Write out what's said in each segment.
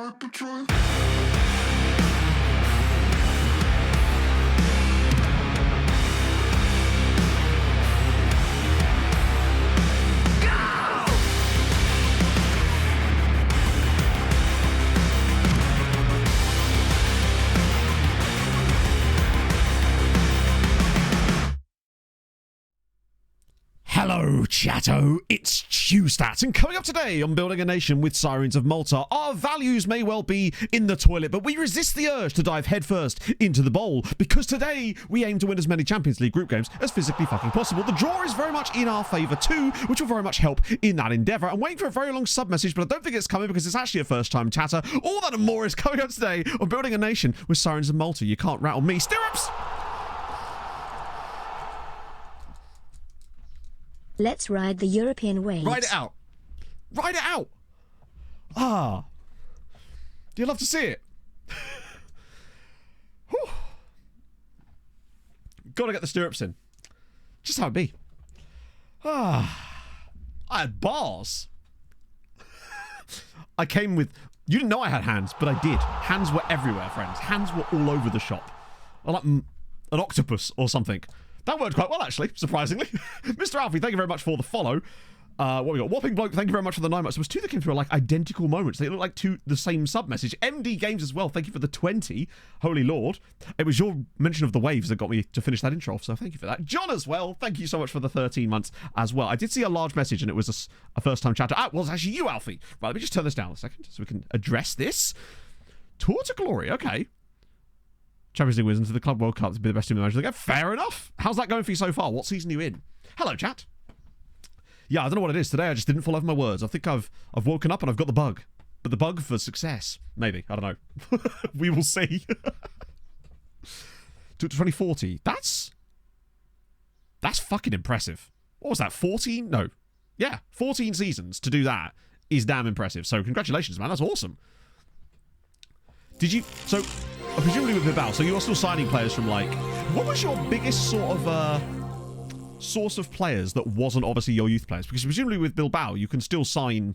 Hyperdrive. Hello, chatto, it's Chewstat, and coming up today on Building a Nation with Sirens of Malta, our values may well be in the toilet, but we resist the urge to dive headfirst into the bowl, because today we aim to win as many Champions League group games as physically fucking possible. The draw is very much in our favour too, which will very much help in that endeavour. I'm waiting for a very long sub-message, but I don't think it's coming because it's actually a first-time chatter. All that and more is coming up today on Building a Nation with Sirens of Malta. You can't rattle me. Stirrups! Let's ride the European waves. Ride it out. Ride it out. Ah. Do you love to see it? Gotta get the stirrups in. Just how it be. Ah. I had bars. I came with... You didn't know I had hands, but I did. Hands were everywhere, friends. Hands were all over the shop. I like an octopus or something. That worked quite well, actually, surprisingly. Mr. Alfie, thank you very much for the follow. What we got? Whopping Bloke, thank you very much for the 9 months. There was two that came through like identical moments. They look like the same sub-message. MD Games as well, thank you for the 20. Holy Lord. It was your mention of the waves that got me to finish that intro off, so thank you for that. John as well, thank you so much for the 13 months as well. I did see a large message, and it was a first-time chatter. Well, it's actually you, Alfie. Right, let me just turn this down a second so we can address this. Tour to Glory, okay. Champions League wins into the Club World Cup to be the best team in the League. Fair enough. How's that going for you so far? What season are you in? Hello, chat. Yeah, I don't know what it is today. I just didn't fall over my words. I think I've woken up and I've got the bug. But the bug for success. Maybe. I don't know. We will see. To 2040. That's fucking impressive. What was that? 14? No. Yeah, 14 seasons to do that is damn impressive. So congratulations, man. That's awesome. Did you... So... Presumably with Bilbao, so you're still signing players from like... What was your biggest sort of source of players that wasn't obviously your youth players? Because presumably with Bilbao, you can still sign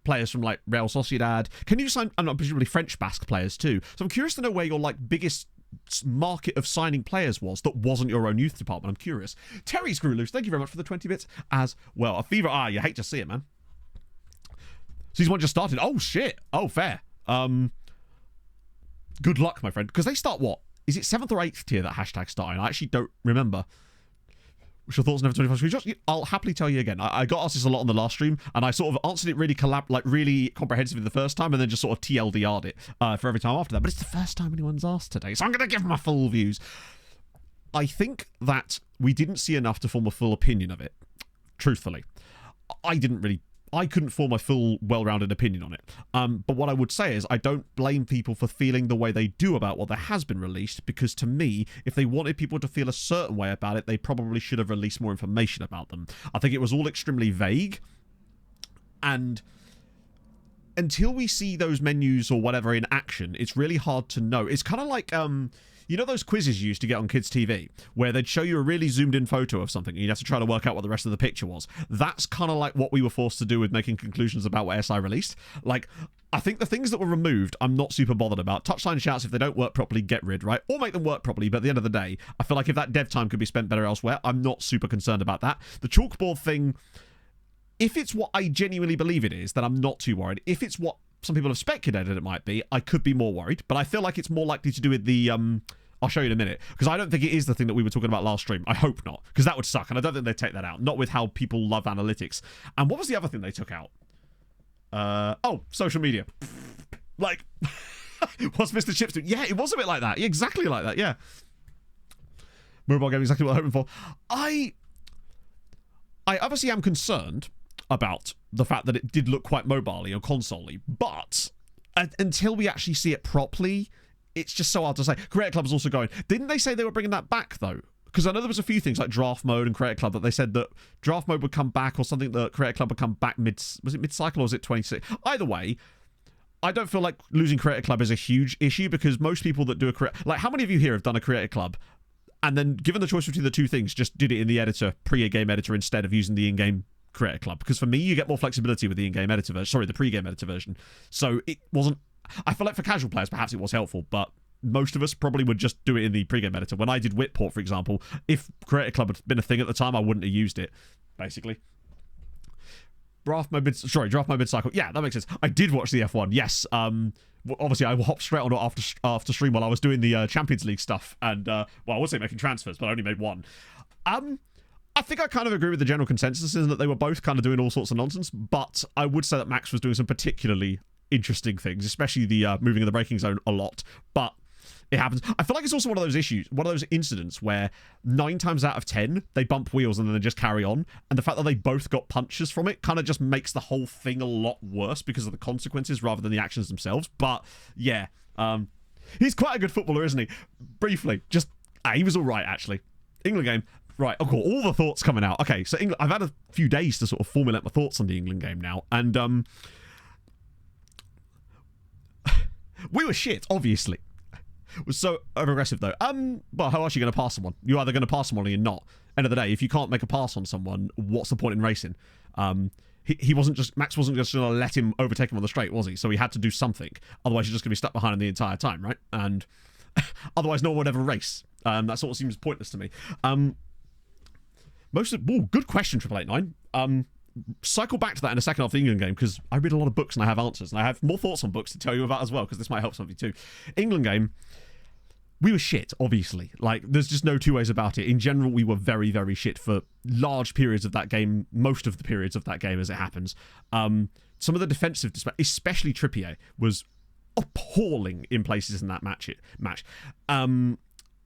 players from like Real Sociedad. Can you sign, presumably French Basque players too? So I'm curious to know where your like biggest market of signing players was that wasn't your own youth department. I'm curious. Terry Screwloose, thank you very much for the 20 bits as well. A fever, you hate to see it, man. Season 1 just started. Oh shit. Oh, fair. Good luck, my friend. Because they start what? Is it 7th or 8th tier that hashtag starting? I actually don't remember. What's your thoughts on every 25 screenshots? I'll happily tell you again. I got asked this a lot on the last stream, and I sort of answered it really really comprehensively the first time, and then just sort of TLDR'd it for every time after that. But it's the first time anyone's asked today, so I'm going to give my full views. I think that we didn't see enough to form a full opinion of it. Truthfully. I couldn't form a full, well-rounded opinion on it. But what I would say is I don't blame people for feeling the way they do about what there has been released, because to me, if they wanted people to feel a certain way about it, they probably should have released more information about them. I think it was all extremely vague, and until we see those menus or whatever in action, it's really hard to know. It's kind of like... You know those quizzes you used to get on kids' TV where they'd show you a really zoomed in photo of something and you'd have to try to work out what the rest of the picture was? That's kind of like what we were forced to do with making conclusions about what SI released. Like, I think the things that were removed, I'm not super bothered about. Touchline shouts, if they don't work properly, get rid, right? Or make them work properly, but at the end of the day, I feel like if that dev time could be spent better elsewhere, I'm not super concerned about that. The chalkboard thing, if it's what I genuinely believe it is, then I'm not too worried. If it's what some people have speculated it might be, I could be more worried, but I feel like it's more likely to do with the... I'll show you in a minute, because I don't think it is the thing that we were talking about last stream. I hope not, because that would suck, and I don't think they'd take that out. Not with how people love analytics. And what was the other thing they took out? Social media. Like, what's Mr. Chips doing? Yeah, it was a bit like that. Yeah, exactly like that, yeah. Mobile game, exactly what I'm hoping for. I obviously am concerned about the fact that it did look quite mobile-y or console-y, but until we actually see it properly... It's just so hard to say. Creator Club is also going. Didn't they say they were bringing that back, though? Because I know there was a few things like Draft Mode and Creator Club that they said that Draft Mode would come back or something that Creator Club would come back was it mid-cycle or was it 26? Either way, I don't feel like losing Creator Club is a huge issue because most people that do a Creator... Like, how many of you here have done a Creator Club and then, given the choice between the two things, just did it in the editor, pre-game editor, instead of using the in-game Creator Club? Because for me, you get more flexibility with the in-game editor version. Sorry, the pre-game editor version. So it wasn't I feel like for casual players, perhaps it was helpful, but most of us probably would just do it in the pregame editor. When I did Whitport, for example, if Creator Club had been a thing at the time, I wouldn't have used it, basically. Draft mode mid-cycle. Yeah, that makes sense. I did watch the F1, yes. Obviously, I hopped straight on it after stream while I was doing the Champions League stuff. And, well, I would say making transfers, but I only made one. I think I kind of agree with the general consensus in that they were both kind of doing all sorts of nonsense, but I would say that Max was doing some particularly interesting things, especially the moving in the braking zone a lot. But it happens. I feel like it's also one of those incidents where 9 times out of 10 they bump wheels and then they just carry on, and the fact that they both got punches from it kind of just makes the whole thing a lot worse because of the consequences rather than the actions themselves. But yeah, he's quite a good footballer, isn't he? Briefly, just he was all right actually. England game. Right, I've got all the thoughts coming out. Okay, so England, I've had a few days to sort of formulate my thoughts on the England game now, and we were shit, obviously. It was so over-aggressive, though. Well, how else are you going to pass someone? You're either going to pass someone or you're not. End of the day, if you can't make a pass on someone, what's the point in racing? Max wasn't just going to let him overtake him on the straight, was he? So he had to do something. Otherwise, you're just going to be stuck behind him the entire time, right? And otherwise, no one would ever race. That sort of seems pointless to me. Good question, 8889. Cycle back to that in a second half of the England game, because I read a lot of books and I have answers, and I have more thoughts on books to tell you about as well, because this might help some of you too. England game, we were shit, obviously. Like, there's just no two ways about it. In general, we were very, very shit for large periods of that game, most of the periods of that game as it happens. Some of the defensive, especially Trippier, was appalling in places in that match.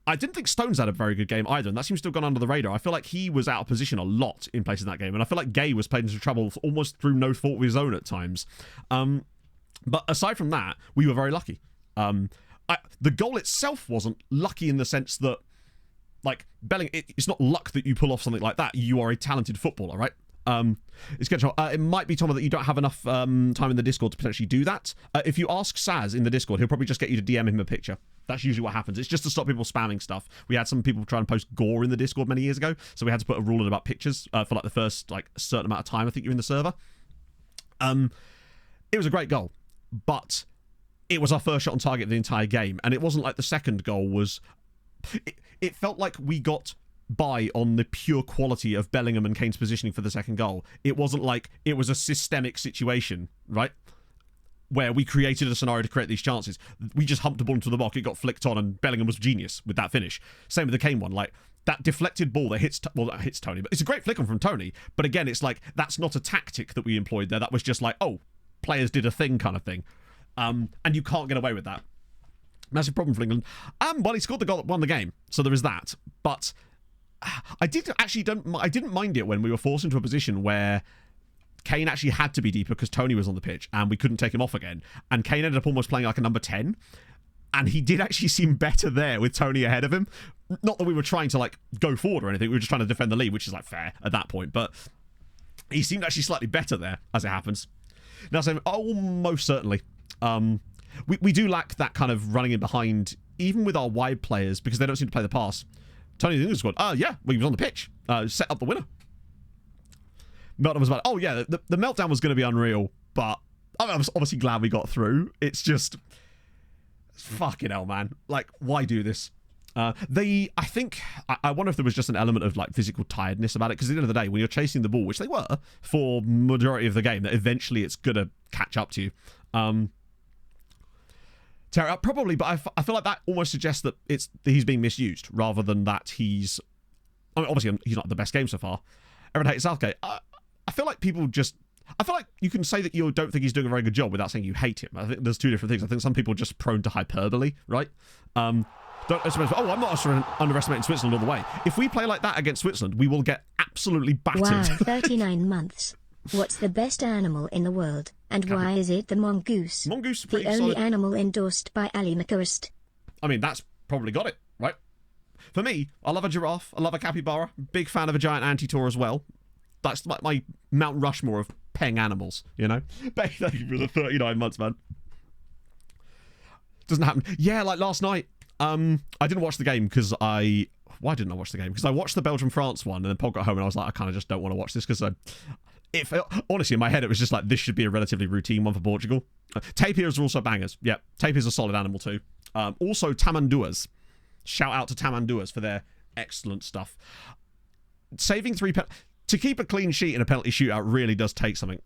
I didn't think Stones had a very good game either, and that seems to have gone under the radar. I feel like he was out of position a lot in places in that game, and I feel like Gay was played into trouble almost through no fault of his own at times. But aside from that, we were very lucky. The goal itself wasn't lucky in the sense that, like, it's not luck that you pull off something like that. You are a talented footballer, right? It's good. It might be, Tom, that you don't have enough time in the Discord to potentially do that. If you ask Saz in the Discord, he'll probably just get you to DM him a picture. That's usually what happens. It's just to stop people spamming stuff. We had some people try and post gore in the Discord many years ago, so we had to put a rule in about pictures for like the first like a certain amount of time I think you're in the server. It was a great goal, but it was our first shot on target of the entire game, and it wasn't like the second goal was. It felt like we got by on the pure quality of Bellingham and Kane's positioning for the second goal. It wasn't like it was a systemic situation, right? Where we created a scenario to create these chances. We just humped the ball into the box, it got flicked on, and Bellingham was genius with that finish. Same with the Kane one. Like, that deflected ball that hits Tony, but it's a great flick on from Tony. But again, it's like, that's not a tactic that we employed there. That was just like, oh, players did a thing kind of thing. And you can't get away with that. Massive problem for England. Well, he scored the goal that won the game, so there is that. But I didn't mind it when we were forced into a position where Kane actually had to be deeper because Tony was on the pitch and we couldn't take him off again. And Kane ended up almost playing like a number 10. And he did actually seem better there with Tony ahead of him. Not that we were trying to like go forward or anything. We were just trying to defend the lead, which is like fair at that point. But he seemed actually slightly better there as it happens. Now, so almost certainly. We do lack that kind of running in behind, even with our wide players, because they don't seem to play the pass. Tony the English squad. Yeah, well, he was on the pitch. Set up the winner. Meltdown was about, oh yeah, the meltdown was going to be unreal, but I was obviously glad we got through. It's just, fucking hell, man. Like, why do this? I wonder if there was just an element of like physical tiredness about it, because at the end of the day, when you're chasing the ball, which they were for majority of the game, that eventually it's going to catch up to you. Tear it up, probably, but I feel like that almost suggests that he's being misused rather than that he's. I mean, obviously, he's not the best game so far. Everyone hates Southgate. I feel like people just. I feel like you can say that you don't think he's doing a very good job without saying you hate him. I think there's two different things. I think some people are just prone to hyperbole, right? I'm not underestimating Switzerland all the way. If we play like that against Switzerland, we will get absolutely battered. Wow, 39 months. What's the best animal in the world, and why is it the mongoose? Mongoose, the only solid animal endorsed by Ali McCurst. I mean, that's probably got it, right? For me, I love a giraffe, I love a capybara, big fan of a giant anteater as well. That's like my Mount Rushmore of paying animals, you know? Thank you for the 39 months, man. Doesn't happen. Yeah, like last night, I didn't watch the game because why didn't I watch the game? Because I watched the Belgium-France one, and then Paul got home and I was like, I kind of just don't want to watch this because Honestly, in my head, it was just like, this should be a relatively routine one for Portugal. Tapirs are also bangers. Yeah, tapirs are a solid animal too. Also, tamanduas. Shout out to tamanduas for their excellent stuff. Saving 3 to keep a clean sheet in a penalty shootout really does take something.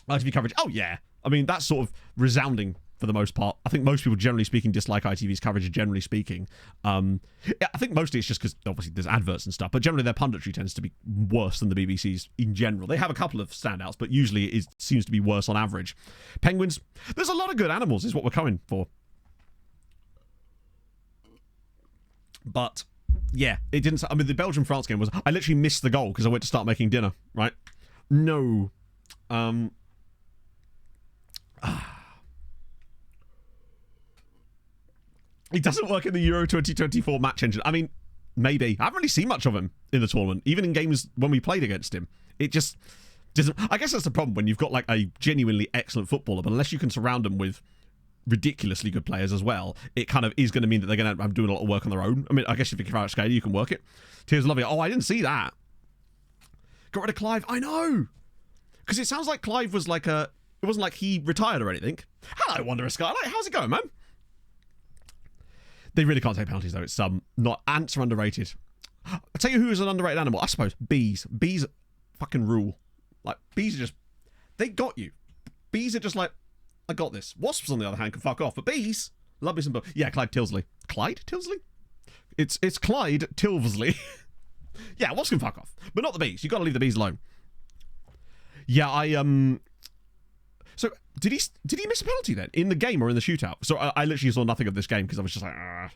ITV coverage. Oh, yeah. I mean, that's sort of resounding for the most part. I think most people, generally speaking, dislike ITV's coverage, generally speaking. I think mostly it's just because, obviously, there's adverts and stuff, but generally their punditry tends to be worse than the BBC's in general. They have a couple of standouts, but usually it seems to be worse on average. Penguins, there's a lot of good animals, is what we're coming for. But, yeah, it didn't... I mean, the Belgium-France game was... I literally missed the goal because I went to start making dinner, right? No. He doesn't work in the Euro 2024 match engine. I mean, maybe. I haven't really seen much of him in the tournament, even in games when we played against him. It just doesn't... I guess that's the problem when you've got like a genuinely excellent footballer, but unless you can surround them with ridiculously good players as well, it kind of is going to mean that they're going to have doing a lot of work on their own. I mean, I guess if you can scale, you can work it. Tears lovely. Oh, I didn't see that. Got rid of Clive. I know. Because it sounds like Clive was like a... It wasn't like he retired or anything. Hello, Wanderer Skylight. How's it going, man? They really can't take penalties, though. It's not... Ants are underrated. I'll tell you who is an underrated animal. I suppose bees. Bees fucking rule. Like, bees are just... They got you. Bees are just like, I got this. Wasps, on the other hand, can fuck off. But bees, love me some... Yeah, Clyde Tilsley. Clyde Tilsley? It's Clyde Tilsley. Yeah, wasps can fuck off. But not the bees. You've got to leave the bees alone. Yeah, So, did he miss a penalty then? In the game or in the shootout? So, I literally saw nothing of this game because I was just like, Argh.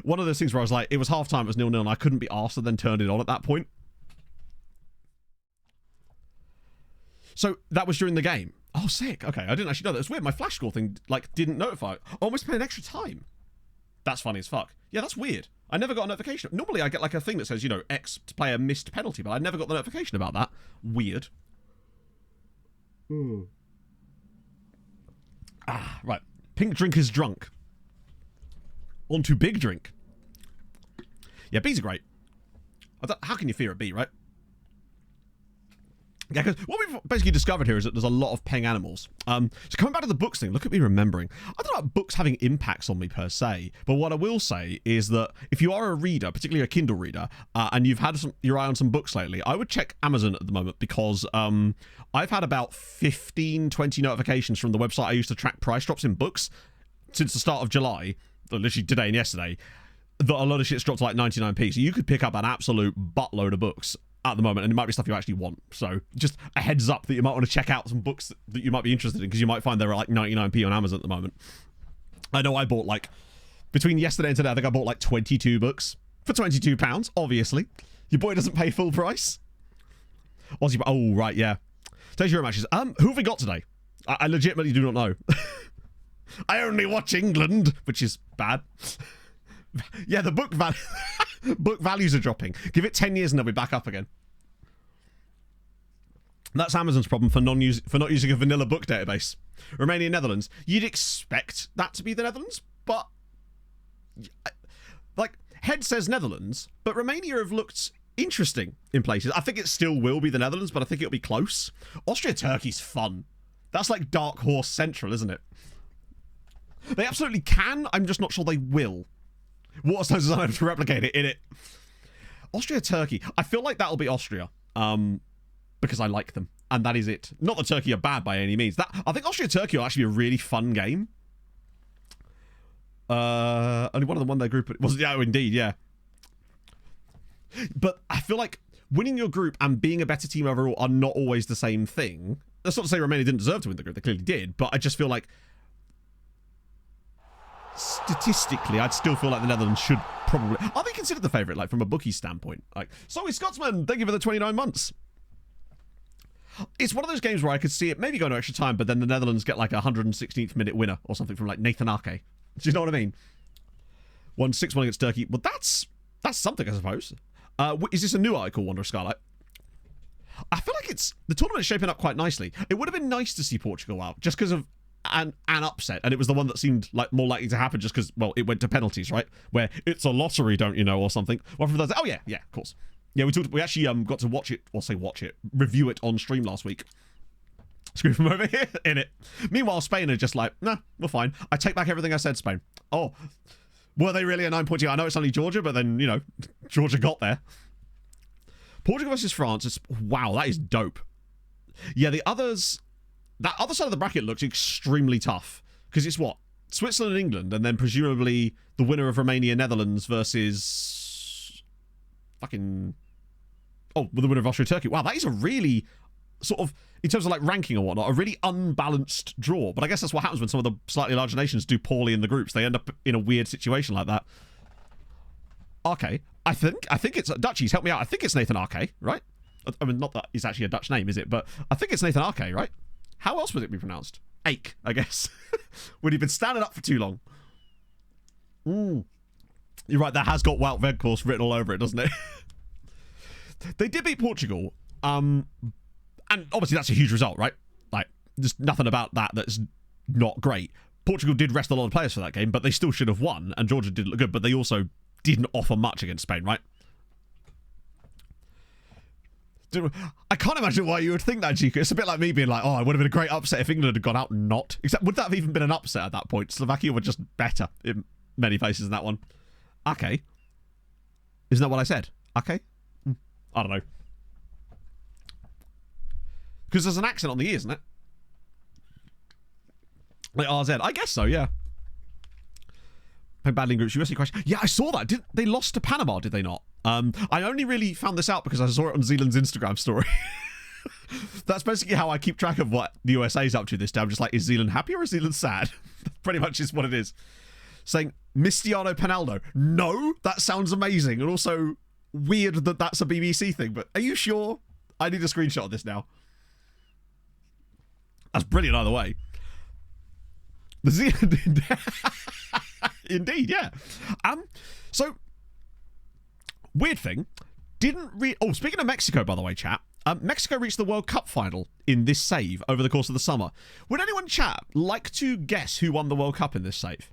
One of those things where I was like, it was half-time, it was 0-0, and I couldn't be arsed and then turned it on at that point. So, that was during the game. Oh, sick. Okay, I didn't actually know that. It's weird. My flash score thing, like, didn't notify. Oh, I must pay an extra time. That's funny as fuck. Yeah, that's weird. I never got a notification. Normally, I get, like, a thing that says, you know, X player missed penalty, but I never got the notification about that. Weird. Right. Pink drink is drunk. On to big drink. Yeah, bees are great. How can you fear a bee, right? Yeah, because what we've basically discovered here is that there's a lot of peng animals. So coming back to the books thing, look at me remembering. I don't know about books having impacts on me per se, but what I will say is that if you are a reader, particularly a Kindle reader, and you've had your eye on some books lately, I would check Amazon at the moment because I've had about 15, 20 notifications from the website I used to track price drops in books since the start of July, literally today and yesterday, that a lot of shit's dropped to like 99p. So you could pick up an absolute buttload of books at the moment, and it might be stuff you actually want. So just a heads up that you might want to check out some books that you might be interested in, because you might find they're like 99p on Amazon at the moment. I know I bought like, between yesterday and today, I think I bought like 22 books for £22, obviously. Your boy doesn't pay full price. Aussie, oh, right, yeah. Today's Euro matches. Who have we got today? I legitimately do not know. I only watch England, which is bad. Yeah, the book values are dropping. Give it 10 years and they'll be back up again. That's Amazon's problem for not using a vanilla book database. Romania, Netherlands. You'd expect that to be the Netherlands, but like head says Netherlands, but Romania have looked interesting in places. I think it still will be the Netherlands, but I think it'll be close. Austria, Turkey's fun. That's like Dark Horse Central, isn't it? They absolutely can. I'm just not sure they will. Waterstones is unable to replicate it in it. Austria, Turkey. I feel like that'll be Austria. Because I like them. And that is it. Not that Turkey are bad by any means. I think Austria, Turkey will actually be a really fun game. Only one of them won their group. Yeah, indeed, yeah. But I feel like winning your group and being a better team overall are not always the same thing. That's not to say Romania didn't deserve to win the group. They clearly did. But I just feel like statistically, I'd still feel like the Netherlands should probably... Are they considered the favourite, like, from a bookie standpoint? Like, sorry, Scotsman, thank you for the 29 months. It's one of those games where I could see it maybe go to extra time, but then the Netherlands get, like, a 116th minute winner or something from, like, Nathan Ake. Do you know what I mean? 1-6-1 against Turkey. Well, that's something, I suppose. Is this a new article, Wanderer Scarlet? I feel like the tournament's shaping up quite nicely. It would have been nice to see Portugal out, just because of an upset, and it was the one that seemed like more likely to happen just because, well, it went to penalties, right? Where it's a lottery, don't you know, or something. One from those. Oh yeah, of course. Yeah, we actually got to review it on stream last week. Screw from over here in it. Meanwhile, Spain are just like, nah, we're fine. I take back everything I said, Spain. Oh, were they really a 9 point team? I know it's only Georgia, but then, you know, Georgia got there. Portugal versus France. Wow, that is dope. Yeah, that other side of the bracket looks extremely tough. Because it's what? Switzerland and England, and then presumably the winner of Romania, Netherlands versus fucking... Oh, the winner of Austria, Turkey. Wow, that is a really sort of, in terms of like ranking or whatnot, a really unbalanced draw. But I guess that's what happens when some of the slightly larger nations do poorly in the groups. They end up in a weird situation like that. Okay, I think it's Dutchies. Help me out. I think it's Nathan Arke, right? I mean, not that it's actually a Dutch name, is it? But I think it's Nathan Arke, right? How else would it be pronounced? Ake, I guess. When you've been standing up for too long. You're right. That has got Wout Weghorst written all over it, doesn't it? They did beat Portugal. And obviously that's a huge result, right? Like, there's nothing about that that's not great. Portugal did rest a lot of players for that game, but they still should have won, and Georgia did look good, but they also didn't offer much against Spain, right? I can't imagine why you would think that, Chico. It's a bit like me being like, oh, it would have been a great upset if England had gone out and not. Except, would that have even been an upset at that point? Slovakia were just better in many places in that one. Okay. Isn't that what I said? Okay. I don't know. Because there's an accent on the E, isn't it? Like RZ. I guess so, yeah. Playing badly in groups. USA question. Yeah, I saw that. They lost to Panama, did they not? I only really found this out because I saw it on Zealand's Instagram story. That's basically how I keep track of what the USA's up to this day. I'm just like, is Zealand happy or is Zealand sad? Pretty much is what it is. Saying, Cristiano Ronaldo. No, that sounds amazing. And also weird that that's a BBC thing. But are you sure? I need a screenshot of this now. That's brilliant either way. The Zealand... Indeed, yeah. So, weird thing. Oh, speaking of Mexico, by the way, chat. Mexico reached the World Cup final in this save over the course of the summer. Would anyone, chat, like to guess who won the World Cup in this save?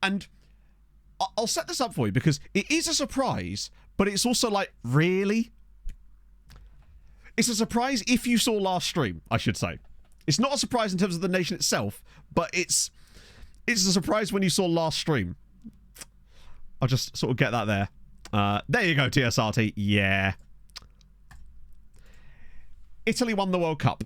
And I'll set this up for you because it is a surprise, but it's also like, really? It's a surprise if you saw last stream, I should say. It's not a surprise in terms of the nation itself, but it's a surprise when you saw last stream. I'll just sort of get that there. There you go, TSRT. Yeah. Italy won the World Cup.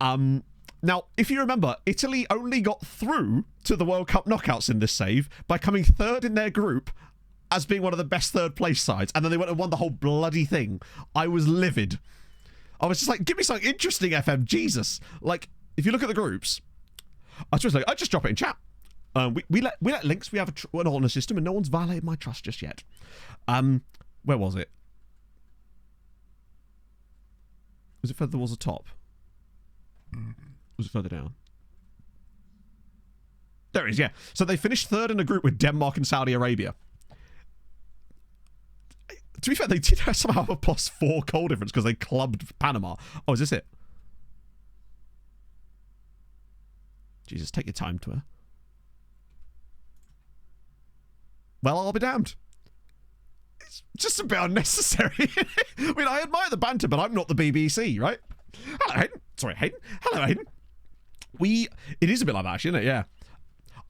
Now, if you remember, Italy only got through to the World Cup knockouts in this save by coming third in their group as being one of the best third place sides. And then they went and won the whole bloody thing. I was livid. I was just like, give me something interesting, FM. Jesus. Like, if you look at the groups, I just drop it in chat. We let links. We have an honor system, and no one's violated my trust just yet. Where was it? Was it further towards the top? Was it further down? There it is, yeah. So they finished third in a group with Denmark and Saudi Arabia. To be fair, they did somehow have a +4 goal difference because they clubbed Panama. Oh, is this it? Jesus, take your time to her. Well, I'll be damned. It's just a bit unnecessary. I mean, I admire the banter, but I'm not the BBC, right? Hello, Hayden. Sorry, Hayden. Hello, Hayden. It is a bit like that, actually, isn't it? Yeah.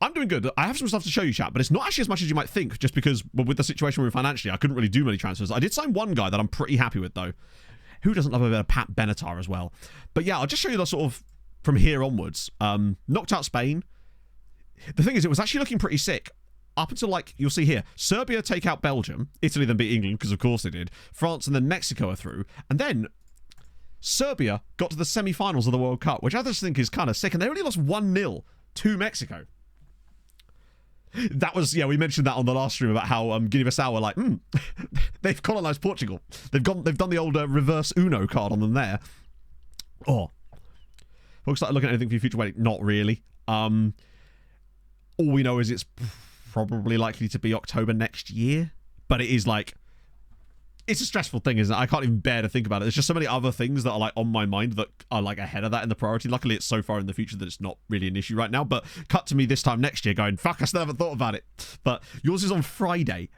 I'm doing good. I have some stuff to show you, chat, but it's not actually as much as you might think, just because with the situation we're in financially, I couldn't really do many transfers. I did sign one guy that I'm pretty happy with, though. Who doesn't love a bit of Pat Benatar as well? But yeah, I'll just show you the sort of from here onwards. Knocked out Spain. The thing is, it was actually looking pretty sick. Up until, like, you'll see here, Serbia take out Belgium. Italy then beat England, because of course they did. France and then Mexico are through. And then Serbia got to the semi-finals of the World Cup, which I just think is kind of sick. And they only lost 1-0 to Mexico. That was, yeah, we mentioned that on the last stream about how Guinea-Bissau were like, they've colonised Portugal. They've done the old reverse Uno card on them there. Oh. Folks started looking at anything for your future wedding? Not really. All we know is it's probably likely to be October next year. But it is like, it's a stressful thing, isn't it? I can't even bear to think about it. There's just so many other things that are like on my mind that are like ahead of that in the priority. Luckily, it's so far in the future that it's not really an issue right now. But cut to me this time next year going, fuck, I still haven't thought about it. But yours is on Friday.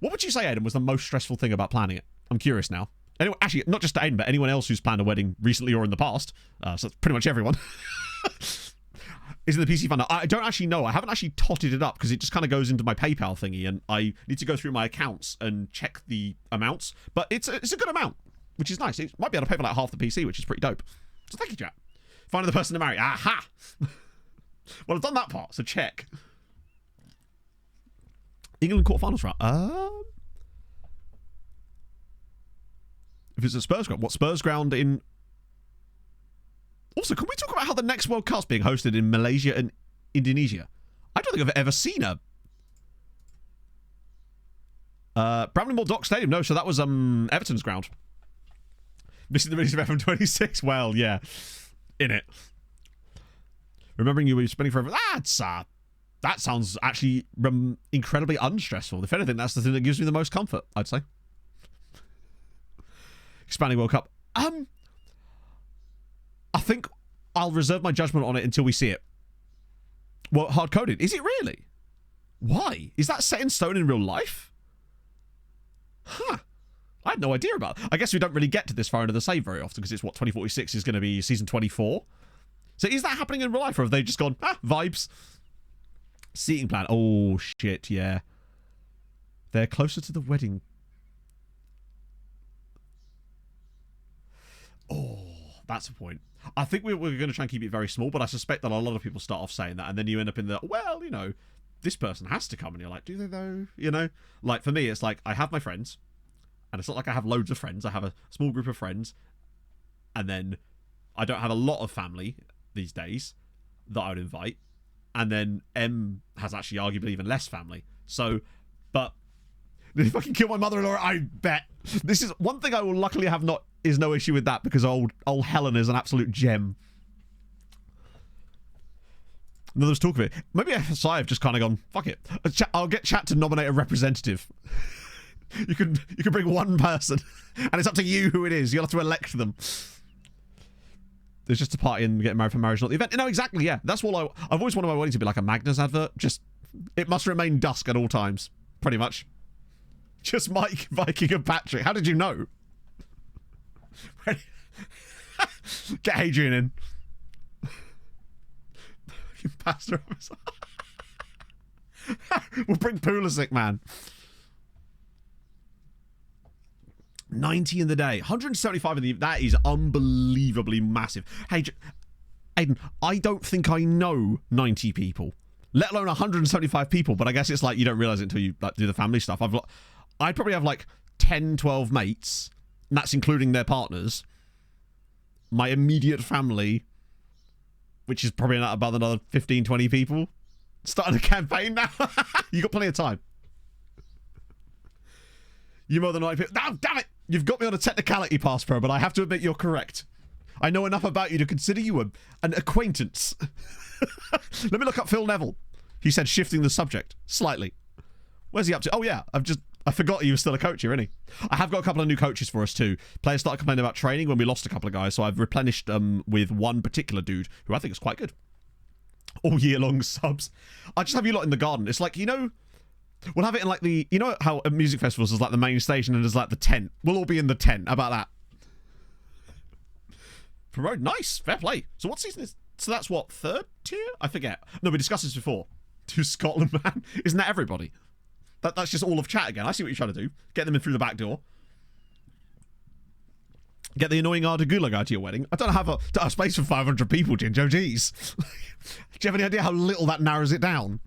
What would you say, Aidan, was the most stressful thing about planning it? I'm curious now. Anyway, actually, not just to Aidan, but anyone else who's planned a wedding recently or in the past. So that's pretty much everyone. Is it the PC Fund? I don't actually know. I haven't actually totted it up because it just kind of goes into my PayPal thingy, and I need to go through my accounts and check the amounts. But it's a good amount, which is nice. It might be able to pay for like half the PC, which is pretty dope. So thank you, chat. Finding the person to marry. Aha! Well, I've done that part, so check. England quarterfinals round. If it's a Spurs ground, what Spurs ground in? Also, can we talk about how the next World Cup's being hosted in Malaysia and Indonesia? I don't think I've ever seen a Bramley-Moore Dock Stadium. No, so that was Everton's ground. Missing the release of FM26. Well, yeah, in it. Remembering you were spending forever. That sounds actually incredibly unstressful. If anything, that's the thing that gives me the most comfort, I'd say. Expanding World Cup. I think I'll reserve my judgment on it until we see it. Well, hard-coded. Is it really? Why? Is that set in stone in real life? Huh. I had no idea about it. I guess we don't really get to this far into the save very often because it's what 2046 is going to be season 24. So is that happening in real life, or have they just gone, vibes? Seating plan. Oh, shit, yeah. They're closer to the wedding. Oh, that's a point. I think we're going to try and keep it very small, but I suspect that a lot of people start off saying that, and then you end up in the, well, you know, this person has to come, and you're like, do they though? You know? Like, for me, it's like, I have my friends, and it's not like I have loads of friends. I have a small group of friends, and then I don't have a lot of family these days that I would invite, and then M has actually arguably even less family. So, but if I can kill my mother-in-law, I bet. This is one thing I will luckily have no issue with that, because old Helen is an absolute gem. And there was talk of it. Maybe FSI have just kind of gone, fuck it. I'll get chat to nominate a representative. You can bring one person, and it's up to you who it is. You'll have to elect them. There's just a party and getting married for marriage, not the event. No, exactly, yeah. That's all I've always wanted my wedding to be like a Magnus advert. Just, it must remain dusk at all times. Pretty much. Just Mike, Viking, and Patrick. How did you know? Get Adrian in. Pastor officer. We'll bring Pulisic, man. 90 in the day. 175 in the... That is unbelievably massive. Hey, Aiden, I don't think I know 90 people, let alone 175 people, but I guess it's like you don't realise it until you like, do the family stuff. I'd probably have like 10, 12 mates, and that's including their partners. My immediate family, which is probably not about another 15, 20 people. Starting a campaign now. You got plenty of time. You more than 90 people. Oh, damn it! You've got me on a technicality pass, Pro, but I have to admit you're correct. I know enough about you to consider you an acquaintance. Let me look up Phil Neville. He said shifting the subject slightly. Where's he up to? Oh, yeah. I forgot he was still a coach here, isn't he? I have got a couple of new coaches for us too. Players started complaining about training when we lost a couple of guys, so I've replenished with one particular dude who I think is quite good. All year long subs. I just have you lot in the garden. It's like, you know, we'll have it in like the, you know how at music festivals there's like the main station and there's like the tent. We'll all be in the tent. How about that? Promote, nice, fair play. So what season is? So that's what, third tier? I forget. No, we discussed this before. To Scotland, man. Isn't that everybody? That's just all of chat again. I see what you're trying to do. Get them in through the back door. Get the annoying Arda Gulag guy to your wedding. I don't have a space for 500 people, Jinjo. Jeez. Do you have any idea how little that narrows it down?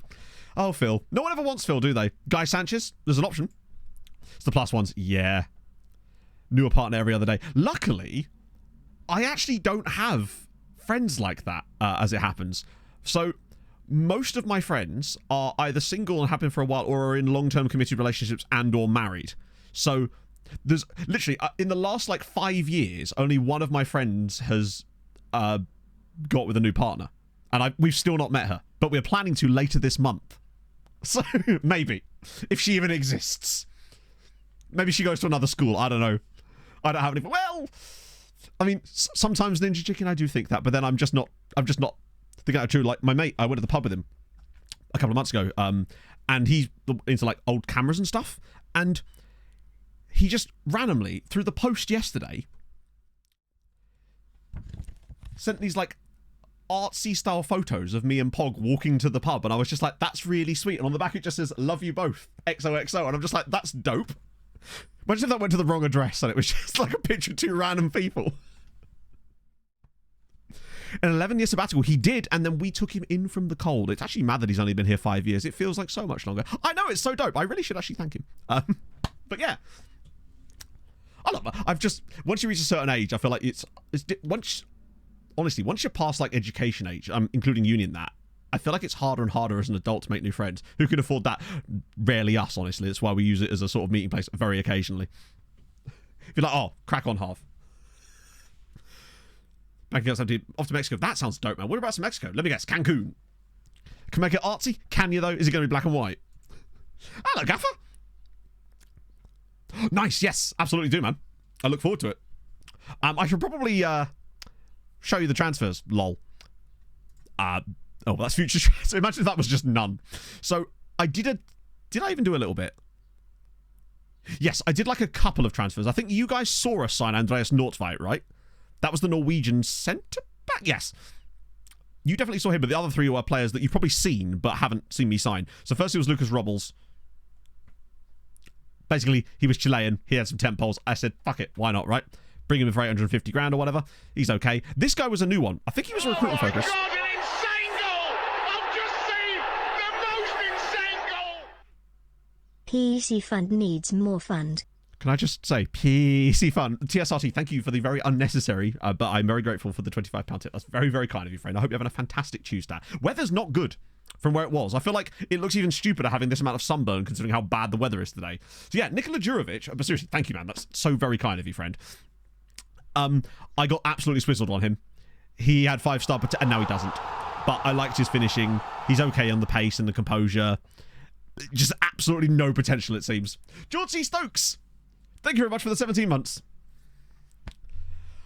Oh, Phil. No one ever wants Phil, do they? Guy Sanchez? There's an option. It's the plus ones. Yeah. Newer partner every other day. Luckily, I actually don't have friends like that, as it happens. So most of my friends are either single and have been for a while or are in long-term committed relationships and or married. So there's literally, in the last like 5 years, only one of my friends has got with a new partner. And we've still not met her. But we're planning to later this month. So maybe. If she even exists. Maybe she goes to another school. I don't know. I don't have any... Well, I mean, sometimes Ninja Chicken, I do think that. But then I'm just not thinking that true. Like my mate, I went to the pub with him a couple of months ago, and he's into like old cameras and stuff. And he just randomly, through the post yesterday, sent these like artsy style photos of me and Pog walking to the pub, and I was just like, that's really sweet. And on the back it just says, love you both, XOXO, and I'm just like, that's dope. Imagine if that went to the wrong address and it was just like a picture of two random people. An 11-year sabbatical, he did, and then we took him in from the cold. It's actually mad that he's only been here 5 years. It feels like so much longer. I know, it's so dope. I really should actually thank him. But yeah, I love that. I've just, once you reach a certain age, I feel like honestly, once you're past like education age, including uni and that, I feel like it's harder and harder as an adult to make new friends. Who can afford that? Rarely us, honestly. That's why we use it as a sort of meeting place very occasionally. If you're like, oh, crack on half. Banking out something off to Mexico. That sounds dope, man. What about Mexico? Let me guess. Cancun. Can make it artsy? Can you, though? Is it going to be black and white? Hello, Gaffer. Nice. Yes, absolutely do, man. I look forward to it. I should probably show you the transfers. Lol. Oh, that's future. So imagine if that was just none. So I did I even do a little bit? Yes, I did like a couple of transfers. I think you guys saw us sign Andreas Nordtveit, right? That was the Norwegian centre back. Yes. You definitely saw him, but the other three were players that you've probably seen but haven't seen me sign. So first it was Lucas Robles. Basically, he was Chilean. He had some temp poles. I said, fuck it, why not, right? Bring him in for 850 grand or whatever. He's okay. This guy was a new one. I think he was a recruitment focus. PC Fund needs more fund. Can I just say, PC Fund, TSRT, thank you for the very unnecessary, but I'm very grateful for the £25 tip. That's very, very kind of you, friend. I hope you're having a fantastic Tuesday. Weather's not good from where it was. I feel like it looks even stupider having this amount of sunburn considering how bad the weather is today. So yeah, Nikola Djurovic, but seriously, thank you, man. That's so very kind of you, friend. I got absolutely swizzled on him. He had 5-star, and now he doesn't. But I liked his finishing. He's okay on the pace and the composure. Just absolutely no potential, it seems. George C. Stokes, thank you very much for the 17 months.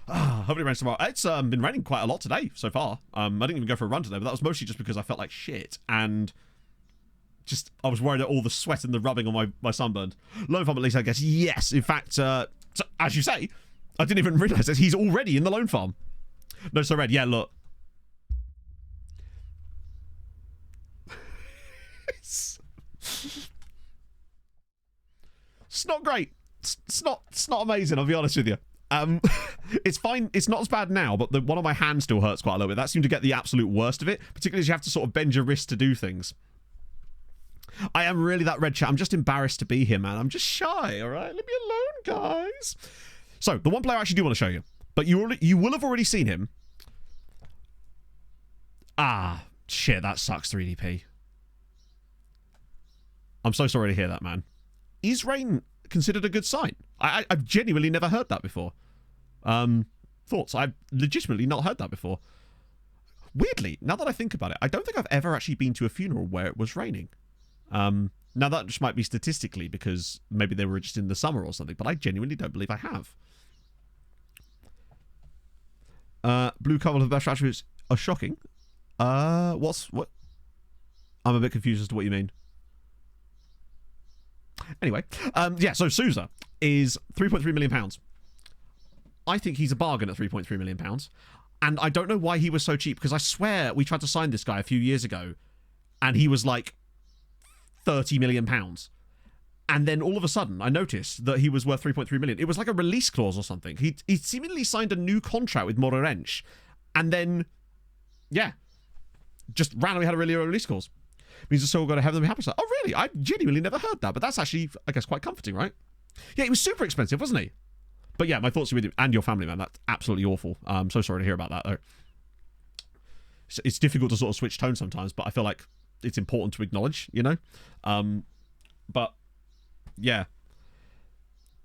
Hopefully it rains tomorrow. It's been raining quite a lot today so far. I didn't even go for a run today, but that was mostly just because I felt like shit. And just, I was worried that all the sweat and the rubbing on my sunburned. Loan farm, at least, I guess. Yes, in fact, so, as you say, I didn't even realise that he's already in the loan farm. No, so red. Yeah, look. It's not great. It's not amazing, I'll be honest with you. It's fine. It's not as bad now, but one of my hands still hurts quite a little bit. That seemed to get the absolute worst of it, particularly as you have to sort of bend your wrist to do things. I am really that red chat. I'm just embarrassed to be here, man. I'm just shy, all right? Leave me alone, guys. So, the one player I actually do want to show you, but you will have already seen him. Ah, shit, that sucks, 3DP. I'm so sorry to hear that, man. Is rain considered a good sign? I've genuinely never heard that before. Thoughts? I've legitimately not heard that before. Weirdly, now that I think about it, I don't think I've ever actually been to a funeral where it was raining. Now that just might be statistically because maybe they were just in the summer or something, but I genuinely don't believe I have. Blue cover of the best attributes are shocking. What? I'm a bit confused as to what you mean. Anyway, yeah, so Sousa is £3.3 million. I think he's a bargain at £3.3 million. And I don't know why he was so cheap, because I swear we tried to sign this guy a few years ago, and he was like £30 million. And then all of a sudden, I noticed that he was worth £3.3 million. It was like a release clause or something. He seemingly signed a new contract with Moreirense, and then, yeah, just randomly had a really low release clause. Means it's still got to have them happy. Oh, really? I genuinely never heard that, but that's actually, I guess, quite comforting, right? Yeah, he was super expensive, wasn't he? But yeah, my thoughts are with you and your family, man. That's absolutely awful. I'm so sorry to hear about that, though. It's difficult to sort of switch tone sometimes, but I feel like it's important to acknowledge, you know? But, yeah.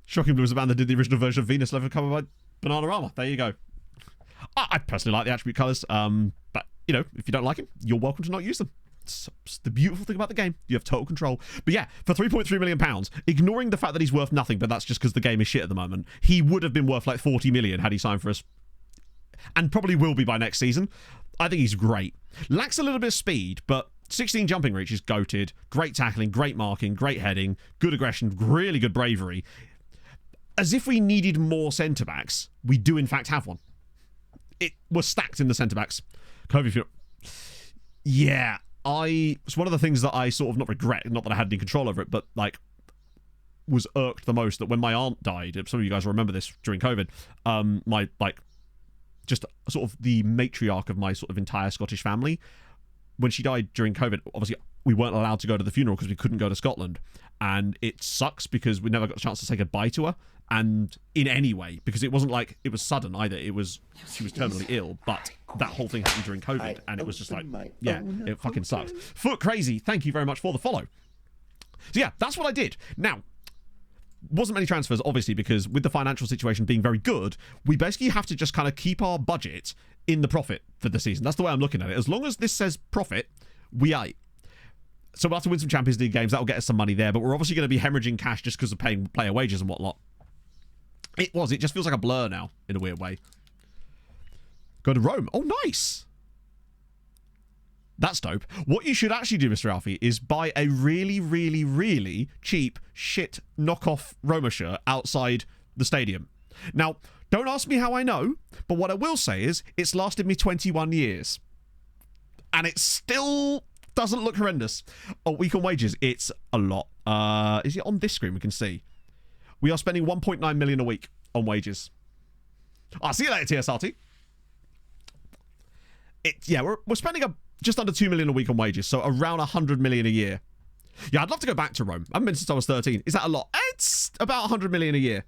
Shocking Blue was a band that did the original version of Venus Leather cover by Bananarama. There you go. I personally like the attribute colours, but, you know, if you don't like them, you're welcome to not use them. It's the beautiful thing about the game. You have total control. But yeah, for £3.3 million, ignoring the fact that he's worth nothing, but that's just because the game is shit at the moment, he would have been worth like 40 million had he signed for us. And probably will be by next season. I think he's great. Lacks a little bit of speed, but 16 jumping reach is goated. Great tackling, great marking, great heading, good aggression, really good bravery. As if we needed more centre-backs, we do in fact have one. It was stacked in the centre-backs. Yeah, it's one of the things that I sort of not regret, not that I had any control over it, but like was irked the most that when my aunt died, if some of you guys remember this during COVID, my like just sort of the matriarch of my sort of entire Scottish family, when she died during COVID, obviously we weren't allowed to go to the funeral because we couldn't go to Scotland, and it sucks because we never got a chance to say goodbye to her, and in any way, because it wasn't like it was sudden either. It was she was terminally ill, but that whole thing happened during COVID, and it was just like, yeah, it fucking sucks. Foot Crazy, thank you very much for the follow. So yeah, that's what I did. Now, wasn't many transfers, obviously, because with the financial situation being very good, we basically have to just kind of keep our budget in the profit for the season. That's the way I'm looking at it. As long as this says profit, we ate. So we'll have to win some Champions League games. That'll get us some money there, but we're obviously going to be hemorrhaging cash just because of paying player wages and whatnot. It just feels like a blur now, in a weird way. Go to Rome. Oh, nice. That's dope. What you should actually do, Mr. Alfie, is buy a really, really, really cheap shit knockoff Roma shirt outside the stadium. Now, don't ask me how I know, but what I will say is it's lasted me 21 years. And it still doesn't look horrendous. A week on wages, it's a lot. Is it on this screen? We can see. We are spending 1.9 million a week on wages. I'll see you later, TSRT. We're spending just under 2 million a week on wages, so around 100 million a year. Yeah, I'd love to go back to Rome. I haven't been since I was 13. Is that a lot? It's about 100 million a year.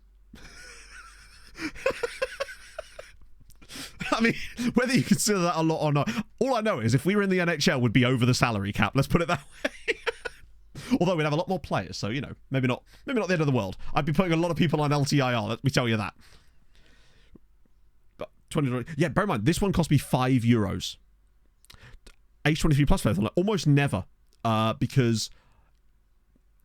I mean, whether you consider that a lot or not, all I know is if we were in the NHL, we'd be over the salary cap. Let's put it that way. Although we'd have a lot more players, so, you know, maybe not the end of the world. I'd be putting a lot of people on LTIR, let me tell you that. But 20, yeah, bear in mind, this one cost me €5. Age 23 plus players, almost never, because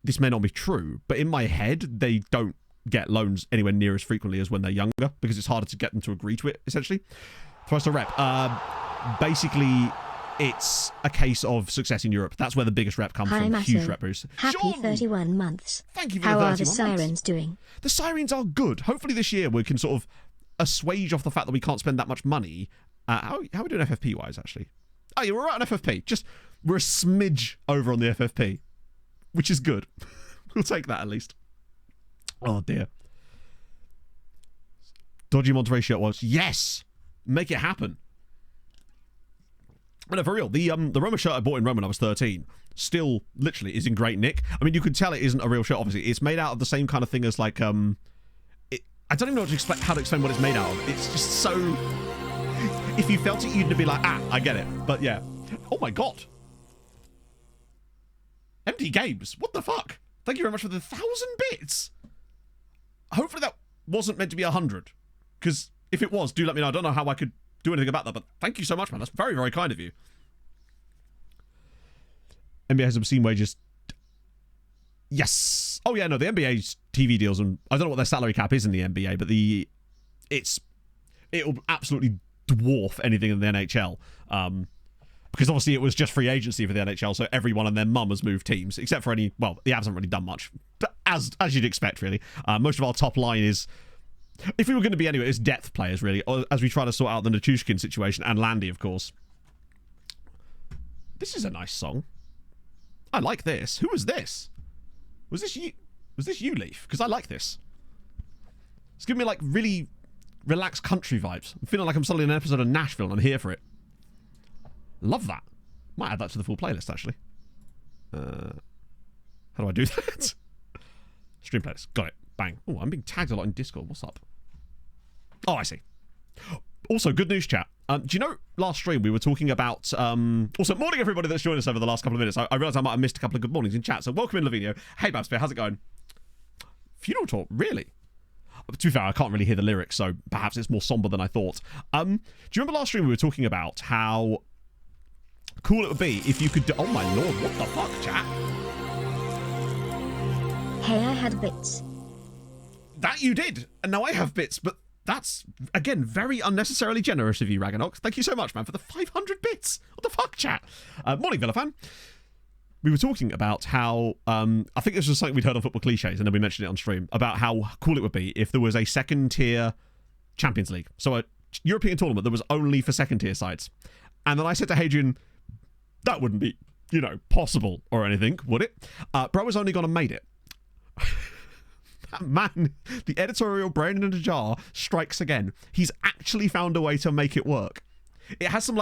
this may not be true, but in my head, they don't get loans anywhere near as frequently as when they're younger, because it's harder to get them to agree to it, essentially. First a rep. Basically, it's a case of success in Europe. That's where the biggest rep comes from. Massive. Huge rep boost. Happy Sean! 31 months. Thank you for How the 31 are the months. Sirens doing? The Sirens are good. Hopefully this year we can sort of assuage off the fact that we can't spend that much money. How are we doing FFP-wise, actually? Oh, yeah, we're right on FFP. We're a smidge over on the FFP, which is good. We'll take that at least. Oh, dear. Dodgy Monterey shirt was. Yes! Make it happen. No, for real, the Roma shirt I bought in Rome when I was 13 still literally is in great nick. I mean, you can tell it isn't a real shirt, obviously. It's made out of the same kind of thing as, like, I don't even know how to explain what it's made out of. It's just so... If you felt it, you'd be like, I get it. But, yeah. Oh, my God. Empty games. What the fuck? Thank you very much for the 1,000 bits. Hopefully that wasn't meant to be 100. Because if it was, do let me know. I don't know how I could do anything about that, but thank you so much, man. That's very, very kind of you. NBA has obscene wages. Yes. Oh, yeah, no, the NBA's TV deals, and I don't know what their salary cap is in the NBA, but it'll absolutely dwarf anything in the NHL. Because obviously it was just free agency for the NHL, so everyone and their mum has moved teams, except for the Avs haven't really done much, but as you'd expect, really. Most of our top line is, if we were going to be anyway, it's depth players, really, as we try to sort out the Natushkin situation, and Landy, of course. This is a nice song. I like this. Who was this? Was this you, Leaf? Because I like this. It's giving me, like, really relaxed country vibes. I'm feeling like I'm suddenly in an episode of Nashville, and I'm here for it. Love that. Might add that to the full playlist, actually. How do I do that? Stream playlist. Got it. Bang. Oh, I'm being tagged a lot in Discord. What's up? Oh, I see. Also, good news, chat. Do you know, last stream we were talking about... Also, morning, everybody that's joined us over the last couple of minutes. I realised I might have missed a couple of good mornings in chat, so welcome in, Lavinia. Hey, Babsphere, how's it going? Funeral talk? Really? To be fair, I can't really hear the lyrics, so perhaps it's more somber than I thought. Do you remember last stream we were talking about how cool it would be if you could do... Oh, my lord, what the fuck, chat? Hey, I had bits. That you did, and now I have bits, but That's, again, very unnecessarily generous of you, Raganox. Thank you so much, man, for the 500 bits. What the fuck, chat? Morning, Villafan. We were talking about how, I think this was something we'd heard on Football Cliches, and then we mentioned it on stream, about how cool it would be if there was a second-tier Champions League. So a European tournament that was only for second-tier sides. And then I said to Hadrian, that wouldn't be, possible or anything, would it? Bro has only gone and made it. That man, the editorial brain in a jar strikes again. He's actually found a way to make it work. It has some,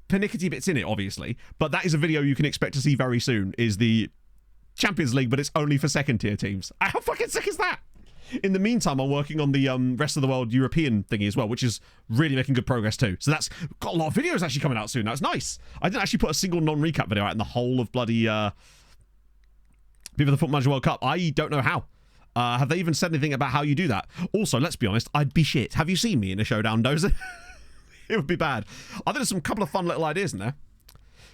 pernickety bits in it, obviously, but that is a video you can expect to see very soon, is the Champions League, but it's only for second-tier teams. How fucking sick is that? In the meantime, I'm working on the rest of the world European thingy as well, which is really making good progress too. So that's got a lot of videos actually coming out soon. That's nice. I didn't actually put a single non-recap video out in the whole of bloody Viva the Football Manager World Cup. I don't know how. Have they even said anything about how you do that? Also, let's be honest, I'd be shit. Have you seen me in a showdown, Dozer? It would be bad. I think there's some couple of fun little ideas in there.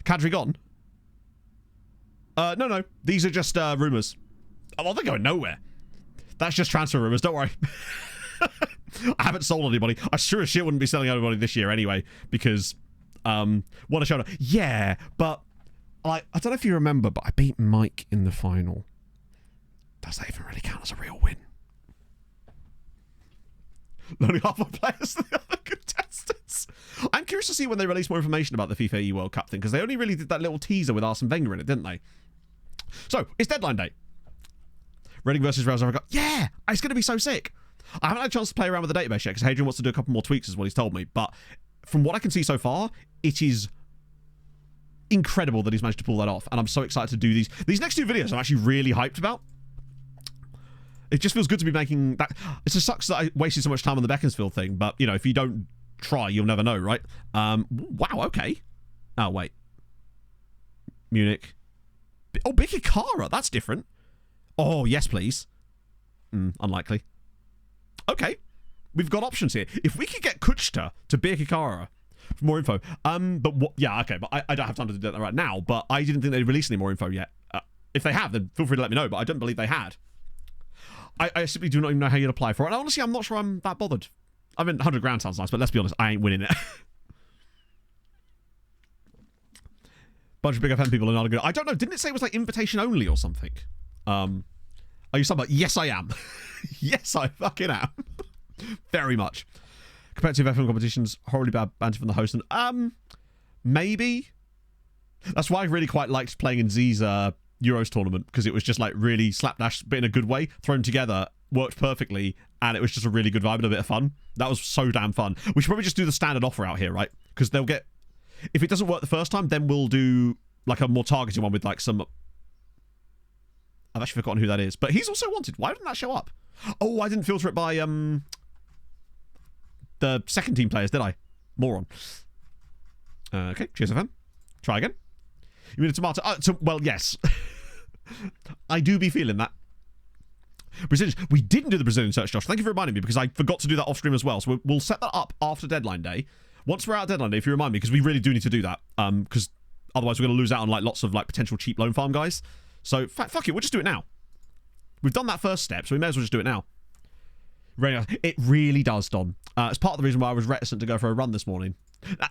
Kadri gone? No. These are just rumours. Oh, well, they're going nowhere. That's just transfer rumours, don't worry. I haven't sold anybody. I sure as shit wouldn't be selling anybody this year anyway, because what a showdown. Yeah, but I don't know if you remember, but I beat Mike in the final. Does that even really count as a real win? Only half my players than the other contestants. I'm curious to see when they release more information about the FIFA E World Cup thing, because they only really did that little teaser with Arsene Wenger in it, didn't they? So, it's deadline day. Reading versus Real Zaragoza. Yeah! It's going to be so sick. I haven't had a chance to play around with the database yet, because Hadrian wants to do a couple more tweaks, is what he's told me. But from what I can see so far, it is incredible that he's managed to pull that off. And I'm so excited to do these. These next two videos I'm actually really hyped about. It just feels good to be making that. It just sucks that I wasted so much time on the Beaconsfield thing, but, if you don't try, you'll never know, right? Wow, okay. Oh, wait. Munich. Oh, Bikikara, that's different. Oh, yes, please. Unlikely. Okay. We've got options here. If we could get Kuchta to Bikikara for more info. But what? Yeah, okay, but I don't have time to do that right now, but I didn't think they'd release any more info yet. If they have, then feel free to let me know, but I don't believe they had. I simply do not even know how you'd apply for it. And honestly, I'm not sure I'm that bothered. I mean, 100 grand sounds nice, but let's be honest, I ain't winning it. Bunch of big FM people are not a good. I don't know. Didn't it say it was invitation only or something? Are you somebody? Yes, I am. Yes, I fucking am. Very much. Competitive FM competitions, horribly bad banter from the host. And maybe. That's why I really quite liked playing in Z's Euros tournament, because it was just really slapdash, but in a good way, thrown together, worked perfectly, and it was just a really good vibe and a bit of fun. That was so damn fun. We should probably just do the standard offer out here, right? Because they'll get, if it doesn't work the first time, then we'll do a more targeted one with some, I've actually forgotten who that is, but he's also wanted. Why didn't that show up? Oh, I didn't filter it by the second team players, did I? Moron. Okay, cheers FM. Try again. You mean a tomato? Well, yes. I do be feeling that. Brazilians. We didn't do the Brazilian search, Josh. Thank you for reminding me, because I forgot to do that off stream as well. So we'll set that up after deadline day. Once we're out of deadline day, if you remind me, because we really do need to do that. Because otherwise we're going to lose out on lots of potential cheap loan farm guys. So fuck it, we'll just do it now. We've done that first step, so we may as well just do it now. It really does, Don. It's part of the reason why I was reticent to go for a run this morning.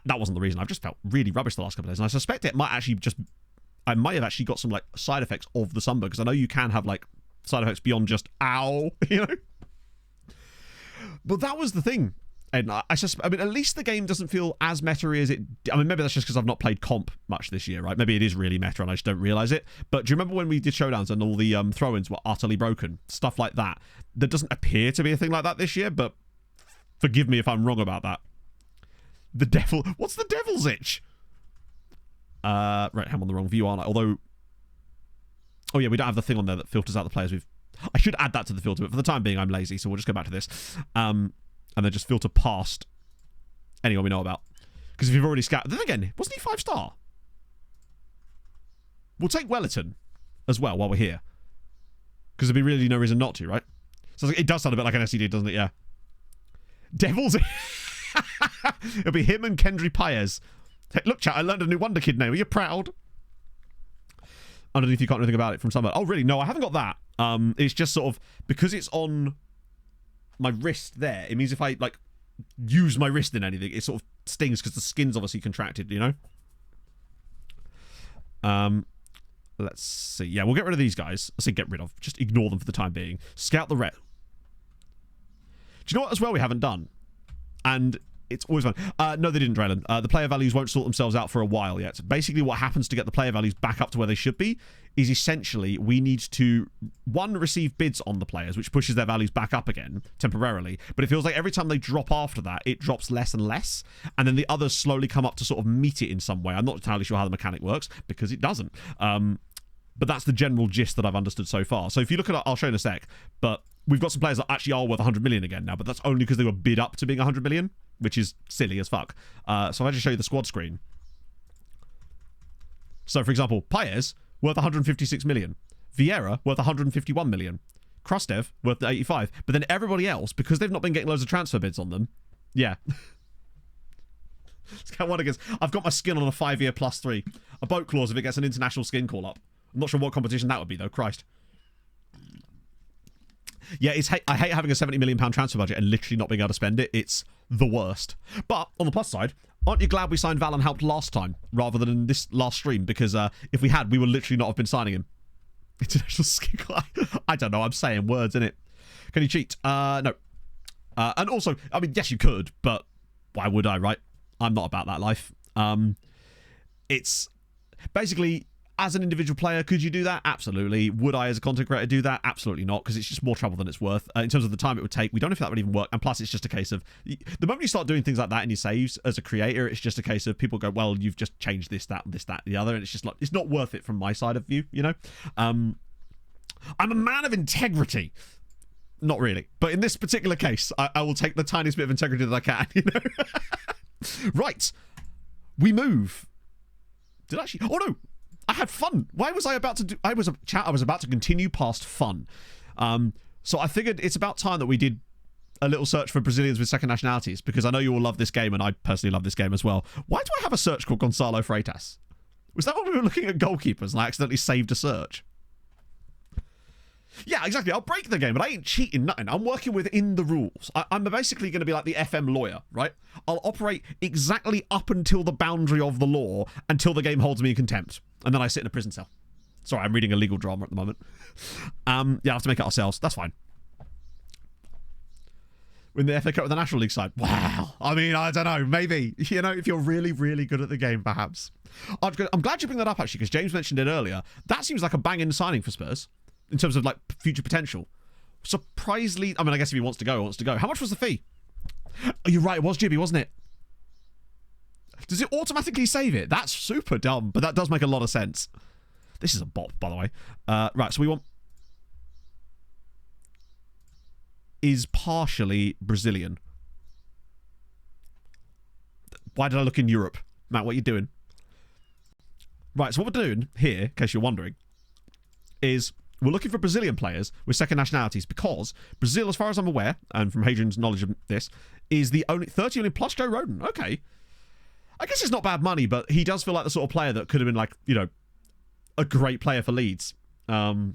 That wasn't the reason. I've just felt really rubbish the last couple of days, and I suspect it might actually I might have actually got some side effects of the sunburn, because I know you can have side effects beyond just ow, But that was the thing, and I mean, at least the game doesn't feel as meta-y as it. I mean, maybe that's just because I've not played comp much this year, right? Maybe it is really meta and I just don't realize it. But do you remember when we did showdowns and all the throw-ins were utterly broken, stuff like that? There doesn't appear to be a thing like that this year, but forgive me if I'm wrong about that. The devil. What's the devil's itch? Right, I'm on the wrong view, aren't I? Although, oh yeah, we don't have the thing on there that filters out the players. I should add that to the filter, but for the time being, I'm lazy, so we'll just go back to this, and then just filter past anyone we know about. Because if you've already scouted, then again, wasn't he 5-star? We'll take Wellerton as well while we're here, because there'd be really no reason not to, right? So it does sound a bit like an SED, doesn't it? Yeah. Devil's. It'll be him and Kendry Paez. Hey, look, chat, I learned a new Wonder Kid name. Are you proud? Underneath, you can't do anything about it from somewhere. Oh, really? No, I haven't got that. It's just sort of, because it's on my wrist there, it means if I like use my wrist in anything, it sort of stings because the skin's obviously contracted, you know? Let's see. Yeah, we'll get rid of these guys. I say get rid of. Just ignore them for the time being. Scout the red. Do you know what as well we haven't done? And it's always fun. No, they didn't, Draylen. The player values won't sort themselves out for a while yet. Basically, what happens to get the player values back up to where they should be is essentially we need to, one, receive bids on the players, which pushes their values back up again temporarily. But it feels like every time they drop after that, it drops less and less. And then the others slowly come up to sort of meet it in some way. I'm not entirely sure how the mechanic works because it doesn't. But that's the general gist that I've understood so far. So if you look at it, I'll show in a sec, but we've got some players that actually are worth 100 million again now, but that's only because they were bid up to being 100 million, which is silly as fuck. So if I just show you the squad screen. So for example, Paez worth 156 million. Vieira worth 151 million. Krastev worth 85. But then everybody else, because they've not been getting loads of transfer bids on them, yeah. I've got my skin on a 5-year +3. A boat clause if it gets an international skin call up. I'm not sure what competition that would be though. Christ. Yeah, I hate having a £70 million transfer budget and literally not being able to spend it. It's the worst. But on the plus side, aren't you glad we signed Val and helped last time rather than in this last stream? Because if we had, we would literally not have been signing him. International skin call. I don't know. I'm saying words, innit? Can you cheat? No. And also, I mean, yes, you could, but why would I, right? I'm not about that life. It's basically, as an individual player, could you do that? Absolutely. Would I, as a content creator, do that? Absolutely not, because it's just more trouble than it's worth. In terms of the time it would take, we don't know if that would even work. And plus, it's just a case of, the moment you start doing things like that in your saves as a creator, it's just a case of people go, well, you've just changed this, that, the other, and it's just like, it's not worth it from my side of view, you know? I'm a man of integrity. Not really. But in this particular case, I will take the tiniest bit of integrity that I can, you know? Right. We move. Did I actually... Oh, no. I had fun. Why was I about to do... I was about to continue past fun. So I figured it's about time that we did a little search for Brazilians with second nationalities, because I know you all love this game, and I personally love this game as well. Why do I have a search called Gonçalo Freitas? Was that when we were looking at goalkeepers and I accidentally saved a search? Yeah, exactly. I'll break the game, but I ain't cheating nothing. I'm working within the rules. I'm basically going to be like the FM lawyer, right? I'll operate exactly up until the boundary of the law until the game holds me in contempt. And then I sit in a prison cell. Sorry, I'm reading a legal drama at the moment. Yeah, I have to make it ourselves. That's fine. Win the FA Cup with the National League side. Wow. I mean, I don't know. Maybe. You know, if you're really, really good at the game, perhaps. I'm glad you bring that up, actually, because James mentioned it earlier. That seems like a banging signing for Spurs. In terms of, like, future potential. Surprisingly... I mean, I guess if he wants to go, he wants to go. How much was the fee? Oh, you're right. It was Jibby, wasn't it? Does it automatically save it? That's super dumb, but that does make a lot of sense. This is a bot, by the way. Right, so we want... Is partially Brazilian. Why did I look in Europe? Matt, what are you doing? Right, so what we're doing here, in case you're wondering, is... We're looking for Brazilian players with second nationalities because Brazil, as far as I'm aware, and from Hadrian's knowledge of this, is the only 30 million plus Joe Rodon. Okay. I guess it's not bad money, but he does feel like the sort of player that could have been like, you know, a great player for Leeds. Yeah,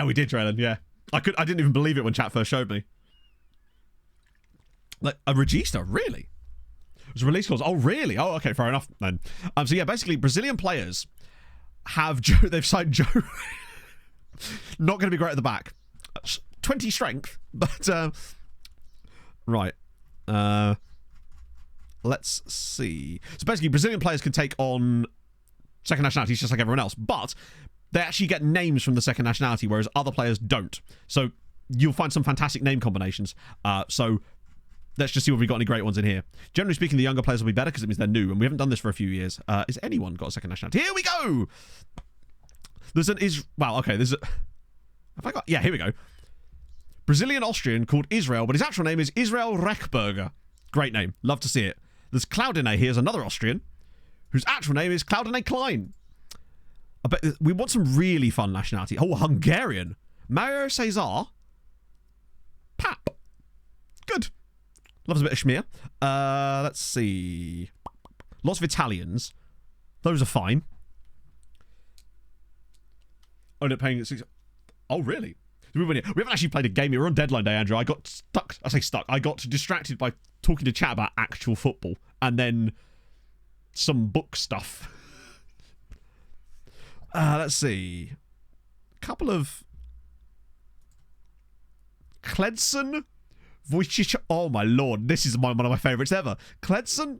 we did, Draylen, yeah. I didn't even believe it when chat first showed me. Like, a Regista, really? It was a release clause. Oh, really? Oh, okay, fair enough then. So yeah, basically, Brazilian players have Joe. They've signed Joe. Not going to be great at the back. 20 strength, but right. Let's see. So basically, Brazilian players can take on second nationalities just like everyone else, but they actually get names from the second nationality, whereas other players don't. So you'll find some fantastic name combinations. So let's just see if we've got any great ones in here. Generally speaking, the younger players will be better because it means they're new, and we haven't done this for a few years. Has anyone got a second nationality? Here we go! There's an Wow, okay, there's a... Have I got... Yeah, here we go. Brazilian-Austrian called Israel, but his actual name is Israel Rechberger. Great name. Love to see it. There's Claudine. Here's another Austrian, whose actual name is Claudine Klein. I bet we want some really fun nationality. Oh, Hungarian. Mario Cesar. Pap. Good. Loves a bit of schmear. Let's see. Lots of Italians. Those are fine. Oh, they're paying at 6. Oh, really? We haven't actually played a game. We're on deadline day, Andrew. I got stuck. I say stuck. I got distracted by talking to chat about actual football and then some book stuff. Let's see. A couple of Kledson, Wojciech. Oh my lord, this is one of my favourites ever. Kledson.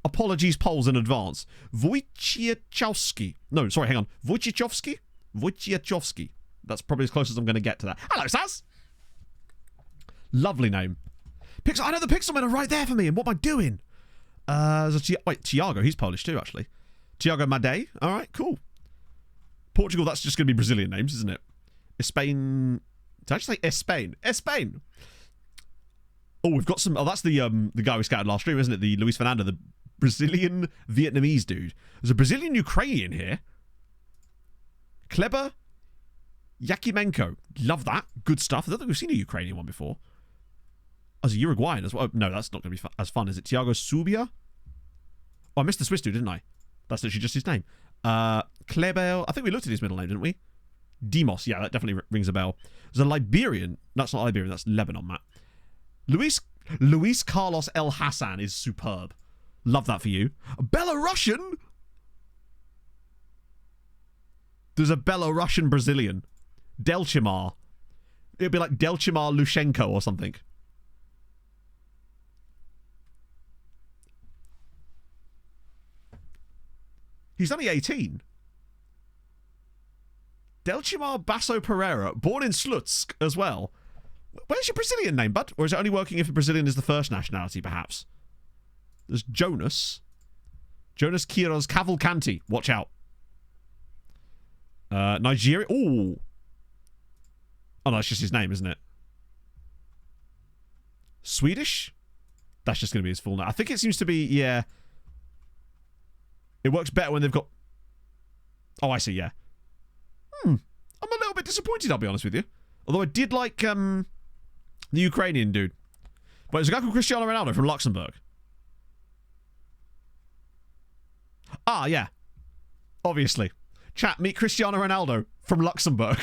Apologies, polls in advance. Wojciechowski. No, sorry, hang on. Wojciechowski. Wojciechowski. That's probably as close as I'm going to get to that. Hello, Saz. Lovely name. I know the Pixelmen are right there for me. And what am I doing? Wait, Thiago. He's Polish too, actually. Thiago Madej. All right, cool. Portugal. That's just going to be Brazilian names, isn't it? Spain. Did I just say Espain? Espain. Oh, we've got some. Oh, that's the guy we scouted last stream, isn't it? The Luis Fernando, the Brazilian Vietnamese dude. There's a Brazilian Ukrainian here. Kleber Yakimenko. Love that. Good stuff. I don't think we've seen a Ukrainian one before. As a Uruguayan as well. No, that's not going to be as fun, is it? Thiago Subia? Oh, I missed the Swiss dude, didn't I? That's literally just his name. Kleber. I think we looked at his middle name, didn't we? Demos. Yeah, that definitely rings a bell. There's a Liberian. That's not Liberian. That's Lebanon, Matt. Luis Carlos El Hassan is superb. Love that for you. Belarusian? There's a Belarusian Brazilian. Delchimar. It'd be like Delchimar Lushenko or something. He's only 18. Delchimar Basso Pereira, born in Slutsk as well. Where's your Brazilian name, bud? Or is it only working if a Brazilian is the first nationality, perhaps? There's Jonas. Jonas Quiroz Cavalcanti. Watch out. Nigeria. Ooh. Oh, no, that's just his name, isn't it? Swedish? That's just going to be his full name. I think it seems to be, yeah. It works better when they've got... Oh, I see, yeah. I'm a little bit disappointed, I'll be honest with you. Although I did like the Ukrainian dude. But there's a guy called Cristiano Ronaldo from Luxembourg. Ah, yeah. Obviously. Chat, meet Cristiano Ronaldo from Luxembourg.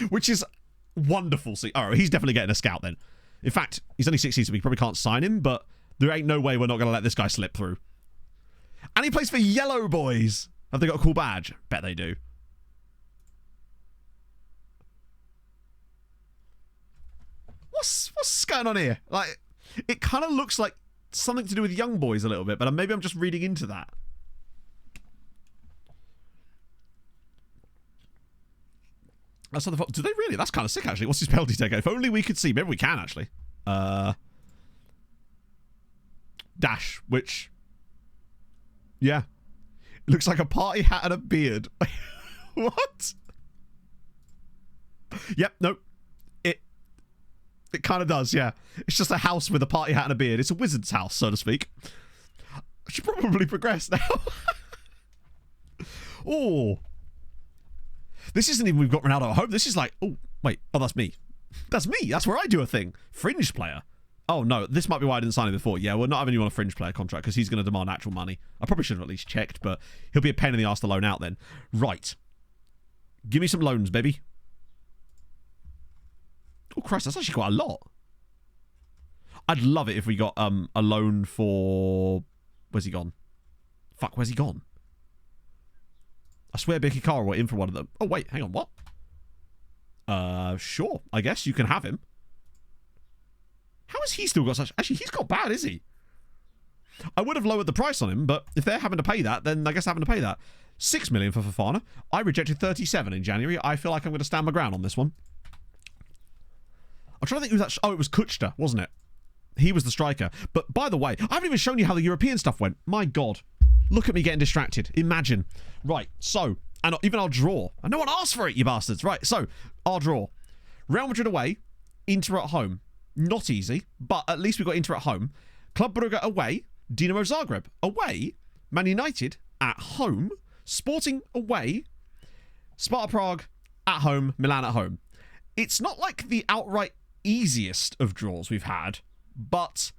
Which is wonderful. See, oh, he's definitely getting a scout then. In fact, he's only 16, so we probably can't sign him, but there ain't no way we're not going to let this guy slip through. And he plays for Yellow Boys. Have they got a cool badge? Bet they do. What's going on here? Like, it kind of looks like something to do with Young Boys a little bit, but maybe I'm just reading into that. That's not the do they really? That's kind of sick, actually. What's his penalty taker? If only we could see. Maybe we can, actually. Dash, which... Yeah. It looks like a party hat and a beard. What? Yep, nope. It kind of does, yeah. It's just a house with a party hat and a beard. It's a wizard's house, so to speak. I should probably progress now. Oh. This isn't even we've got Ronaldo at home. This is like, oh, wait. Oh, that's me. That's me. That's where I do a thing. Fringe player. Oh, no. This might be why I didn't sign him before. Yeah, we're not having you on a fringe player contract because he's going to demand actual money. I probably should have at least checked, but he'll be a pain in the arse to loan out then. Right. Give me some loans, baby. Oh, Christ, that's actually quite a lot. I'd love it if we got a loan for... Where's he gone? Fuck, where's he gone? I swear Bicky Carr were in for one of them. Oh, wait, hang on, what? Sure. I guess you can have him. How has he still got such... Actually, he's got bad, is he? I would have lowered the price on him, but if they're having to pay that, then I guess they're having to pay that. 6 million for Fofana. I rejected 37 in January. I feel like I'm going to stand my ground on this one. I'm trying to think who that... Oh, it was Kuchta, wasn't it? He was the striker. But by the way, I haven't even shown you how the European stuff went. My God. Look at me getting distracted. Imagine. Right, so... And even our draw. And no one asked for it, you bastards. Right, so, our draw. Real Madrid away. Inter at home. Not easy, but at least we got Inter at home. Club Brugge away. Dinamo Zagreb away. Man United at home. Sporting away. Sparta Prague at home. Milan at home. It's not like the outright easiest of draws we've had, but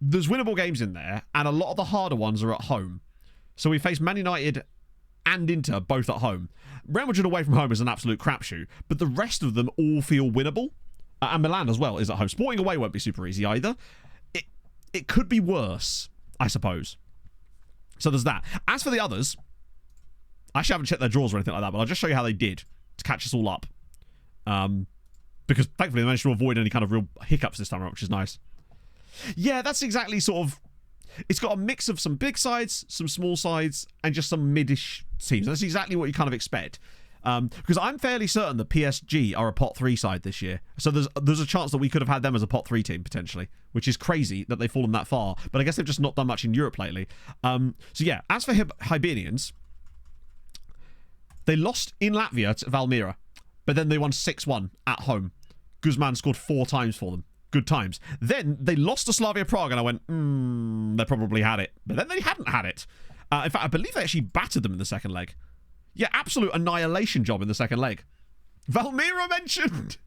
there's winnable games in there, and a lot of the harder ones are at home. So we face Man United and Inter both at home. Real Madrid away from home is an absolute crapshoot, but the rest of them all feel winnable. And Milan as well is at home. Sporting away won't be super easy either. It could be worse, I suppose. So there's that. As for the others, I actually haven't checked their draws or anything like that, but I'll just show you how they did to catch us all up. Because thankfully they managed to avoid any kind of real hiccups this time around, which is nice. Yeah, that's exactly sort of... It's got a mix of some big sides, some small sides, and just some mid-ish teams. That's exactly what you kind of expect. Because I'm fairly certain that PSG are a pot 3 side this year. So there's a chance that we could have had them as a pot 3 team, potentially. Which is crazy that they've fallen that far. But I guess they've just not done much in Europe lately. So yeah, as for Hibernians, they lost in Latvia to Valmiera. But then they won 6-1 at home. Guzman scored 4 times for them. Good times. Then they lost to Slavia Prague, and I went, they probably had it. But then they hadn't had it. In fact, I believe they actually battered them in the second leg. Yeah, absolute annihilation job in the second leg. Valmiera mentioned!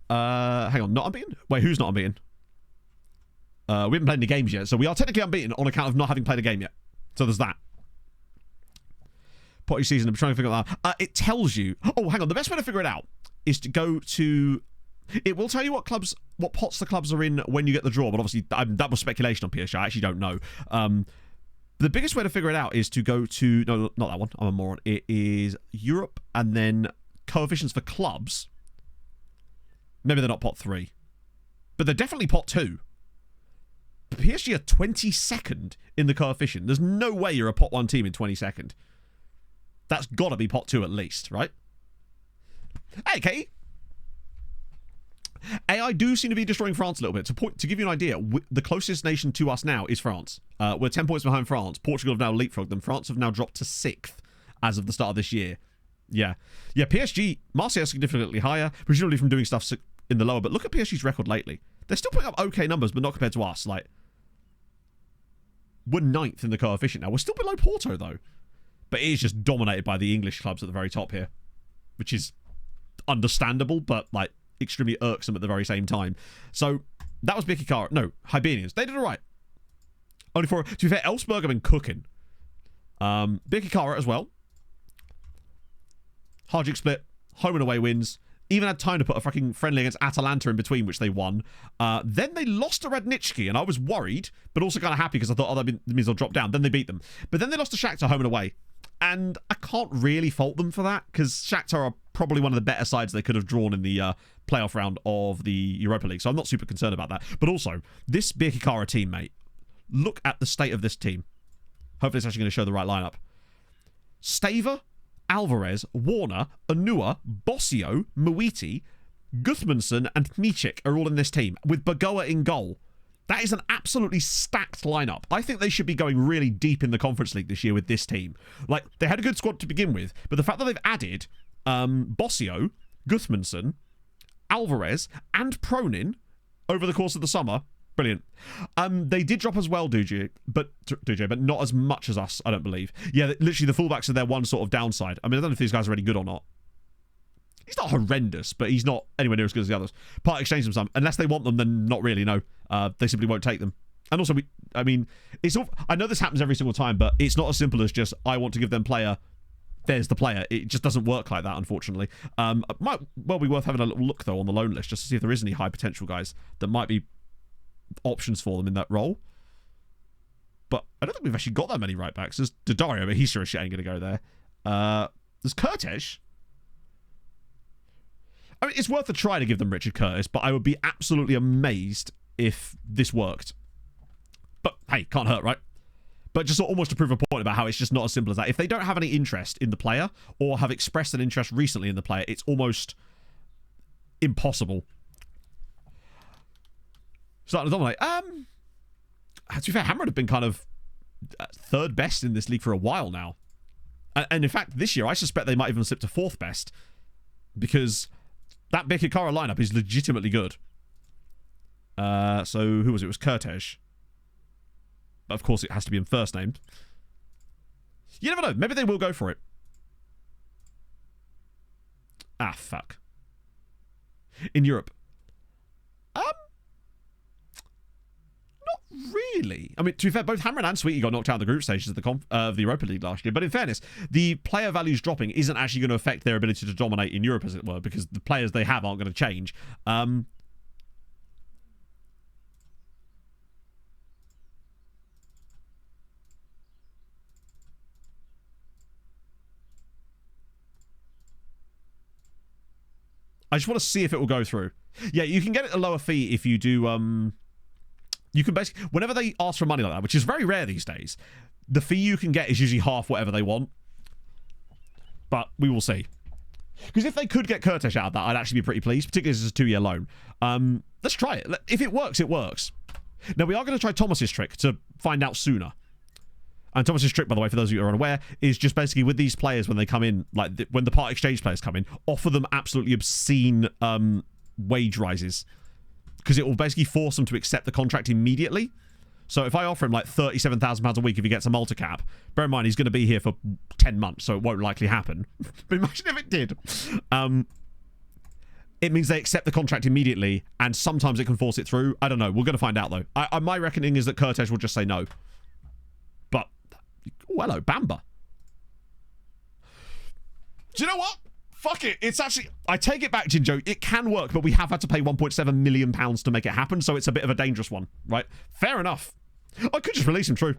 Hang on, not unbeaten? Wait, who's not unbeaten? We haven't played any games yet, so we are technically unbeaten on account of not having played a game yet. So there's that. Potty season, I'm trying to figure that out. It tells you... Oh, hang on, the best way to figure it out is to go to... It will tell you what pots the clubs are in when you get the draw, but obviously that was speculation on PSG. I actually don't know. The biggest way to figure it out is to go to... No, not that one. I'm a moron. It is Europe and then coefficients for clubs. Maybe they're not pot 3. But they're definitely pot 2. PSG are 22nd in the coefficient. There's no way you're a pot 1 team in 22nd. That's got to be pot 2 at least, right? Hey, Katie. AI do seem to be destroying France a little bit. To give you an idea, the closest nation to us now is France. We're 10 points behind France. Portugal have now leapfrogged them. France have now dropped to 6th as of the start of this year. Yeah. Yeah, PSG, Marseille are significantly higher, presumably from doing stuff in the lower. But look at PSG's record lately. They're still putting up okay numbers, but not compared to us. Like, we're 9th in the coefficient now. We're still below Porto, though. But it is just dominated by the English clubs at the very top here. Which is understandable, but, like, extremely irksome at the very same time. So that was Bikikara. No, Hibernians. They did all right. Only for... To be fair, Elfsberg have been cooking. Bikikara as well. Hajduk split. Home and away wins. Even had time to put a fucking friendly against Atalanta in between, which they won. Then they lost to Radnički, and I was worried, but also kind of happy because I thought, oh, that means they'll drop down. Then they beat them. But then they lost to Shakhtar home and away. And I can't really fault them for that, because Shakhtar are probably one of the better sides they could have drawn in the playoff round of the Europa League. So I'm not super concerned about that. But also, this Birkikara team, mate, look at the state of this team. Hopefully it's actually going to show the right lineup. Staver, Alvarez, Warner, Anua, Bossio, Muiti, Gudmundsson, and Tmichik are all in this team, with Bagoa in goal. That is an absolutely stacked lineup. I think they should be going really deep in the Conference League this year with this team. Like, they had a good squad to begin with, but the fact that they've added Bossio, Gudmundsson, Alvarez, and Pronin over the course of the summer, brilliant. They did drop as well, DJ, but not as much as us, I don't believe. Yeah, literally the fullbacks are their one sort of downside. I mean, I don't know if these guys are any good or not. He's not horrendous, but he's not anywhere near as good as the others. Part exchange them some. Unless they want them, then not really, no. They simply won't take them. And also, it's all, I know this happens every single time, but it's not as simple as just, I want to give them player, there's the player. It just doesn't work like that, unfortunately. It might well be worth having a little look, though, on the loan list, just to see if there is any high potential guys that might be options for them in that role. But I don't think we've actually got that many right backs. There's Daddario, but he sure as shit ain't going to go there. There's Curtis. I mean, it's worth a try to give them Richard Curtis, but I would be absolutely amazed if this worked. But, hey, can't hurt, right? But just almost to prove a point about how it's just not as simple as that. If they don't have any interest in the player, or have expressed an interest recently in the player, it's almost impossible. Starting to dominate. To be fair, Hammer have been kind of third best in this league for a while now. And in fact, this year, I suspect they might even slip to fourth best. Because that Bikikara lineup is legitimately good. So, who was it? It was Kurtesh. But of course, it has to be in first name. You never know. Maybe they will go for it. Ah, fuck. In Europe. Not really. I mean, to be fair, both Hamrin and Sweetie got knocked out of the group stages of the Europa League last year. But in fairness, the player values dropping isn't actually going to affect their ability to dominate in Europe, as it were, because the players they have aren't going to change. I just want to see if it will go through. Yeah, you can get it a lower fee if you do... You can basically... Whenever they ask for money like that, which is very rare these days, the fee you can get is usually half whatever they want. But we will see. Because if they could get Kurtesh out of that, I'd actually be pretty pleased, particularly as it's a 2-year loan. Let's try it. If it works, it works. Now, we are going to try Thomas's trick to find out sooner. And Thomas's trick, by the way, for those of you who are unaware, is just basically with these players when they come in, like when the part exchange players come in, offer them absolutely obscene wage rises. Because it will basically force them to accept the contract immediately. So if I offer him like £37,000 a week if he gets a Malta cap, bear in mind he's going to be here for 10 months, so it won't likely happen. But imagine if it did. It means they accept the contract immediately, and sometimes it can force it through. I don't know. We're going to find out, though. My reckoning is that Kurtesh will just say no. But, oh, hello, Bamba. Do you know what? Fuck it. It's actually... I take it back, Jinjo. It can work, but we have had to pay £1.7 million to make it happen, so it's a bit of a dangerous one, right? Fair enough. I could just release him, true.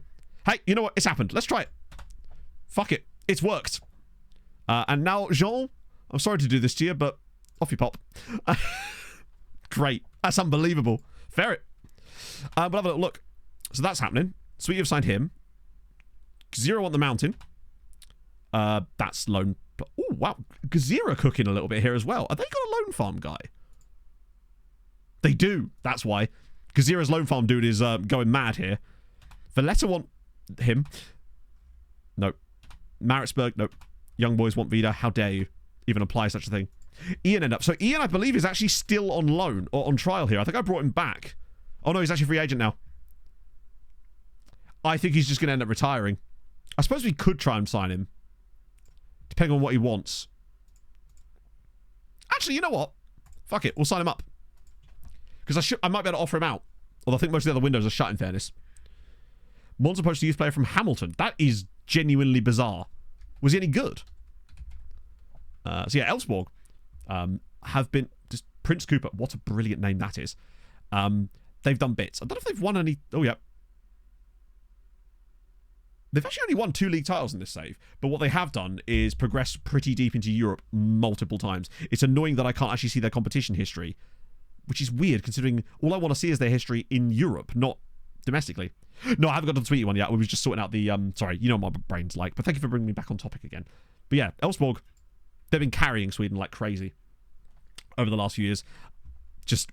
Hey, you know what? It's happened. Let's try it. Fuck it. It's worked. And now, Jean, I'm sorry to do this to you, but off you pop. Great. That's unbelievable. Fair it. But have a little look. So that's happening. Sweet, you've signed him. Zero on the mountain. That's loan... Oh, wow. Gazira cooking a little bit here as well. Have they got a loan farm guy? They do. That's why. Gazira's loan farm dude is going mad here. Valletta want him. Nope. Maritzburg, nope. Young boys want Vida. How dare you even apply such a thing? Ian end up. So Ian, I believe, is actually still on loan or on trial here. I think I brought him back. Oh, no, he's actually a free agent now. I think he's just going to end up retiring. I suppose we could try and sign him. Depending on what he wants. Actually, you know what? Fuck it. We'll sign him up. Because I might be able to offer him out. Although I think most of the other windows are shut, in fairness. Monza poached a youth player from Hamilton. That is genuinely bizarre. Was he any good? So yeah, Elfsborg have been... Just Prince Cooper. What a brilliant name that is. They've done bits. I don't know if they've won any... Oh, yeah. They've actually only won 2 league titles in this save, but what they have done is progress pretty deep into Europe multiple times. It's annoying that I can't actually see their competition history, which is weird considering all I want to see is their history in Europe, not domestically. No, I haven't got to the Sweetie one yet. We were just sorting out the... sorry, you know what my brain's like, but thank you for bringing me back on topic again. But yeah, Elfsborg, they've been carrying Sweden like crazy over the last few years. Just...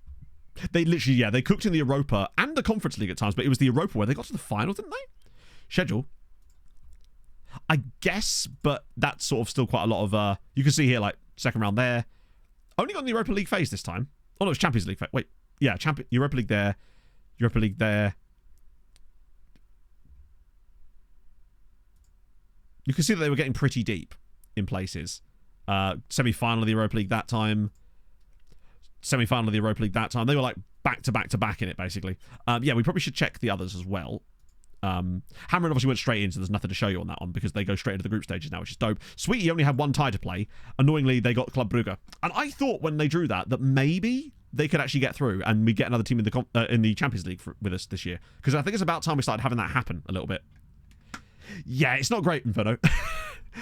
They literally, yeah, they cooked in the Europa and the Conference League at times, but it was the Europa where they got to the final, didn't they? Schedule. I guess, but that's sort of still quite a lot of... you can see here, like, second round there. Only got in the Europa League phase this time. Oh, no, it's Champions League phase. Wait, yeah, Europa League there. Europa League there. You can see that they were getting pretty deep in places. Semi-final of the Europa League that time. Semi-final of the Europa League that time. They were, like, back to back to back in it, basically. Yeah, we probably should check the others as well. Hammer obviously went straight in, so there's nothing to show you on that one because they go straight into the group stages now, which is dope. Sweetie only had one tie to play. Annoyingly, they got Club Brugge. And I thought when they drew that maybe they could actually get through and we get another team in the Champions League with us this year. Because I think it's about time we started having that happen a little bit. Yeah, it's not great, Inferno.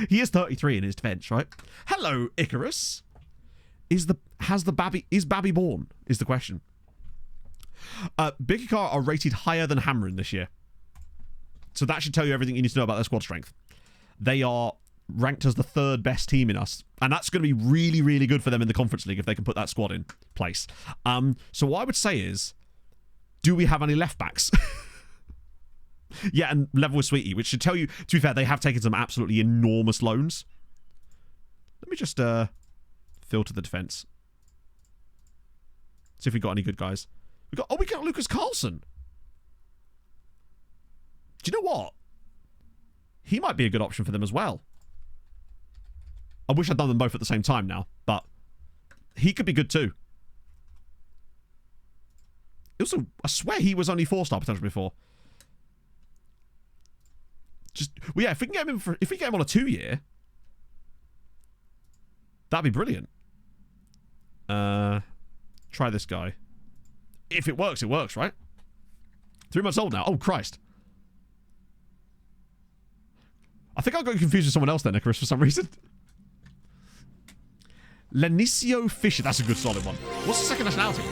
He is 33 in his defense, right? Hello, Icarus. Is Babby born? Is the question. Bigikar are rated higher than Hamrin this year. So that should tell you everything you need to know about their squad strength. They are ranked as the 3rd best team in us. And that's going to be really, really good for them in the Conference League if they can put that squad in place. So what I would say is, do we have any left backs? Yeah, and level with Sweetie, which should tell you, to be fair, they have taken some absolutely enormous loans. Let me just filter the defence. See if we got any good guys. We got Lucas Carlson. Do you know what? He might be a good option for them as well. I wish I'd done them both at the same time now, but he could be good too. Also, I swear he was only 4-star potential before. Well, yeah, if we can get him if we get him on a 2-year, that'd be brilliant. Try this guy. If it works, right? 3 months old now. Oh, Christ. I think I got confused with someone else there, Nicholas, for some reason. Lenicio Fisher. That's a good solid one. What's the second nationality?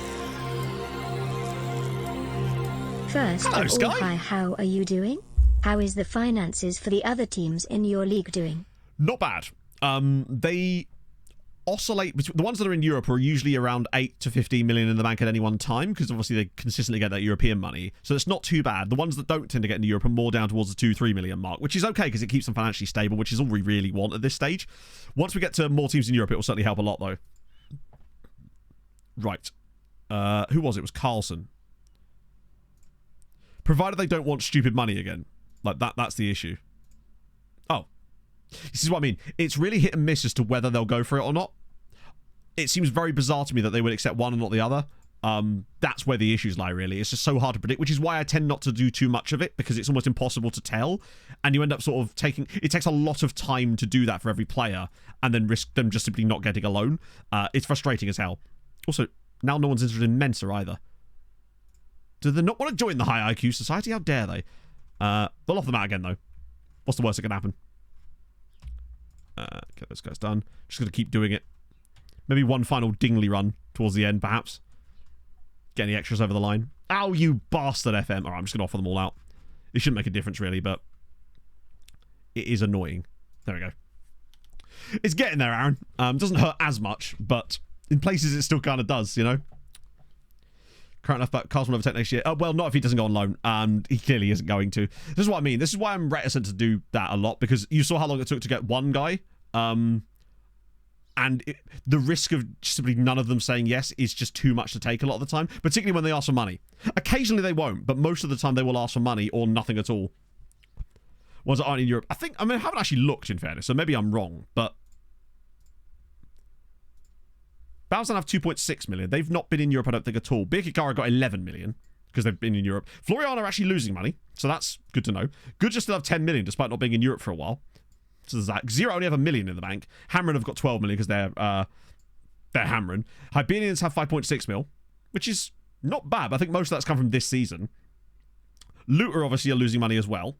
First Hello, of Sky. all, hi, how are you doing? How is the finances for the other teams in your league doing? Not bad. They oscillate between the ones that are in Europe are usually around 8 to 15 million in the bank at any one time, because obviously they consistently get that European money, so it's not too bad. The ones that don't tend to get into Europe are more down towards the 2-3 million mark, which is okay because it keeps them financially stable, which is all we really want at this stage. Once we get to more teams in Europe, it will certainly help a lot, though. Right. Who was it? It was Carlson. Provided they don't want stupid money again. Like, that's the issue. Oh. This is what I mean. It's really hit and miss as to whether they'll go for it or not. It seems very bizarre to me that they would accept one and not the other. That's where the issues lie, really. It's just so hard to predict, which is why I tend not to do too much of it, because it's almost impossible to tell. And you end up sort of taking... It takes a lot of time to do that for every player, and then risk them just simply not getting a loan. It's frustrating as hell. Also, now no one's interested in Mensa either. Do they not want to join the high IQ society? How dare they? They'll offer them out again, though. What's the worst that can happen? Get those guys done. Just going to keep doing it. Maybe one final Dingley run towards the end, perhaps. Get any extras over the line. Ow, you bastard, FM. Alright, I'm just going to offer them all out. It shouldn't make a difference, really, but it is annoying. There we go. It's getting there, Aaron. Doesn't hurt as much, but in places it still kind of does, you know? Current enough, but Carlson will overtake next year. Well, not if he doesn't go on loan. He clearly isn't going to. This is what I mean. This is why I'm reticent to do that a lot, because you saw how long it took to get one guy. And the risk of simply none of them saying yes is just too much to take a lot of the time, particularly when they ask for money. Occasionally they won't, but most of the time they will ask for money or nothing at all. Ones that aren't in Europe. I haven't actually looked, in fairness, so maybe I'm wrong, but Bowson have 2.6 million. They've not been in Europe, I don't think, at all. Birkikara got 11 million because they've been in Europe. Florian are actually losing money, so that's good to know. Goodja still have 10 million despite not being in Europe for a while. So there's that. Zero only have 1 million in the bank. Hamron have got 12 million because they're Hamron. Hibernians have 5.6 mil, which is not bad. But I think most of that's come from this season. Looter obviously are losing money as well.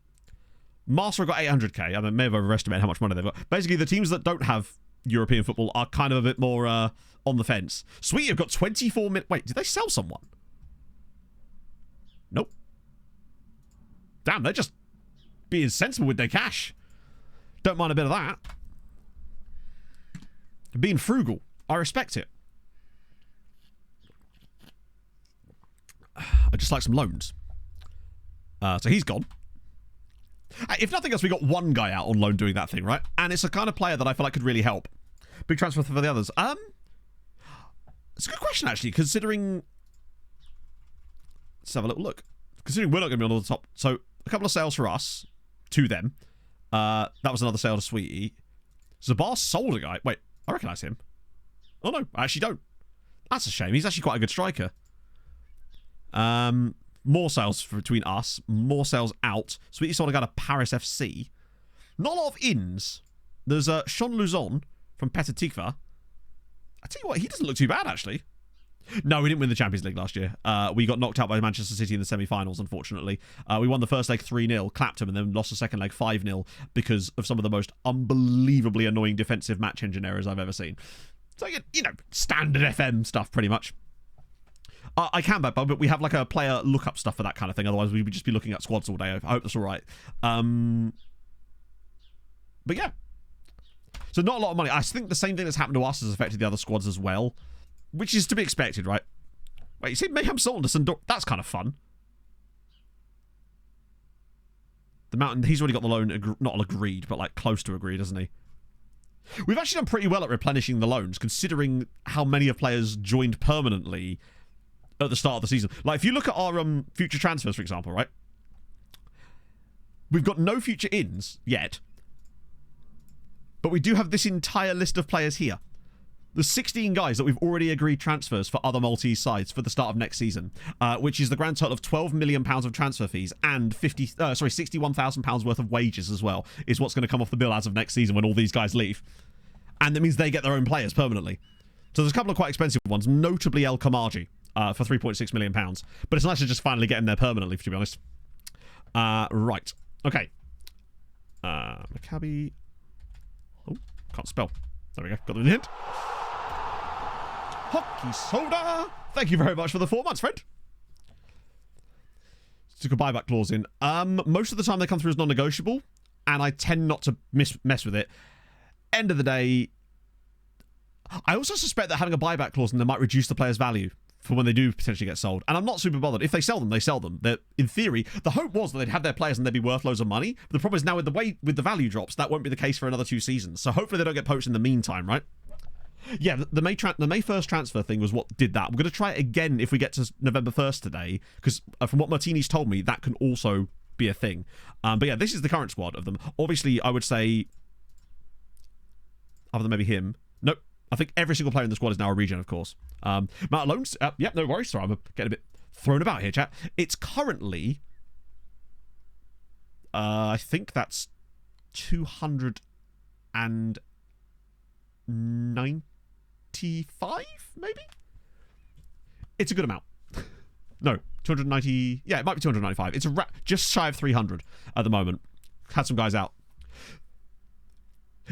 Master have got 800k. I may have overestimated how much money they've got. Basically, the teams that don't have European football are kind of a bit more on the fence. Sweet have got 24 million. Wait, did they sell someone? Nope. Damn, they're just being sensible with their cash. Don't mind a bit of that. Being frugal. I respect it. I just like some loans. So he's gone. If nothing else, we got one guy out on loan doing that thing, right? And it's a kind of player that I feel like could really help. Big transfer for the others. It's a good question, actually, considering... Let's have a little look. Considering we're not going to be on all the top. So, a couple of sales for us. To them. That was another sale to Sweetie. Zabar sold a guy. Wait, I recognise him. Oh, no, I actually don't. That's a shame. He's actually quite a good striker. More sales between us. More sales out. Sweetie sold a guy to Paris FC. Not a lot of ins. There's Sean Luzon from Petah Tikva. I tell you what, he doesn't look too bad, actually. No, we didn't win the Champions League last year. We got knocked out by Manchester City in the semi-finals, unfortunately. We won the first leg 3-0, clapped them, and then lost the second leg 5-0 because of some of the most unbelievably annoying defensive match engine errors I've ever seen. So, you know, standard FM stuff, pretty much. I can bet, but we have like a player lookup stuff for that kind of thing. Otherwise, we would just be looking at squads all day. I hope that's all right. But yeah. So not a lot of money. I think the same thing that's happened to us has affected the other squads as well. Which is to be expected, right? Wait, you see Mayhem Saltonderson? That's kind of fun. The Mountain, he's already got the loan, not agreed, but like close to agreed, hasn't he? We've actually done pretty well at replenishing the loans, considering how many of players joined permanently at the start of the season. Like, if you look at our future transfers, for example, right? We've got no future ins yet. But we do have this entire list of players here. the 16 guys that we've already agreed transfers for other Maltese sides for the start of next season, which is the grand total of £12 million of transfer fees and £61,000 worth of wages as well, is what's going to come off the bill as of next season when all these guys leave. And that means they get their own players permanently. So there's a couple of quite expensive ones, notably El Kamaji for £3.6 million. But it's nice to just finally get him there permanently, to be honest. Right. Okay. Maccabi. Oh, can't spell. There we go. Got the hint. Hockey soda. Thank you very much for the 4 months, friend. Stick a buyback clause in. Most of the time they come through as non-negotiable, and I tend not to mess with it. End of the day, I also suspect that having a buyback clause in there might reduce the player's value for when they do potentially get sold. And I'm not super bothered. If they sell them, they sell them. In theory, the hope was that they'd have their players and they'd be worth loads of money. But the problem is now with the value drops, that won't be the case for another 2 seasons. So hopefully they don't get poached in the meantime, right? Yeah, the May 1st transfer thing was what did that. We're going to try it again if we get to November 1st today, because from what Martini's told me, that can also be a thing. But yeah, this is the current squad of them. Obviously, I would say, other than maybe him, nope. I think every single player in the squad is now a regen, of course. Matt Alone's, yeah, no worries. Sorry, I'm getting a bit thrown about here, chat. It's currently, I think that's 295, maybe? It's a good amount. No, 290, yeah, it might be 295. It's just shy of 300 at the moment. Had some guys out.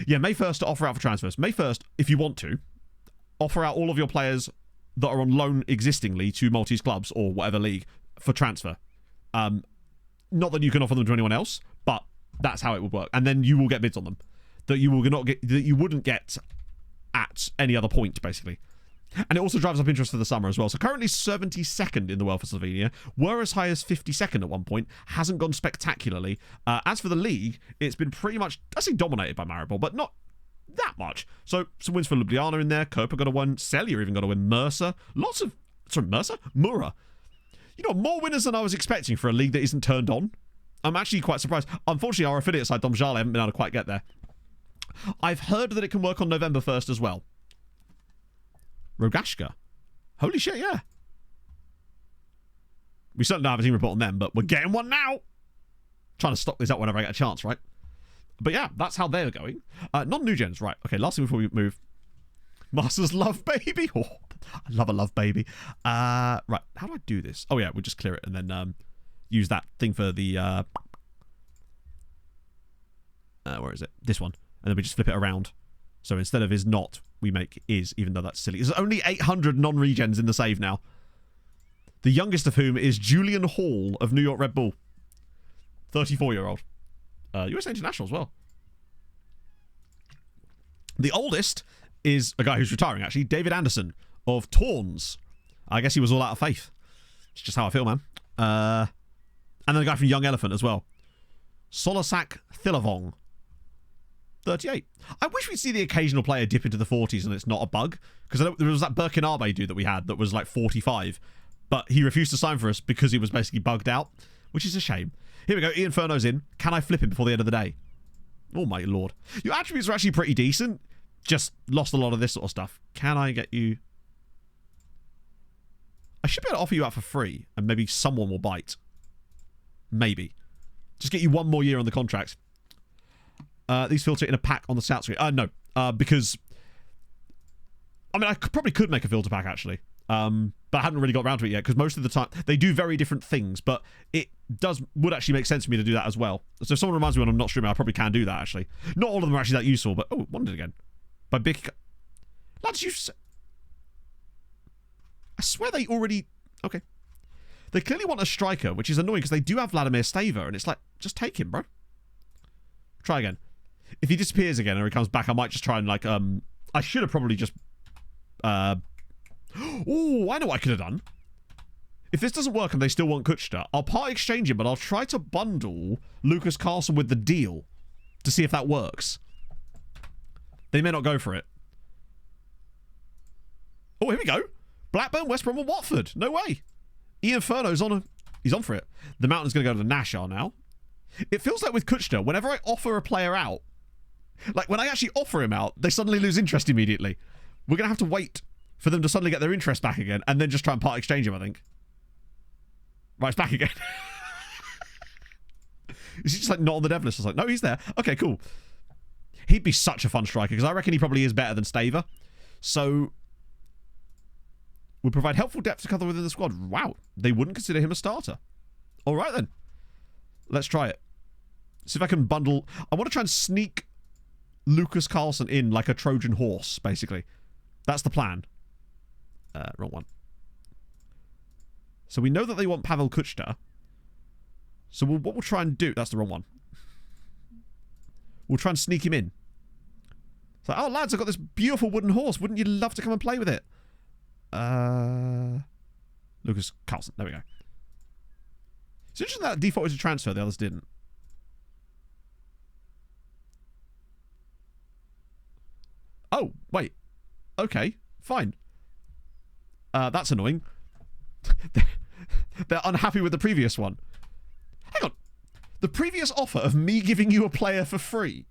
Yeah, May 1st to offer out for transfers. May 1st, if you want to, offer out all of your players that are on loan existingly to Maltese clubs or whatever league for transfer. Not that you can offer them to anyone else, but that's how it would work. And then you will get bids on them that you will not get, that you wouldn't get at any other point, basically. And it also drives up interest for the summer as well. So currently 72nd in the world for Slovenia. Were as high as 52nd at one point. Hasn't gone spectacularly. As for the league, it's been pretty much, I say dominated by Maribor, but not that much. So some wins for Ljubljana in there. Koper got a win. Celje even got a win. Mercer. Mura. You know, more winners than I was expecting for a league that isn't turned on. I'm actually quite surprised. Unfortunately, our affiliate side, Domžale, haven't been able to quite get there. I've heard that it can work on November 1st as well. Rogashka. Holy shit, yeah. We certainly don't have a team report on them, but we're getting one now. Trying to stock this up whenever I get a chance, right? But yeah, that's how they're going. Non-new gens, right. Okay, last thing before we move. Masters Love Baby. Oh, I love a Love Baby. Right, how do I do this? Oh yeah, we'll just clear it and then use that thing for the... where is it? This one. And then we just flip it around. So instead of is not, we make is, even though that's silly. There's only 800 non-regens in the save now. The youngest of whom is Julian Hall of New York Red Bull. 34-year-old. USA International as well. The oldest is a guy who's retiring, actually. David Anderson of Torns. I guess he was all out of faith. It's just how I feel, man. And then a guy from Young Elephant as well. Solasak Thilavong. 38. I wish we'd see the occasional player dip into the 40s and it's not a bug. Because there was that Birkinabe dude that we had that was like 45. But he refused to sign for us because he was basically bugged out. Which is a shame. Here we go. Ian Furno's in. Can I flip him before the end of the day? Oh my lord. Your attributes are actually pretty decent. Just lost a lot of this sort of stuff. Can I get you... I should be able to offer you out for free. And maybe someone will bite. Maybe. Just get you one more year on the contract. These filter in a pack on the south screen. No, because I mean, I probably could make a filter pack actually, but I haven't really got around to it yet because most of the time they do very different things. But it would actually make sense for me to do that as well. So if someone reminds me when I'm not streaming, I probably can do that actually. Not all of them are actually that useful, but oh, wanted again by big lads. I swear they already okay. They clearly want a striker, which is annoying because they do have Vladimir Stava, and it's like just take him, bro. Try again. If he disappears again or he comes back, I might just try and like I should have probably just oh, I know what I could have done. If this doesn't work and they still want Kuchta, I'll part exchange him, but I'll try to bundle Lucas Carlson with the deal to see if that works. They may not go for it. Oh, here we go. Blackburn, West Brom and Watford. No way. Ian Furno's he's on for it. The Mountain's going to go to the Nashar now. It feels like with Kuchta, whenever I offer a player out, like when I actually offer him out, they suddenly lose interest immediately. We're going to have to wait for them to suddenly get their interest back again and then just try and part exchange him, I think. Right, it's back again. Is he just like not on the dev list? I was like, no, he's there. Okay, cool. He'd be such a fun striker because I reckon he probably is better than Staver. So, would provide helpful depth to cover within the squad. Wow, they wouldn't consider him a starter. All right then. Let's try it. See if I can bundle. I want to try and sneak Lucas Carlson in like a Trojan horse, basically. That's the plan. Wrong one. So we know that they want Pavel Kuchta. So what we'll try and do... That's the wrong one. We'll try and sneak him in. It's like, oh, lads, I've got this beautiful wooden horse. Wouldn't you love to come and play with it? Lucas Carlson. There we go. It's interesting that default was a transfer. The others didn't. Oh, wait. Okay, fine. That's annoying. They're unhappy with the previous one. Hang on. The previous offer of me giving you a player for free.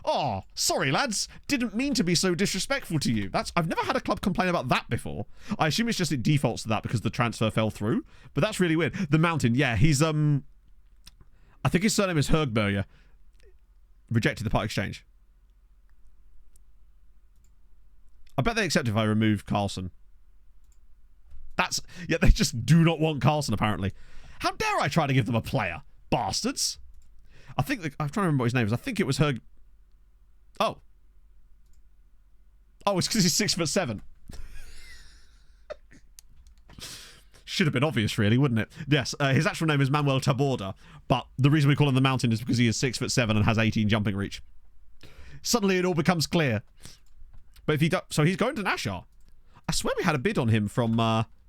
Oh, sorry, lads. Didn't mean to be so disrespectful to you. I've never had a club complain about that before. I assume it's just it defaults to that because the transfer fell through. But that's really weird. The Mountain, yeah, he's, I think his surname is Hergberger. Rejected the part exchange. I bet they accept if I remove Carlson. Yeah, they just do not want Carlson, apparently. How dare I try to give them a player? Bastards. I'm trying to remember what his name is. I think it was Herg... Oh. Oh, it's because he's 6'7". Should have been obvious, really, wouldn't it? Yes, his actual name is Manuel Taborda, but the reason we call him the Mountain is because he is 6'7" and has 18 jumping reach. Suddenly it all becomes clear. But if he does... So he's going to Nashar. I swear we had a bid on him from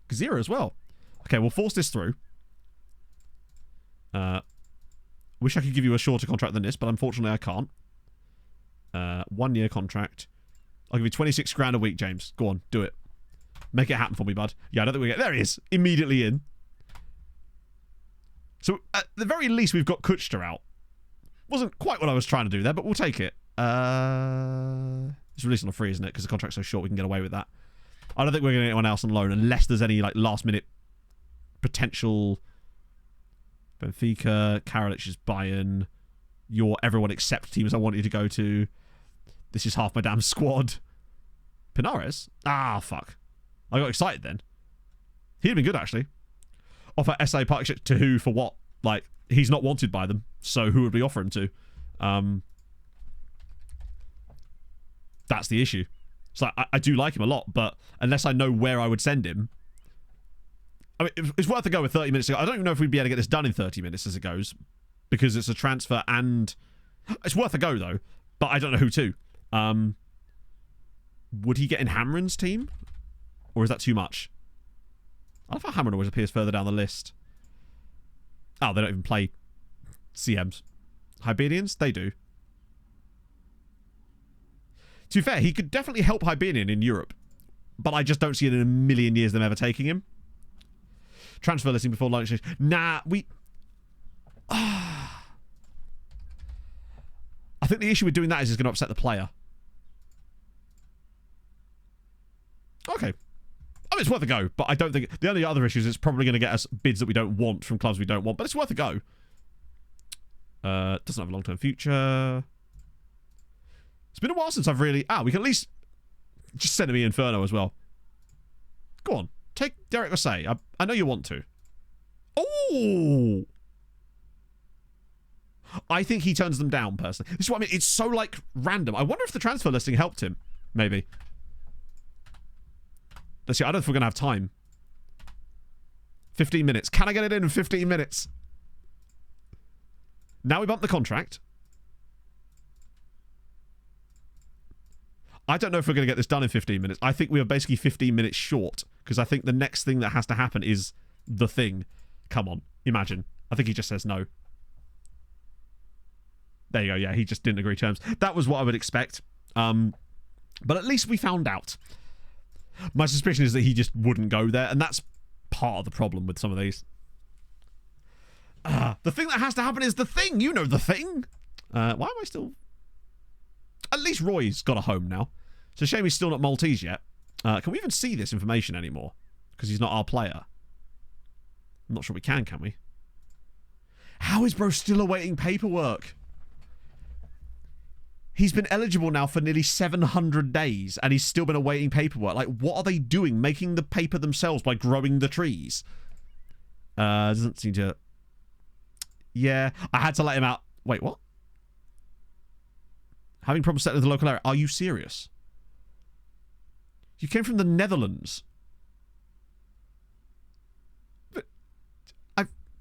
Gazira as well. Okay, we'll force this through. Wish I could give you a shorter contract than this, but unfortunately I can't. 1 year contract. I'll give you 26 grand a week, James. Go on, do it. Make it happen for me, bud. Yeah, I don't think we get... There he is. Immediately in. So, at the very least, we've got Kuchta out. Wasn't quite what I was trying to do there, but we'll take it. It's released on a free, isn't it? Because the contract's so short, we can get away with that. I don't think we're going to get anyone else on loan unless there's any like last-minute potential... Benfica, Karalic's Bayern, your everyone except teams I want you to go to. This is half my damn squad. Pinares? Ah, fuck. I got excited then. He'd have been good, actually. Offer SA partnership to who for what? Like, he's not wanted by them, so who would we offer him to? That's the issue. So I do like him a lot, but unless I know where I would send him, I mean, it's worth a go with 30 minutes ago. I don't even know if we'd be able to get this done in 30 minutes as it goes, because it's a transfer and... It's worth a go, though, but I don't know who to. Would he get in Hamren's team? Or is that too much? I thought Hamren always appears further down the list. Oh, they don't even play CMs. Hibernians? They do. To be fair, he could definitely help Hibernian in Europe, but I just don't see it in a million years them ever taking him. Transfer listing before lunch. Nah, we... I think the issue with doing that is it's going to upset the player. Okay. I mean, it's worth a go, but I don't think... The only other issue is it's probably going to get us bids that we don't want from clubs we don't want, but it's worth a go. Doesn't have a long-term future. It's been a while since I've really... we can at least just send me Inferno as well. Go on. Take Derek Osei. I know you want to. Oh! I think he turns them down, personally. This is what I mean. It's so, like, random. I wonder if the transfer listing helped him. Maybe. Let's see. I don't know if we're going to have time. 15 minutes. Can I get it in 15 minutes? Now we bump the contract. I don't know if we're going to get this done in 15 minutes. I think we are basically 15 minutes short, because I think the next thing that has to happen is the thing. Come on. Imagine. I think he just says no. There you go. Yeah, he just didn't agree terms. That was what I would expect. But at least we found out. My suspicion is that he just wouldn't go there, and that's part of the problem with some of these. The thing that has to happen is the thing. You know the thing. Why am I still... At least Roy's got a home now. It's a shame he's still not Maltese yet. Can we even see this information anymore? Because he's not our player. I'm not sure we can we? How is bro still awaiting paperwork? He's been eligible now for nearly 700 days, and he's still been awaiting paperwork. Like, what are they doing? Making the paper themselves by growing the trees? Doesn't seem to... Yeah, I had to let him out. Wait, what? Having problems settling the local area. Are you serious? You came from the Netherlands.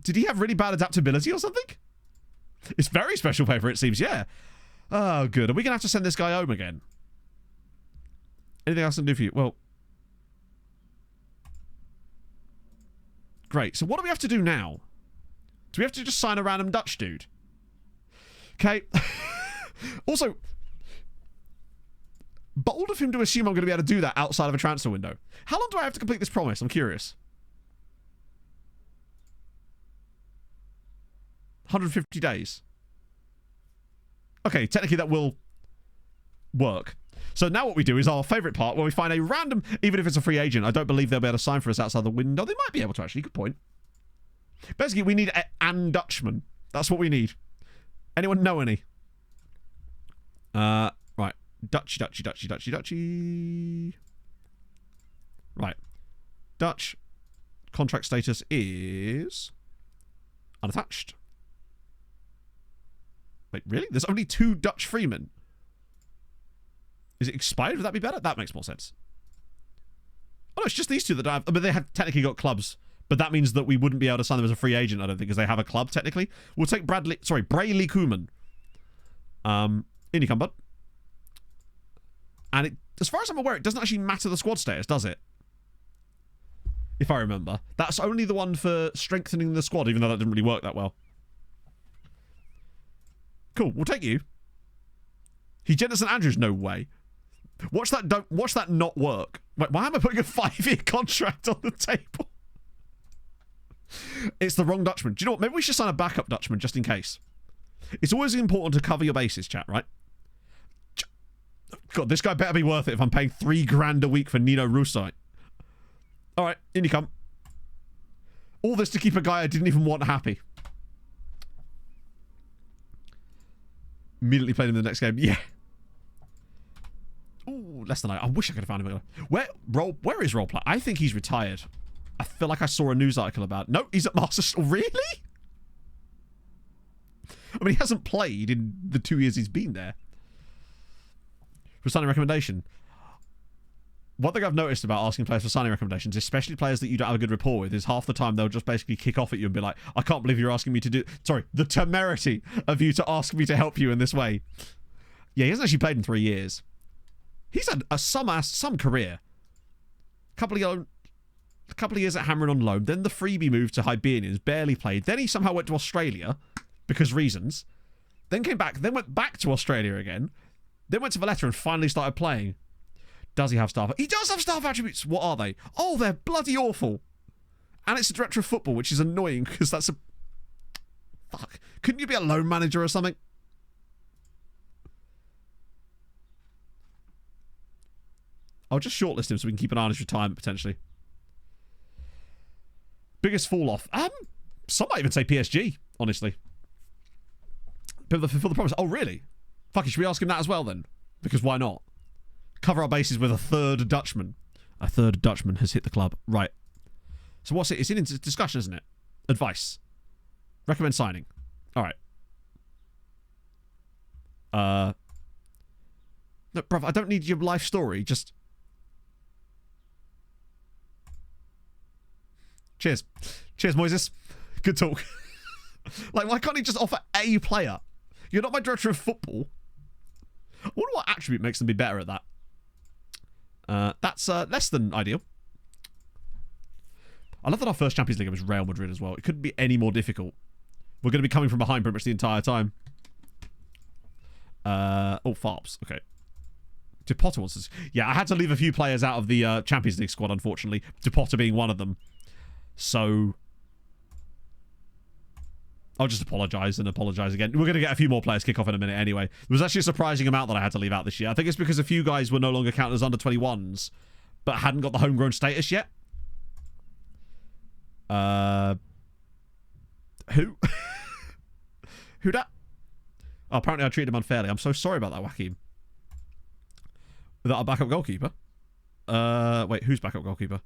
Did he have really bad adaptability or something? It's very special paper, it seems, yeah. Oh, good. Are we going to have to send this guy home again? Anything else I can do for you? Well... Great. So what do we have to do now? Do we have to just sign a random Dutch dude? Okay. Also, bold of him to assume I'm going to be able to do that outside of a transfer window. How long do I have to complete this promise? I'm curious. 150 days. Okay, technically that will work. So now what we do is our favourite part where we find a random, even if it's a free agent, I don't believe they'll be able to sign for us outside the window. They might be able to actually, good point. Basically, we need an Dutchman. That's what we need. Anyone know any? Right. Dutchy. Right. Dutch. Contract status is unattached. Wait, really? There's only 2 Dutch freemen. Is it expired? Would that be better? That makes more sense. Oh, no, it's just these 2 that have... I mean, they have technically got clubs, but that means that we wouldn't be able to sign them as a free agent, I don't think, because they have a club, technically. We'll take Brayley Koeman. In you come, bud. And it, as far as I'm aware, it doesn't actually matter the squad status, does it? If I remember. That's only the one for strengthening the squad, even though that didn't really work that well. Cool, we'll take you. He St Andrews, no way. Watch that not work. Wait, why am I putting a 5-year contract on the table? It's the wrong Dutchman. Do you know what? Maybe we should sign a backup Dutchman just in case. It's always important to cover your bases, chat, right? God, this guy better be worth it if I'm paying $3,000 a week for Nino Rusite. Alright, in you come. All this to keep a guy I didn't even want happy. Immediately played him in the next game. Yeah. Ooh, less than I wish I could have found him. Where is Roleplay? I think he's retired. I feel like I saw a news article about it. No, he's at Master... Really? I mean, he hasn't played in the 2 years he's been there. For signing recommendation. One thing I've noticed about asking players for signing recommendations, especially players that you don't have a good rapport with, is half the time they'll just basically kick off at you and be like, I can't believe you're asking me to do... Sorry, the temerity of you to ask me to help you in this way. Yeah, he hasn't actually played in 3 years. He's had some career. A couple of years at Hammering on loan, then the freebie move to Hibernians, barely played. Then he somehow went to Australia, because reasons. Then came back, then went back to Australia again. Then went to Valletta and finally started playing. Does he have staff? He does have staff attributes. What are they? Oh, they're bloody awful. And it's a director of football, which is annoying because that's a... Fuck. Couldn't you be a loan manager or something? I'll just shortlist him so we can keep an eye on his retirement, potentially. Biggest fall off? Some might even say PSG, honestly. But for the promise. Oh, really? Fuck it, should we ask him that as well, then? Because why not? Cover our bases with a third Dutchman. A third Dutchman has hit the club. Right. So what's it? It's in discussion, isn't it? Advice. Recommend signing. All right. No, bruv, I don't need your life story. Just... Cheers. Cheers, Moises. Good talk. Like, why can't he just offer a player? You're not my director of football. I wonder what attribute makes them be better at that. That's less than ideal. I love that our first Champions League was Real Madrid as well. It couldn't be any more difficult. We're going to be coming from behind pretty much the entire time. Oh, Farps. Okay. DePotter wants us. Yeah, I had to leave a few players out of the Champions League squad, unfortunately. DePotter being one of them. So... I'll just apologise and apologise again. We're going to get a few more players kick off in a minute anyway. There was actually a surprising amount that I had to leave out this year. I think it's because a few guys were no longer counted as under-21s but hadn't got the homegrown status yet. Who? Who that? Oh, apparently I treated him unfairly. I'm so sorry about that, Joachim. Without a backup goalkeeper? Wait, who's backup goalkeeper?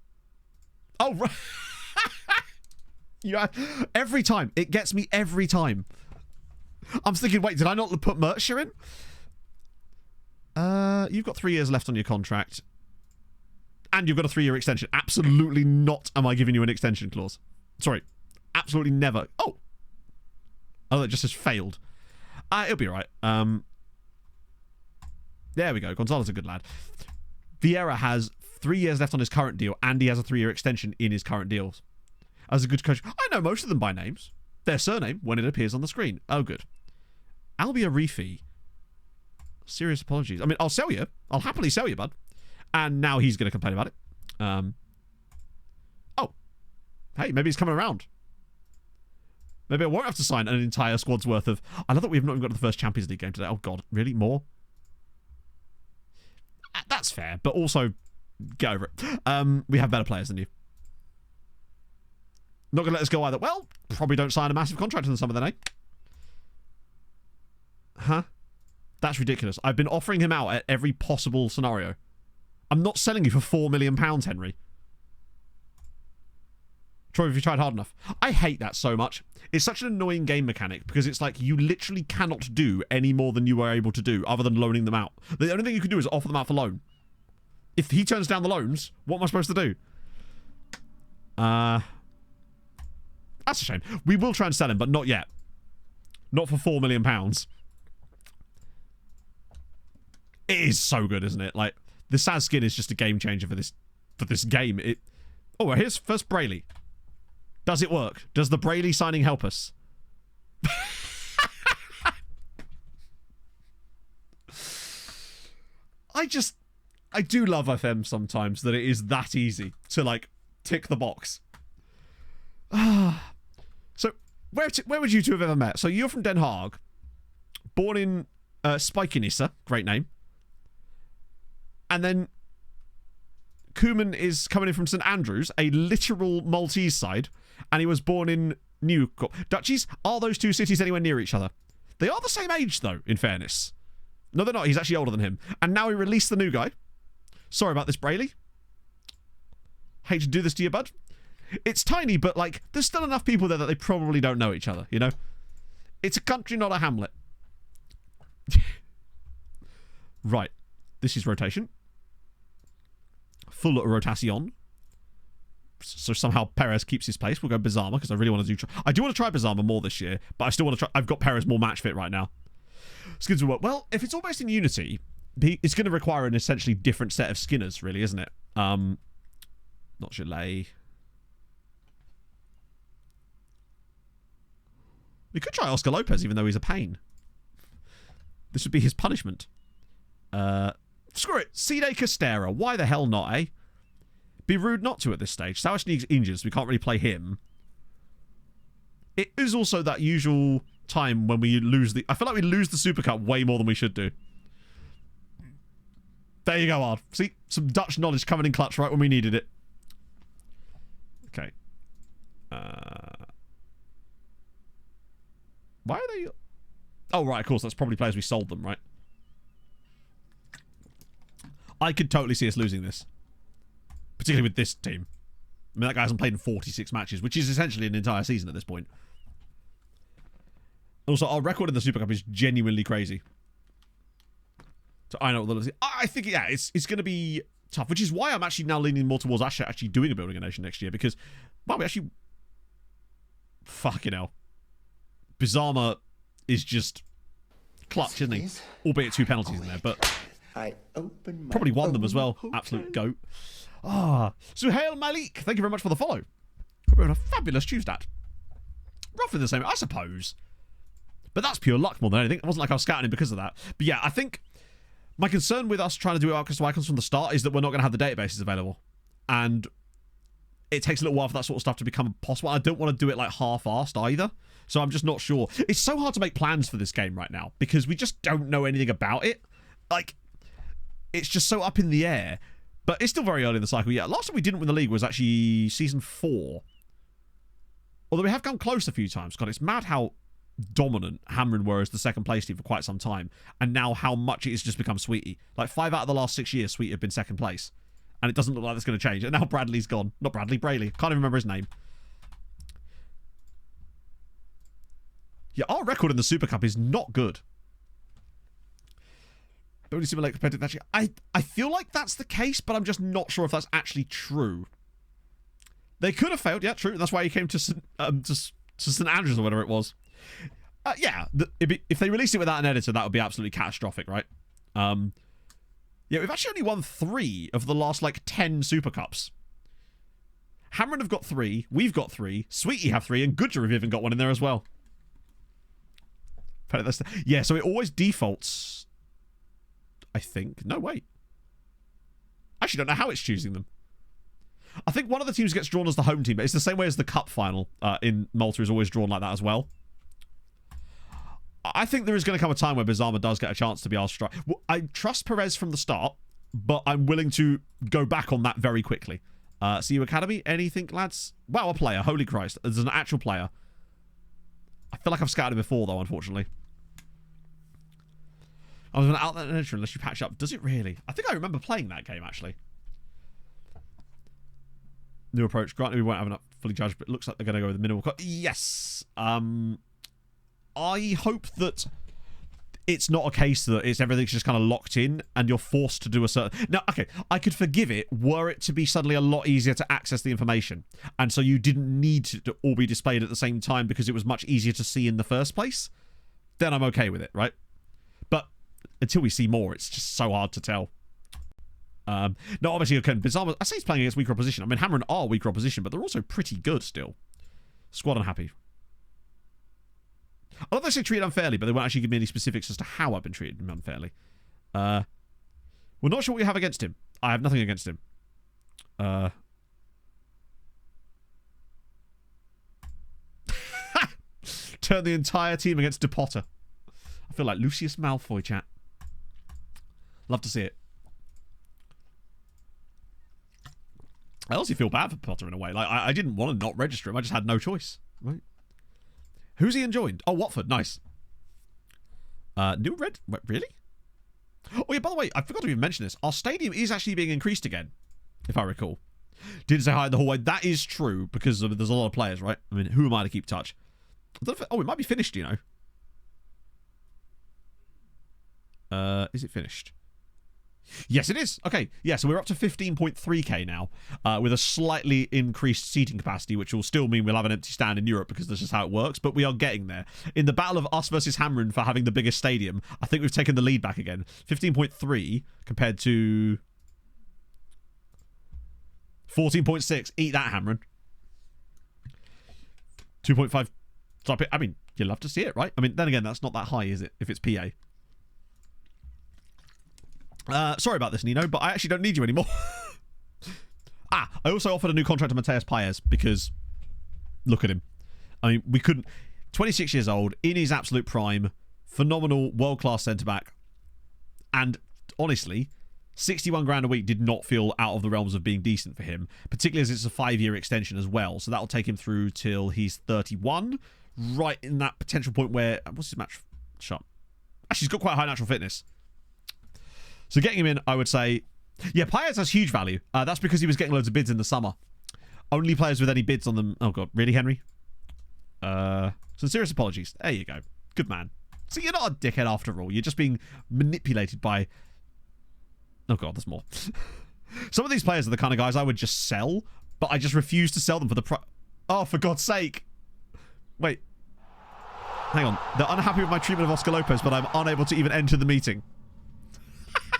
Oh, right. Yeah, every time. It gets me every time. I'm thinking, wait, did I not put Mertshire in? You've got 3 years left on your contract. And you've got a 3-year extension. Absolutely not am I giving you an extension clause. Sorry. Absolutely never. Oh, that just says failed. It'll be all right. There we go. Gonzalo's a good lad. Vieira has 3 years left on his current deal, and he has a 3-year extension in his current deals. As a good coach, I know most of them by names. Their surname when it appears on the screen. Oh, good. Albia Reefy. Serious apologies. I mean, I'll sell you. I'll happily sell you, bud. And now he's going to complain about it. Oh. Hey, maybe he's coming around. Maybe I won't have to sign an entire squad's worth of... I love that we've not even got to the first Champions League game today. Oh, God. Really? More? That's fair. But also, get over it. We have better players than you. Not going to let us go either. Well, probably don't sign a massive contract in the summer then, eh? Huh? That's ridiculous. I've been offering him out at every possible scenario. I'm not selling you for £4 million, Henry. Troy, have you tried hard enough? I hate that so much. It's such an annoying game mechanic because it's like you literally cannot do any more than you were able to do other than loaning them out. The only thing you can do is offer them out for loan. If he turns down the loans, what am I supposed to do? That's a shame. We will try and sell him, but not yet. Not for £4 million. It is so good, isn't it? Like, the Saz skin is just a game changer for this game. Oh, here's first Brayley. Does it work? Does the Brayley signing help us? I do love FM sometimes that it is that easy to, like, tick the box. So, where would you two have ever met? So, you're from Den Haag. Born in Spijkenisse. Great name. And then Koeman is coming in from St Andrews, a literal Maltese side, and he was born in Newcastle. Dutchies, are those two cities anywhere near each other? They are the same age, though, in fairness. No, they're not. He's actually older than him. And now he released the new guy. Sorry about this, Brayley. Hate to do this to you, bud. It's tiny, but, like, there's still enough people there that they probably don't know each other, you know? It's a country, not a hamlet. Right. This is rotation. Full rotation. So somehow Perez keeps his place. We'll go Bizarma because I really want to do... I do want to try Bizarma more this year, but I still want to try... I've got Perez more match fit right now. Skins will work. Well, if it's all based in Unity, it's going to require an essentially different set of skinners, really, isn't it? Not Gillet. We could try Oscar Lopez, even though he's a pain. This would be his punishment. Screw it. Cide Castera. Why the hell not, eh? Be rude not to at this stage. Sauer needs injured, we can't really play him. It is also that usual time when we lose the... I feel like we lose the Super Cup way more than we should do. There you go, Ard. See? Some Dutch knowledge coming in clutch right when we needed it. Okay. Why are they... Oh, right, of course. That's probably players we sold them, right? I could totally see us losing this. Particularly with this team. I mean, that guy hasn't played in 46 matches, which is essentially an entire season at this point. Also, our record in the Super Cup is genuinely crazy. So I know what I think, yeah, it's going to be tough, which is why I'm actually now leaning more towards Asher actually doing a Building a Nation next year, because, well, we actually... Fucking hell. Bizarma is just clutch, isn't he? Albeit 2 penalties in there, but... probably won them as well. Absolute goat. Suhail Malik, thank you very much for the follow. Hope you're on a fabulous Tuesday. Roughly the same, I suppose. But that's pure luck more than anything. It wasn't like I was scouting him because of that. But yeah, I think my concern with us trying to do Outcasts to Icons from the start is that we're not going to have the databases available. And it takes a little while for that sort of stuff to become possible. I don't want to do it like half-assed either. So I'm just not sure. It's so hard to make plans for this game right now because we just don't know anything about it. Like, it's just so up in the air. But it's still very early in the cycle. Yeah, last time we didn't win the league was actually season 4. Although we have come close a few times. God, it's mad how dominant Hamrin were as the second place team for quite some time. And now how much it has just become Sweetie. Like 5 out of the last 6 years, Sweetie have been second place. And it doesn't look like that's going to change. And now Bradley's gone. Not Bradley, Brayley. Can't even remember his name. Yeah, our record in the Super Cup is not good. Only simulate competitive actually. I feel like that's the case, but I'm just not sure if that's actually true. They could have failed, yeah, true. That's why he came to St Andrews or whatever it was. Yeah, if they released it without an editor, that would be absolutely catastrophic, right? Yeah, we've actually only won 3 of the last, like, 10 Super Cups. Hamrin have got 3, we've got 3, Sweetie have 3, and Goodger have even got one in there as well. Yeah, so it always defaults, I think. No, wait. I actually don't know how it's choosing them. I think one of the teams gets drawn as the home team, but it's the same way as the cup final in Malta is always drawn like that as well. I think there is going to come a time where Bizarma does get a chance to be our strike. Well, I trust Perez from the start, but I'm willing to go back on that very quickly. CU Academy, anything, lads? Wow, a player. Holy Christ. There's an actual player. I feel like I've scouted it before, though, unfortunately. I was going to outlet an entry unless you patch up. Does it really? I think I remember playing that game, actually. New approach. Granted, we won't have enough fully judged, but it looks like they're going to go with the minimal. Yes. I hope that it's not a case that everything's just kind of locked in and you're forced to do a certain... Now, okay, I could forgive it were it to be suddenly a lot easier to access the information. And so you didn't need to all be displayed at the same time because it was much easier to see in the first place. Then I'm okay with it, right? But until we see more, it's just so hard to tell. No, obviously, okay, Bizarre, I say he's playing against weaker opposition. I mean, Hamrin are weaker opposition, but they're also pretty good still. Squad unhappy. I love they say treated unfairly, but they won't actually give me any specifics as to how I've been treated unfairly. We're not sure what we have against him. I have nothing against him. Turn the entire team against De Potter. I feel like Lucius Malfoy, chat. Love to see it. I also feel bad for Potter in a way. Like, I didn't want to not register him. I just had no choice. Right? Who's he joined? Oh, Watford. Nice. New Red... Wait, really? Oh, yeah, by the way, I forgot to even mention this. Our stadium is actually being increased again, if I recall. Didn't say hi in the hallway. That is true, because there's a lot of players, right? I mean, who am I to keep touch? I don't know if it might be finished, you know. Is it finished? Yes, it is. Okay, yeah, so we're up to 15.3k now, with a slightly increased seating capacity, which will still mean we'll have an empty stand in Europe because that's just how it works, but we are getting there. In the battle of us versus Hamrin for having the biggest stadium, I think we've taken the lead back again. 15.3 compared to 14.6. Eat that, Hamrin. 2.5. Stop it. I mean, you love to see it, right? I mean, then again, that's not that high, is it, if it's PA? Sorry about this, Nino, but I actually don't need you anymore. I also offered a new contract to Mateus Paez because look at him. I mean, we couldn't... 26 years old, in his absolute prime, phenomenal, world-class centre-back, and honestly, 61 grand a week did not feel out of the realms of being decent for him, particularly as it's a 5-year extension as well, so that'll take him through till he's 31, right in that potential point where... What's his match shot? Actually, he's got quite high natural fitness. So getting him in, I would say... Yeah, Paez has huge value. That's because he was getting loads of bids in the summer. Only players with any bids on them... Oh, God. Really, Henry? Sincerest apologies. There you go. Good man. So you're not a dickhead after all. You're just being manipulated by... Oh, God, there's more. Some of these players are the kind of guys I would just sell, but I just refuse to sell them for the... Oh, for God's sake. Wait. Hang on. They're unhappy with my treatment of Oscar Lopez, but I'm unable to even enter the meeting.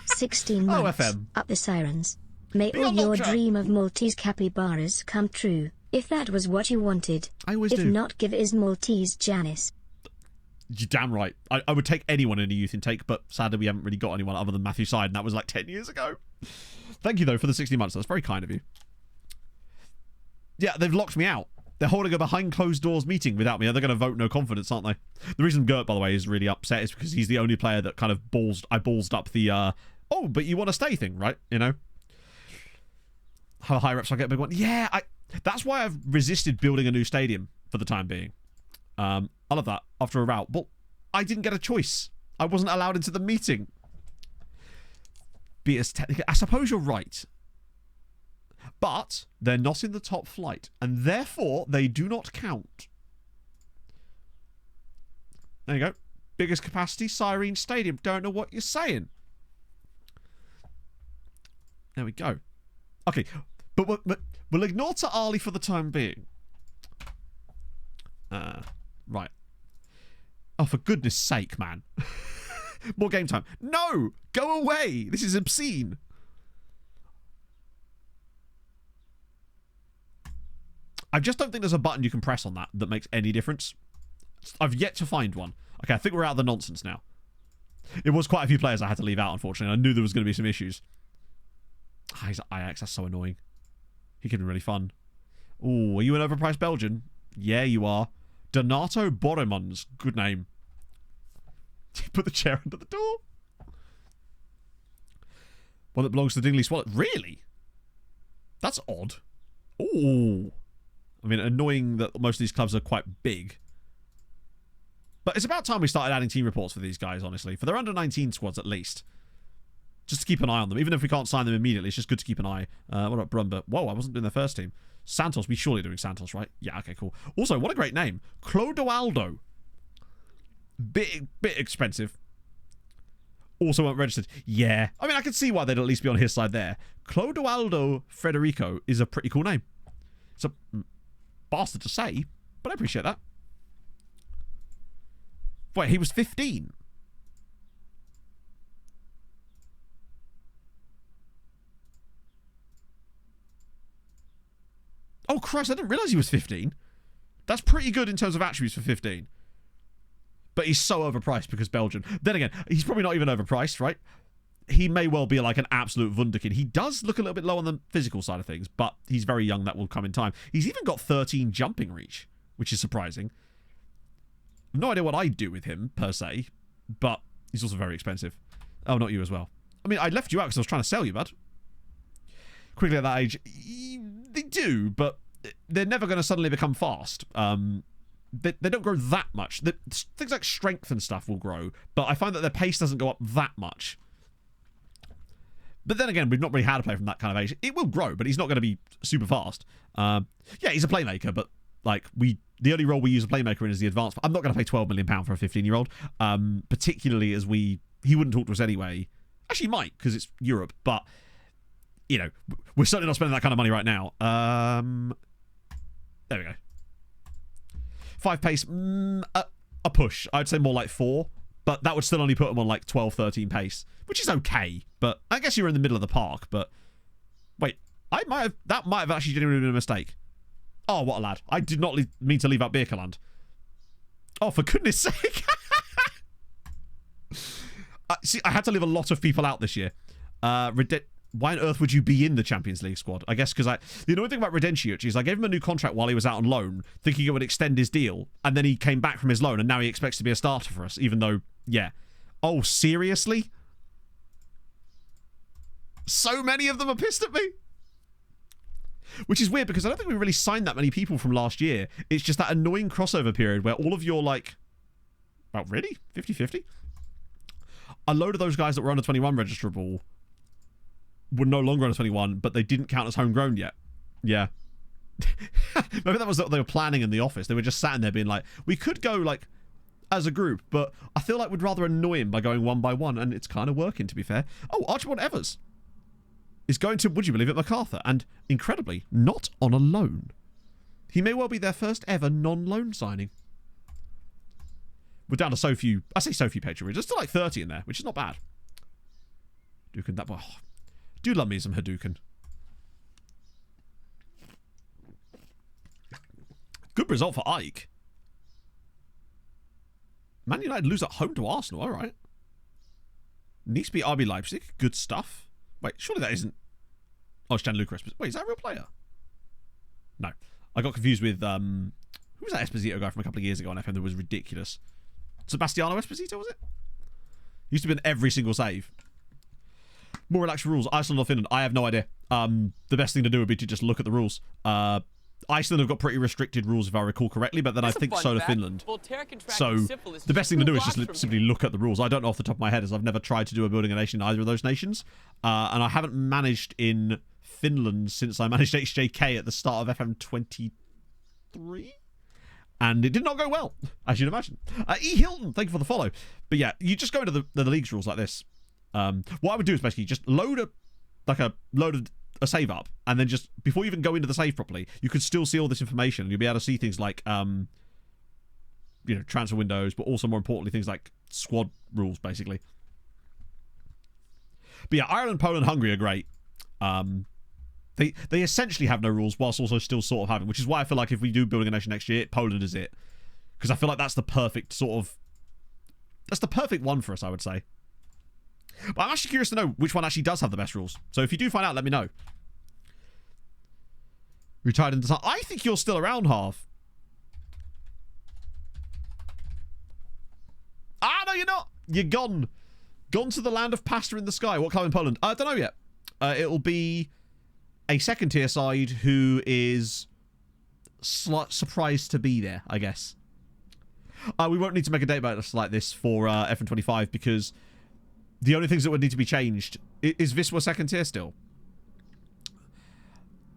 16 months, FM. up the Sirens. May Be all on your Ultra. dream of Maltese capybaras come true, if that was what you wanted. I always if do. not, give his Maltese Janice. You're damn right. I would take anyone in a youth intake, but sadly we haven't really got anyone other than Matthew Side, and that was like 10 years ago. Thank you, though, for the 60 months. That's very kind of you. Yeah, they've locked me out. They're holding a behind-closed-doors meeting without me. They're going to vote no confidence, aren't they? The reason Gert, by the way, is really upset is because he's the only player that kind of ballsed up the... oh, but you want to stay thing, right? You know? How higher ups I get a big one. Yeah, that's why I've resisted building a new stadium for the time being. I love that after a route. But I didn't get a choice. I wasn't allowed into the meeting. Be as technical. I suppose you're right. But they're not in the top flight. And therefore, they do not count. There you go. Biggest capacity, Sirens Stadium. Don't know what you're saying. There we go. Okay. But we'll ignore Ta'ali for the time being. Right. Oh, for goodness sake, man. More game time. No! Go away! This is obscene. I just don't think there's a button you can press on that makes any difference. I've yet to find one. Okay, I think we're out of the nonsense now. It was quite a few players I had to leave out, unfortunately. I knew there was going to be some issues. He's Ajax. That's so annoying. He can be really fun. Oh, are you an overpriced Belgian? Yeah, you are. Donato Borremans. Good name. Put the chair under the door. One that belongs to the Dingley Swallow. Really? That's odd. Oh. I mean, annoying that most of these clubs are quite big. But it's about time we started adding team reports for these guys, honestly. For their under-19 squads, at least. Just to keep an eye on them. Even if we can't sign them immediately, it's just good to keep an eye. What about Brumber? Whoa, I wasn't doing their first team. Santos, we surely doing Santos, right? Yeah, okay, cool. Also, what a great name. Clodoaldo. Bit expensive. Also weren't registered. Yeah. I mean, I can see why they'd at least be on his side there. Clodoaldo Federico is a pretty cool name. It's a bastard to say, but I appreciate that. Wait, he was 15. Oh, Christ, I didn't realise he was 15. That's pretty good in terms of attributes for 15. But he's so overpriced because Belgian. Then again, he's probably not even overpriced, right? He may well be like an absolute wunderkind. He does look a little bit low on the physical side of things, but he's very young. That will come in time. He's even got 13 jumping reach, which is surprising. No idea what I'd do with him, per se, but he's also very expensive. Oh, not you as well. I mean, I left you out because I was trying to sell you, bud. Quickly at that age, they do, but they're never going to suddenly become fast. They don't grow that much. Things like strength and stuff will grow, but I find that their pace doesn't go up that much. But then again, we've not really had a player from that kind of age. It will grow, but he's not going to be super fast. Yeah, he's a playmaker, but like the only role we use a playmaker in is the advanced. I'm not going to pay £12 million for a 15-year-old, particularly as he wouldn't talk to us anyway. Actually, he might, because it's Europe, but you know, we're certainly not spending that kind of money right now. There we go. 5 pace, a push. I'd say more like 4, but that would still only put him on like 12, 13 pace, which is okay. But I guess you're in the middle of the park. But wait, that might have actually genuinely been a mistake. Oh, what a lad! I did not mean to leave out Birkeland. Oh, for goodness sake! See, I had to leave a lot of people out this year. Why on earth would you be in the Champions League squad? I guess because the annoying thing about Redenciuc is I gave him a new contract while he was out on loan, thinking it would extend his deal, and then he came back from his loan, and now he expects to be a starter for us, even though, yeah. Oh, seriously? So many of them are pissed at me? Which is weird, because I don't think we really signed that many people from last year. It's just that annoying crossover period where all of your, like... Well, really? 50-50? A load of those guys that were under 21 registrable were no longer under 21, but they didn't count as homegrown yet. Yeah. Maybe that was what they were planning in the office. They were just sat in there being like, we could go, like, as a group, but I feel like we'd rather annoy him by going one by one, and it's kind of working, to be fair. Oh, Archibald Evers is going to, would you believe it, MacArthur, and incredibly, not on a loan. He may well be their first ever non-loan signing. We're down to so few, I say so few patrons. There's still like 30 in there, which is not bad. Hadouken, that boy. Oh, do love me some Hadouken. Good result for Ike. Man United lose at home to Arsenal, alright. Nice beat RB Leipzig, good stuff. Wait, surely that isn't... Oh, it's Gianluca Esposito. Wait, is that a real player? No. I got confused with... Who was that Esposito guy from a couple of years ago on FM that was ridiculous? Sebastiano Esposito, was it? Used to be in every single save. More relaxed rules. Iceland or Finland? I have no idea. The best thing to do would be to just look at the rules. Iceland have got pretty restricted rules, if I recall correctly, but then I think so do Finland. So the best thing to do is just simply look at the rules. I don't know off the top of my head, as I've never tried to do a building a nation in either of those nations. And I haven't managed in Finland since I managed HJK at the start of FM23. And it did not go well, as you'd imagine. E. Hilton, thank you for the follow. But yeah, you just go into the league's rules like this. What I would do is basically just load a save up, and then just before you even go into the save properly, you could still see all this information. You'll be able to see things like transfer windows, but also more importantly things like squad rules, basically. But yeah, Ireland, Poland, Hungary are great. They essentially have no rules, whilst also still sort of having, which is why I feel like if we do building a nation next year, Poland is it, because I feel like that's the perfect one for us, I would say. But I'm actually curious to know which one actually does have the best rules. So if you do find out, let me know. Retired in the... I think you're still around, Half. Ah, no, you're not. You're gone. Gone to the land of pasta in the sky. What club in Poland? I don't know yet. It'll be a second tier side who is surprised to be there, I guess. We won't need to make a date about this like this for FN25 because the only things that would need to be changed is Wisła second tier still.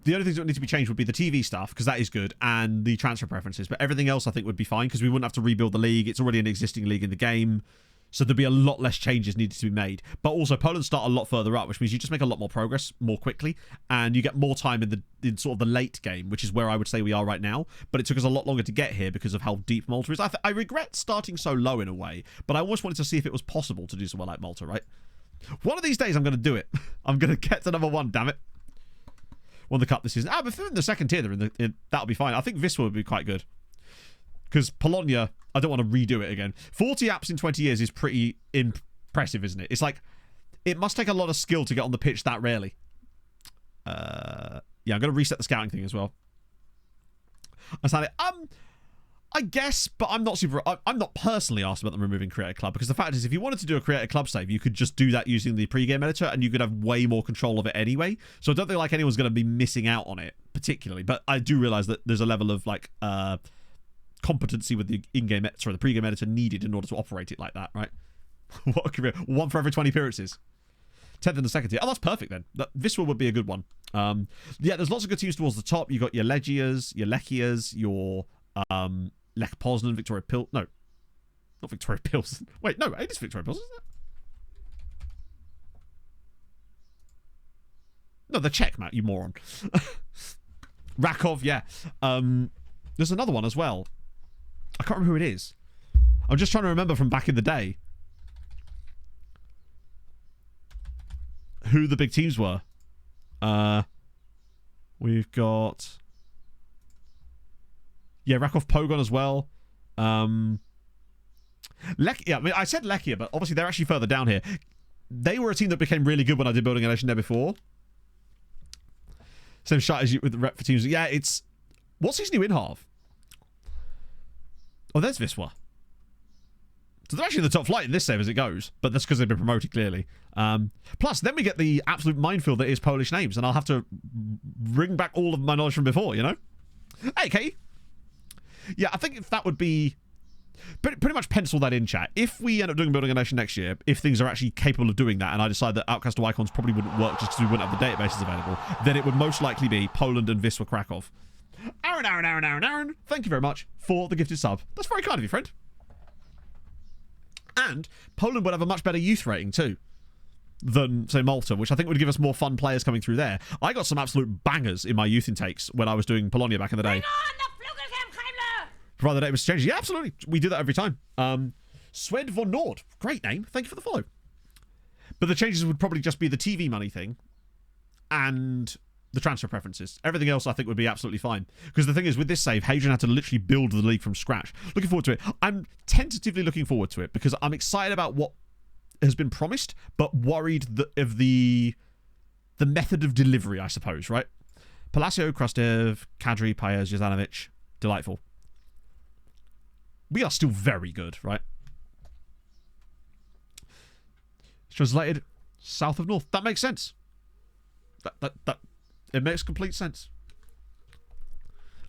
The only things that would need to be changed would be the TV stuff, because that is good, and the transfer preferences. But everything else I think would be fine, because we wouldn't have to rebuild the league. It's already an existing league in the game. So there'd be a lot less changes needed to be made. But also, Poland start a lot further up, which means you just make a lot more progress more quickly, and you get more time in sort of the late game, which is where I would say we are right now. But it took us a lot longer to get here because of how deep Malta is. I regret starting so low in a way, but I always wanted to see if it was possible to do somewhere like Malta, right? One of these days, I'm going to do it. I'm going to get to number 1, damn it. Won the cup this season. But if they're in the second tier, that'll be fine. I think Wisła would be quite good. Because Polonia, I don't want to redo it again. 40 apps in 20 years is pretty impressive, isn't it? It's like, it must take a lot of skill to get on the pitch that rarely. Yeah, I'm going to reset the scouting thing as well. I guess, but I'm not personally asked about them removing Create a Club, because the fact is, if you wanted to do a Create a Club save, you could just do that using the pre-game editor, and you could have way more control of it anyway. So I don't think like anyone's going to be missing out on it particularly, but I do realize that there's a level of like competency with the the pre-game editor needed in order to operate it like that, right? What a career! 1 for every 20 appearances. 10th in the second tier. Oh, that's perfect then. Wisła would be a good one. Yeah, there's lots of good teams towards the top. You got your Legias, your Lechias, your Lech Poznan, Victoria Pilsen. No, not Victoria Pilsen. Wait, no, it is Victoria Pilsen, isn't it? No, the Czech, Matt, you moron. Rakov, yeah. There's another one as well. I can't remember who it is. I'm just trying to remember from back in the day who the big teams were. We've got... Yeah, Rakov Pogon as well. Yeah, I mean, I said Lechia, but obviously they're actually further down here. They were a team that became really good when I did Building a Nation there before. Same shot as you with the rep for teams. Yeah, it's... What season are you in, Harv? Oh, there's Wisła. So they're actually in the top flight in this save as it goes, but that's because they've been promoted, clearly. Plus, then we get the absolute minefield that is Polish names, and I'll have to bring back all of my knowledge from before, you know? Hey, Katie. Yeah, I think if that would be... Pretty much pencil that in, chat. If we end up doing Building a Nation next year, if things are actually capable of doing that, and I decide that Outcast to Icons probably wouldn't work just because we wouldn't have the databases available, then it would most likely be Poland and Wisła Krakow. Aaron, thank you very much for the gifted sub. That's very kind of you, friend. And Poland would have a much better youth rating too than, say, Malta, which I think would give us more fun players coming through there. I got some absolute bangers in my youth intakes when I was doing Polonia back in the day. Provided the data was changed. Yeah, absolutely. We do that every time. Swed von Nord. Great name. Thank you for the follow. But the changes would probably just be the TV money thing and the transfer preferences. Everything else I think would be absolutely fine. Because the thing is, with this save, Hadrian had to literally build the league from scratch. Looking forward to it. I'm tentatively looking forward to it because I'm excited about what has been promised, but worried of the method of delivery, I suppose, right? Palacio, Krastev, Kadri, Paez, Jezanovic. Delightful. We are still very good, right? It's translated. South of North. That makes sense. It makes complete sense.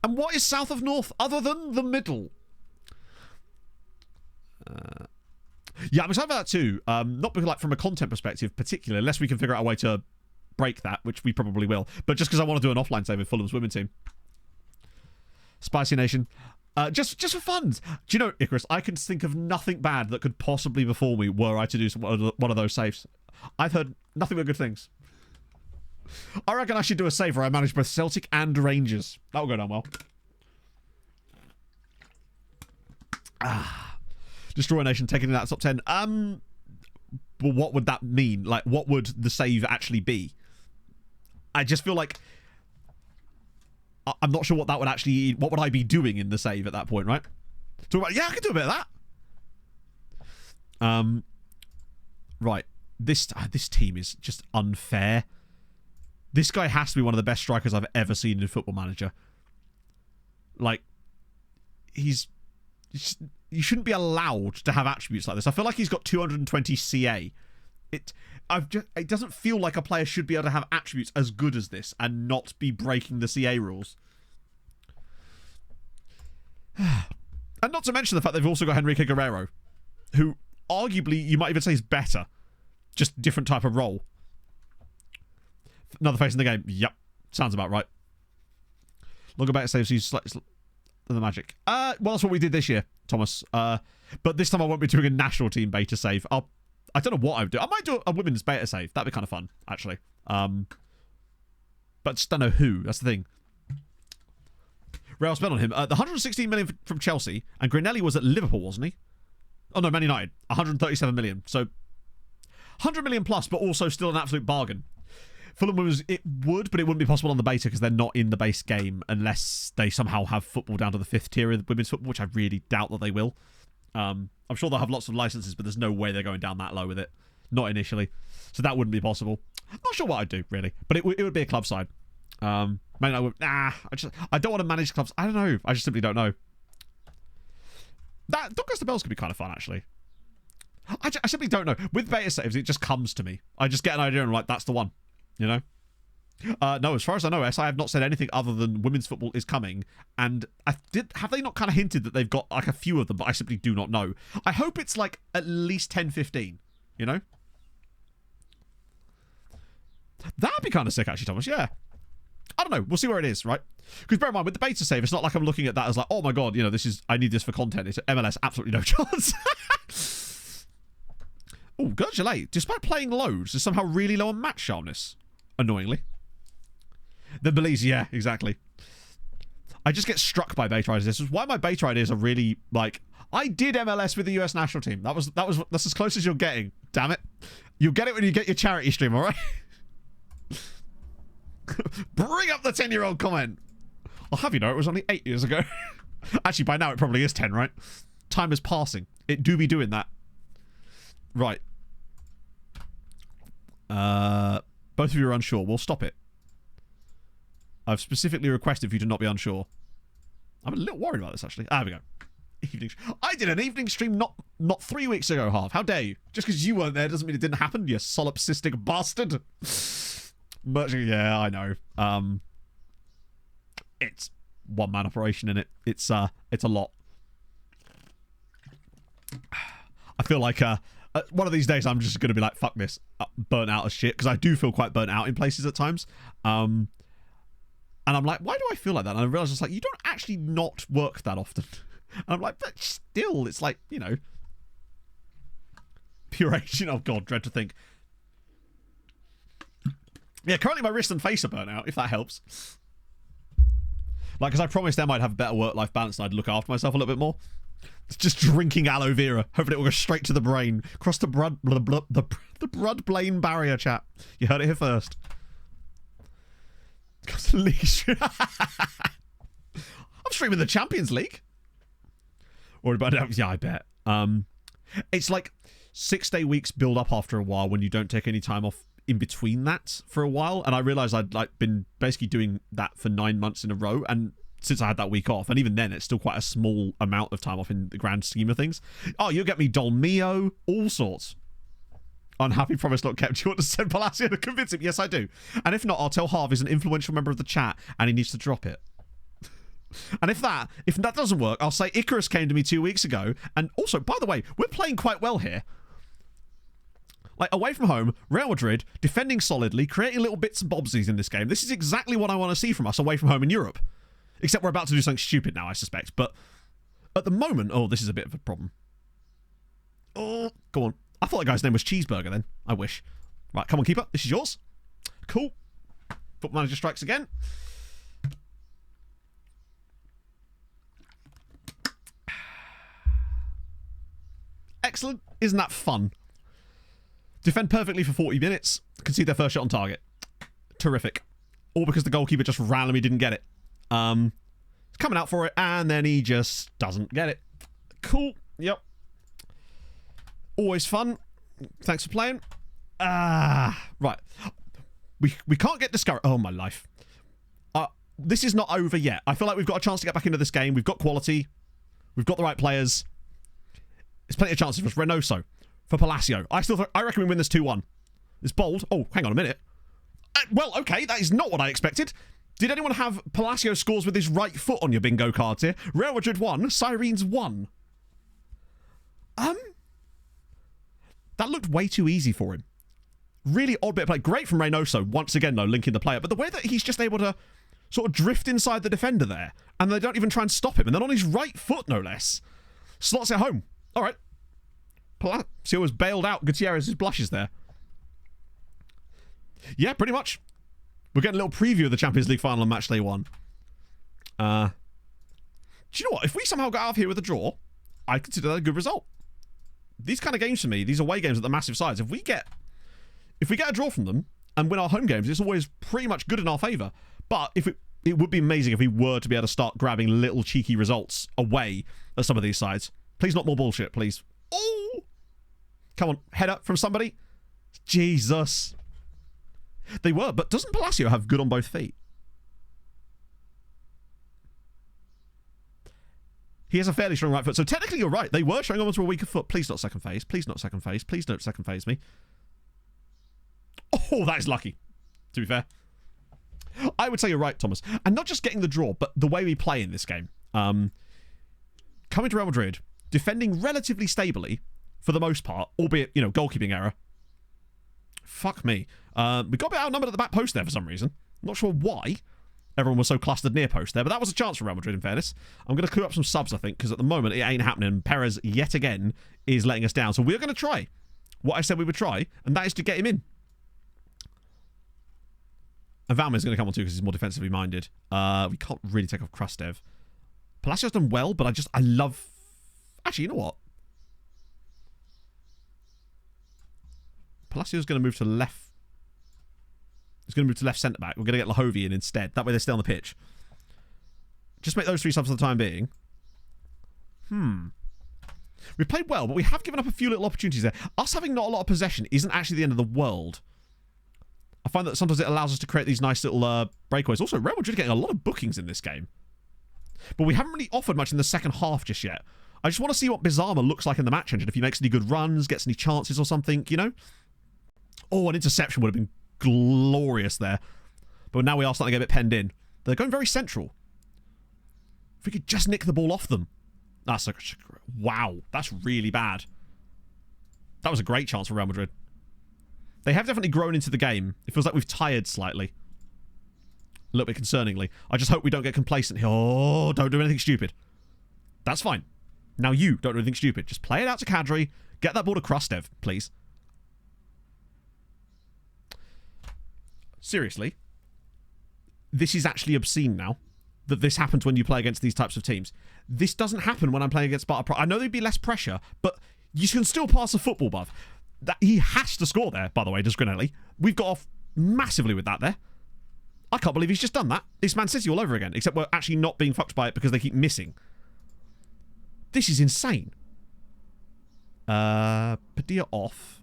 And what is South of North other than the middle? Yeah, I'm excited about that too. Not because, like, from a content perspective, particularly, unless we can figure out a way to break that, which we probably will. But just because I want to do an offline save with Fulham's women's team. Spicy Nation. Just for fun. Do you know, Icarus, I can think of nothing bad that could possibly befall me were I to do one of those saves. I've heard nothing but good things. I reckon I should do a save where I manage both Celtic and Rangers. That will go down well. Destroyer Nation taking in that top 10. Well, what would that mean? Like, what would the save actually be? I just feel like I'm not sure what that would actually... What would I be doing in the save at that point, right? Yeah, I could do a bit of that. Right. This team is just unfair. This guy has to be one of the best strikers I've ever seen in Football Manager. Like, you shouldn't be allowed to have attributes like this. I feel like he's got 220 CA. It doesn't feel like a player should be able to have attributes as good as this and not be breaking the CA rules. And not to mention the fact they've also got Henrique Guerrero, who arguably you might even say is better. Just different type of role. Another face in the game. Yep. Sounds about right. Longer better saves use slightly the magic. Well, that's what we did this year, Thomas. But this time I won't be doing a national team beta save. I don't know what I would do. I might do a women's beta save. That'd be kind of fun, actually. But just don't know who. That's the thing. Real spent on him. The 116 million from Chelsea, and Grinelli was at Liverpool, wasn't he? Oh no, Man United. 137 million. So 100 million plus, but also still an absolute bargain. Fulham was, it would, but it wouldn't be possible on the beta because they're not in the base game unless they somehow have football down to the 5th tier of women's football, which I really doubt that they will. I'm sure they'll have lots of licenses, but there's no way they're going down that low with it. Not initially. So that wouldn't be possible. I'm not sure what I'd do, really. But it would be a club side. I don't want to manage clubs. I don't know. I just simply don't know. That Don't Goes to Bells could be kind of fun, actually. I simply don't know. With beta saves, it just comes to me. I just get an idea and I'm like, that's the one. You know? No, as far as I know, SI have not said anything other than women's football is coming. And have they not kind of hinted that they've got like a few of them, but I simply do not know. I hope it's like at least 10, 15, you know? That'd be kind of sick, actually, Thomas. Yeah. I don't know. We'll see where it is, right? Because bear in mind, with the beta save, it's not like I'm looking at that as like, oh my god, you know, I need this for content. It's MLS, absolutely no chance. Oh, Gurgelate, despite playing loads, is somehow really low on match sharpness. Annoyingly. The Belize, yeah, exactly. I just get struck by beta ideas. This is why my beta ideas are really, like, I did MLS with the US national team. That's as close as you're getting. Damn it. You'll get it when you get your charity stream, alright? Bring up the 10-year-old comment. I'll have you know, it was only 8 years ago. Actually, by now it probably is 10, right? Time is passing. It do be doing that. Right. Both of you are unsure. We'll stop it. I've specifically requested for you to not be unsure. I'm a little worried about this, actually. There we go. I did an evening stream not 3 weeks ago, Harv. How dare you? Just because you weren't there doesn't mean it didn't happen, you solipsistic bastard. Yeah, I know. It's one-man operation, in it. It's a lot. I feel like one of these days I'm just going to be like, fuck this, burnt out as shit, because I do feel quite burnt out in places at times. And I'm like, why do I feel like that? And I realise it's like, you don't actually not work that often. And I'm like, but still, it's like, you know, pure age. Oh god, dread to think. Yeah, currently my wrist and face are burnt out, if that helps. Like, because I promised them I'd have a better work-life balance and I'd look after myself a little bit more. It's just drinking aloe vera, hoping it will go straight to the brain. Cross the blood-brain barrier, chat. You heard it here first. I'm streaming the Champions League. Or about, yeah, I bet. It's like 6-day weeks build up after a while when you don't take any time off in between that for a while. And I realized I'd like been basically doing that for 9 months in a row. And since I had that week off, and even then it's still quite a small amount of time off in the grand scheme of things. Oh, you'll get me Dolmio, all sorts. Unhappy promise not kept. Do you want to send Palacio to convince him? Yes, I do. And if not, I'll tell Harv is an influential member of the chat and he needs to drop it. And if that doesn't work, I'll say Icarus came to me 2 weeks ago. And also, by the way, we're playing quite well here. Like, away from home, Real Madrid, defending solidly, creating little bits and bobsies in this game. This is exactly what I want to see from us away from home in Europe. Except we're about to do something stupid now, I suspect. But at the moment... Oh, this is a bit of a problem. Oh, go on. I thought that guy's name was Cheeseburger then. I wish. Right, come on, keeper. This is yours. Cool. Football manager strikes again. Excellent. Isn't that fun? Defend perfectly for 40 minutes. Concede their first shot on target. Terrific. All because the goalkeeper just randomly didn't get it. He's coming out for it, and then he just doesn't get it. Cool. Yep. Always fun. Thanks for playing. Right. We can't get discouraged. Oh, my life. This is not over yet. I feel like we've got a chance to get back into this game. We've got quality. We've got the right players. There's plenty of chances for us. Reynoso. For Palacio. I reckon we win this 2-1. It's bold. Oh, hang on a minute. Well, okay. That is not what I expected. Did anyone have Palacio scores with his right foot on your bingo cards here? Real Madrid 1. Sirens 1. That looked way too easy for him. Really odd bit of play. Great from Reynoso, once again, though, linking the player. But the way that he's just able to sort of drift inside the defender there, and they don't even try and stop him, and then on his right foot, no less. Slots it home. All right. Palacio was bailed out. Gutierrez's blushes there. Yeah, pretty much. We're getting a little preview of the Champions League final on match day 1. Do you know what? If we somehow got out of here with a draw, I consider that a good result. These kind of games for me, these away games at the massive sides, if we get a draw from them and win our home games, it's always pretty much good in our favour. But if it would be amazing if we were to be able to start grabbing little cheeky results away at some of these sides. Please, not more bullshit, please. Oh! Come on, header from somebody. Jesus. They were, but doesn't Palacio have good on both feet? He has a fairly strong right foot. So technically you're right. They were showing on to a weaker foot. Please not second phase. Please not second phase. Please don't second phase me. Oh, that is lucky, to be fair. I would say you're right, Thomas. And not just getting the draw, but the way we play in this game. Coming to Real Madrid, defending relatively stably for the most part, albeit, goalkeeping error. Fuck me. We got a bit outnumbered at the back post there for some reason. Not sure why. Everyone was so clustered near post there, but that was a chance for Real Madrid, in fairness. I'm going to clear up some subs, I think, because at the moment it ain't happening. Perez, yet again, is letting us down. So we're going to try what I said we would try, and that is to get him in. And Valmer's going to come on too because he's more defensively minded. We can't really take off Krastev. Palacio's done well, but I love... Actually, you know what? Palacio's going to move to left. He's going to move to left centre-back. We're going to get Lahovi in instead. That way they stay on the pitch. Just make those 3 subs for the time being. We've played well, but we have given up a few little opportunities there. Us having not a lot of possession isn't actually the end of the world. I find that sometimes it allows us to create these nice little breakaways. Also, Real Madrid getting a lot of bookings in this game. But we haven't really offered much in the second half just yet. I just want to see what Bizarma looks like in the match engine. If he makes any good runs, gets any chances or something, Oh, an interception would have been glorious there. But now we are starting to get a bit penned in. They're going very central. If we could just nick the ball off them. Wow, that's really bad. That was a great chance for Real Madrid. They have definitely grown into the game. It feels like we've tired slightly. A little bit concerningly. I just hope we don't get complacent here. Oh, don't do anything stupid. That's fine. Now you don't do anything stupid. Just play it out to Kadri. Get that ball to Krastev, please. Seriously, this is actually obscene now that this happens when you play against these types of teams. This doesn't happen when I'm playing against Sparta Prague. I know there'd be less pressure, but you can still pass a football, buff. He has to score there, by the way, does Grinelli. We've got off massively with that there. I can't believe he's just done that. It's Man City all over again, except we're actually not being fucked by it because they keep missing. This is insane. Padilla off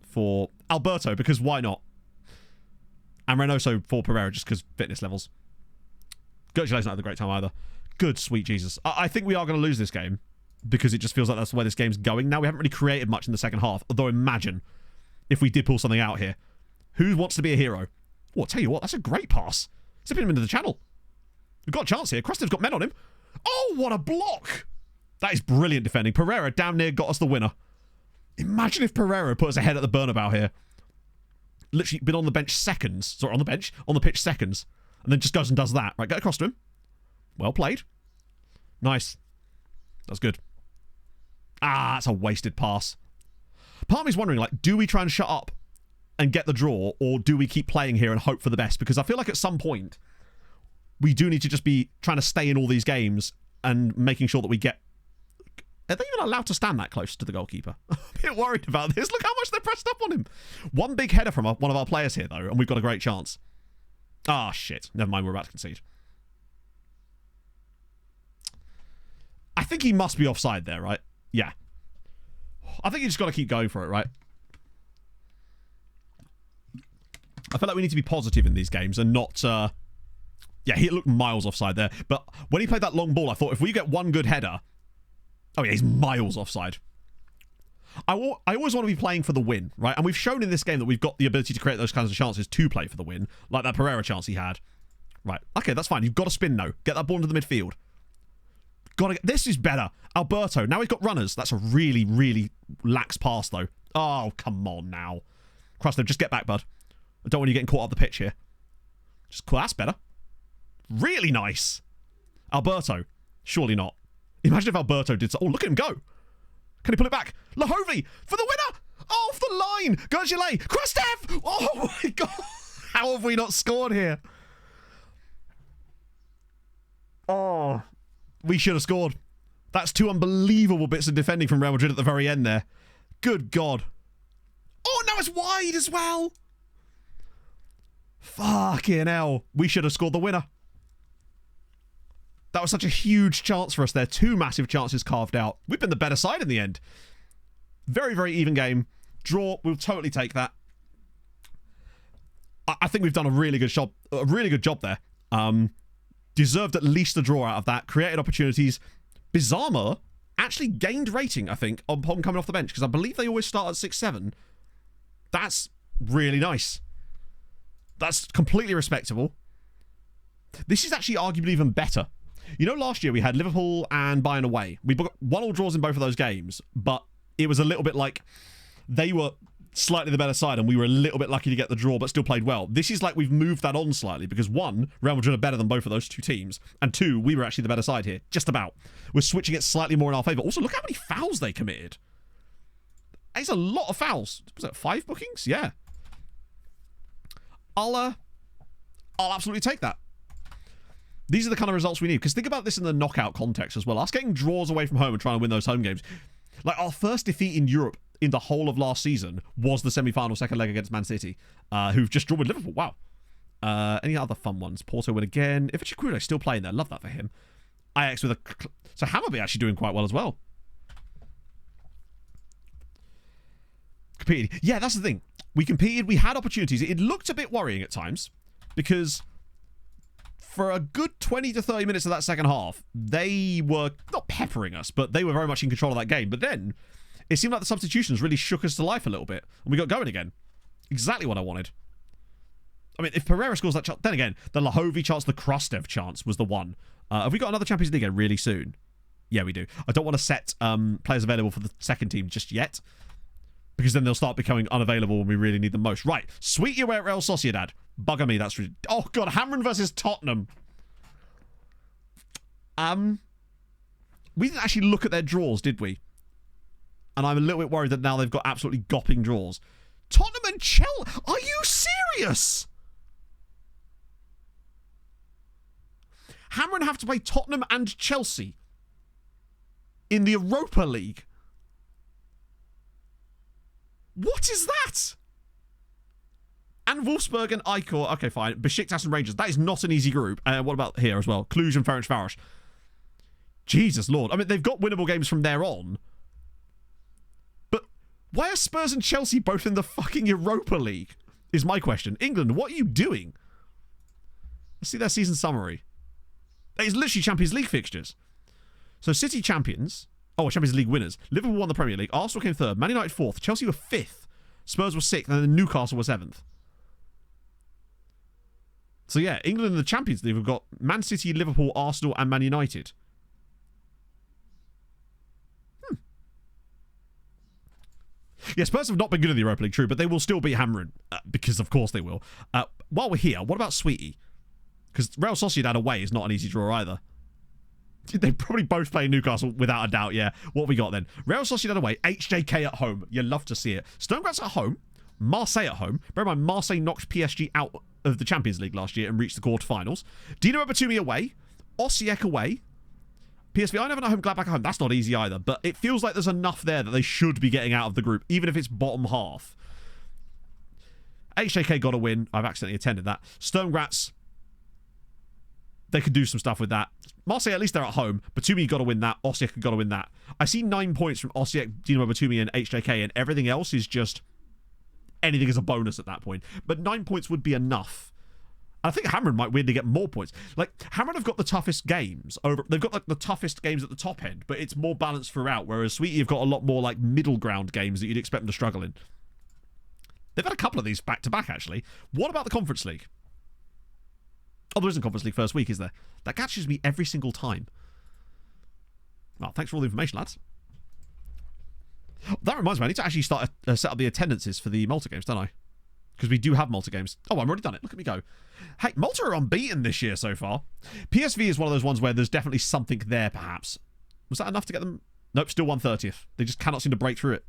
for Alberto, because why not? And Reynoso for Pereira, just because fitness levels. Gertrude's not had a great time either. Good, sweet Jesus. I think we are going to lose this game because it just feels like that's the way this game's going now. We haven't really created much in the second half. Although imagine if we did pull something out here. Who wants to be a hero? Oh, I'll tell you what, that's a great pass. Zipping him into the channel. We've got a chance here. Krustev's got men on him. Oh, what a block! That is brilliant defending. Pereira damn near got us the winner. Imagine if Pereira put us ahead at the Bernabeu here. Literally been on the bench seconds. Sorry, on the bench. On the pitch seconds. And then just goes and does that. Right, get across to him. Well played. Nice. That's good. Ah, that's a wasted pass. Part of me's wondering, like, do we try and shut up and get the draw, or do we keep playing here and hope for the best? Because I feel like at some point, we do need to just be trying to stay in all these games and making sure that we get... Are they even allowed to stand that close to the goalkeeper? I'm a bit worried about this. Look how much they're pressed up on him. One big header from one of our players here, though, and we've got a great chance. Ah, shit. Never mind, we're about to concede. I think he must be offside there, right? Yeah. I think you just got to keep going for it, right? I feel like we need to be positive in these games and not... Yeah, he looked miles offside there. But when he played that long ball, I thought if we get one good header... Oh, yeah, he's miles offside. I always want to be playing for the win, right? And we've shown in this game that we've got the ability to create those kinds of chances to play for the win, like that Pereira chance he had. Right, okay, that's fine. You've got to spin, though. Get that ball into the midfield. This is better. Alberto, now he's got runners. That's a really, really lax pass, though. Oh, come on now. Krustev, just get back, bud. I don't want you getting caught up the pitch here. Just cool. That's better. Really nice. Alberto. Surely not. Imagine if Alberto did so. Oh, look at him go. Can he pull it back? Lahovi for the winner. Oh, off the line. Gergillet. Krustev. Oh, my God. How have we not scored here? Oh, we should have scored. That's two unbelievable bits of defending from Real Madrid at the very end there. Good God. Oh, now it's wide as well. Fucking hell. We should have scored the winner. That was such a huge chance for us there. Two massive chances carved out. We've been the better side in the end. Very, very even game. Draw. We'll totally take that. I think we've done a really good job. A really good job there. Deserved at least a draw out of that. Created opportunities. Bizarma actually gained rating, I think, upon coming off the bench, because I believe they always start at 6-7. That's really nice. That's completely respectable. This is actually arguably even better. You know, last year we had Liverpool and Bayern away. We got 1-1 draws in both of those games, but it was a little bit like they were slightly the better side and we were a little bit lucky to get the draw, but still played well. This is like we've moved that on slightly because one, Real Madrid are better than both of those two teams, and two, we were actually the better side here. Just about. We're switching it slightly more in our favour. Also, look how many fouls they committed. It's a lot of fouls. Was that 5 bookings? Yeah. I'll absolutely take that. These are the kind of results we need. Because think about this in the knockout context as well. Us getting draws away from home and trying to win those home games. Like, our first defeat in Europe in the whole of last season was the semi-final second leg against Man City, who've just drawn with Liverpool. Wow. Any other fun ones? Porto win again. If Chiquiro still playing there, love that for him. Ajax with a... So Hammarby actually doing quite well as well. Competed. Yeah, that's the thing. We competed. We had opportunities. It looked a bit worrying at times because... For a good 20 to 30 minutes of that second half, they were not peppering us, but they were very much in control of that game. But then, it seemed like the substitutions really shook us to life a little bit, and we got going again. Exactly what I wanted. I mean, if Pereira scores that chance, then again, the Lahovi chance, the Krustev chance was the one. Have we got another Champions League game really soon? Yeah, we do. I don't want to set players available for the second team just yet, because then they'll start becoming unavailable when we really need them most. Right, sweet you at Real Sociedad. Bugger me, that's... Oh, God, Hamren versus Tottenham. We didn't actually look at their draws, did we? And I'm a little bit worried that now they've got absolutely gopping draws. Tottenham and Chelsea? Are you serious? Hamren have to play Tottenham and Chelsea in the Europa League. What is that? And Wolfsburg and Eikor. Okay, fine. Besiktas and Rangers. That is not an easy group. What about here as well? Cluj and Ferencvaros. Jesus Lord. I mean, they've got winnable games from there on. But why are Spurs and Chelsea both in the fucking Europa League? Is my question. England, what are you doing? Let's see their season summary. It's literally Champions League fixtures. So City champions. Oh, Champions League winners. Liverpool won the Premier League. Arsenal came third. Man United fourth. Chelsea were fifth. Spurs were 6th, and then Newcastle were 7th. So yeah, England in the Champions League have got Man City, Liverpool, Arsenal, and Man United. Yeah, Spurs have not been good in the Europa League, true, but they will still beat hammering, because of course they will. While we're here, what about Sweetie? Because Real Sociedad away is not an easy draw either. They probably both play Newcastle without a doubt, yeah. What have we got then? Real Sociedad away, HJK at home. You love to see it. Sturm Graz at home, Marseille at home. Bear in mind, Marseille knocked PSG out of the Champions League last year and reached the quarterfinals. Dinamo Batumi away, Osijek away, PSV Eindhoven at home, Gladbach at home. That's not easy either, but it feels like there's enough there that they should be getting out of the group, even if it's bottom half. HJK got a win. I've accidentally attended that. Sturm Graz, they could do some stuff with that. Marseille, at least they're at home. Batumi got to win that. Osijek got to win that. I see 9 points from Osijek, Dinamo Batumi, and HJK, and everything else is just anything is a bonus at that point. But 9 points would be enough. I think Hammeren might weirdly get more points. Like, Hammeren have got the toughest games. They've got like the toughest games at the top end, but it's more balanced throughout, whereas Sweetie have got a lot more like middle ground games that you'd expect them to struggle in. They've had a couple of these back-to-back, actually. What about the Conference League? Oh, there isn't Conference League first week, is there? That catches me every single time. Well, thanks for all the information, lads. That reminds me, I need to actually start set up the attendances for the Malta games, don't I? Because we do have Malta games. Oh, I've already done it. Look at me go. Hey, Malta are unbeaten this year so far. PSV is one of those ones where there's definitely something there, perhaps. Was that enough to get them? Nope, still 1/30th. They just cannot seem to break through it.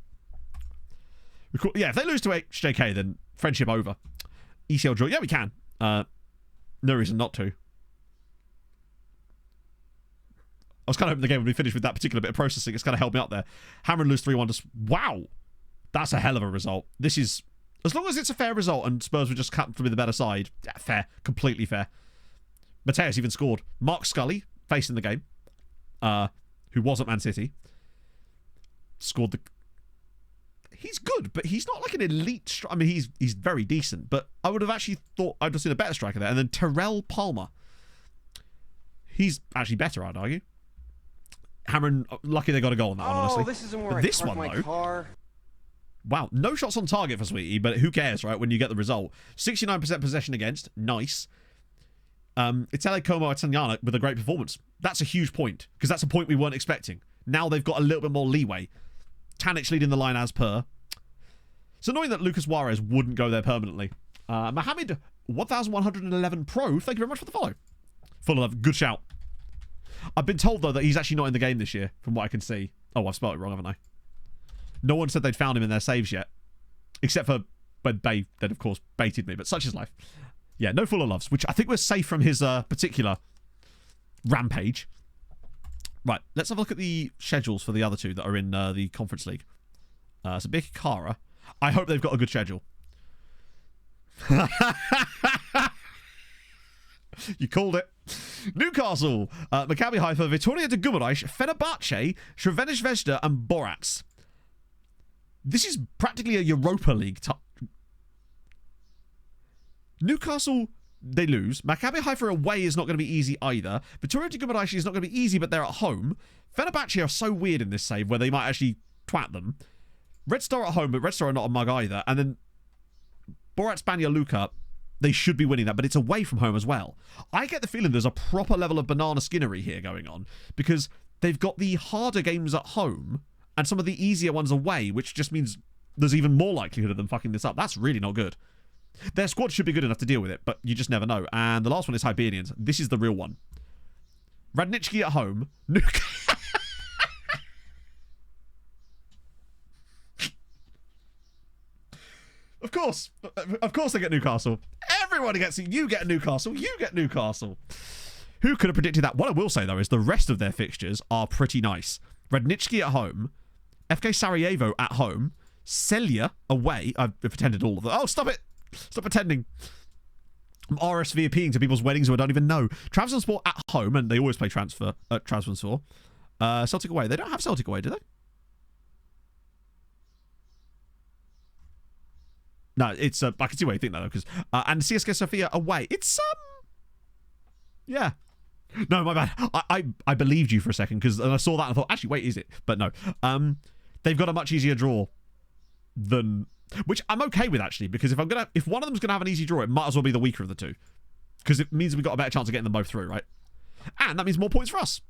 Yeah, if they lose to HJK, then friendship over. ECL draw. Yeah, we can. No reason not to. I was kind of hoping the game would be finished with that particular bit of processing. It's kind of held me up there. Hammer and lose 3-1. Wow. That's a hell of a result. This is... As long as it's a fair result and Spurs were just comfortably the better side. Yeah, fair. Completely fair. Mateus even scored. Mark Scully, facing the game, who was at Man City, scored the... He's good, but he's not like an elite striker. I mean, he's very decent, but I would have actually thought I'd have seen a better striker there. And then Terrell Palmer. He's actually better, I'd argue. Hammeren, lucky they got a goal on that one, honestly. This isn't where but this one, though... Car. Wow, no shots on target for Sweetie, but who cares, right, when you get the result. 69% possession against. Nice. Itale Como Italiana with a great performance. That's a huge point, because that's a point we weren't expecting. Now they've got a little bit more leeway. Tanic leading the line as per. It's annoying that Lucas Juarez wouldn't go there permanently. Mohammed 1111 Pro, thank you very much for the follow. Full of love, good shout. I've been told, though, that he's actually not in the game this year, from what I can see. Oh, I've spelled it wrong, haven't I? No one said they'd found him in their saves yet. Except for when they then, of course, baited me. But such is life. Yeah, no Fuller Loves, which I think we're safe from his particular rampage. Right, let's have a look at the schedules for the other two that are in the Conference League. So Big Kara. I hope they've got a good schedule. You called it. Newcastle, Maccabi Haifa, Vitoria de Gumarães, Fenerbahce, Crvena Zvezda, and Borac. This is practically a Europa League type. Newcastle, they lose. Maccabi Haifa away is not going to be easy either. Vitoria de Gumarães is not going to be easy, but they're at home. Fenerbahce are so weird in this save where they might actually twat them. Red Star at home, but Red Star are not a mug either. And then Borac, Banja Luka, they should be winning that, but it's away from home as well. I get the feeling there's a proper level of banana skinnery here going on because they've got the harder games at home and some of the easier ones away, which just means there's even more likelihood of them fucking this up. That's really not good. Their squad should be good enough to deal with it, but you just never know. And the last one is Hibernians. This is the real one. Radnički at home. Of course they get Newcastle. Everybody gets it. You get Newcastle. You get Newcastle. Who could have predicted that? What I will say, though, is the rest of their fixtures are pretty nice. Radnički at home. FK Sarajevo at home. Celje away. I've pretended all of them. Oh, stop it. Stop pretending. I'm RSVPing to people's weddings who I don't even know. Trabzonspor at home, and they always play transfer at Trabzonspor. Celtic away. They don't have Celtic away, do they? No, it's I can see why you think that though, because and CSKA Sofia away. It's yeah. No, my bad. I believed you for a second because I saw that and I thought, actually, wait, is it? But no. They've got a much easier draw than which I'm okay with actually, because if one of them's gonna have an easy draw, it might as well be the weaker of the two, because it means we've got a better chance of getting them both through, right? And that means more points for us.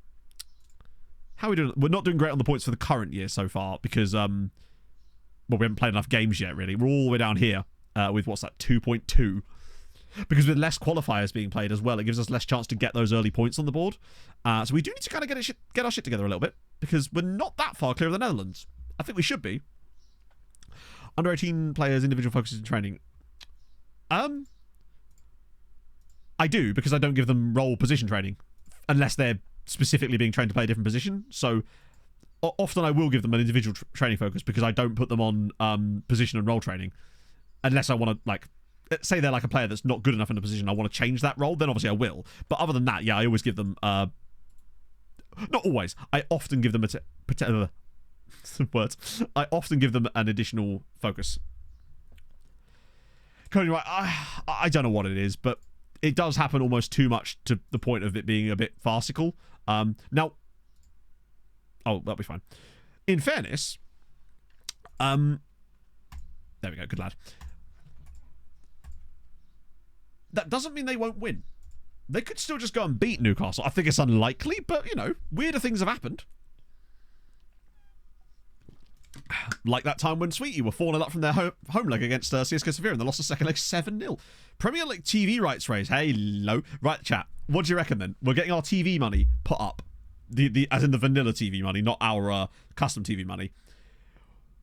How are we doing? We're not doing great on the points for the current year so far because well, we haven't played enough games yet. Really, we're all the way down here with what's that, 2.2. Because with less qualifiers being played as well, it gives us less chance to get those early points on the board. So we do need to kind of get our shit together a little bit, because we're not that far clear of the Netherlands. I think we should be. Under 18 players, individual focuses in training. I do, because I don't give them role position training unless they're specifically being trained to play a different position. So often I will give them an individual training focus, because I don't put them on position and role training unless I want to, like, say they're like a player that's not good enough in a position, I want to change that role, then obviously I will. But other than that, yeah, I always give them not always, I often give them words. I often give them an additional focus. Cody, right, I don't know what it is, but it does happen almost too much to the point of it being a bit farcical. Now, oh, that'll be fine. In fairness, there we go, good lad. That doesn't mean they won't win. They could still just go and beat Newcastle. I think it's unlikely, but, you know, weirder things have happened. Like that time when Sweetie were 4-0 up from their home leg against CSKA Sevilla and they lost the second leg 7-0. Premier League TV rights raise. Hello. Right, chat. What do you reckon then? We're getting our TV money put up. As in the vanilla TV money, not our custom TV money.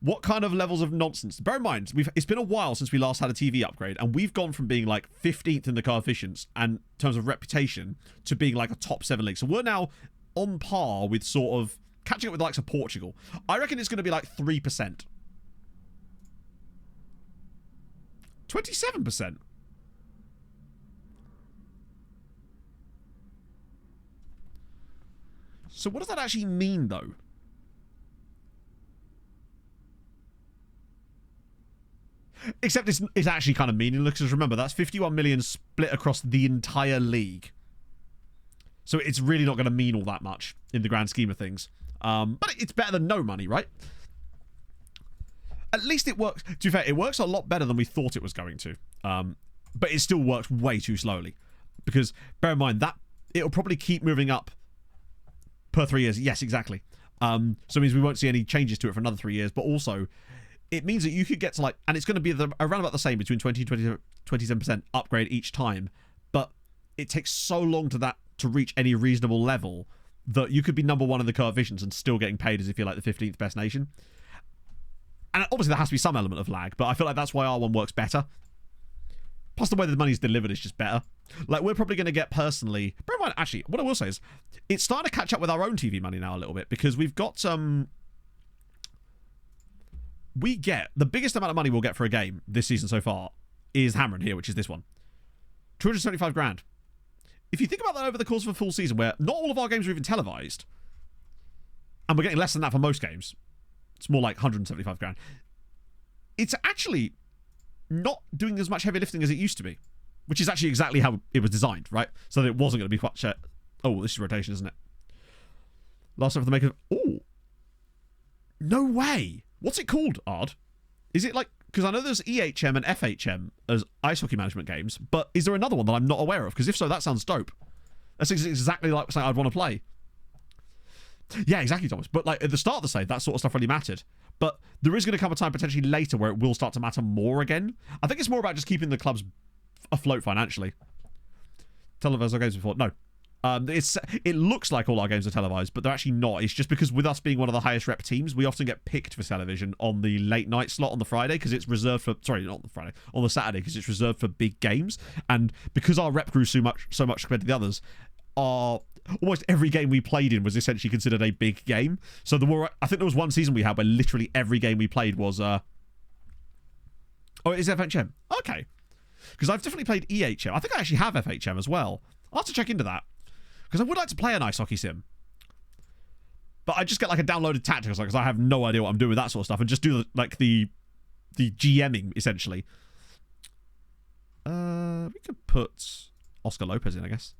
What kind of levels of nonsense? Bear in mind, it's been a while since we last had a TV upgrade, and we've gone from being like 15th in the coefficients and in terms of reputation to being like a top 7 league. So we're now on par with sort of catching up with the likes of Portugal. I reckon it's going to be like 3%. 27%. So what does that actually mean, though? Except it's actually kind of meaningless, because remember, that's 51 million split across the entire league. So it's really not going to mean all that much in the grand scheme of things. But it's better than no money, right? At least it works. To be fair, it works a lot better than we thought it was going to. But it still works way too slowly. Because, bear in mind, that it'll probably keep moving up per 3 years. Yes, exactly. So it means we won't see any changes to it for another 3 years. But also, it means that you could get to like, and it's going to be around about the same, between 20 and 27% upgrade each time. But it takes so long to reach any reasonable level that you could be number 1 in the coefficients and still getting paid as if you're like the 15th best nation. And obviously there has to be some element of lag, but I feel like that's why R1 works better. Plus the way the money's delivered is just better. Like, we're probably going to get, personally, bear in mind, actually, what I will say is, it's starting to catch up with our own TV money now a little bit, because we've got we get the biggest amount of money we'll get for a game this season so far is hammering here, which is this one. 275 grand. If you think about that over the course of a full season, where not all of our games are even televised, and we're getting less than that for most games, it's more like 175 grand. It's actually not doing as much heavy lifting as it used to be, which is actually exactly how it was designed, right? So that it wasn't going to be quite... Oh, this is rotation, isn't it? Last time for the maker... Oh! No way! What's it called, Ard? Is it like... Because I know there's EHM and FHM as ice hockey management games, but is there another one that I'm not aware of? Because if so, that sounds dope. That's exactly like something I'd want to play. Yeah, exactly, Thomas. But like at the start of the save, that sort of stuff really mattered. But there is going to come a time potentially later where it will start to matter more again. I think it's more about just keeping the clubs afloat financially. Televised our games before? No. It looks like all our games are televised, but they're actually not. It's just because with us being one of the highest rep teams, we often get picked for television on the late night slot on the Friday, because it's reserved for... Sorry, not the Friday. On the Saturday, because it's reserved for big games. And because our rep grew so much compared to the others, almost every game we played in was essentially considered a big game. So I think there was one season we had where literally every game we played was... Oh, it is FHM. Okay. Because I've definitely played EHM. I think I actually have FHM as well. I'll have to check into that. Because I would like to play an ice hockey sim. But I just get like a downloaded tactics, because I have no idea what I'm doing with that sort of stuff, and just do the GMing, essentially. We could put Oscar Lopez in, I guess.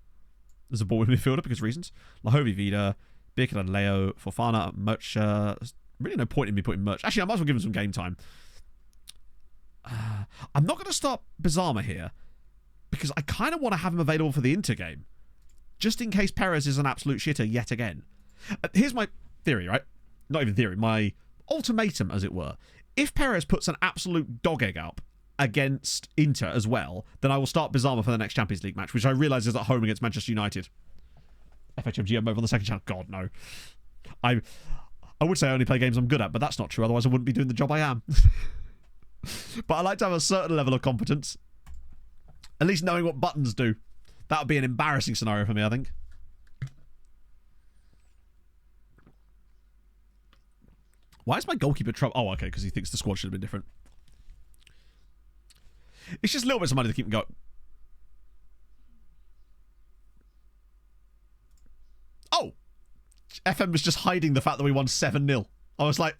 As a ball midfielder, because reasons. Lahovi Vida, Birkin and Leo, Fofana, Merch. There's really no point in me putting Merch. Actually, I might as well give him some game time. I'm not going to start Bizarma here because I kind of want to have him available for the Inter game, just in case Perez is an absolute shitter yet again. Here's my theory, right? Not even theory, my ultimatum, as it were. If Perez puts an absolute dog egg up against Inter as well, then I will start Bizarma for the next Champions League match, which I realise is at home against Manchester United. FHMG move on the second channel. God, no. I would say I only play games I'm good at, but that's not true. Otherwise, I wouldn't be doing the job I am. But I like to have a certain level of competence. At least knowing what buttons do. That would be an embarrassing scenario for me, I think. Why is my goalkeeper trouble? Oh, okay, because he thinks the squad should have been different. It's just little bits of money to keep him going. Oh! FM was just hiding the fact that we won 7-0. I was like,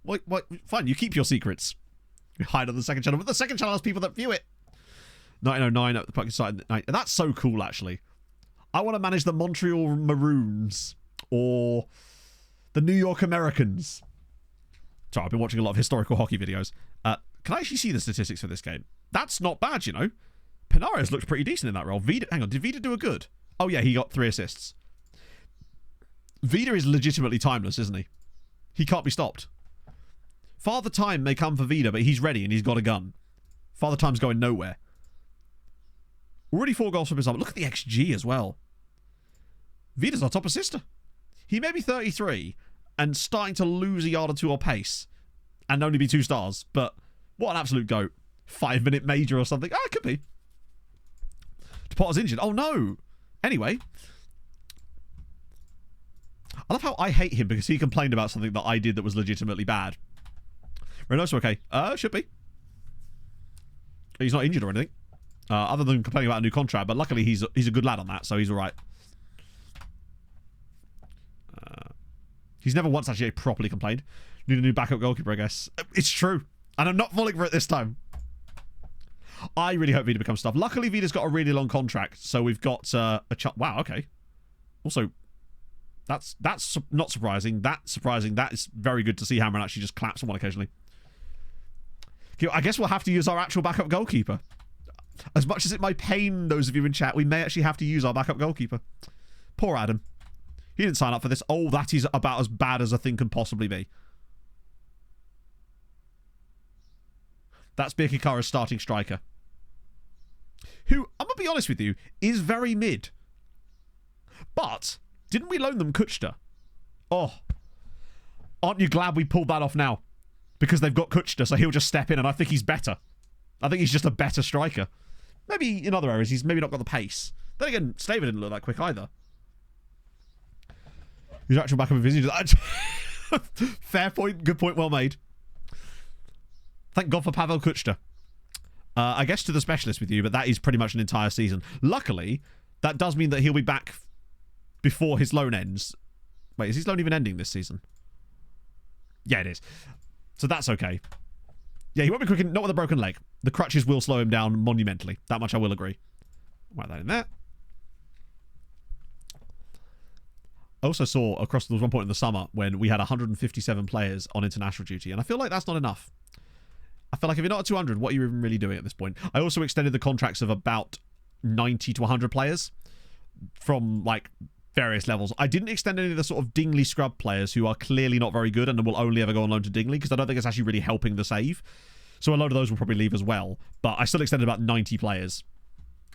what? Fine, you keep your secrets. You hide on the second channel, but the second channel has people that view it. 1909 at the Pucky side. That's so cool, actually. I want to manage the Montreal Maroons or the New York Americans. Sorry, I've been watching a lot of historical hockey videos. Can I actually see the statistics for this game? That's not bad, you know. Pinares looked pretty decent in that role. Vida, hang on, did Vida do a good? Oh yeah, he got 3 assists. Vida is legitimately timeless, isn't he? He can't be stopped. Father Time may come for Vida, but he's ready and he's got a gun. Father Time's going nowhere. Already 4 goals for Bizarre. Look at the XG as well. Vida's our top assister. He may be 33 and starting to lose a yard or 2 on pace and only be 2 stars, but what an absolute goat. 5-minute major or something. Oh, it could be. Potter's injured. Oh, no. Anyway. I love how I hate him because he complained about something that I did that was legitimately bad. Reynoso, okay. Should be. He's not injured or anything. Other than complaining about a new contract, but luckily he's a good lad on that, so he's alright. He's never once actually properly complained. Need a new backup goalkeeper, I guess. It's true. And I'm not falling for it this time. I really hope Vida becomes stuff. Luckily, Vida's got a really long contract, so we've got a wow, okay. Also, that's not surprising. That's surprising. That is very good to see Hammer actually just clap someone occasionally. Okay, I guess we'll have to use our actual backup goalkeeper. As much as it might pain those of you in chat, we may actually have to use our backup goalkeeper. Poor Adam. He didn't sign up for this. Oh, that is about as bad as a thing can possibly be. That's Birkikara's starting striker. Who, I'm going to be honest with you, is very mid. But, didn't we loan them Kuchta? Oh. Aren't you glad we pulled that off now? Because they've got Kuchta, so he'll just step in, and I think he's better. I think he's just a better striker. Maybe in other areas, he's maybe not got the pace. Then again, Staver didn't look that quick either. He's actually back up with Vision. Fair point, good point, well made. Thank God for Pavel Kuchta. I guess to the specialist with you, but that is pretty much an entire season. Luckily, that does mean that he'll be back before his loan ends. Wait, is his loan even ending this season? Yeah, it is. So that's okay. Yeah, he won't be quick, not with a broken leg. The crutches will slow him down monumentally. That much I will agree. Write that in there. I also saw across, there was one point in the summer when we had 157 players on international duty, and I feel like that's not enough. I feel like if you're not at 200, what are you even really doing at this point? I also extended the contracts of about 90 to 100 players from, like, various levels. I didn't extend any of the sort of Dingley scrub players who are clearly not very good and will only ever go on loan to Dingley because I don't think it's actually really helping the save. So a load of those will probably leave as well. But I still extended about 90 players.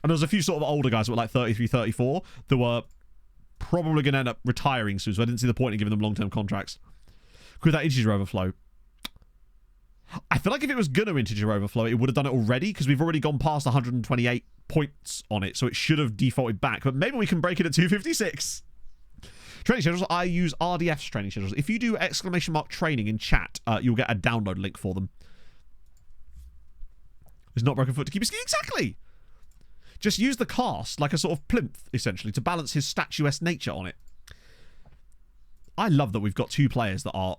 And there was a few sort of older guys that were like 33, 34 that were probably going to end up retiring soon, so I didn't see the point in giving them long-term contracts. Could that integer overflow? I feel like if it was going to integer overflow, it would have done it already, because we've already gone past 128 points on it, so it should have defaulted back. But maybe we can break it at 256. Training schedules. I use RDF's training schedules. If you do !training in chat, you'll get a download link for them. There's not broken foot to keep his ski. Exactly! Just use the cast like a sort of plinth, essentially, to balance his statuesque nature on it. I love that we've got 2 players that are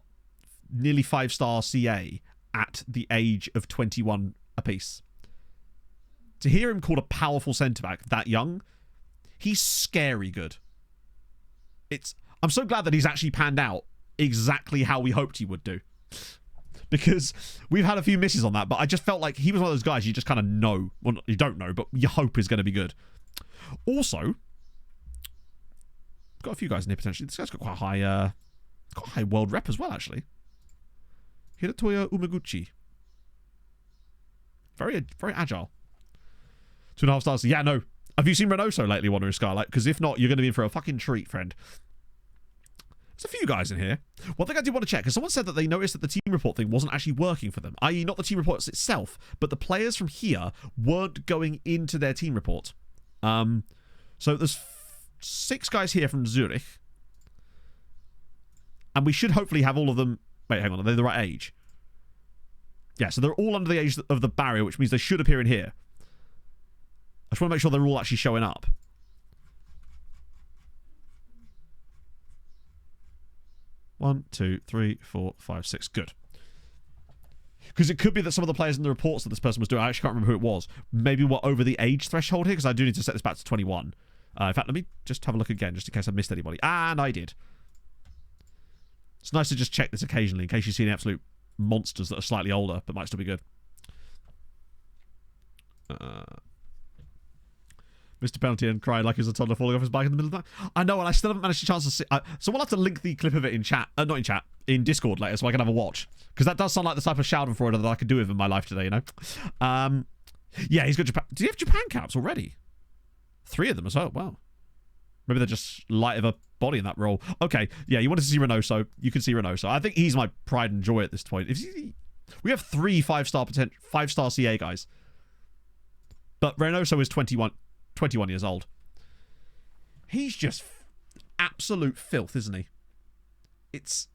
nearly 5-star CA at the age of 21 apiece. To hear him called a powerful centre-back that young, he's scary good. I'm so glad that he's actually panned out exactly how we hoped he would do. because we've had a few misses on that, but I just felt like he was one of those guys you just kind of know. Well, you don't know, but you hope is going to be good. Also, got a few guys in here potentially. This guy's got quite a high world rep as well, actually. Hiratoya Umeguchi. Very agile. 2.5 stars. Yeah, no. Have you seen Reynoso lately, Wandering Skylight? Because if not, you're going to be in for a fucking treat, friend. There's a few guys in here. One thing I did want to check, because someone said that they noticed that the team report thing wasn't actually working for them, i.e. not the team reports itself, but the players from here weren't going into their team report. So there's 6 guys here from Zurich, and we should hopefully have all of them. Wait, hang on, are they the right age? Yeah, so they're all under the age of the barrier, which means they should appear in here. I just want to make sure they're all actually showing up. One, two, three, four, five, six. Good. Because it could be that some of the players in the reports that this person was doing, I actually can't remember who it was, maybe were over the age threshold here, because I do need to set this back to 21. In fact, let me just have a look again, just in case I missed anybody. And I did. It's nice to just check this occasionally, in case you see any absolute monsters that are slightly older, but might still be good. Mr. Penalty and cried like he was a toddler falling off his bike in the middle of the night. I know, and I still haven't managed a chance to see. So we'll have to link the clip of it in chat. Not in chat, in Discord later, so I can have a watch. Because that does sound like the type of Schadenfreude that I could do with in my life today, you know? Yeah, he's got Japan. Do you have Japan caps already? 3 of them as well. Wow. Maybe they're just light of a body in that role. Okay, yeah, you wanted to see Reynoso. You can see Reynoso. I think he's my pride and joy at this point. We have 3 5-star CA guys. But Reynoso is 21 years old. He's just absolute filth, isn't he? It's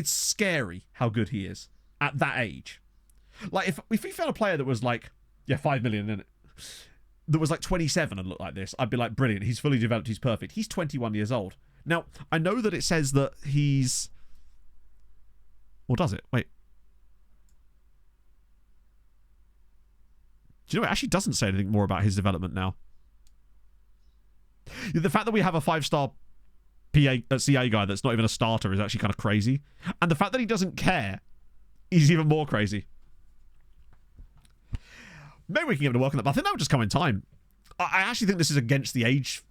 scary how good he is at that age. Like, if we found a player that was like, yeah, 5 million in it, that was like 27 and looked like this, I'd be like, brilliant, he's fully developed, he's perfect. He's 21 years old. Now, I know that it says that he's... Or does it? Wait. Do you know, it actually doesn't say anything more about his development now. The fact that we have a 5-star CA guy that's not even a starter is actually kind of crazy. And the fact that he doesn't care is even more crazy. Maybe we can give it a work on that, but I think that would just come in time. I actually think this is against the age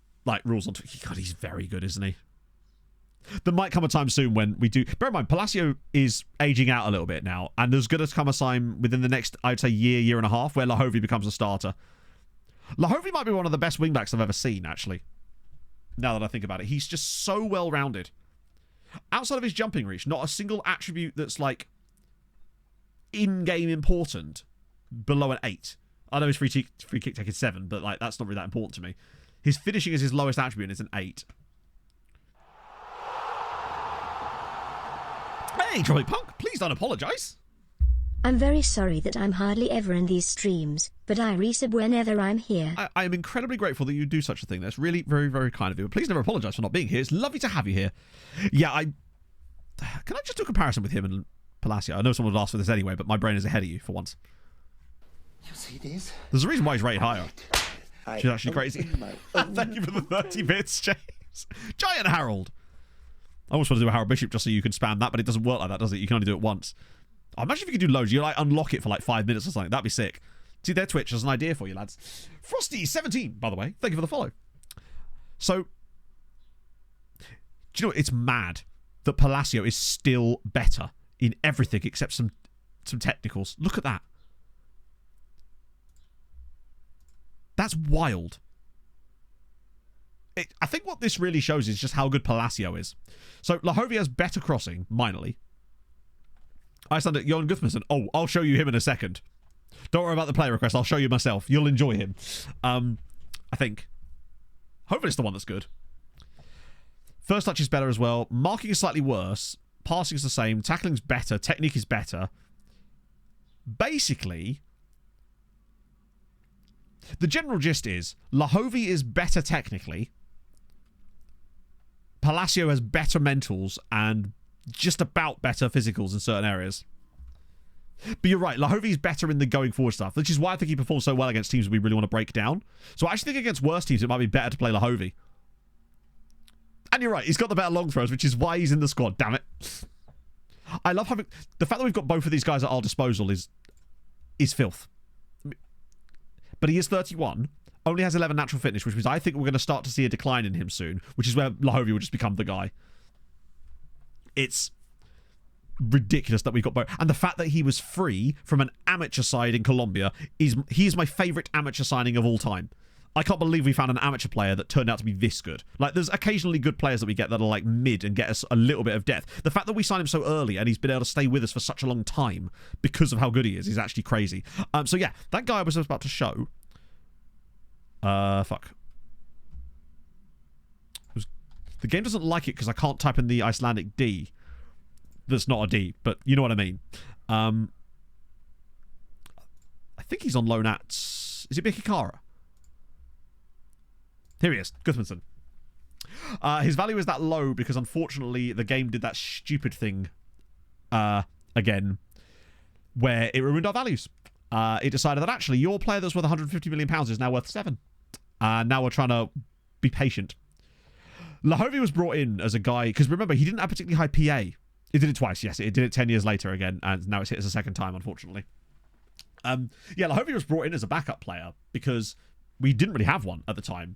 rules on... God, he's very good, isn't he? There might come a time soon when we do... Bear in mind, Palacio is aging out a little bit now, and there's going to come a time within the next, I'd say, year and a half, where Lahovi becomes a starter. Lahovi might be one of the best wingbacks I've ever seen, actually. Now that I think about it. He's just so well-rounded. Outside of his jumping reach, not a single attribute that's, like, in-game important below an 8. I know his free kick take is 7, but, like, that's not really that important to me. His finishing is his lowest attribute, and it's an 8. Hey, Troy Punk, please don't apologise. I'm very sorry that I'm hardly ever in these streams, but I resub whenever I'm here. I am incredibly grateful that you do such a thing. That's really very, very kind of you. But please never apologise for not being here. It's lovely to have you here. Yeah, can I just do a comparison with him and Palacio? I know someone would ask for this anyway, but my brain is ahead of you for once. You see this? There's a reason why he's rated higher. She's actually crazy. Thank you for the 30 bits, James. Giant Harold. I almost want to do a Harold Bishop just so you can spam that, but it doesn't work like that, does it? You can only do it once. Oh, imagine if you could do loads. You like unlock it for like 5 minutes or something. That'd be sick. See, their Twitch has an idea for you, lads. Frosty17, by the way. Thank you for the follow. So, do you know what? It's mad that Palacio is still better in everything except some technicals. Look at that. That's wild. I think what this really shows is just how good Palacio is. So, Lahovi has better crossing, minorly. Icelandic Jon Guthmundsson. Oh, I'll show you him in a second. Don't worry about the player request. I'll show you myself. You'll enjoy him. I think. Hopefully it's the one that's good. First touch is better as well. Marking is slightly worse. Passing is the same. Tackling's better. Technique is better. Basically, the general gist is Lahovi is better technically. Palacio has better mentals and just about better physicals in certain areas. But you're right, Lahovi's better in the going forward stuff, which is why I think he performs so well against teams we really want to break down. So I actually think against worse teams, it might be better to play Lahovi. And you're right, he's got the better long throws, which is why he's in the squad, damn it. I love having the fact that we've got both of these guys at our disposal is filth. But he is 31, only has 11 natural fitness, which means I think we're going to start to see a decline in him soon, which is where Lahovia will just become the guy. It's ridiculous that we got both, and the fact that he was free from an amateur side in Colombia he's my favorite amateur signing of all time. I can't believe we found an amateur player that turned out to be this good. Like, there's occasionally good players that we get that are like mid and get us a little bit of depth. The fact that we signed him so early and he's been able to stay with us for such a long time because of how good he is actually crazy. So yeah, that guy I was about to show. Fuck. The game doesn't like it because I can't type in the Icelandic D. That's not a D, but you know what I mean. I think he's on loan at... Is it Bikikara? Here he is, Gudmundsson. His value is that low because unfortunately the game did that stupid thing again where it ruined our values. It decided that actually your player that's worth £150 million is now worth 7. Now we're trying to be patient. Lahovia was brought in as a guy because remember he didn't have particularly high PA. It did it twice, yes. It did it 10 years later again, and now it's hit us a second time, unfortunately. Yeah, Lahovia was brought in as a backup player because we didn't really have one at the time.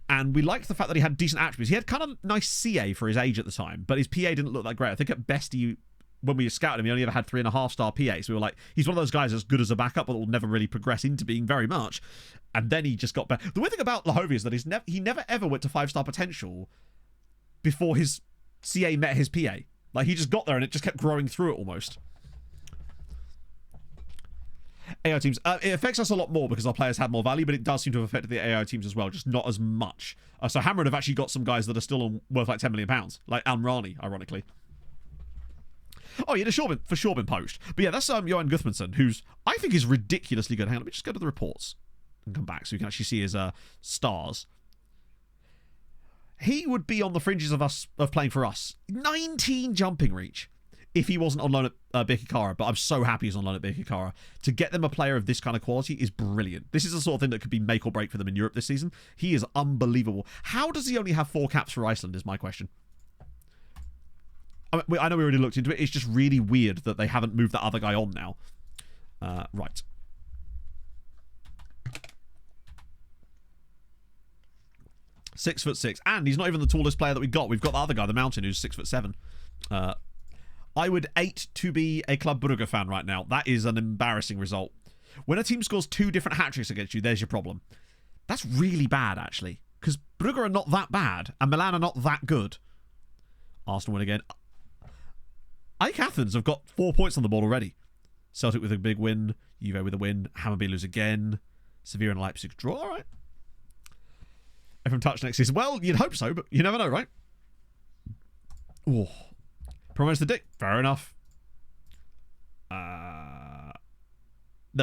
And we liked the fact that he had decent attributes. He had kind of nice CA for his age at the time, but his PA didn't look that great. I think at best, when we scouted him, he only ever had 3.5-star PA. So we were like, he's one of those guys as good as a backup, but will never really progress into being very much. And then he just got better. The weird thing about Lahovia is that he never ever went to 5-star potential before his CA met his PA. Like, he just got there and it just kept growing through it almost. AI teams. It affects us a lot more because our players had more value, but it does seem to have affected the AI teams as well, just not as much. So Hammered have actually got some guys that are still worth like £10 million, like Almrani, ironically. Oh, he had for sure been poached. But yeah, that's Johan Gudmundsson, who's, I think, is ridiculously good. Hang on, let me just go to the reports and come back so we can actually see his stars. He would be on the fringes of playing for us. 19 jumping reach. If he wasn't on loan at Bikikara, but I'm so happy he's on loan at Bikikara. To get them a player of this kind of quality is brilliant. This is the sort of thing that could be make or break for them in Europe this season. He is unbelievable. How does he only have 4 caps for Iceland is my question. I know we already looked into it. It's just really weird that they haven't moved that other guy on now. Right. (6'6", and he's not even the tallest player that we've got. We've got the other guy, the Mountain, who's 6'7". I would hate to be a Club Brugge fan right now. That is an embarrassing result. When a team scores 2 different hat-tricks against you, there's your problem. That's really bad, actually. Because Brugge are not that bad, and Milan are not that good. Arsenal win again. AEK Athens have got 4 points on the board already. Celtic with a big win. Juve with a win. Hammarby lose again. Sevilla and Leipzig draw. All right. FM Touch next season. Well, you'd hope so, but you never know, right? Oh. Promise the dick. Fair enough. They're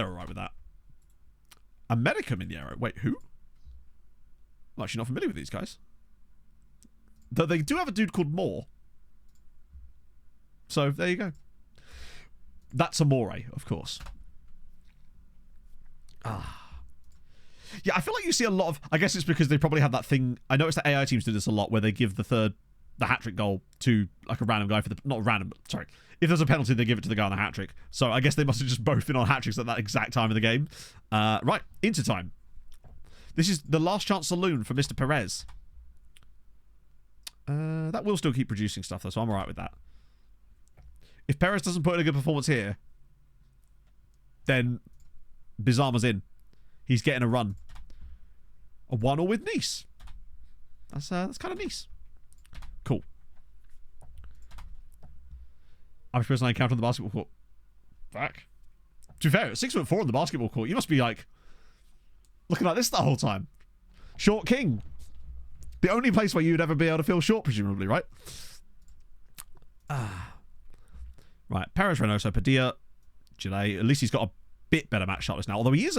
alright with that. Americum in the arrow. Wait, who? I'm actually not familiar with these guys. Though they do have a dude called Moore. So, there you go. That's Amore, of course. Yeah, I feel like you see a lot of... I guess it's because they probably have that thing... I noticed that AI teams do this a lot, where they give the hat-trick goal to like a random guy for the... Not random, but sorry. If there's a penalty, they give it to the guy on the hat-trick. So I guess they must have just both been on hat-tricks at that exact time of the game. Right, into time. This is the last chance saloon for Mr. Perez. That will still keep producing stuff, though, so I'm alright with that. If Perez doesn't put in a good performance here, then Bizarma's in. He's getting a run. A 1-1 with Nice. That's kind of nice. Cool. Average person I encountered on the basketball court. Fuck. To be fair, 6'4" on the basketball court, you must be like looking like this the whole time. Short king. The only place where you'd ever be able to feel short, presumably, right? Right. Perez, Reynoso, Padilla, Gillet. At least he's got a bit better match sharpness now. Although he is...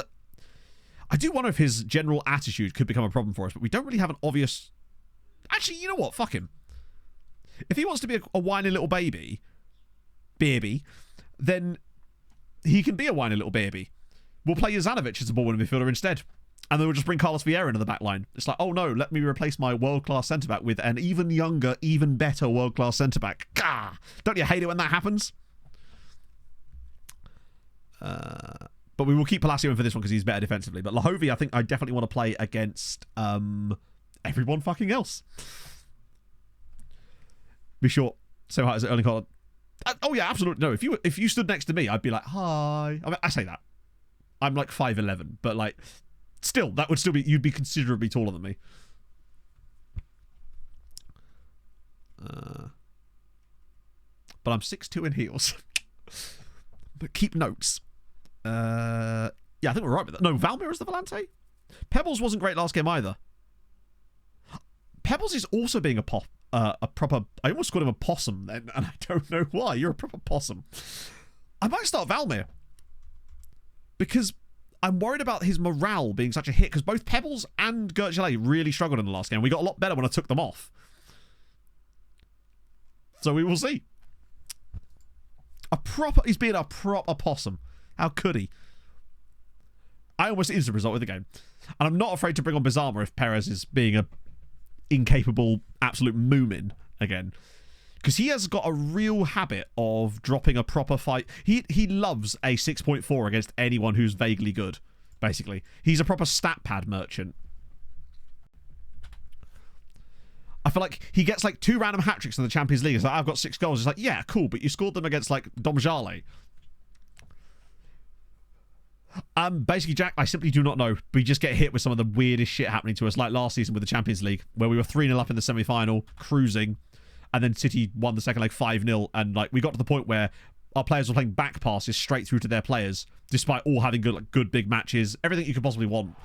I do wonder if his general attitude could become a problem for us, but we don't really have an obvious... Actually, you know what? Fuck him. If he wants to be a whiny little baby, then he can be a whiny little baby. We'll play Jezanovic as a ball-winning midfielder instead. And then we'll just bring Carlos Vieira into the back line. It's like, oh no, let me replace my world-class centre-back with an even younger, even better world-class centre-back. Gah! Don't you hate it when that happens? But we will keep Palacio in for this one because he's better defensively. But Lahovi, I think I definitely want to play against everyone fucking else. Be short. So high as it only called. Oh yeah, absolutely. No, if you stood next to me, I'd be like, hi. I mean, I say that. I'm like 5'11", but like, still, that would still be, you'd be considerably taller than me. But I'm 6'2" in heels. But keep notes. Yeah, I think we're right with that. No, Valmir is the Volante. Pebbles wasn't great last game either. Pebbles is also being a proper... I almost called him a possum then, and I don't know why. You're a proper possum. I might start Valmir. Because I'm worried about his morale being such a hit, because both Pebbles and Gertulé really struggled in the last game. We got a lot better when I took them off. So we will see. He's being a proper possum. How could he? I almost is the result of the game. And I'm not afraid to bring on Bizarma if Perez is being a incapable absolute moomin again. Because he has got a real habit of dropping a proper fight. He loves a 6.4 against anyone who's vaguely good, basically. He's a proper stat pad merchant. I feel like he gets like 2 random hat-tricks in the Champions League. It's like, I've got 6 goals. It's like, yeah, cool, but you scored them against like Domjale. Basically, Jack, I simply do not know. We just get hit with some of the weirdest shit happening to us, like last season with the Champions League, where we were 3-0 up in the semi-final, cruising, and then City won the second leg 5-0, and like we got to the point where our players were playing back passes straight through to their players, despite all having good big matches, everything you could possibly want.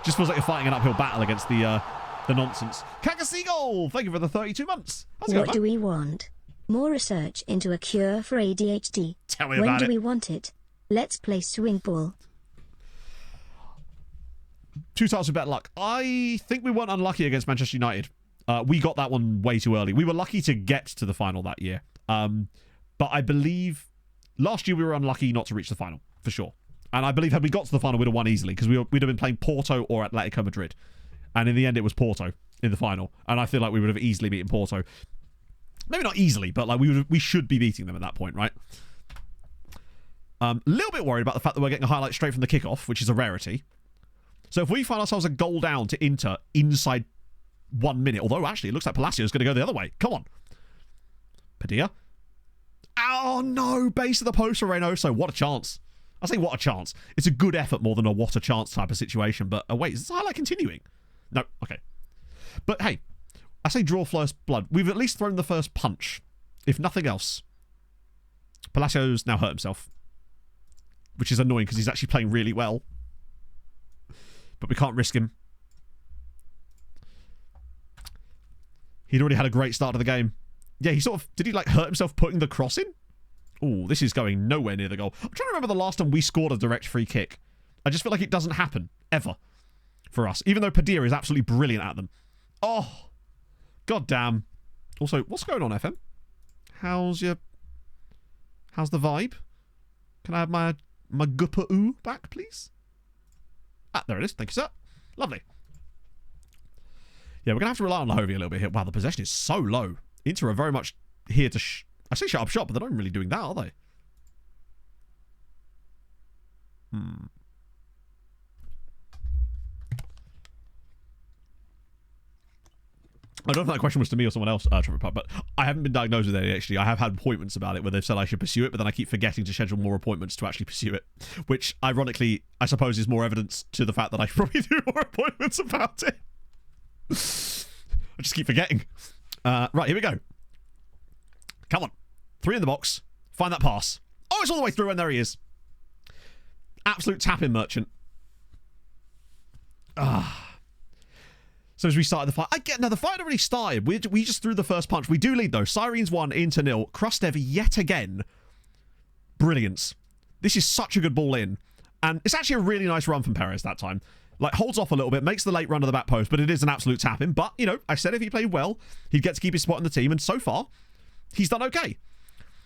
Just feels like you're fighting an uphill battle against the nonsense. Kaka Seagull, thank you for the 32 months. What do we want? More research into a cure for ADHD. Tell me about it. When do we want it? Let's play swing ball. 2 times with better luck. I think we weren't unlucky against Manchester United. We got that one way too early. We were lucky to get to the final that year. But I believe last year we were unlucky not to reach the final, for sure. And I believe had we got to the final, we'd have won easily, because we'd have been playing Porto or Atletico Madrid. And in the end, it was Porto in the final. And I feel like we would have easily beaten Porto. Maybe not easily, but like we should be beating them at that point, right? A little bit worried about the fact that we're getting a highlight straight from the kickoff, which is a rarity. So if we find ourselves a goal down to Inter inside 1 minute, although actually it looks like Palacio is going to go the other way. Come on. Padilla. Oh no, base of the post for Reynoso. What a chance. I say what a chance. It's a good effort more than a what a chance type of situation. But wait, is this highlight continuing? No, okay. But hey, I say draw first blood. We've at least thrown the first punch, if nothing else. Palacio's now hurt himself, which is annoying because he's actually playing really well. But we can't risk him. He'd already had a great start to the game. Yeah, he sort of... Did he, like, hurt himself putting the cross in? Ooh, this is going nowhere near the goal. I'm trying to remember the last time we scored a direct free kick. I just feel like it doesn't happen. Ever. For us. Even though Padilla is absolutely brilliant at them. Oh. God damn. Also, what's going on, FM? How's the vibe? Can I have my guppa-oo back, please? Ah, there it is. Thank you, sir. Lovely. Yeah, we're going to have to rely on Lahovi a little bit here. Wow, the possession is so low. Inter are very much here to... I say shut up shop, but they're not really doing that, are they? I don't know if that question was to me or someone else, Trevor Putt, but I haven't been diagnosed with ADHD. I have had appointments about it where they've said I should pursue it, but then I keep forgetting to schedule more appointments to actually pursue it, which, ironically, I suppose is more evidence to the fact that I should probably do more appointments about it. I just keep forgetting. Right, here we go. Come on. 3 in the box. Find that pass. Oh, it's all the way through, and there he is. Absolute tap-in merchant. So as we started the fight, the fight had already started. We just threw the first punch. We do lead though. Sirens 1, Inter 0. Krustev yet again. Brilliance. This is such a good ball in. And it's actually a really nice run from Perez that time. Like, holds off a little bit, makes the late run to the back post, but it is an absolute tap-in. But, you know, I said if he played well, he'd get to keep his spot in the team. And so far, he's done okay.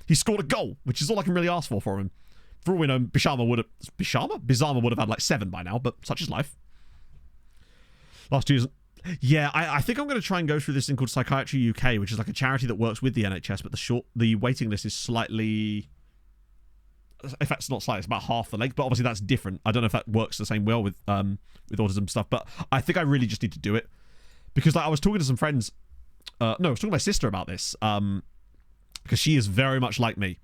He scored a goal, which is all I can really ask for him. For all we know, Bizarma would have had like 7 by now, but such is life. Last year's... Yeah, I think I'm going to try and go through this thing called Psychiatry UK, which is like a charity that works with the NHS, but the waiting list is slightly if that's not slightly, it's about half the length, but obviously that's different. I don't know if that works the same well with autism stuff, but I think I really just need to do it. Because like I was talking to some friends, no, I was talking to my sister about this, because she is very much like me.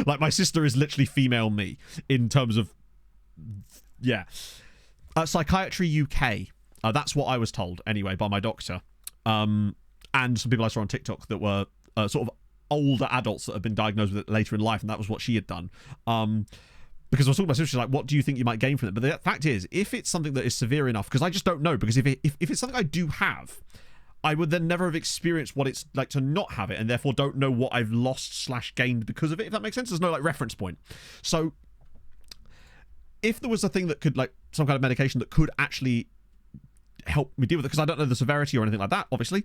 Like my sister is literally female me in terms of, yeah. Psychiatry UK, that's what I was told anyway by my doctor, and some people I saw on TikTok that were sort of older adults that have been diagnosed with it later in life, and that was what she had done. Because I was talking to my sister, she's like, what do you think you might gain from it? But the fact is, if it's something that is severe enough, because I just don't know, because if it's something I do have, I would then never have experienced what it's like to not have it, and therefore don't know what I've lost / gained because of it, if that makes sense. There's no like reference point. So if there was a thing that could, like some kind of medication that could actually help me deal with it, because I don't know the severity or anything like that, obviously,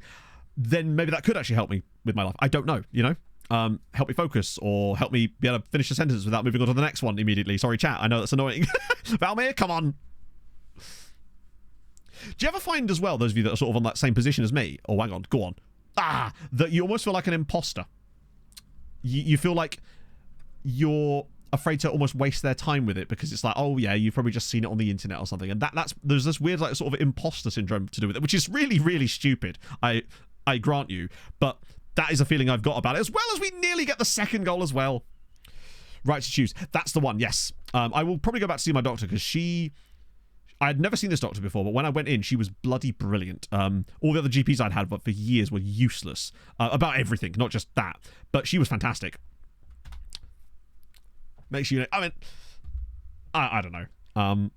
then maybe that could actually help me with my life. I don't know, you know? Help me focus, or help me be able to finish a sentence without moving on to the next one immediately. Sorry, chat. I know that's annoying. Valmir, come on. Do you ever find as well, those of you that are sort of on that same position as me, oh, hang on, go on, that you almost feel like an imposter? You feel like you're afraid to almost waste their time with it, because it's like, oh yeah, you've probably just seen it on the internet or something, and there's this weird like sort of imposter syndrome to do with it, which is really, really stupid. I grant you, but that is a feeling I've got about it, as well as we nearly get the second goal as well. Right to choose. That's the one, yes. I will probably go back to see my doctor, because I had never seen this doctor before, but when I went in, she was bloody brilliant. All the other GPs I'd had for years were useless about everything, not just that. But she was fantastic. Makes you, I mean, I don't know.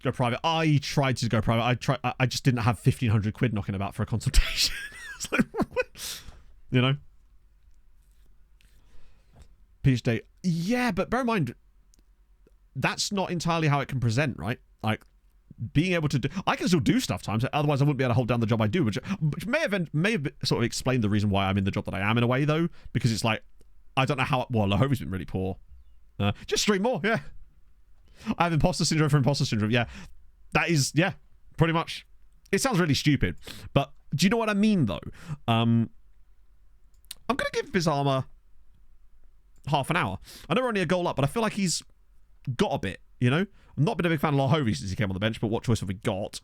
Go private. I tried to go private. I just didn't have 1,500 quid knocking about for a consultation. It's like, you know? PhD. Yeah, but bear in mind, that's not entirely how it can present, right? Like, being able to do... I can still do stuff times, otherwise I wouldn't be able to hold down the job I do, which may have sort of explained the reason why I'm in the job that I am in a way, though, because it's like, I don't know how... Well, Lahovi's been really poor. Just stream more, yeah. I have imposter syndrome for imposter syndrome, yeah. That is, yeah, pretty much. It sounds really stupid, but do you know what I mean, though? I'm going to give Bizarma half an hour. I know we're only a goal up, but I feel like he's got a bit, you know? I've not been a big fan of Lahovi since he came on the bench, but what choice have we got?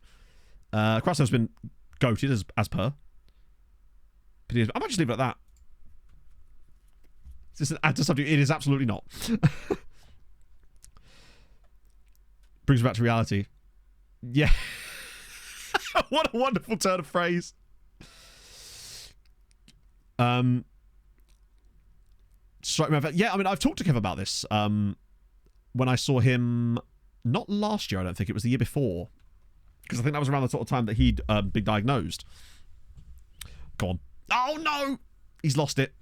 Krasnov's been goated, as per. I might just leave it at that. Is this an add to subject? It is absolutely not. Brings me back to reality. Yeah. What a wonderful turn of phrase. Strike me. Yeah, I mean, I've talked to Kev about this. When I saw him, not last year, I don't think, it was the year before, because I think that was around the sort of time that he'd been diagnosed. Go on. Oh no, he's lost it.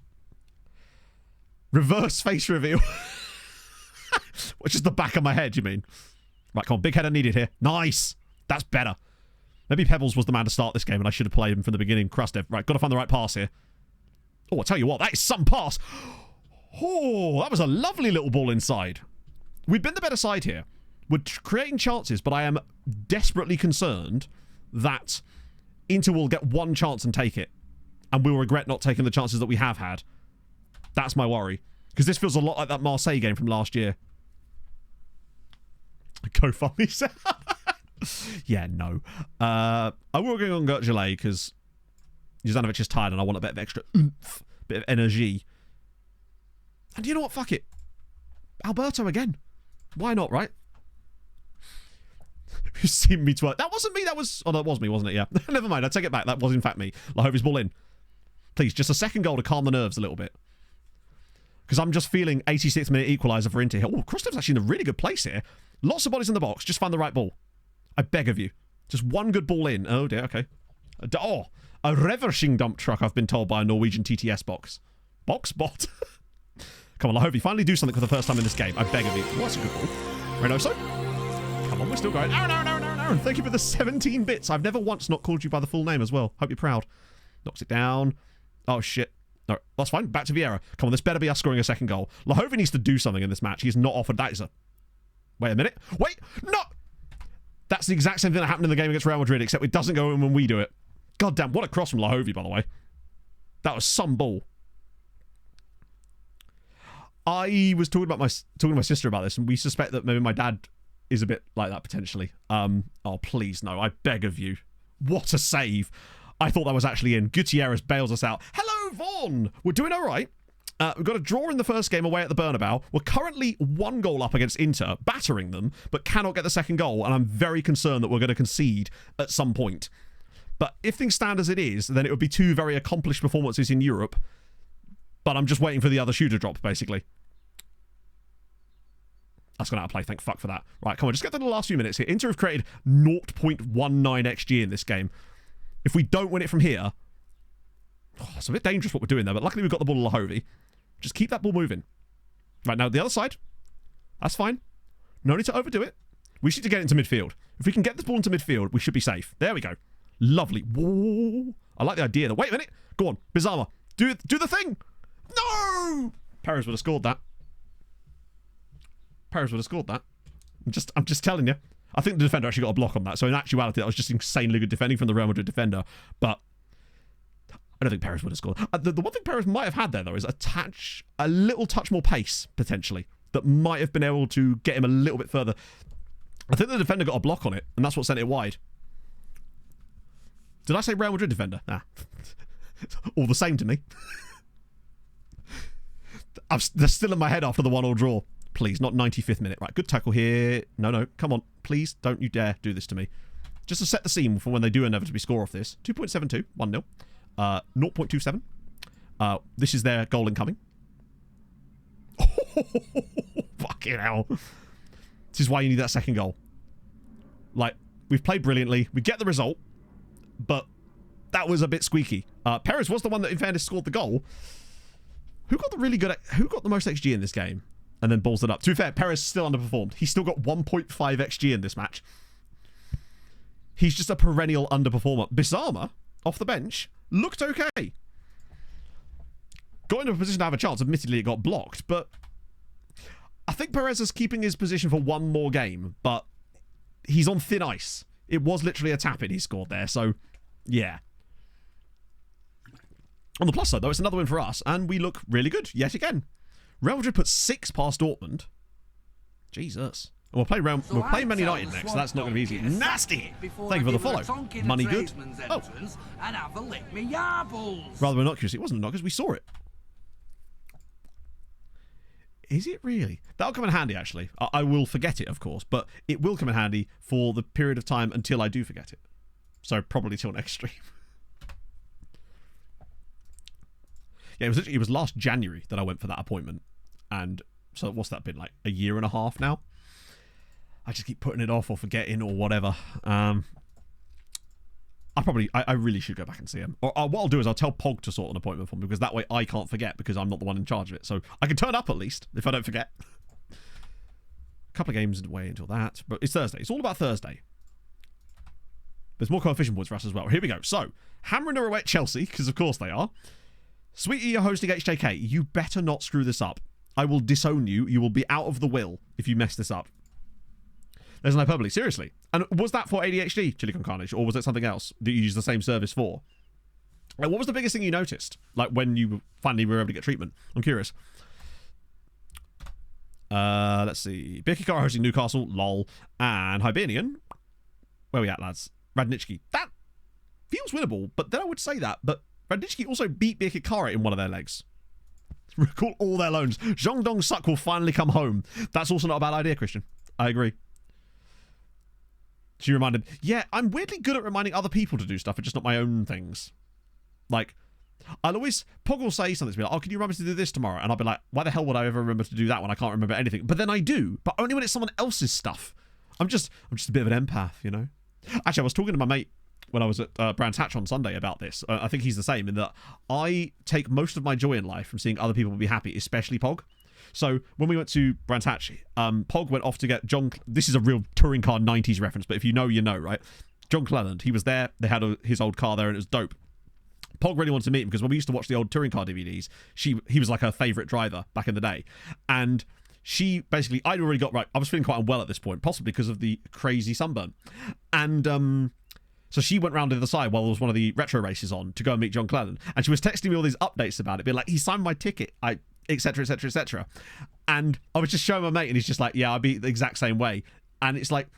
Reverse face reveal. Which is the back of my head, you mean? Right, come on, big header needed here. Nice. That's better. Maybe Pebbles was the man to start this game, and I should have played him from the beginning. Krastev. Right, got to find the right pass here. Oh, I tell you what, that is some pass. Oh, that was a lovely little ball inside. We've been the better side here. We're creating chances, but I am desperately concerned that Inter will get one chance and take it, and we'll regret not taking the chances that we have had. That's my worry, because this feels a lot like that Marseille game from last year. Go funny. Yeah, no. I will go on Gertgelé because Juzanovic is tired and I want a bit of extra oomph, bit of energy. And you know what? Fuck it. Alberto again. Why not, right? You've seen me twerk. That wasn't me. That was... Oh, that was me, wasn't it? Yeah. Never mind. I take it back. That was, in fact, me. Lahovi's ball in. Please, just a second goal to calm the nerves a little bit. Because I'm just feeling 86th minute equaliser for Inter here. Oh, Krustev's actually in a really good place here. Lots of bodies in the box. Just find the right ball. I beg of you. Just one good ball in. Oh, dear. Okay. Oh, a reversing dump truck, I've been told by a Norwegian TTS box. Box bot. Come on, Lahovi. Finally do something for the first time in this game. I beg of you. What's a good ball? Reynoso? Come on, we're still going. No. Thank you for the 17 bits. I've never once not called you by the full name as well. Hope you're proud. Knocks it down. Oh, shit. No, that's fine. Back to Vieira. Come on, this better be us scoring a second goal. Lahovi needs to do something in this match. He's not offered. That is a... Wait a minute. Wait! No! That's the exact same thing that happened in the game against Real Madrid, except it doesn't go in when we do it. God damn, what a cross from Lahovi, by the way. That was some ball. I was talking to my sister about this, and we suspect that maybe my dad is a bit like that potentially. Oh, please no, I beg of you. What a save. I thought that was actually in. Gutierrez bails us out. Hello, Vaughan. We're doing all right. We've got a draw in the first game away at the Bernabeu. We're currently 1 goal up against Inter, battering them, but cannot get the second goal, and I'm very concerned that we're going to concede at some point. But if things stand as it is, then it would be 2 very accomplished performances in Europe, but I'm just waiting for the other shoe to drop, basically. That's gone out of play, thank fuck for that. Right, come on, just get to the last few minutes here. Inter have created 0.19 XG in this game. If we don't win it from here, it's a bit dangerous what we're doing there, but luckily we've got the ball to Lahovi. Just keep that ball moving. Right, now the other side. That's fine. No need to overdo it. We just need to get into midfield. If we can get this ball into midfield, we should be safe. There we go. Lovely. Whoa. I like the idea though. Wait a minute. Go on. Bizarre. Do the thing. No! Perez would have scored that. Perez would have scored that. I'm just telling you. I think the defender actually got a block on that. So in actuality, that was just insanely good defending from the Real Madrid defender. But I don't think Perez would have scored. The one thing Perez might have had there, though, is a little touch more pace, potentially, that might have been able to get him a little bit further. I think the defender got a block on it, and that's what sent it wide. Did I say Real Madrid defender? Nah. All the same to me. They're still in my head after the 1-1 draw. Please, not 95th minute. Right, good tackle here. No, come on. Please, don't you dare do this to me. Just to set the scene for when they do inevitably score off this. 2.72, 1-0. 0.27. This is their goal incoming. Fucking hell. This is why you need that second goal. Like, we've played brilliantly. We get the result, but that was a bit squeaky. Perez was the one that, in fairness, scored the goal. Who got the most XG in this game? And then balls it up. To be fair, Perez still underperformed. He's still got 1.5 XG in this match. He's just a perennial underperformer. Bisama, off the bench, looked okay. Got into a position to have a chance. Admittedly, it got blocked, but I think Perez is keeping his position for one more game, but he's on thin ice. It was literally a tap-in he scored there, so yeah. On the plus side, though, it's another win for us, and we look really good yet again. Real Madrid put 6 past Dortmund. Jesus. And we'll play Man United next, so that's not going to be easy. Nasty! Thank you for the follow. Money good. Oh. Rather innocuous. It wasn't innocuous, we saw it. Is it really? That'll come in handy, actually. I will forget it, of course, but it will come in handy for the period of time until I do forget it. So probably till next stream. Yeah, it was last January that I went for that appointment. And so what's that been, like a year and a half now? I just keep putting it off or forgetting or whatever. I really should go back and see him. Or what I'll do is I'll tell Pog to sort an appointment for me, because that way I can't forget, because I'm not the one in charge of it. So I can turn up at least if I don't forget. A couple of games away until that. But it's Thursday. It's all about Thursday. There's more coefficient points for us as well. Here we go. So, hammering away at Chelsea, because of course they are. Sweetie, you're hosting HJK. You better not screw this up. I will disown you. You will be out of the will if you mess this up. There's no hyperbole. Seriously. And was that for ADHD, Chili Con Carnage, or was it something else that you used the same service for? Like, what was the biggest thing you noticed? Like, when you finally were able to get treatment? I'm curious. Let's see. Birkikar hosting Newcastle. Lol. And Hibernian. Where are we at, lads? Radnički. That feels winnable, but then I would say that, but Radnički also beat Birkikara in one of their legs. Recall all their loans. Zhong Dong Suk will finally come home. That's also not a bad idea, Christian. I agree. She reminded, yeah, I'm weirdly good at reminding other people to do stuff, but just not my own things. Like, Pog will say something to me like, oh, can you remember to do this tomorrow? And I'll be like, why the hell would I ever remember to do that when I can't remember anything? But then I do, but only when it's someone else's stuff. I'm just a bit of an empath, you know? Actually, I was talking to my mate when I was at Brands Hatch on Sunday about this. I think he's the same in that I take most of my joy in life from seeing other people be happy, especially Pog. So when we went to Brands Hatch, Pog went off to get John. This is a real touring car 90s reference, but if you know, you know, right? John Cleland, he was there. They had his old car there, and it was dope. Pog really wanted to meet him because when we used to watch the old touring car DVDs, he was like her favourite driver back in the day. And she basically, I'd already got, right, I was feeling quite unwell at this point, possibly because of the crazy sunburn. And so she went round to the other side while there was one of the retro races on to go and meet John Cleland. And she was texting me all these updates about it, being like, he signed my ticket. etc., etc., etc. And I was just showing my mate, and he's just like, yeah, I'd be the exact same way. And it's like,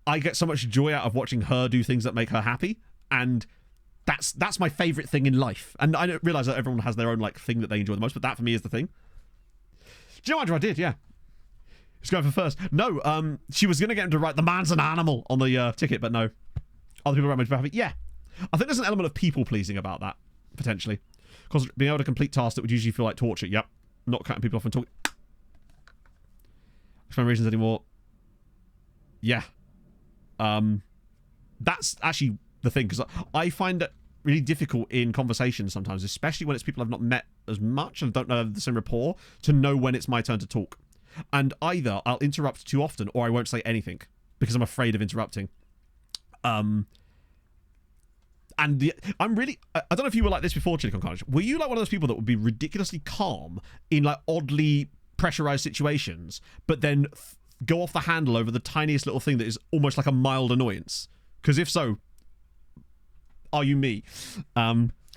I get so much joy out of watching her do things that make her happy, and that's my favorite thing in life. And I don't realize that everyone has their own like thing that they enjoy the most, but that for me is the thing. Do you know what I did? Yeah. Just going for first. No, she was going to get him to write "the man's an animal" on the ticket, but no. Other people write much happy. Yeah. I think there's an element of people pleasing about that, potentially. Because being able to complete tasks that would usually feel like torture. Yep. Not cutting people off and talking. For no reasons anymore. Yeah. That's actually the thing, because I find it really difficult in conversations sometimes, especially when it's people I've not met as much and don't know the same rapport, to know when it's my turn to talk. And either I'll interrupt too often, or I won't say anything because I'm afraid of interrupting. I'm really, I don't know if you were like this before, Chili Con Carnage. Were you like one of those people that would be ridiculously calm in like oddly pressurized situations, but then go off the handle over the tiniest little thing that is almost like a mild annoyance? Because if so, are you me?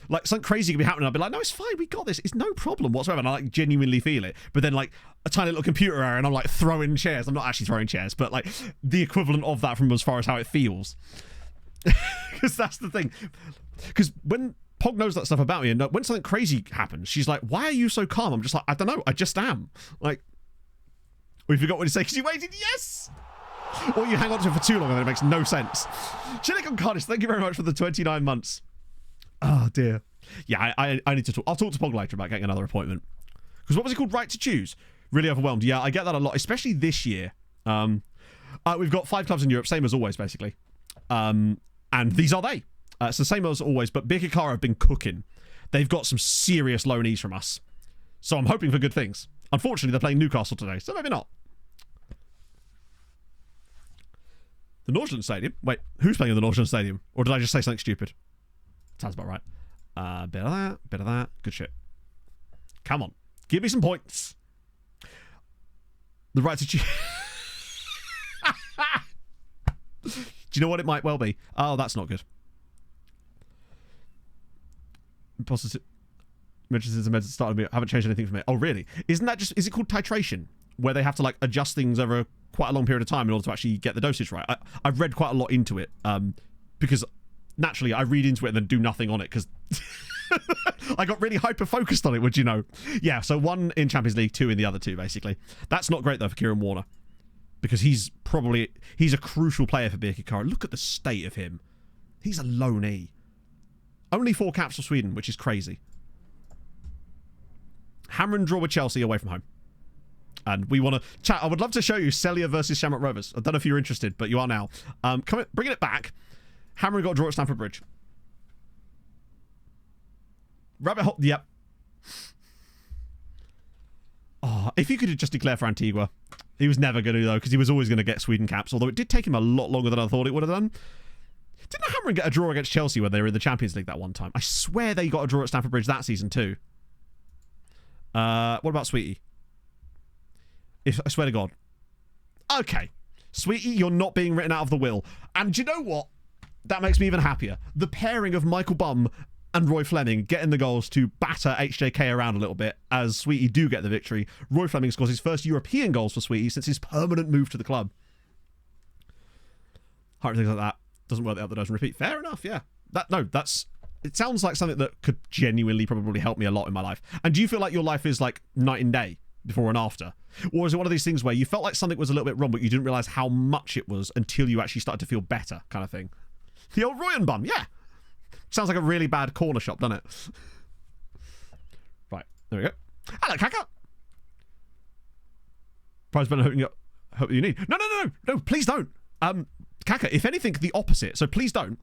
Like something crazy could be happening, I'll be like, no, it's fine, we got this, it's no problem whatsoever, and I like genuinely feel it. But then like a tiny little computer error and I'm like throwing chairs. I'm not actually throwing chairs, but like the equivalent of that from as far as how it feels. Because that's the thing. Because when Pog knows that stuff about me, and when something crazy happens, she's like, why are you so calm? I'm just like, I don't know, I just am. Like, we forgot what to say because you waited. Yes. Or you hang on to it for too long and then it makes no sense. Chili Con Carnage, thank you very much for the 29 months. Oh dear. Yeah, I need to talk. I'll talk to Pog later about getting another appointment. Because what was it called? Right to choose. Really overwhelmed. Yeah, I get that a lot, especially this year. We've got 5 clubs in Europe, same as always, basically. And these are they. It's the same as always, but Birkirkara have been cooking. They've got some serious loanees from us. So I'm hoping for good things. Unfortunately, they're playing Newcastle today, so maybe not. The Northland Stadium? Wait, who's playing in the Northland Stadium? Or did I just say something stupid? Sounds about right. Bit of that. Good shit. Come on. Give me some points. The right to choose. Do you know what it might well be? Oh, that's not good. Positive. Mentions and meds started. Haven't changed anything for me. Oh, really? Isn't that just? Is it called titration, where they have to like adjust things over quite a long period of time in order to actually get the dosage right? I've read quite a lot into it, because naturally I read into it and then do nothing on it because I got really hyper focused on it. Would you know? Yeah. So 1 in Champions League, 2 in the other 2, basically. That's not great though for Kieran Warner, because he's a crucial player for Birkirkara. Look at the state of him. He's a loanee. Only 4 caps for Sweden, which is crazy. Hammer and draw with Chelsea away from home. And we want to chat. I would love to show you Celia versus Shamrock Rovers. I don't know if you're interested, but you are now. Bringing it back. Hammer got a draw at Stamford Bridge. Rabbit hole. Yep. Oh, if he could have just declared for Antigua. He was never going to, though, because he was always going to get Sweden caps, although it did take him a lot longer than I thought it would have done. Didn't Hammer get a draw against Chelsea when they were in the Champions League that one time? I swear they got a draw at Stamford Bridge that season too. What about Sweetie? I swear to God. Okay. Sweetie, you're not being written out of the will. And do you know what? That makes me even happier. The pairing of Michael Bum and Roy Fleming getting the goals to batter HJK around a little bit as Sweetie do get the victory. Roy Fleming scores his first European goals for Sweetie since his permanent move to the club. Heart things like that. Doesn't work out the doesn't repeat. Fair enough, yeah. It sounds like something that could genuinely probably help me a lot in my life. And do you feel like your life is like night and day before and after? Or is it one of these things where you felt like something was a little bit wrong, but you didn't realise how much it was until you actually started to feel better, kind of thing? The old Roy and Bum, yeah. Sounds like a really bad corner shop, doesn't it? Right, there we go. Hello, Kaka. Prize button hope you need. No, please don't. Kaka, if anything, the opposite. So please don't.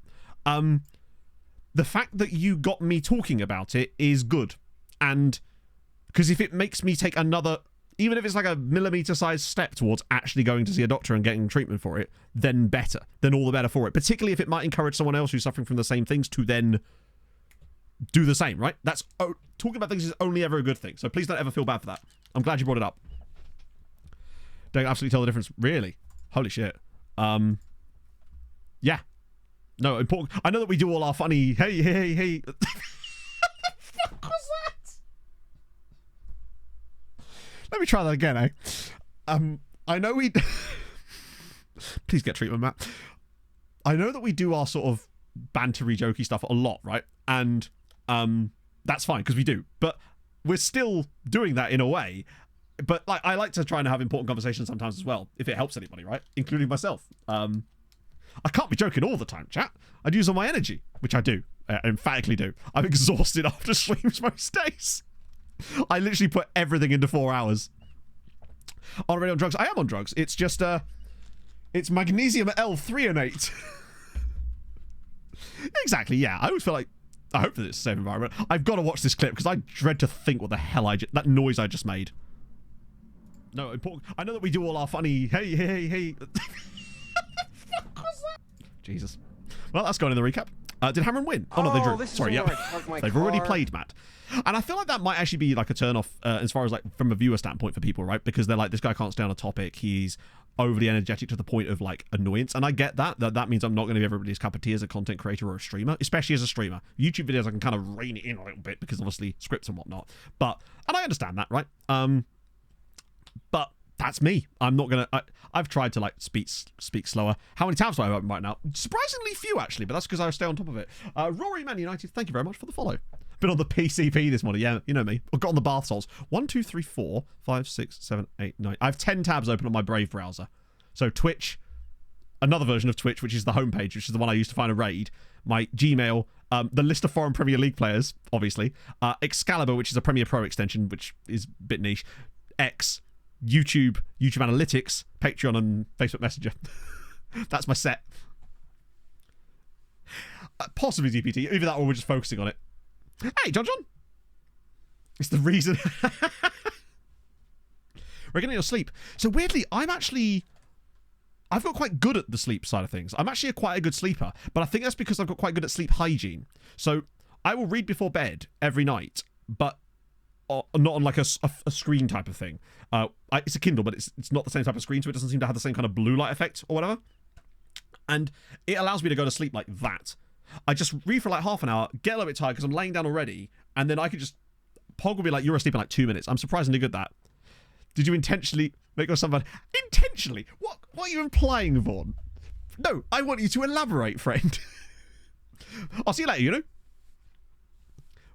The fact that you got me talking about it is good. And because if it makes me take another, even if it's like a millimeter-sized step towards actually going to see a doctor and getting treatment for it, then better. Then all the better for it. Particularly if it might encourage someone else who's suffering from the same things to then do the same, right? Talking about things is only ever a good thing. So please don't ever feel bad for that. I'm glad you brought it up. Don't absolutely tell the difference. Really? Holy shit. Yeah. No, important. I know that we do all our funny, hey. What the fuck was Let me try that again, eh? I know we... Please get treatment, Matt. I know that we do our sort of bantery, jokey stuff a lot, right? And that's fine, because we do. But we're still doing that in a way. But like, I like to try and have important conversations sometimes as well, if it helps anybody, right? Including myself. I can't be joking all the time, chat. I'd use all my energy, which I do. I emphatically do. I'm exhausted after streams most days. I literally put everything into 4 hours. Already on drugs? I am on drugs. It's just, it's magnesium L-threonate. Exactly, yeah. I always feel like, I hope that it's a safe environment. I've got to watch this clip because I dread to think what the hell that noise I just made. No, important. I know that we do all our funny, hey. Jesus. Well, that's going in the recap. Did Hamron win? Oh, no, they drew. Sorry, yeah. They've already played, Matt. And I feel like that might actually be like a turn-off as far as like from a viewer standpoint for people, right? Because they're like, this guy can't stay on a topic. He's overly energetic to the point of like annoyance. And I get that. That means I'm not going to be everybody's cup of tea as a content creator or a streamer, especially as a streamer. YouTube videos, I can kind of rein it in a little bit because obviously scripts and whatnot. And I understand that, right? But that's me. I'm not gonna. I've tried to like speak slower. How many tabs do I have open right now? Surprisingly few, actually, but that's because I stay on top of it. Rory Man United, thank you very much for the follow. Been on the PCP this morning. Yeah, you know me. I've got on the bath salts. 1, 2, 3, 4, 5, 6, 7, 8, 9. I have 10 tabs open on my Brave browser. So Twitch, another version of Twitch, which is the homepage, which is the one I used to find a raid. My Gmail, the list of foreign Premier League players, obviously. Excalibur, which is a Premier Pro extension, which is a bit niche. X. YouTube Analytics, Patreon, and Facebook Messenger. That's my set. Possibly DPT. Either that or we're just focusing on it. Hey, John. It's the reason. We're getting your sleep. So weirdly, I've got quite good at the sleep side of things. I'm actually quite a good sleeper, but I think that's because I've got quite good at sleep hygiene. So I will read before bed every night, but not on like a screen type of thing. It's a Kindle, but it's not the same type of screen, so it doesn't seem to have the same kind of blue light effect or whatever. And it allows me to go to sleep like that. I just read for like half an hour, get a little bit tired because I'm laying down already, and then I could just... Pog will be like, you're asleep in like 2 minutes. I'm surprisingly good at that. Did you intentionally make yourself... Intentionally? What are you implying, Vaughn? No, I want you to elaborate, friend. I'll see you later, you know?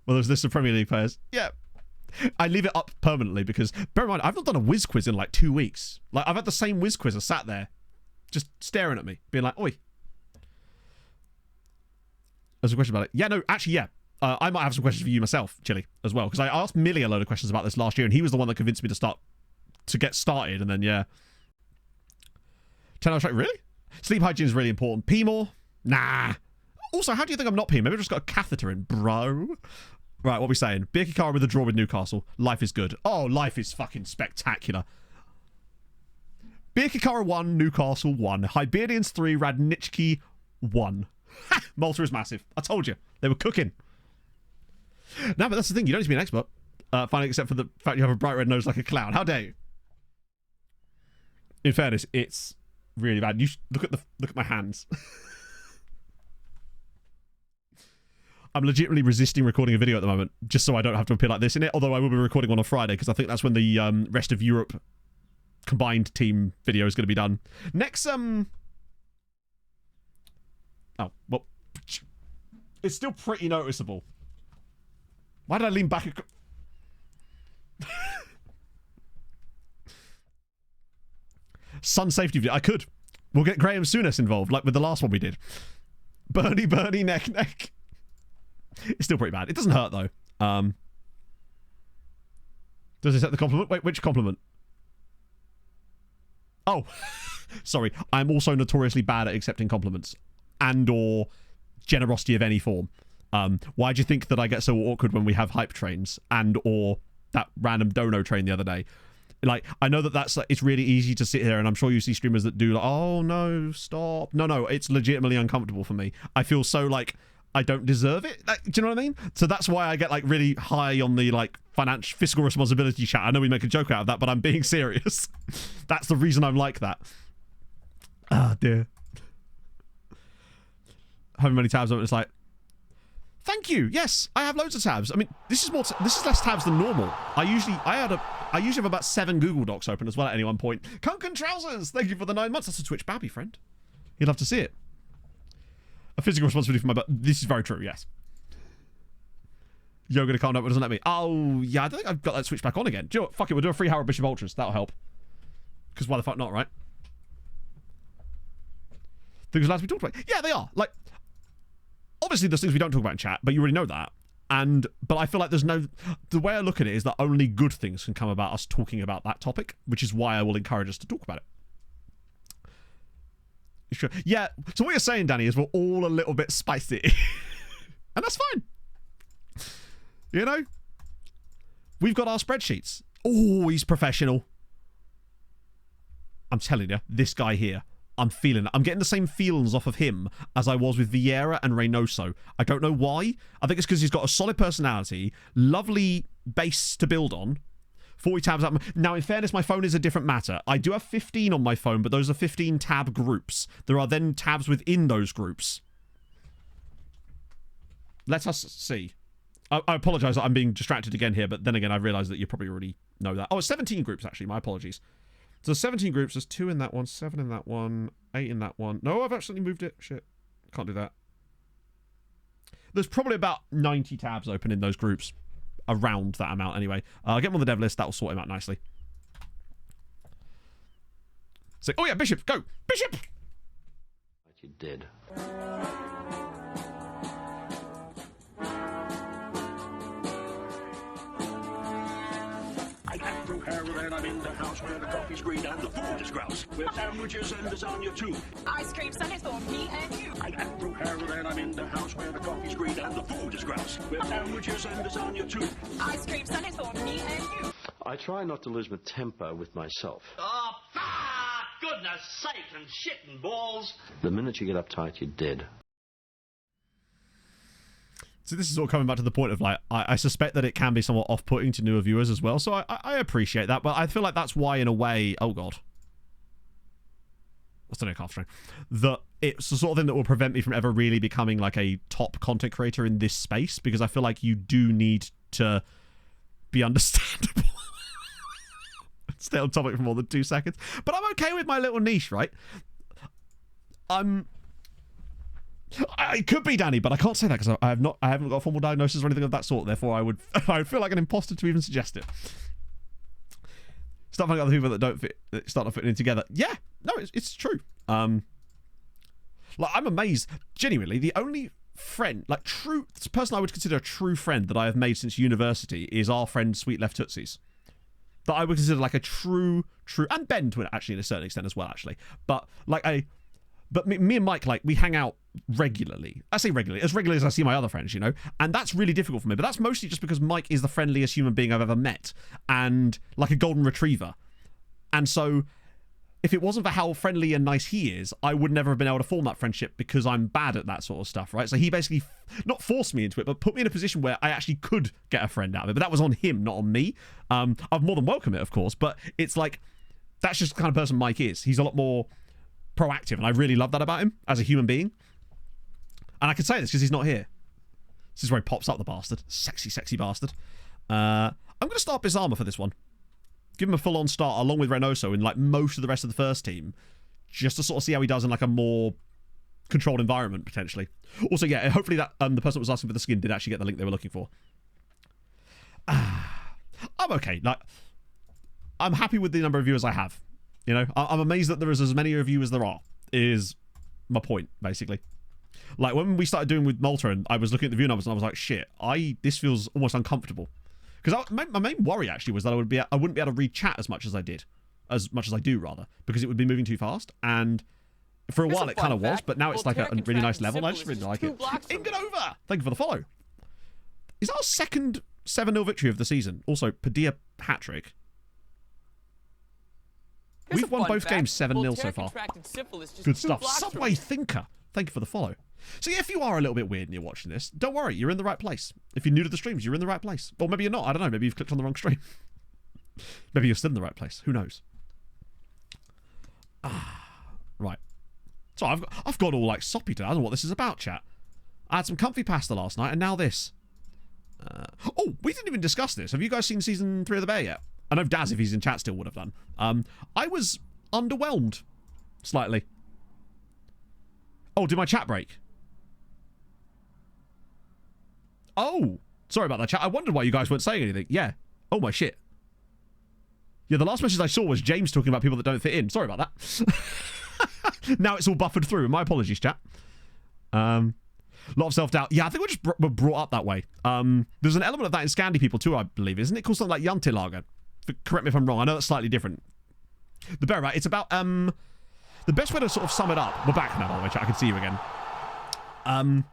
Well, there's this of Premier League players. Yeah. I leave it up permanently because, bear in mind, I've not done a whiz quiz in like 2 weeks. Like, I've had the same whiz quiz sat there, just staring at me, being like, oi. There's a question about it. Yeah, no, actually, yeah. I might have some questions for you myself, Chili, as well, because I asked Millie a load of questions about this last year, and he was the one that convinced me to get started, and then, yeah. 10 hours straight, really? Sleep hygiene is really important. Pee more? Nah. Also, how do you think I'm not peeing? Maybe I've just got a catheter in, bro. Right, what are we saying? Birkikara with a draw with Newcastle. Life is good. Oh, life is fucking spectacular. Birkikara 1, Newcastle 1. Hibernians 3, Radnički 1. Ha! Malta is massive. I told you. They were cooking. No, but that's the thing. You don't need to be an expert. Finally, except for the fact you have a bright red nose like a clown. How dare you? In fairness, it's really bad. You look at my hands. I'm legitimately resisting recording a video at the moment, just so I don't have to appear like this in it, although I will be recording one on Friday, because I think that's when the rest of Europe combined team video is going to be done. Next, oh, well, it's still pretty noticeable. Why did I lean back? Sun safety video. I could. We'll get Graham Souness involved, like with the last one we did. Bernie, neck. It's still pretty bad. It doesn't hurt, though. Does it set the compliment? Wait, which compliment? Oh, sorry. I'm also notoriously bad at accepting compliments and or generosity of any form. Why do you think that I get so awkward when we have hype trains and or that random dono train the other day? Like, I know that that's like, it's really easy to sit here, and I'm sure you see streamers that do like, oh no, stop. No, it's legitimately uncomfortable for me. I feel so like I don't deserve it. Like, do you know what I mean? So that's why I get like really high on the like fiscal responsibility chat. I know we make a joke out of that, but I'm being serious. That's the reason I'm like that. Ah, dear. Having many tabs open, it's like, thank you. Yes, I have loads of tabs. I mean, this is less tabs than normal. I I usually have about 7 Google Docs open as well at any one point. Kunkin Trousers, thank you for the 9 months. That's a Twitch babby, friend. You'd love to see it. A physical responsibility for my butt. This is very true, yes. Yoga to calm down, but doesn't let me. Oh, yeah, I don't think I've got that switch back on again. Do you know what? Fuck it, we'll do a free Howard Bishop Ultras. That'll help. Because why the fuck not, right? Things allowed to be talked about. Yeah, they are. Like, obviously there's things we don't talk about in chat, but you already know that. But I feel like there's no... The way I look at it is that only good things can come about us talking about that topic, which is why I will encourage us to talk about it. Sure. Yeah, so what you're saying, Danny, is we're all a little bit spicy. And that's fine. You know? We've got our spreadsheets. Oh, he's professional. I'm telling you, this guy here, I'm feeling it. I'm getting the same feelings off of him as I was with Vieira and Reynoso. I don't know why. I think it's because he's got a solid personality, lovely base to build on. 40 tabs up. Now, in fairness, my phone is a different matter. I do have 15 on my phone, but those are 15 tab groups. There are then tabs within those groups. Let us see. I apologize that I'm being distracted again here, but then again, I realize that you probably already know that. Oh, it's 17 groups, actually. My apologies. So 17 groups. There's 2 in that one, 7 in that one, 8 in that one. No, I've actually moved it. Shit. Can't do that. There's probably about 90 tabs open in those groups. Around that amount, anyway. I'll get him on the dev list. That'll sort him out nicely. So, oh yeah, Bishop, go! Bishop! What you did. I got through Harold and I'm in the house where the coffee's green and the food is grouse. With sandwiches and lasagna too. Ice cream sundaes for me and you. I got through Harold and I'm in the house where the coffee's green and the food is grouse. With sandwiches and lasagna too. Ice cream sundaes for me and you. I try not to lose my temper with myself. Oh, goodness sake and shit and balls. The minute you get uptight, you're dead. So this is all coming back to the point of, like, I suspect that it can be somewhat off-putting to newer viewers as well. So I appreciate that, but I feel like that's why, in a way... Oh, God. That's only a calf string. That it's the sort of thing that will prevent me from ever really becoming, like, a top content creator in this space, because I feel like you do need to be understandable. Stay on topic for more than 2 seconds. But I'm okay with my little niche, right? I could be Danny, but I can't say that because I haven't got a formal diagnosis or anything of that sort. Therefore, I would feel like an imposter to even suggest it. Start finding other people that don't fit, that start not fitting in together. Yeah, no, it's true. Like, I'm amazed. Genuinely, the only friend, like true person I would consider a true friend that I have made since university is our friend Sweet Left Tootsies. That I would consider like a true, and Ben to it actually in a certain extent as well, actually. But like me and Mike, like, we hang out regularly. I say regularly as I see my other friends, you know? And that's really difficult for me. But that's mostly just because Mike is the friendliest human being I've ever met. And like a golden retriever. And so, if it wasn't for how friendly and nice he is, I would never have been able to form that friendship because I'm bad at that sort of stuff, right? So he basically, not forced me into it, but put me in a position where I actually could get a friend out of it. But that was on him, not on me. I've more than welcome it, of course. But it's like, that's just the kind of person Mike is. He's a lot more proactive, and I really love that about him as a human being. And I can say this because he's not here. This is where he pops up, the bastard. Sexy, sexy bastard. I'm going to start Bizarma for this one. Give him a full-on start along with Reynoso in like most of the rest of the first team, just to sort of see how he does in like a more controlled environment, potentially. Also, yeah, hopefully that the person that was asking for the skin did actually get the link they were looking for. I'm okay. Like, I'm happy with the number of viewers I have. You know, I'm amazed that there is as many of you as there are, is my point, basically. Like, when we started doing with Malta and I was looking at the view numbers and I was like, shit, this feels almost uncomfortable. Because my main worry, actually, was that I wouldn't be able to read chat as much as I do, rather, because it would be moving too fast. And for a while it kind of was, but now it's like a really nice level. I just really like it. Inganova! Thank you for the follow. Is our second 7-0 victory of the season? Also, Padilla hat-trick. We've won both games 7-0 so far. Good stuff. Subway Thinker. Thank you for the follow. So yeah, if you are a little bit weird and you're watching this, don't worry, you're in the right place. If you're new to the streams, you're in the right place. Or maybe you're not, I don't know, maybe you've clicked on the wrong stream. Maybe you're still in the right place, who knows? Right. So I've got all like soppy today. I don't know what this is about, chat. I had some comfy pasta last night and now this. Oh, we didn't even discuss this. Have you guys seen season 3 of The Bear yet? I know Daz, if he's in chat, still would have done. I was underwhelmed slightly. Oh, did my chat break? Oh, sorry about that, chat. I wondered why you guys weren't saying anything. Yeah. Oh, my shit. Yeah, the last message I saw was James talking about people that don't fit in. Sorry about that. Now it's all buffered through. My apologies, chat. Lot of self-doubt. Yeah, I think we're brought up that way. There's an element of that in Scandi people too, I believe. Isn't it called something like Jantilager? Correct me if I'm wrong. I know that's slightly different. The bear, right? It's about, the best way to sort of sum it up. We're back now, by the way, chat. I can see you again.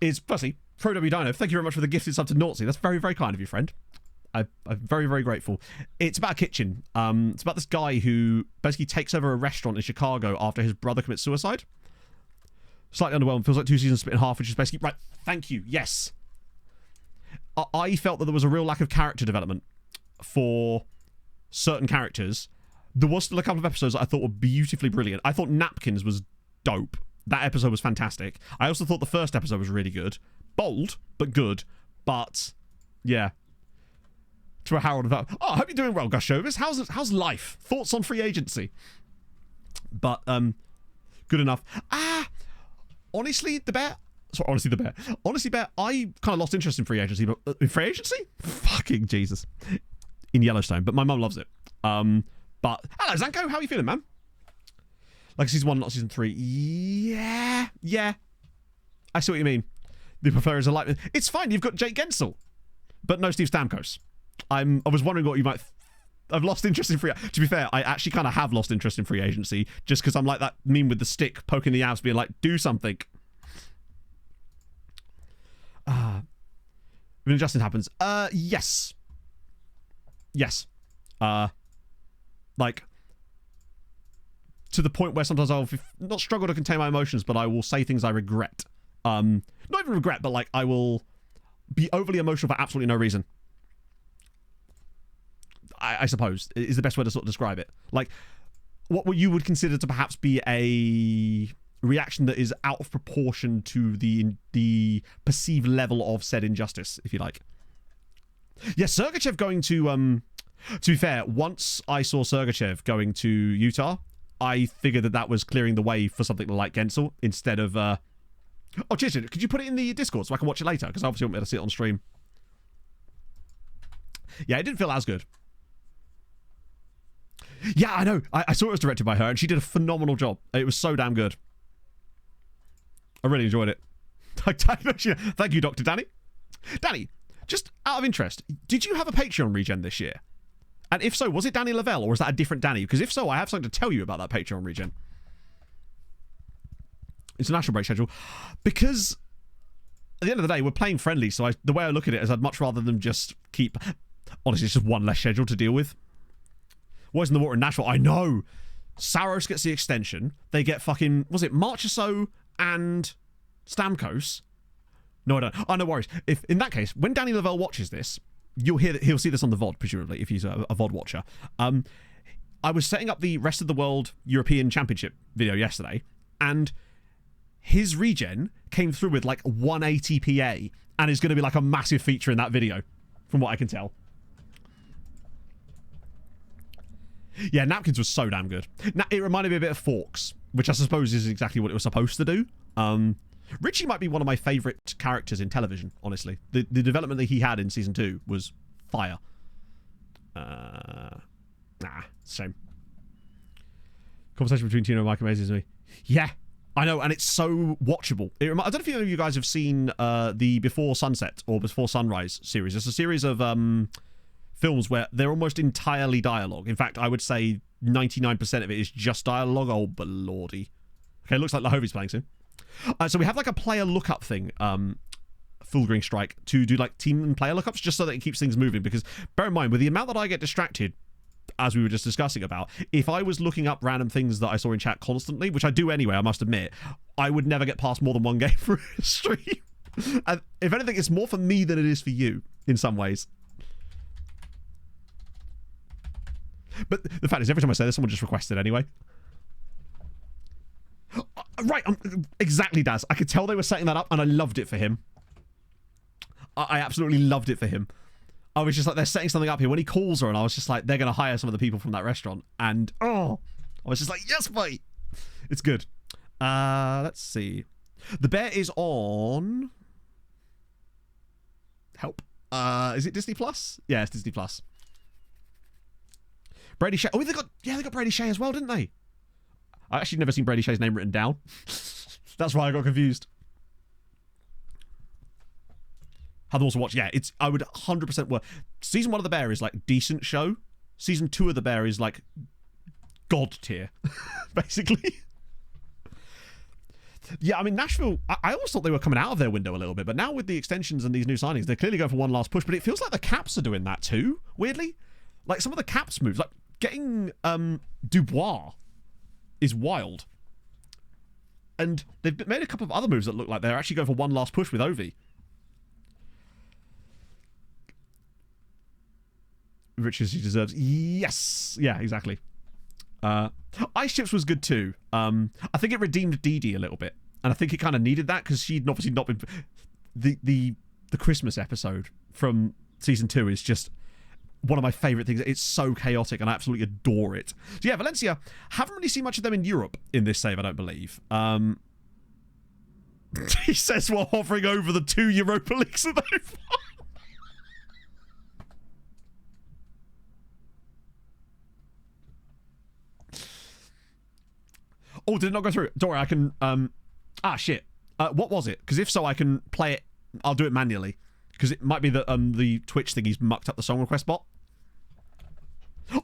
Is, firstly, ProW Dino, thank you very much for the gifted sub to Naughty. That's very, very kind of you, friend. I'm very, very grateful. It's about a kitchen. It's about this guy who basically takes over a restaurant in Chicago after his brother commits suicide. Slightly underwhelmed. Feels like 2 seasons split in half, which is basically... Right, thank you. Yes. I felt that there was a real lack of character development for certain characters. There was still a couple of episodes that I thought were beautifully brilliant. I thought Napkins was dope. That episode was fantastic. I also thought the first episode was really good. Bold, but good. But, yeah. To a Harold about, oh, I hope you're doing well, Gushovis. How's life? Thoughts on free agency? But good enough. Honestly, Bear, I kind of lost interest in free agency, but free agency? Fucking Jesus. In Yellowstone, but my mum loves it. But hello, Zanko, how are you feeling, man? Like season 1, not season 3. Yeah. I see what you mean. The prefer is a light. It's fine. You've got Jake Gensel, but no Steve Stamkos. I was wondering what you might... I've lost interest in free... To be fair, I actually kind of have lost interest in free agency just because I'm like that meme with the stick poking the abs being like, do something. When injustice happens. Yes. Like, to the point where sometimes I'll not struggle to contain my emotions, but I will say things I regret. Not even regret, but like I will be overly emotional for absolutely no reason. I suppose is the best way to sort of describe it. Like, what you would consider to perhaps be a reaction that is out of proportion to the perceived level of said injustice, if you like. Yes, Sergachev going to be fair, once I saw Sergachev going to Utah, I figured that was clearing the way for something like Gensel instead of oh, cheers, could you put it in the Discord so I can watch it later? Because obviously I won't be able to see it on stream. Yeah, it didn't feel as good. Yeah, I know. I saw it was directed by her, and she did a phenomenal job. It was so damn good. I really enjoyed it. Thank you, Dr. Danny. Danny, just out of interest, did you have a Patreon regen this year? And if so, was it Danny Lavelle, or was that a different Danny? Because if so, I have something to tell you about that Patreon regen. International break schedule. Because at the end of the day, we're playing friendly, so the way I look at it is I'd much rather them just keep... Honestly, it's just one less schedule to deal with. What's in the water in Nashville? I know. Saros gets the extension. They get fucking... Was it Marchessault and Stamkos? No, I don't. Oh, no worries. If in that case, when Danny Lavelle watches this, you'll hear that he'll see this on the VOD, presumably, if he's a VOD watcher. I was setting up the Rest of the World European Championship video yesterday, and his regen came through with like 180 PA, and is going to be like a massive feature in that video, from what I can tell. Yeah, Napkins was so damn good. It reminded me a bit of Forks, which I suppose is exactly what it was supposed to do. Richie might be one of my favourite characters in television, honestly. The development that he had in Season 2 was fire. Shame. Conversation between Tino and Mike amazes me. Yeah, I know, and it's so watchable. I don't know if any of you guys have seen the Before Sunset or Before Sunrise series. It's a series of... films where they're almost entirely dialogue. In fact, I would say 99% of it is just dialogue. Oh, but lordy. Okay, looks like Lahovi's playing soon. So we have like a player lookup thing, Fulgrim Strike, to do like team and player lookups just so that it keeps things moving. Because bear in mind, with the amount that I get distracted, as we were just discussing about, if I was looking up random things that I saw in chat constantly, which I do anyway, I must admit, I would never get past more than one game for a stream. And if anything, it's more for me than it is for you in some ways. But the fact is, every time I say this, someone just requested anyway. Right, exactly, Daz. I could tell they were setting that up, and I loved it for him. I absolutely loved it for him. I was just like, they're setting something up here. When he calls her, and I was just like, they're going to hire some of the people from that restaurant. And, I was just like, yes, mate. It's good. Let's see. The Bear is on... Help. Is it Disney Plus? Yeah, it's Disney Plus. Brady Shea. Oh, they got Brady Shea as well, didn't they? I actually never seen Brady Shea's name written down. That's why I got confused. Have them also watch. Yeah, I would 100% work. Season 1 of The Bear is like decent show. Season 2 of The Bear is like god tier, basically. Yeah, I mean, Nashville, I always thought they were coming out of their window a little bit, but now with the extensions and these new signings, they're clearly going for one last push, but it feels like the Caps are doing that too, weirdly. Like, some of the Caps moves, like getting Dubois is wild. And they've made a couple of other moves that look like they're actually going for one last push with Ovi. Rich as he deserves. Yes! Yeah, exactly. Ice Chips was good too. I think it redeemed Dee Dee a little bit, and I think it kind of needed that because she'd obviously not been. The Christmas episode from season 2 is just one of my favorite things. It's so chaotic, and I absolutely adore it. So yeah, Valencia, haven't really seen much of them in Europe in this save, I don't believe. He says while hovering over the 2 Europa Leagues that they've won. Oh, did it not go through? Don't worry, I can... shit. What was it? Because if so, I can play it... I'll do it manually. Because it might be that the Twitch thingy's mucked up the song request bot.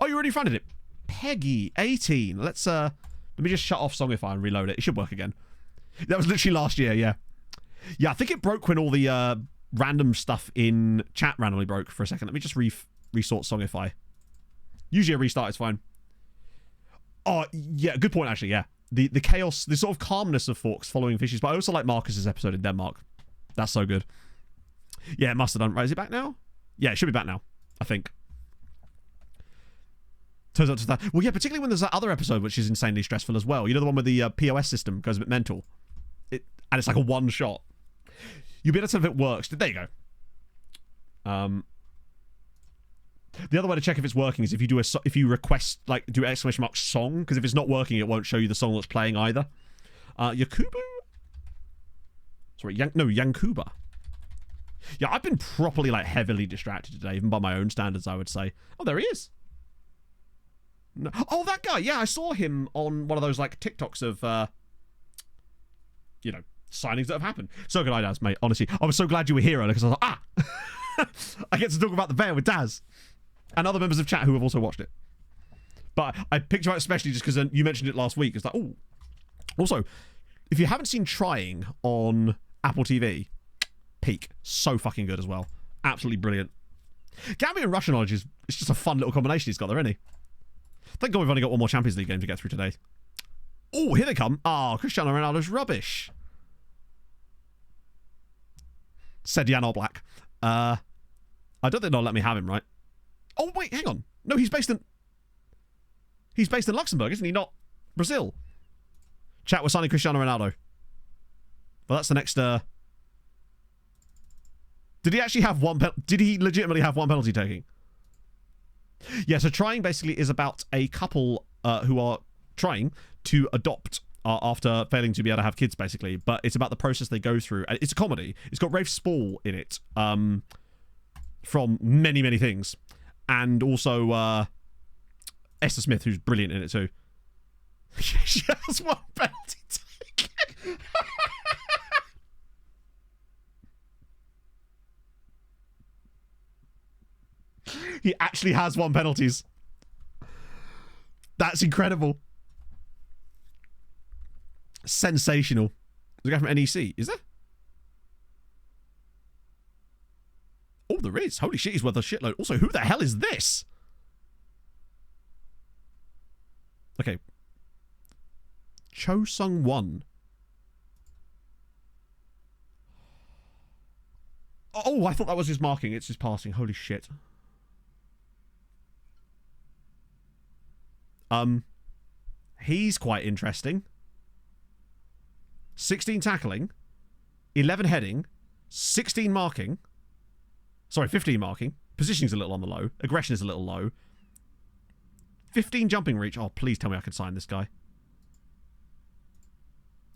Oh, you already found it. Peggy, 18. Let's... Let me just shut off Songify and reload it. It should work again. That was literally last year, yeah. Yeah, I think it broke when all the random stuff in chat randomly broke for a second. Let me just resort Songify. Usually a restart is fine. Oh, yeah, good point, actually, yeah. The chaos, the sort of calmness of Forks following fishes, but I also like Marcus's episode in Denmark. That's so good. Yeah, it must have done. Right, is it back now? Yeah, it should be back now, I think. Turns out to that. Well, yeah, particularly when there's that other episode which is insanely stressful as well. You know, the one with the POS system goes a bit mental. And it's like a one shot. You'll be able to tell if it works. There you go. The other way to check if it's working is if you request, like, do exclamation mark song, because if it's not working, it won't show you the song that's playing either. Yakubu? Sorry, Yankuba. Yeah, I've been properly, like, heavily distracted today, even by my own standards, I would say. Oh, there he is. No. Oh, that guy. Yeah, I saw him on one of those, like, TikToks of, signings that have happened. So good, Daz, mate. Honestly, I was so glad you were here, because I was like, I get to talk about the Bear with Daz. And other members of chat who have also watched it. But I picked you out especially just because you mentioned it last week. It's like, oh. Also, if you haven't seen Trying on Apple TV, peak. So fucking good as well. Absolutely brilliant. Gambit and Russian knowledge is just a fun little combination he's got there, isn't he? Thank God we've only got one more Champions League game to get through today. Oh, here they come. Cristiano Ronaldo's rubbish. Said Jan Oblak. I don't think they'll let me have him, right? Oh, wait, hang on. No, he's based in Luxembourg, isn't he? Not Brazil. Chat, we're signing Cristiano Ronaldo. Well, that's the next... Did he actually have one... Did he legitimately have one penalty taking? Yeah, so Trying basically is about a couple who are trying to adopt after failing to be able to have kids, basically. But it's about the process they go through. It's a comedy. It's got Rafe Spall in it from many, many things. And also Esther Smith, who's brilliant in it too. She has one penalty take. He actually has won penalties. That's incredible. Sensational. There's a guy from NEC. Is there? Oh, there is. Holy shit, he's worth a shitload. Also, who the hell is this? Okay. Cho Sung Won. Oh, I thought that was his marking. It's his passing. Holy shit. He's quite interesting. 16 tackling, 11 heading, 16 marking. Sorry, 15 marking, Positioning's a little on the low. Aggression is a little low. 15 jumping reach. Oh, please tell me I can sign this guy.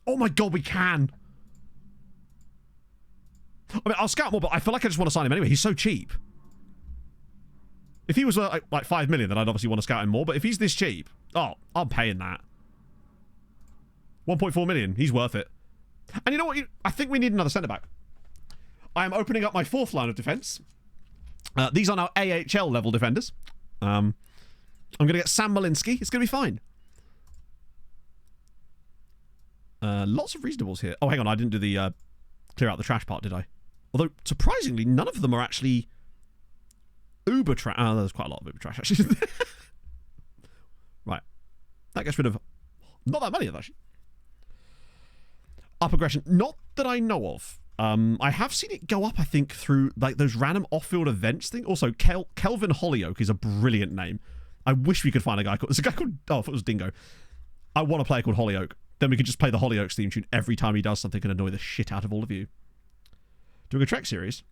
Oh my god, we can! I mean, I'll scout more, but I feel like I just want to sign him anyway. He's so cheap. If he was like 5 million, then I'd obviously want to scout him more. But if he's this cheap, oh, I'm paying that. 1.4 million. He's worth it. And you know what? I think we need another centre-back. I am opening up my 4th line of defence. These are now AHL level defenders. I'm going to get Sam Malinsky. It's going to be fine. Lots of reasonable's here. Oh, hang on. I didn't do the clear out the trash part, did I? Although, surprisingly, none of them are actually uber trash. Oh, there's quite a lot of uber trash, actually. Right. That gets rid of not that many of them, actually. Up aggression. Not that I know of. I have seen it go up, I think, through like those random off-field events thing. Also, Kelvin Hollyoak is a brilliant name. I wish we could find a guy called... There's a guy called... Oh, I thought it was Dingo. I want a player called Hollyoak. Then we could just play the Hollyoaks theme tune every time he does something and annoy the shit out of all of you. Doing a Trek series?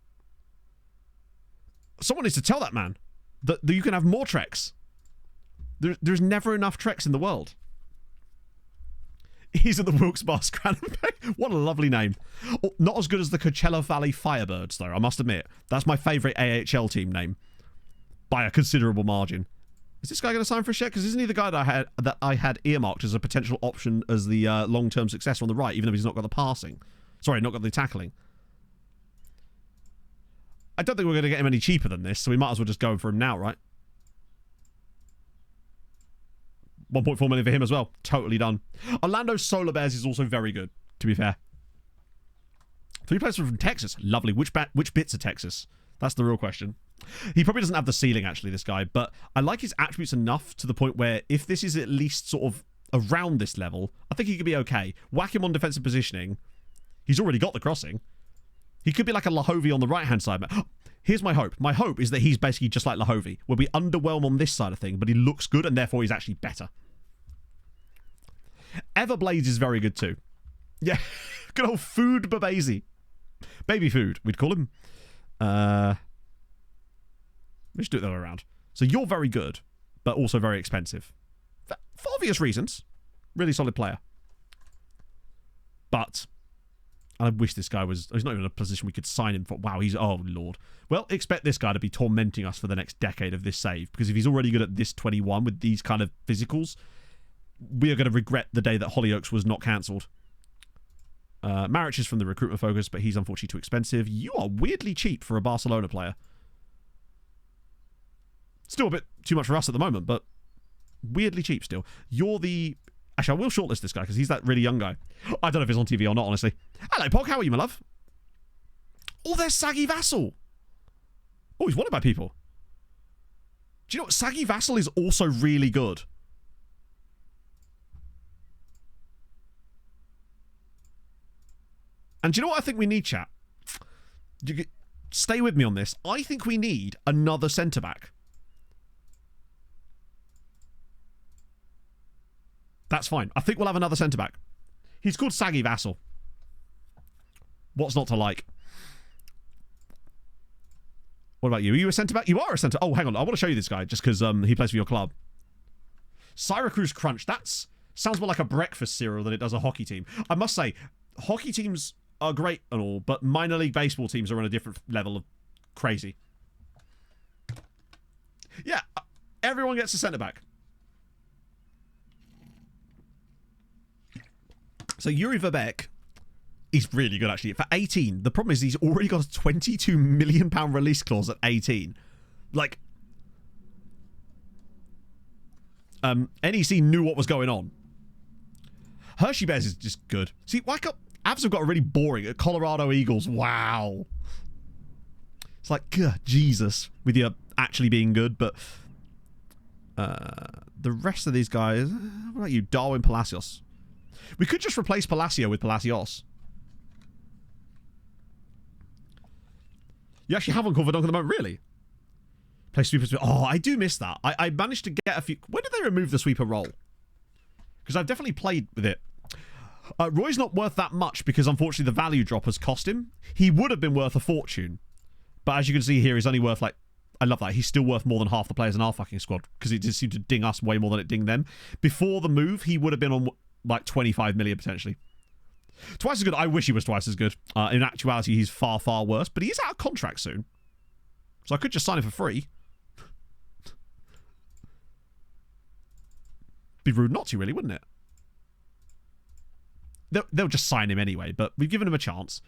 Someone needs to tell that man that you can have more Treks. There's never enough Treks in the world. He's at the Wilkes-Barre Scranton Bay. What a lovely name. Oh, not as good as the Coachella Valley Firebirds, though, I must admit. That's my favourite AHL team name. By a considerable margin. Is this guy going to sign for a check? Because isn't he the guy that I had earmarked as a potential option as the long-term successor on the right, even though he's not got the passing? Sorry, not got the tackling. I don't think we're going to get him any cheaper than this, so we might as well just go for him now, right? 1.4 million for him as well. Totally done. Orlando Solar Bears is also very good, to be fair. 3 players from Texas. Lovely. Which bits of Texas? That's the real question. He probably doesn't have the ceiling, actually, this guy, but I like his attributes enough to the point where if this is at least sort of around this level, I think he could be okay. Whack him on defensive positioning. He's already got the crossing. He could be like a Lahovey on the right-hand side. Here's my hope. My hope is that he's basically just like Lahovey, where we underwhelm on this side of thing, but he looks good, and therefore he's actually better. Everblades is very good too. Yeah, good old Food Babasi. Baby Food, we'd call him. Let's do it the other way around. So you're very good, but also very expensive. For obvious reasons. Really solid player. But I wish this guy was... He's not even in a position we could sign him for. Wow, he's... Oh, Lord. Well, expect this guy to be tormenting us for the next decade of this save. Because if he's already good at this 21 with these kind of physicals, we are going to regret the day that Hollyoaks was not cancelled. Maric is from the recruitment focus, but he's unfortunately too expensive. You are weirdly cheap for a Barcelona player. Still a bit too much for us at the moment, but weirdly cheap still. You're the... Actually, I will shortlist this guy because he's that really young guy. I don't know if he's on TV or not, honestly. Hello, Pog. How are you, my love? Oh, there's Saggy Vassal. Oh, he's wanted by people. Do you know what? Saggy Vassal is also really good. And do you know what I think we need, chat? Stay with me on this. I think we need another centre-back. That's fine. I think we'll have another centre-back. He's called Saggy Vassal. What's not to like? What about you? Are you a centre-back? You are a centre... Oh, hang on. I want to show you this guy just because he plays for your club. Syracuse Crunch. That sounds more like a breakfast cereal than it does a hockey team. I must say, hockey teams are great and all, but minor league baseball teams are on a different level of crazy. Yeah, everyone gets a centre-back. So Yuri Verbeek is really good, actually. For 18, the problem is he's already got a £22 million release clause at 18. Like, NEC knew what was going on. Hershey Bears is just good. See, why can't... Avs have got a really boring... Colorado Eagles, wow. It's like, Jesus, with you actually being good, but... the rest of these guys... What about you? Darwin Palacios. We could just replace Palacio with Palacios. You actually have one called Verdonk at the moment, really? Play sweeper. Oh, I do miss that. I managed to get a few... When did they remove the sweeper role? Because I've definitely played with it. Roy's not worth that much because, unfortunately, the value drop has cost him. He would have been worth a fortune. But as you can see here, he's only worth, like, I love that. He's still worth more than half the players in our fucking squad because it just seemed to ding us way more than it dinged them. Before the move, he would have been on like 25 million potentially. Twice as good. I wish he was twice as good. In actuality, he's far, far worse. But he's out of contract soon. So I could just sign him for free. Be rude not to, really, wouldn't it? They'll just sign him anyway. But we've given him a chance.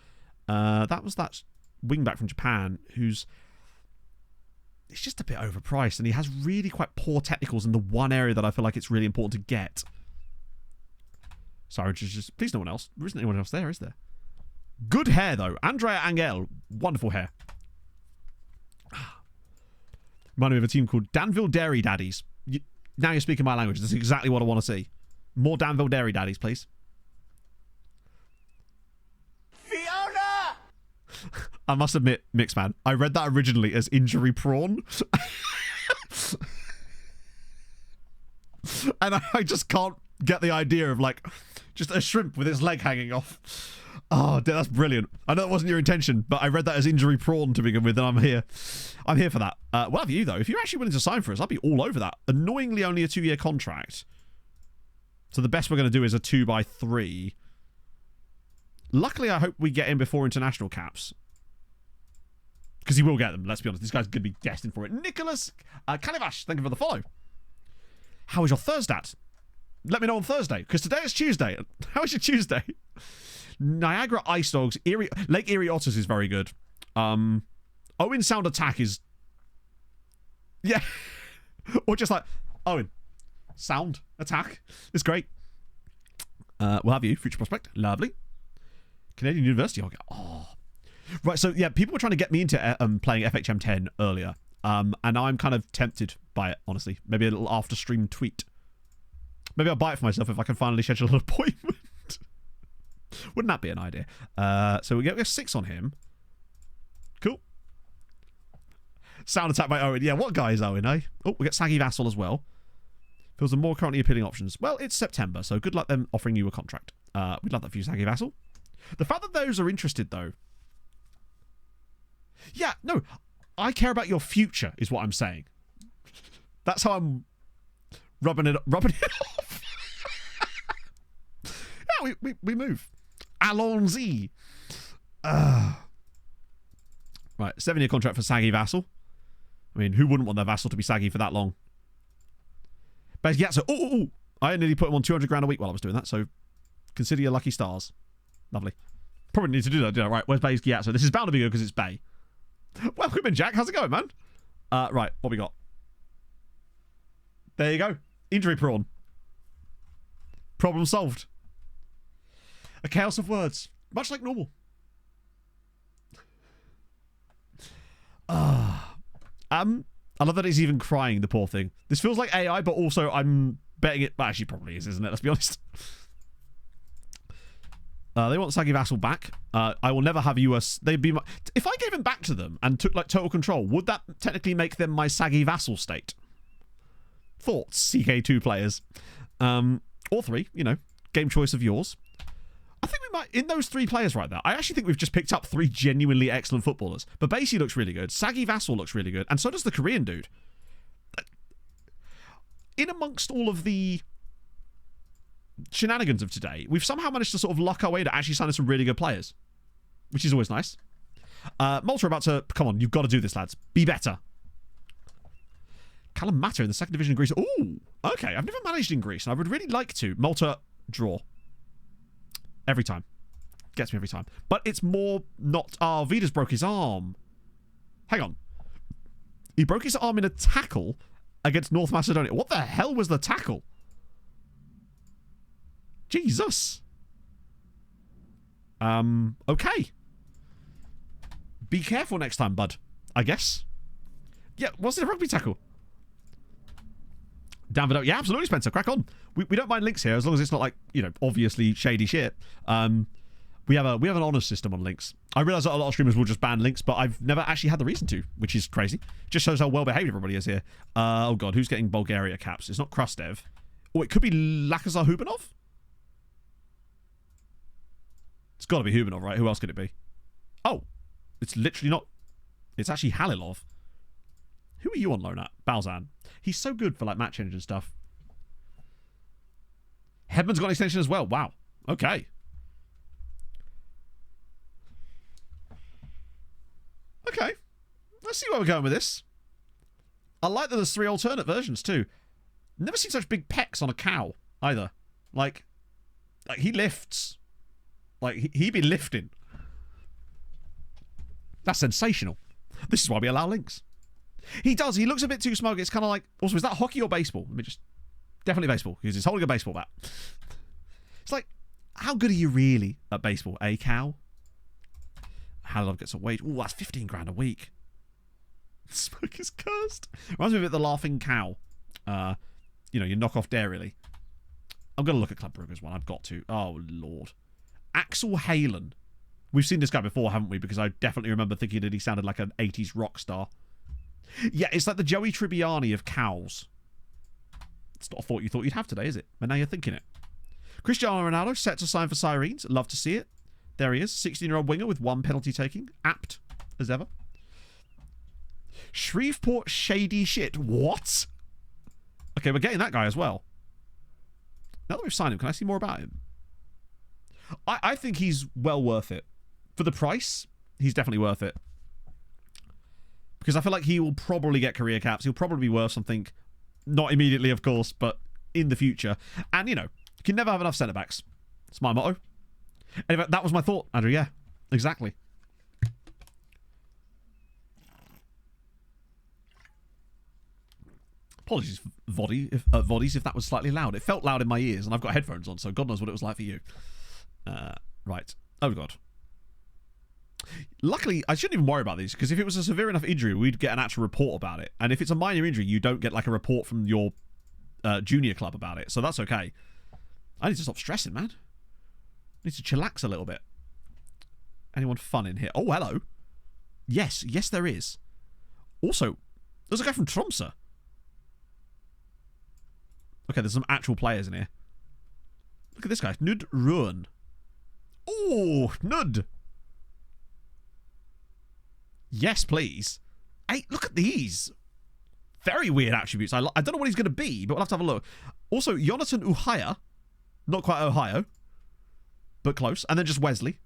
That was that wingback from Japan who's... It's just a bit overpriced, and he has really quite poor technicals in the one area that I feel like it's really important to get. Sorry, just please no one else. There isn't anyone else there, is there? Good hair, though. Andrea Angel. Wonderful hair. Remind me of a team called Danville Dairy Daddies. Now you're speaking my language. That's exactly what I want to see. More Danville Dairy Daddies, please. Fiona! I must admit, Mixman, I read that originally as injury prawn. And I just can't get the idea of, like, just a shrimp with its leg hanging off. Oh, that's brilliant. I know it wasn't your intention, but I read that as injury prawn to begin with, and I'm here. I'm here for that. Well, have you, though? If you're actually willing to sign for us, I'd be all over that. Annoyingly, only a 2-year contract. So the best we're going to do is a 2x3. Luckily, I hope we get in before international caps. Because he will get them, let's be honest. This guy's going to be destined for it. Nicholas Kalivash, thank you for the follow. How is your Thursday? Let me know on Thursday, because today is Tuesday. How is your Tuesday? Niagara Ice Dogs. Lake Erie Otters is very good. Owen Sound Attack is... Yeah. Or just like, Owen, Sound Attack. It's great. We'll have you. Future Prospect. Lovely. Canadian University. Oh. Right, so yeah, people were trying to get me into playing FHM 10 earlier. And now I'm kind of tempted by it, honestly. Maybe a little after-stream tweet. Maybe I'll buy it for myself if I can finally schedule an appointment. Wouldn't that be an idea? So we get 6 on him. Cool. Sound Attack by Owen. Yeah, what guy is Owen, eh? Oh, we get Saggy Vassal as well. Feels the more currently appealing options. Well, it's September, so good luck them offering you a contract. We'd love that for you, Saggy Vassal. The fact that those are interested, though. Yeah, no. I care about your future, is what I'm saying. That's how I'm rubbing it off. Yeah, we move. Allons-y. Right, 7-year contract for Saggy Vassal. I mean, who wouldn't want their vassal to be saggy for that long? But yeah, so I nearly put him on 200 grand a week while I was doing that, so consider your lucky stars. Lovely. Probably need to do that, do I? Right, where's Bay's Gyatso? This is bound to be good because it's Bay. Welcome in, Jack. How's it going, man? Right, what we got? There you go. Injury prawn. Problem solved. A chaos of words. Much like normal. I love that he's even crying, the poor thing. This feels like AI, but also I'm betting it... Well, actually, probably is, isn't it? Let's be honest. They want Saggy Vassal back. I will never have you as... They'd be my... If I gave him back to them and took, like, total control, would that technically make them my Saggy Vassal state? Thoughts, CK2 players. Or 3, you know. Game choice of yours. I think we might... In those 3 players right there, I actually think we've just picked up 3 genuinely excellent footballers. But Basie looks really good. Saggy Vassal looks really good. And so does the Korean dude. In amongst all of the shenanigans of today, we've somehow managed to sort of luck our way to actually sign some really good players, which is always nice. Malta are about to... Come on, you've got to do this, lads. Be better. Kalamata in the 2nd division in Greece. Ooh, okay. I've never managed in Greece, and I would really like to. Malta, draw. Every time. Gets me every time. But it's more not... Ah, Vida's broke his arm. Hang on. He broke his arm in a tackle against North Macedonia. What the hell was the tackle? Jesus. Okay. Be careful next time, bud. I guess. Yeah, was it a rugby tackle? Damn it up. Yeah, absolutely, Spencer. Crack on. We don't mind links here as long as it's not like, you know, obviously shady shit. We have an honor system on links. I realize that a lot of streamers will just ban links, but I've never actually had the reason to, which is crazy. Just shows how well behaved everybody is here. Oh god, who's getting Bulgaria caps? It's not Krustev. Oh, it could be Lakazar Hubanov? It's got to be Hubanov, right? Who else could it be? Oh, it's literally not. It's actually Halilov. Who are you on loan at? Balzan. He's so good for like match change and stuff. Hedman's got an extension as well. Wow. Okay. Okay. Let's see where we're going with this. I like that there's 3 alternate versions too. Never seen such big pecs on a cow either. Like he lifts. Like he be lifting. That's sensational. This is why we allow links. He does. He looks a bit too smug. It's kind of like... Also, is that hockey or baseball? Let me just... Definitely baseball, because he's holding a baseball bat. It's like, how good are you really at baseball, eh, cow? How did I get some wage? Ooh, that's 15 grand a week. Smoke is cursed. Reminds me a bit of the laughing cow. You know, your knockoff Dairyley. I'm going to look at Club Brugge's one. I've got to. Oh, Lord. Axel Halen. We've seen this guy before, haven't we? Because I definitely remember thinking that he sounded like an 80s rock star. Yeah, it's like the Joey Tribbiani of cows. It's not a thought you thought you'd have today, is it? But now you're thinking it. Cristiano Ronaldo set to sign for Sirens. Love to see it. There he is. 16-year-old winger with 1 penalty taking. Apt as ever. Shreveport shady shit. What? Okay, we're getting that guy as well. Now that we've signed him, can I see more about him? I think he's well worth it. For the price, he's definitely worth it. Because I feel like he will probably get career caps. He'll probably be worth something. Not immediately, of course, but in the future. And, you know, you can never have enough centre-backs. It's my motto. Anyway, that was my thought, Andrew. Yeah, exactly. Apologies, Voddies, if that was slightly loud. It felt loud in my ears, and I've got headphones on, so God knows what it was like for you. Right. Oh, God. Luckily, I shouldn't even worry about these, because if it was a severe enough injury, we'd get an actual report about it. And if it's a minor injury, you don't get like a report from your junior club about it. So that's okay. I need to stop stressing, man. I need to chillax a little bit. Anyone fun in here? Oh, hello. Yes, there is. Also, there's a guy from Tromsø. Okay, there's some actual players in here. Look at this guy. Nud Ruan. Oh, Nud. Yes, please. Hey, look at these. Very weird attributes. I don't know what he's going to be, but we'll have to have a look. Also, Jonathan Uhaya. Not quite Ohio, but close. And then just Wesley.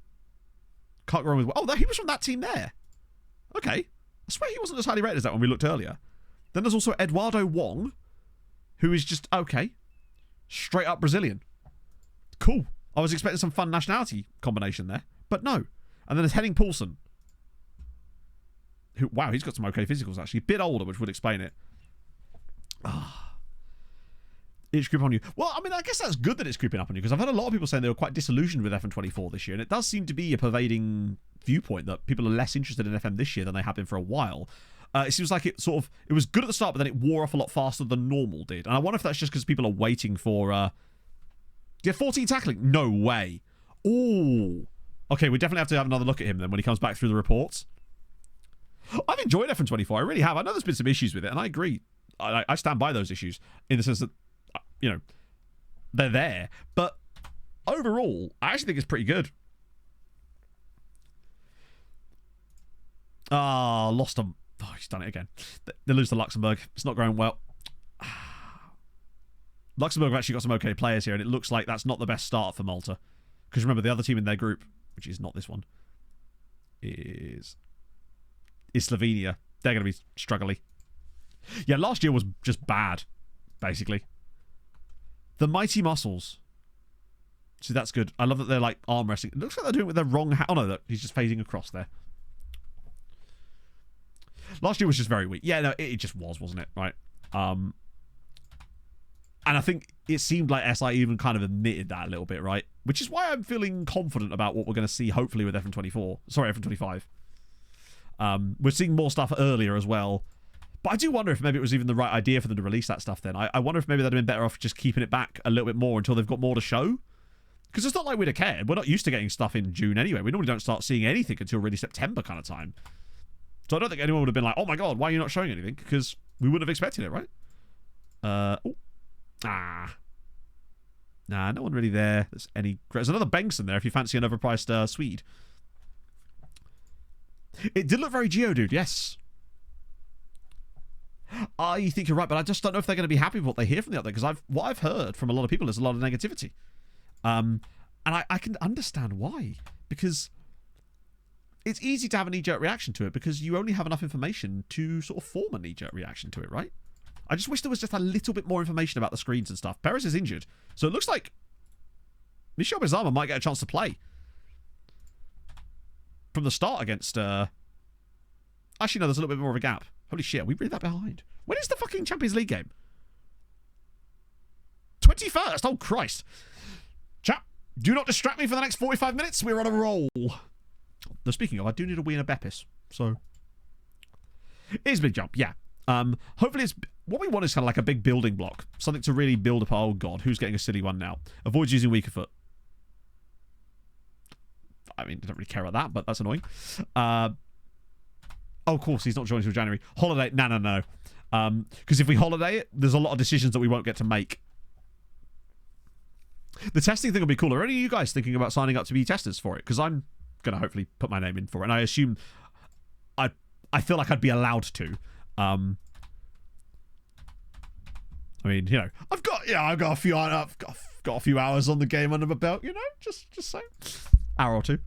Can't go wrong with... Oh, he was from that team there. Okay. I swear he wasn't as highly rated as that when we looked earlier. Then there's also Eduardo Wong, who is just, okay, straight up Brazilian. Cool. I was expecting some fun nationality combination there, but no. And then there's Henning Poulsen. Who, wow, he's got some okay physicals, actually. Bit older, which would explain it. It's creeping on you. Well, I mean, I guess that's good that it's creeping up on you, because I've had a lot of people saying they were quite disillusioned with FM24 this year, and it does seem to be a pervading viewpoint that people are less interested in FM this year than they have been for a while. It seems like it was good at the start, but then it wore off a lot faster than normal did. And I wonder if that's just because people are waiting for... 14 tackling? No way. Ooh. Okay, we definitely have to have another look at him then when he comes back through the reports. I've enjoyed FM24. I really have. I know there's been some issues with it, and I agree. I stand by those issues in the sense that, you know, they're there. But overall, I actually think it's pretty good. Lost them. Oh, he's done it again. They lose to Luxembourg. It's not going well. Luxembourg have actually got some okay players here, and it looks like that's not the best start for Malta. Because remember, the other team in their group, which is not this one, is Slovenia. They're going to be struggling. Yeah, last year was just bad, basically. The Mighty Muscles. See, that's good. I love that they're like arm wrestling. It looks like they're doing it with their wrong hand. Oh, no, look, he's just phasing across there. Last year was just very weak. Yeah, no, it just was, wasn't it? Right. And I think it seemed like SI even kind of admitted that a little bit, right? Which is why I'm feeling confident about what we're going to see, hopefully, with FM24. Sorry, FM25. We're seeing more stuff earlier as well. But I do wonder if maybe it was even the right idea for them to release that stuff then. I wonder if maybe they'd have been better off just keeping it back a little bit more until they've got more to show. Because it's not like we'd have cared. We're not used to getting stuff in June anyway. We normally don't start seeing anything until really September kind of time. So I don't think anyone would have been like, oh my god, why are you not showing anything? Because we would have expected it, right? Nah, no one really there. There's another Bengtsson there if you fancy an overpriced Swede. It did look very Geodude, yes. I think you're right, but I just don't know if they're going to be happy with what they hear from the other, because what I've heard from a lot of people is a lot of negativity. And I can understand why, because it's easy to have a knee-jerk reaction to it because you only have enough information to sort of form a knee-jerk reaction to it, right? I just wish there was just a little bit more information about the screens and stuff. Perez is injured, so it looks like Michel Bizarma might get a chance to play from the start against... Actually, no, there's a little bit more of a gap. Holy shit, are we really that behind? When is the fucking Champions League game? 21st! Oh, Christ. Chap, do not distract me for the next 45 minutes. We're on a roll. Now, speaking of, I do need a wee and a Beppis, so... It is a big jump, yeah. Hopefully it's... What we want is kind of like a big building block. Something to really build upon. Oh, God, who's getting a silly one now? Avoids using weaker foot. I mean, I don't really care about that, but that's annoying. Oh, of course, he's not joining until January. Holiday, no. Because if we holiday it, there's a lot of decisions that we won't get to make. The testing thing will be cool. Are any of you guys thinking about signing up to be testers for it? Because I'm going to hopefully put my name in for it. And I assume... I feel like I'd be allowed to. I mean, you know, I've got a few hours on the game under my belt, you know, just saying. Hour or two.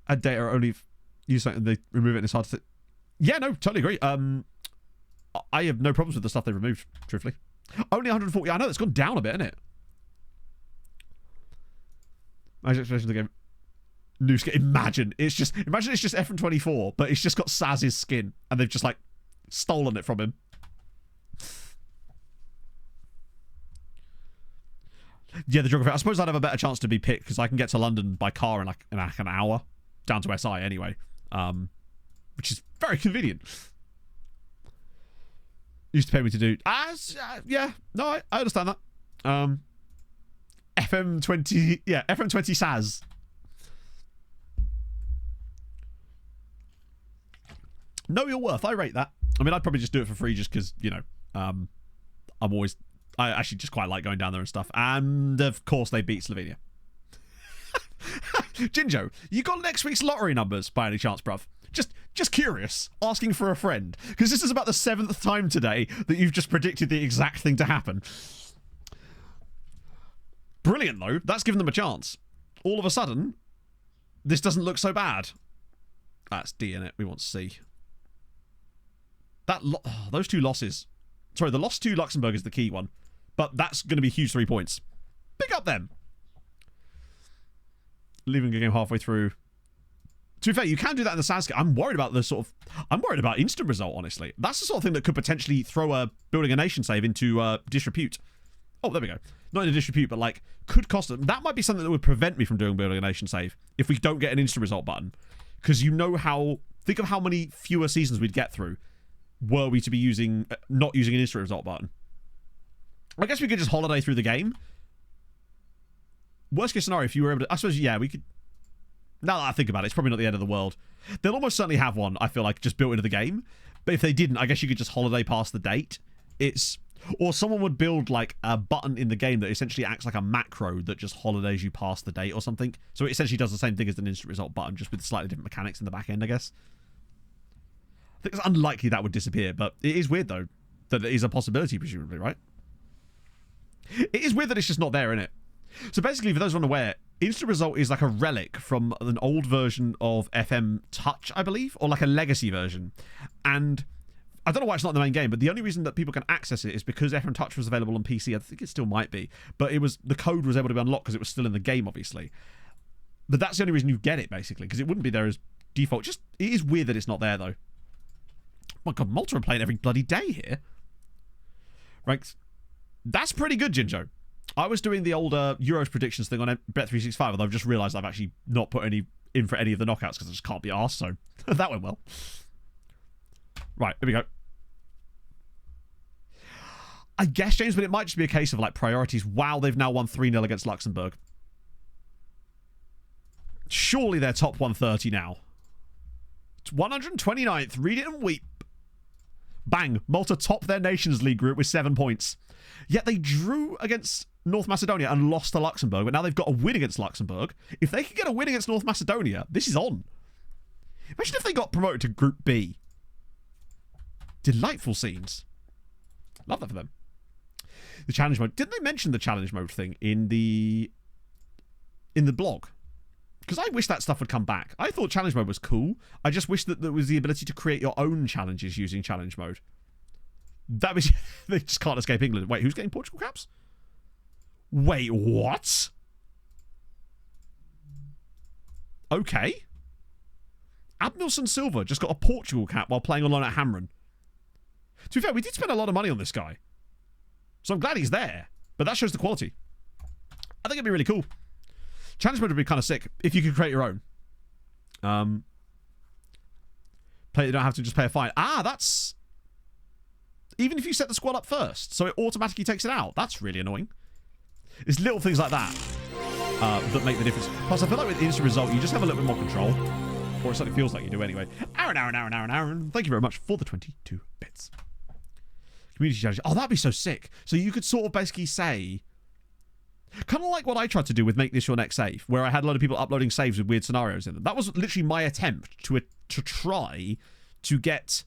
Add data only use something they remove it and it's hard to... Yeah, no, totally agree. I have no problems with the stuff they removed, truthfully. Only 140. I know it's gone down a bit, isn't it? My expectation of the game. New skin. Imagine it's just FM24, but it's just got Saz's skin, and they've just like stolen it from him. Yeah, the geography. I suppose I'd have a better chance to be picked because I can get to London by car in like an hour, down to SI anyway, which is very convenient. Used to pay me to do. Yeah, no, I understand that. FM20, yeah, FM20 Saz. Know your worth. I rate that. I mean, I'd probably just do it for free just because, you know, I actually just quite like going down there and stuff. And, of course, they beat Slovenia. Jinjo, you got next week's lottery numbers by any chance, bruv? Just curious. Asking for a friend. Because this is about the 7th time today that you've just predicted the exact thing to happen. Brilliant, though. That's given them a chance. All of a sudden, this doesn't look so bad. That's D in it. We want C. Those two losses. Sorry, the loss to Luxembourg is the key one. But that's going to be huge 3 points. Pick up them. Leaving a game halfway through. To be fair, you can do that in the Sasuke. I'm worried about instant result, honestly. That's the sort of thing that could potentially throw a building a nation save into disrepute. Oh, there we go. Not into disrepute, but like could cost them. That might be something that would prevent me from doing building a nation save if we don't get an instant result button. Because you know how... Think of how many fewer seasons we'd get through were we to be not using an instant result button. I guess we could just holiday through the game. Worst case scenario, if you were able to... I suppose, yeah, we could... Now that I think about it, it's probably not the end of the world. They'll almost certainly have one, I feel like, just built into the game. But if they didn't, I guess you could just holiday past the date. Or someone would build, like, a button in the game that essentially acts like a macro that just holidays you past the date or something. So it essentially does the same thing as an instant result button, just with slightly different mechanics in the back end, I guess. I think it's unlikely that would disappear, but it is weird, though, that it is a possibility, presumably, right? It is weird that it's just not there, innit? So basically, for those who are unaware, instant result is like a relic from an old version of FM Touch, I believe, or like a legacy version. And I don't know why it's not in the main game, but the only reason that people can access it is because FM Touch was available on PC. I think it still might be, but the code was able to be unlocked because it was still in the game, obviously. But that's the only reason you get it, basically, because it wouldn't be there as default. It is weird that it's not there, though. My God, Malta are playing every bloody day here. Right. That's pretty good, Jinjo. I was doing the old Euros predictions thing on Bet365, although I've just realised I've actually not put any in for any of the knockouts because I just can't be arsed, so that went well. Right, here we go. I guess, James, but it might just be a case of, like, priorities. Wow, they've now won 3-0 against Luxembourg. Surely they're top 130 now. It's 129th. Read it and weep. Bang. Malta top their Nations League group with 7 points. Yet they drew against North Macedonia and lost to Luxembourg, but now they've got a win against Luxembourg. If they can get a win against North Macedonia, this is on. Imagine if they got promoted to Group B Delightful scenes. Love that for them. The challenge mode. Didn't they mention the challenge mode thing in the blog? Because I wish that stuff would come back. I thought challenge mode was cool. I just wish that there was the ability to create your own challenges using challenge mode. That was... They just can't escape England. Wait, who's getting Portugal caps? Wait, what? Okay. Abnilson Silva just got a Portugal cap while playing on loan at Hamron. To be fair, we did spend a lot of money on this guy. So I'm glad he's there. But that shows the quality. I think it'd be really cool. Challenge mode would be kind of sick if you could create your own. You don't have to just pay a fine. That's... Even if you set the squad up first, so it automatically takes it out. That's really annoying. It's little things like that that make the difference. Plus, I feel like with instant result, you just have a little bit more control. Or it certainly feels like you do anyway. Aaron. Thank you very much for the 22 bits. Community challenge. Oh, that'd be so sick. So you could sort of basically say... Kind of like what I tried to do with Make This Your Next Save, where I had a lot of people uploading saves with weird scenarios in them. That was literally my attempt to try to get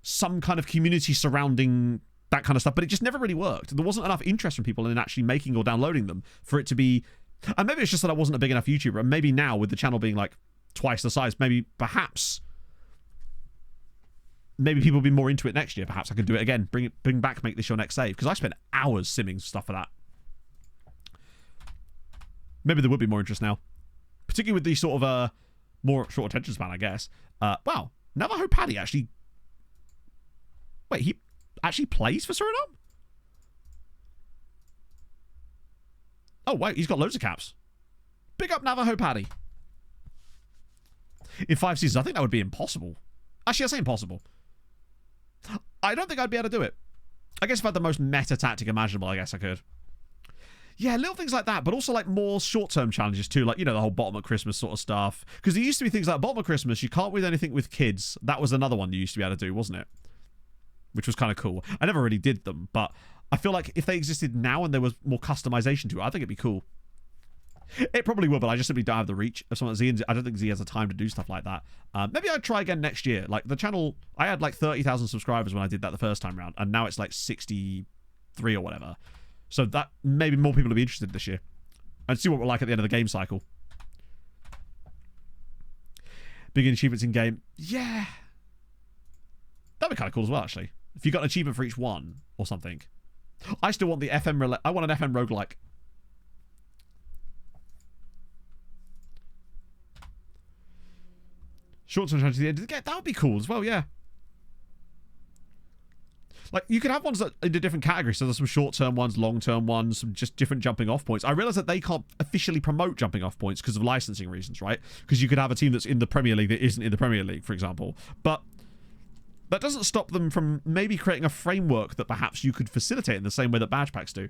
some kind of community surrounding that kind of stuff, but it just never really worked. There wasn't enough interest from people in actually making or downloading them for it to be... And maybe it's just that I wasn't a big enough YouTuber, and maybe now with the channel being like twice the size, maybe people will be more into it next year. Perhaps I could do it again. Bring back Make This Your Next Save, because I spent hours simming stuff for that. Maybe there would be more interest now. Particularly with the sort of more short attention span, I guess. Wow. Navajo Paddy actually... Wait, he actually plays for Suriname? Oh, wait, he's got loads of caps. Big up Navajo Paddy. In 5 seasons, I think that would be impossible. Actually, I say impossible. I don't think I'd be able to do it. I guess if I had the most meta tactic imaginable, I guess I could. Yeah, little things like that, but also like more short-term challenges too, like, you know, the whole bottom at Christmas sort of stuff. Because there used to be things like bottom at Christmas, you can't win anything with kids. That was another one you used to be able to do, wasn't it? Which was kind of cool. I never really did them, but I feel like if they existed now and there was more customization to it, I think it'd be cool. It probably would, but I just simply don't have the reach of someone like Z. I don't think Z has the time to do stuff like that. Maybe I'd try again next year. Like, the channel, I had like 30,000 subscribers when I did that the first time around, and now it's like 63 or whatever. So that maybe more people will be interested this year. And see what we're like at the end of the game cycle. Big achievements in game. Yeah. That'd be kind of cool as well, actually. If you got an achievement for each one or something. I still want the FM... I want an FM roguelike. Short-term challenge to the end of the game. That would be cool as well, yeah. Like, you could have ones that into different categories. So there's some short-term ones, long-term ones, some just different jumping-off points. I realize that they can't officially promote jumping-off points because of licensing reasons, right? Because you could have a team that's in the Premier League that isn't in the Premier League, for example. But that doesn't stop them from maybe creating a framework that perhaps you could facilitate in the same way that badge packs do.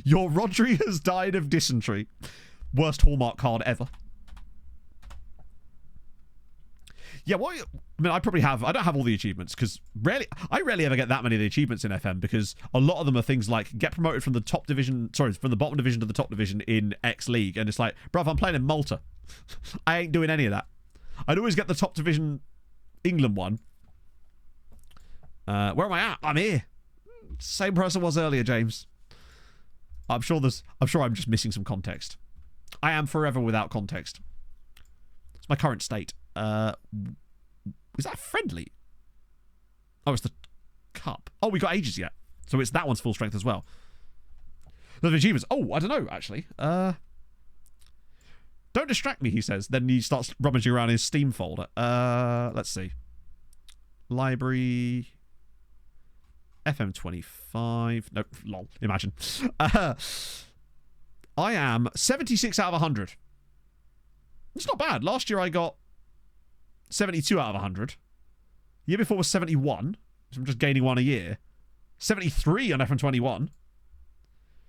Your Rodri has died of dysentery. Worst Hallmark card ever. Yeah, well, I mean, I don't have all the achievements because I rarely ever get that many of the achievements in FM because a lot of them are things like get promoted from the top division, from the bottom division to the top division in X League. And it's like, bruv, I'm playing in Malta. I ain't doing any of that. I'd always get the top division England one. Where am I at? I'm here. Same person was earlier, James. I'm sure I'm just missing some context. I am forever without context. It's my current state. Was that friendly? Oh, it's the cup. Oh, we got ages yet. So it's that one's full strength as well. The achievements. Oh, I don't know, actually. Don't distract me, he says. Then he starts rummaging around his Steam folder. Let's see. Library. FM25. Nope, lol. Imagine. I am 76 out of 100. It's not bad. Last year I got 72 out of 100. Year before was 71. So I'm just gaining one a year. 73 on FM21.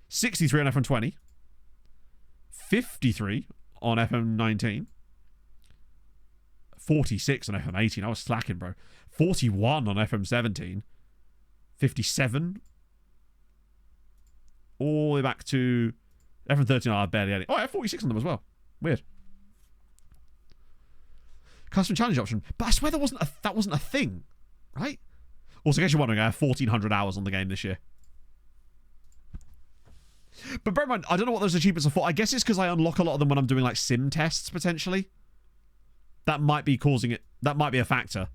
63 on FM20. 53 on FM19. 46 on FM18. I was slacking, bro. 41 on FM17. 57. All the way back to FM13. I barely had it. Oh, I have 46 on them as well. Weird. Custom challenge option. But I swear that wasn't a thing, right? Also, in case you're wondering, I have 1,400 hours on the game this year. But bear in mind, I don't know what those achievements are for. I guess it's because I unlock a lot of them when I'm doing like sim tests, potentially. That might be causing it. That might be a factor.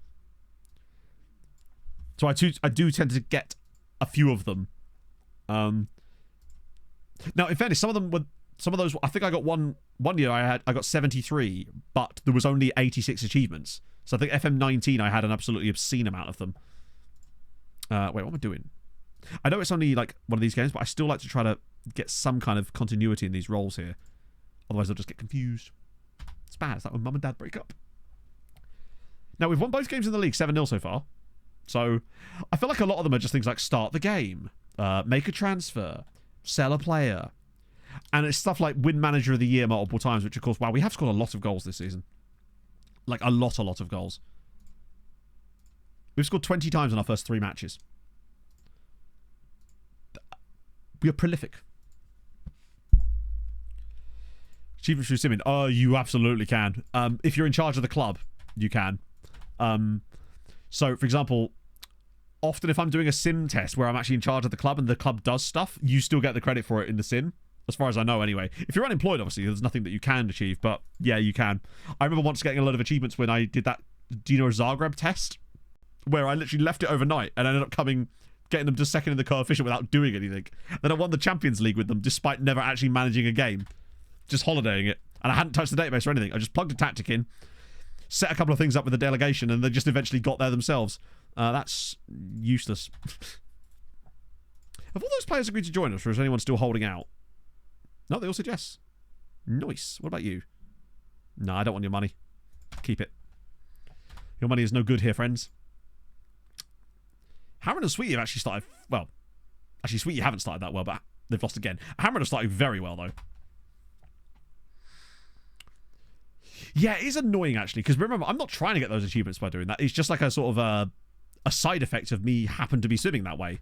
So I do tend to get a few of them. Now, in fairness, some of those, I think I got one year I got 73, but there was only 86 achievements. So I think FM19 I had an absolutely obscene amount of them. Wait, what am I doing? I know it's only like one of these games, but I still like to try to get some kind of continuity in these roles here. Otherwise, I'll just get confused. It's bad. It's like when mum and dad break up. Now, we've won both games in the league, 7-0 so far. So, I feel like a lot of them are just things like start the game, make a transfer, sell a player. And it's stuff like win manager of the year multiple times, which of course, wow, we have scored a lot of goals this season. Like a lot of goals. We've scored 20 times in our first 3 matches. We are prolific. Achievements through simming. Oh, you absolutely can. If you're in charge of the club, you can. So, for example, often if I'm doing a sim test where I'm actually in charge of the club and the club does stuff, you still get the credit for it in the sim. As far as I know, anyway. If you're unemployed, obviously, there's nothing that you can achieve. But, yeah, you can. I remember once getting a lot of achievements when I did that Dino Zagreb test, where I literally left it overnight and ended up getting them to second in the coefficient without doing anything. Then I won the Champions League with them, despite never actually managing a game. Just holidaying it. And I hadn't touched the database or anything. I just plugged a tactic in, set a couple of things up with the delegation, and they just eventually got there themselves. That's useless. Have all those players agreed to join us, or is anyone still holding out? No, they all said yes. Nice. What about you? No, I don't want your money. Keep it. Your money is no good here, friends. Harron and Sweetie have actually started... Well, actually, Sweetie haven't started that well, but they've lost again. Harron have started very well, though. Yeah, it is annoying, actually, because remember, I'm not trying to get those achievements by doing that. It's just like a sort of a side effect of me happen to be swimming that way.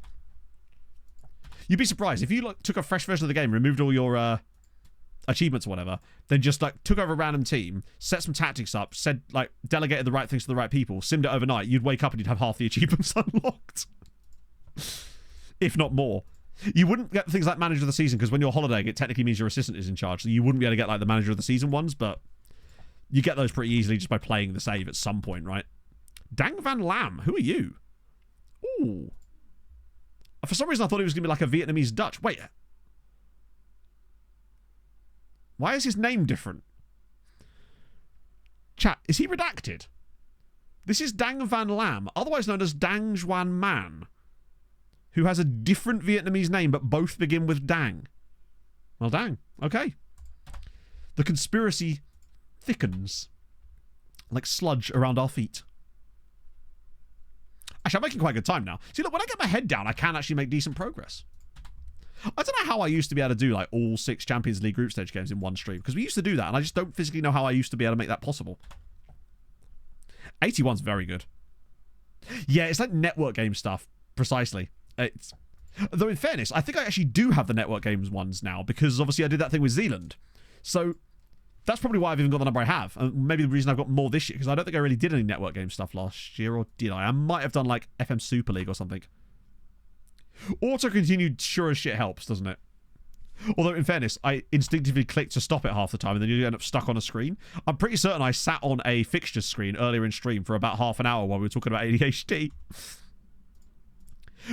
You'd be surprised if you took a fresh version of the game, removed all your achievements or whatever, then just like took over a random team, set some tactics up, said like delegated the right things to the right people, simmed it overnight, you'd wake up and you'd have half the achievements unlocked, if not more. You wouldn't get things like manager of the season because when you're holidaying, it technically means your assistant is in charge, so you wouldn't be able to get like the manager of the season ones, but you get those pretty easily just by playing the save at some point, right? Dang Van Lam, who are you? Ooh. For some reason, I thought he was going to be like a Vietnamese Dutch. Wait. Why is his name different? Chat, is he redacted? This is Dang Van Lam, otherwise known as Dang Xuan Man, who has a different Vietnamese name, but both begin with Dang. Well, dang. Okay. The conspiracy thickens like sludge around our feet. Actually, I'm making quite a good time now. See, look, when I get my head down, I can actually make decent progress. I don't know how I used to be able to do like all 6 Champions League group stage games in one stream, because we used to do that, and I just don't physically know how I used to be able to make that possible. 81's very good. Yeah, it's like network game stuff, precisely. Though in fairness, I think I actually do have the network games ones now, because obviously I did that thing with Zealand. So that's probably why I've even got the number I have. And maybe the reason I've got more this year, because I don't think I really did any network game stuff last year, or did I? I might have done like FM Super League or something. Auto continued sure as shit helps, doesn't it? Although, in fairness, I instinctively click to stop it half the time, and then you end up stuck on a screen. I'm pretty certain I sat on a fixtures screen earlier in stream for about half an hour while we were talking about ADHD.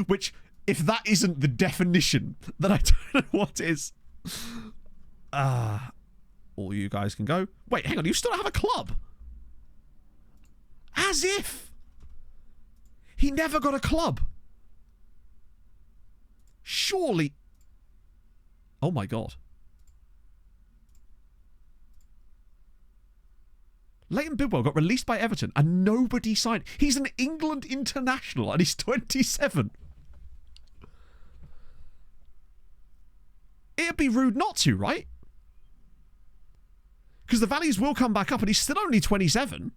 Which, if that isn't the definition, then I don't know what is. All you guys can go. Wait, hang on, you still don't have a club? As if. He never got a club. Surely. Oh my god. Leighton Bidwell got released by Everton and nobody signed. He's an England international and he's 27. It'd be rude not to, right? Because the values will come back up and he's still only 27.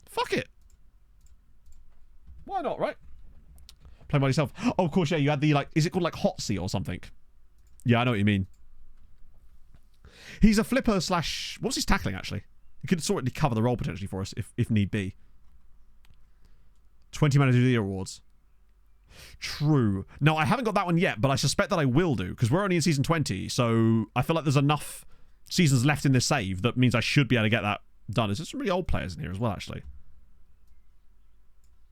Fuck it. Why not, right? Play by yourself. Oh, of course, yeah, you had the, like, is it called, like, hot seat or something? Yeah, I know what you mean. He's a flipper slash... What's his tackling, actually? He could sort of cover the role potentially for us if need be. 20 Manager of the Year awards. True. No, I haven't got that one yet, but I suspect that I will do, because we're only in season 20, so I feel like there's enough seasons left in this save that means I should be able to get that done. There's some really old players in here as well, actually.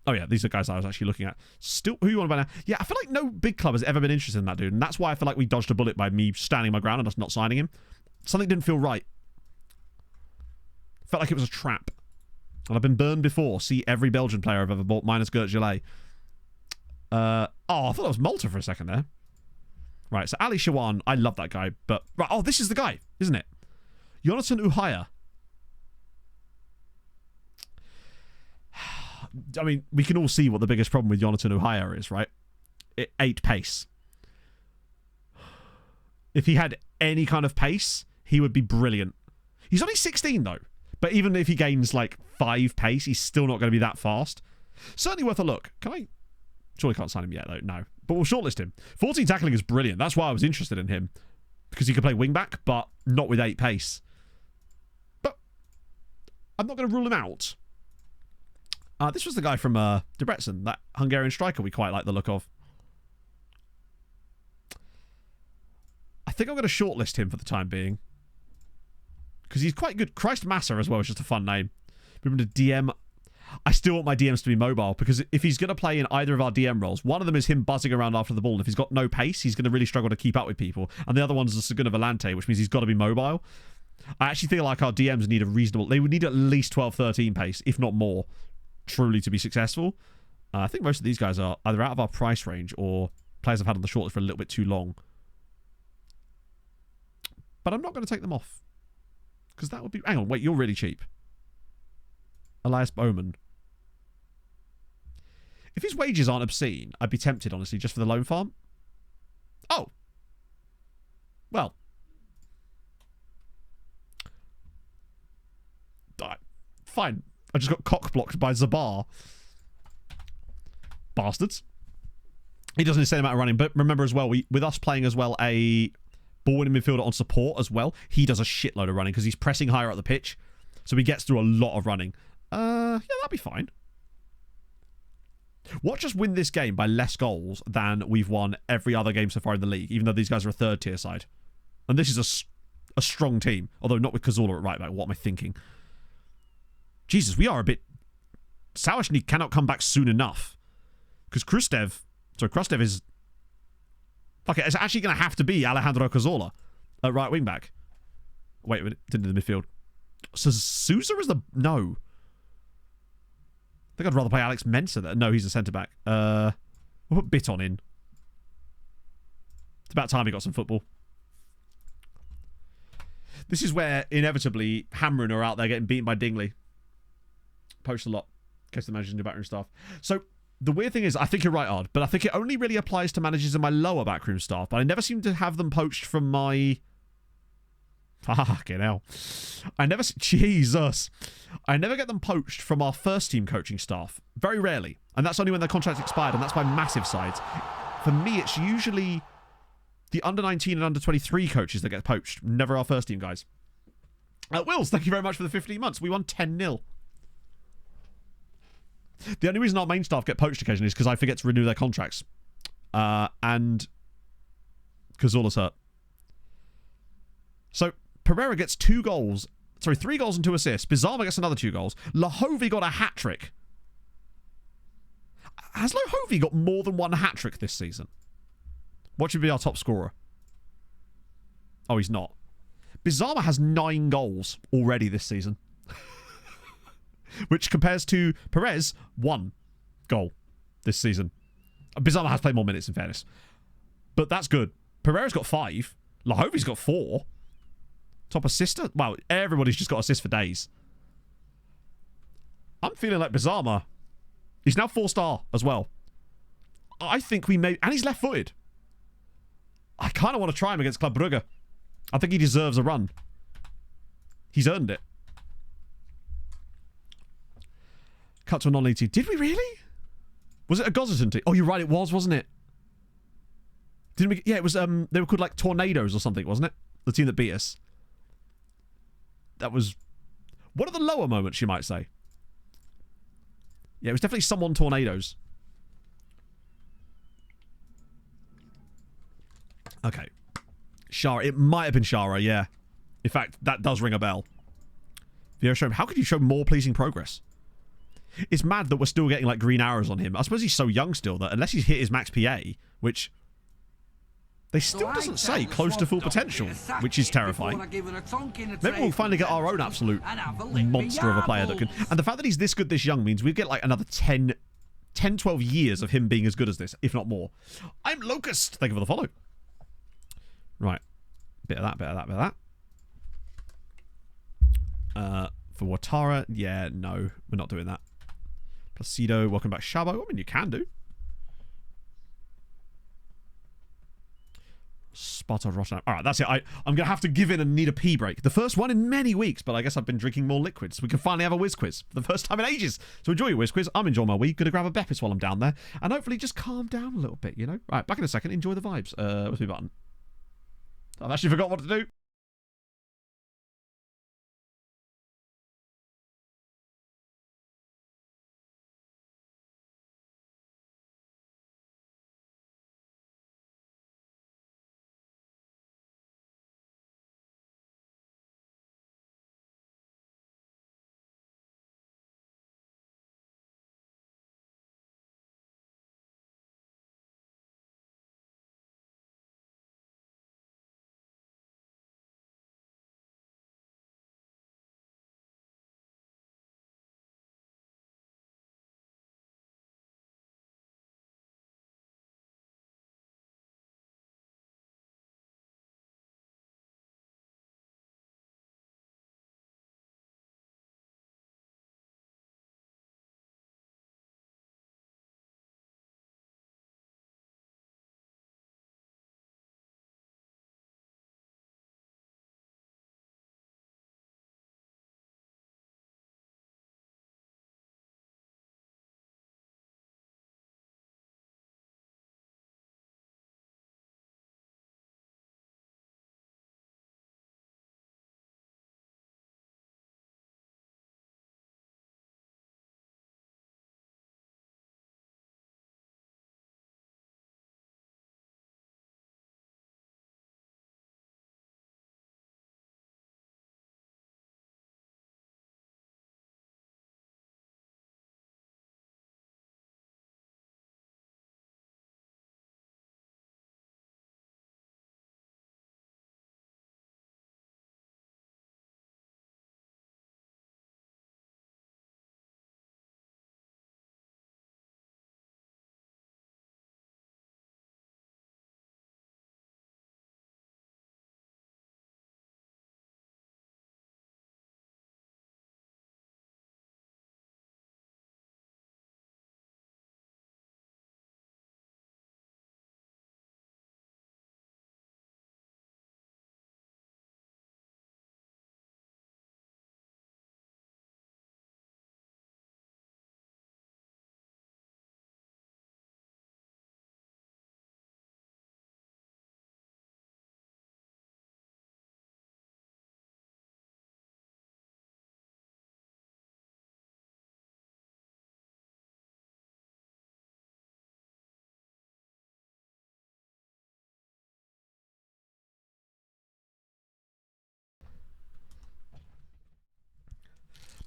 Oh yeah, these are guys I was actually looking at. Still, who you want to buy now? Yeah, I feel like no big club has ever been interested in that dude, and that's why I feel like we dodged a bullet by me standing my ground and just not signing him. Something didn't feel right. Felt like it was a trap. And I've been burned before. See every Belgian player I've ever bought, minus Gert Gillet. I thought that was Malta for a second there. Right, so Ali Shawan, I love that guy, but... Right, oh, this is the guy, isn't it? Jonathan Uhaya. I mean, we can all see what the biggest problem with Jonathan Uhaya is, right? 8 pace. If he had any kind of pace, he would be brilliant. He's only 16, though. But even if he gains, like, 5 pace, he's still not going to be that fast. Certainly worth a look. Can I... Surely can't sign him yet, though. No. But we'll shortlist him. 14 tackling is brilliant. That's why I was interested in him. Because he could play wing-back, but not with 8 pace. But I'm not going to rule him out. This was the guy from Debrecen, that Hungarian striker we quite like the look of. I think I'm going to shortlist him for the time being. Because he's quite good. Christ Massa as well is just a fun name. Remember to DM... I still want my DMs to be mobile, because if he's going to play in either of our DM roles, one of them is him buzzing around after the ball, and if he's got no pace, he's going to really struggle to keep up with people. And the other one's a Segunda Volante, which means he's got to be mobile. I actually feel like our DMs need a reasonable... They would need at least 12, 13 pace, if not more, truly to be successful. I think most of these guys are either out of our price range or players I've had on the shortlist for a little bit too long. But I'm not going to take them off. Because that would be... Hang on, wait, you're really cheap. Elias Bowman. If his wages aren't obscene, I'd be tempted, honestly, just for the loan farm. Oh. Well. Fine. I just got cock-blocked by Zabar. Bastards. He does an insane amount of running, but remember as well, with us playing as well a ball-winning midfielder on support as well, he does a shitload of running because he's pressing higher up the pitch. So he gets through a lot of running. Yeah, that'd be fine. Watch us win this game by less goals than we've won every other game so far in the league, even though these guys are a third-tier side. And this is a strong team, although not with Cazorla at right back. What am I thinking? Jesus, we are a bit... Sawashnik cannot come back soon enough. Because Krustev is... Fuck it, it's actually going to have to be Alejandro Cazorla at right wing-back. Wait a minute, didn't do the midfield. So Sousa is the... No. I think I'd rather play Alex Mensah there. No, he's a centre-back. We'll put Bitton in. It's about time he got some football. This is where, inevitably, Hamrin are out there getting beaten by Dingley. Post a lot. In case the manager's new backroom staff. So, the weird thing is, I think you're right, Ard, but I think it only really applies to managers in my lower backroom staff, but I never seem to have them poached from my... Fucking hell. Jesus. I never get them poached from our first team coaching staff. Very rarely. And that's only when their contract's expired, and that's by massive sides. For me, it's usually the under-19 and under-23 coaches that get poached. Never our first team guys. Wills, thank you very much for the 15 months. We won 10-0. The only reason our main staff get poached occasionally is because I forget to renew their contracts. And Cazorla's hurt. So, Pereira gets 3 goals and 2 assists. Bizarma gets another 2 goals. Lahovi got a hat-trick. Has Lahovi got more than 1 hat-trick this season? What should be our top scorer? Oh, he's not. Bizarma has 9 goals already this season. Which compares to Perez, 1 goal this season. Bizarma has played more minutes, in fairness. But that's good. Pereira's got 5. Lahovi's got 4. Top assister? Wow, everybody's just got assists for days. I'm feeling like Bizarma. He's now 4-star as well. I think we may... And he's left-footed. I kind of want to try him against Club Brugge. I think he deserves a run. He's earned it. Cut to a non-league team. Did we really? Was it a Gosserton team? Oh, you're right, it was, wasn't it? Didn't we... Yeah, it was... They were called, like, Tornadoes or something, wasn't it? The team that beat us. That was... What are the lower moments, you might say? Yeah, it was definitely someone tornadoes. Okay. Shara. It might have been Shara, yeah. In fact, that does ring a bell. How could you show more pleasing progress? It's mad that we're still getting, like, green arrows on him. I suppose he's so young still that unless he's hit his max PA, which... They still doesn't say close to full potential, which is terrifying. Maybe we'll finally get our own absolute monster of a player that can... And the fact that he's this good this young means we get like another 10, 12 years of him being as good as this, if not more. I'm Locust. Thank you for the follow. Right. Bit of that, bit of that, bit of that. For Watara, yeah, no. We're not doing that. Placido, welcome back. Shabo, I mean, you can do. Sparta Rotterdam. Alright, that's it. I'm going to have to give in and need a pee break. The first one in many weeks, but I guess I've been drinking more liquids. We can finally have a whiz quiz for the first time in ages. So enjoy your whiz quiz. I'm enjoying my week. Going to grab a Beppis while I'm down there. And hopefully just calm down a little bit, you know? Right, back in a second. Enjoy the vibes. What's my button? I've actually forgot what to do.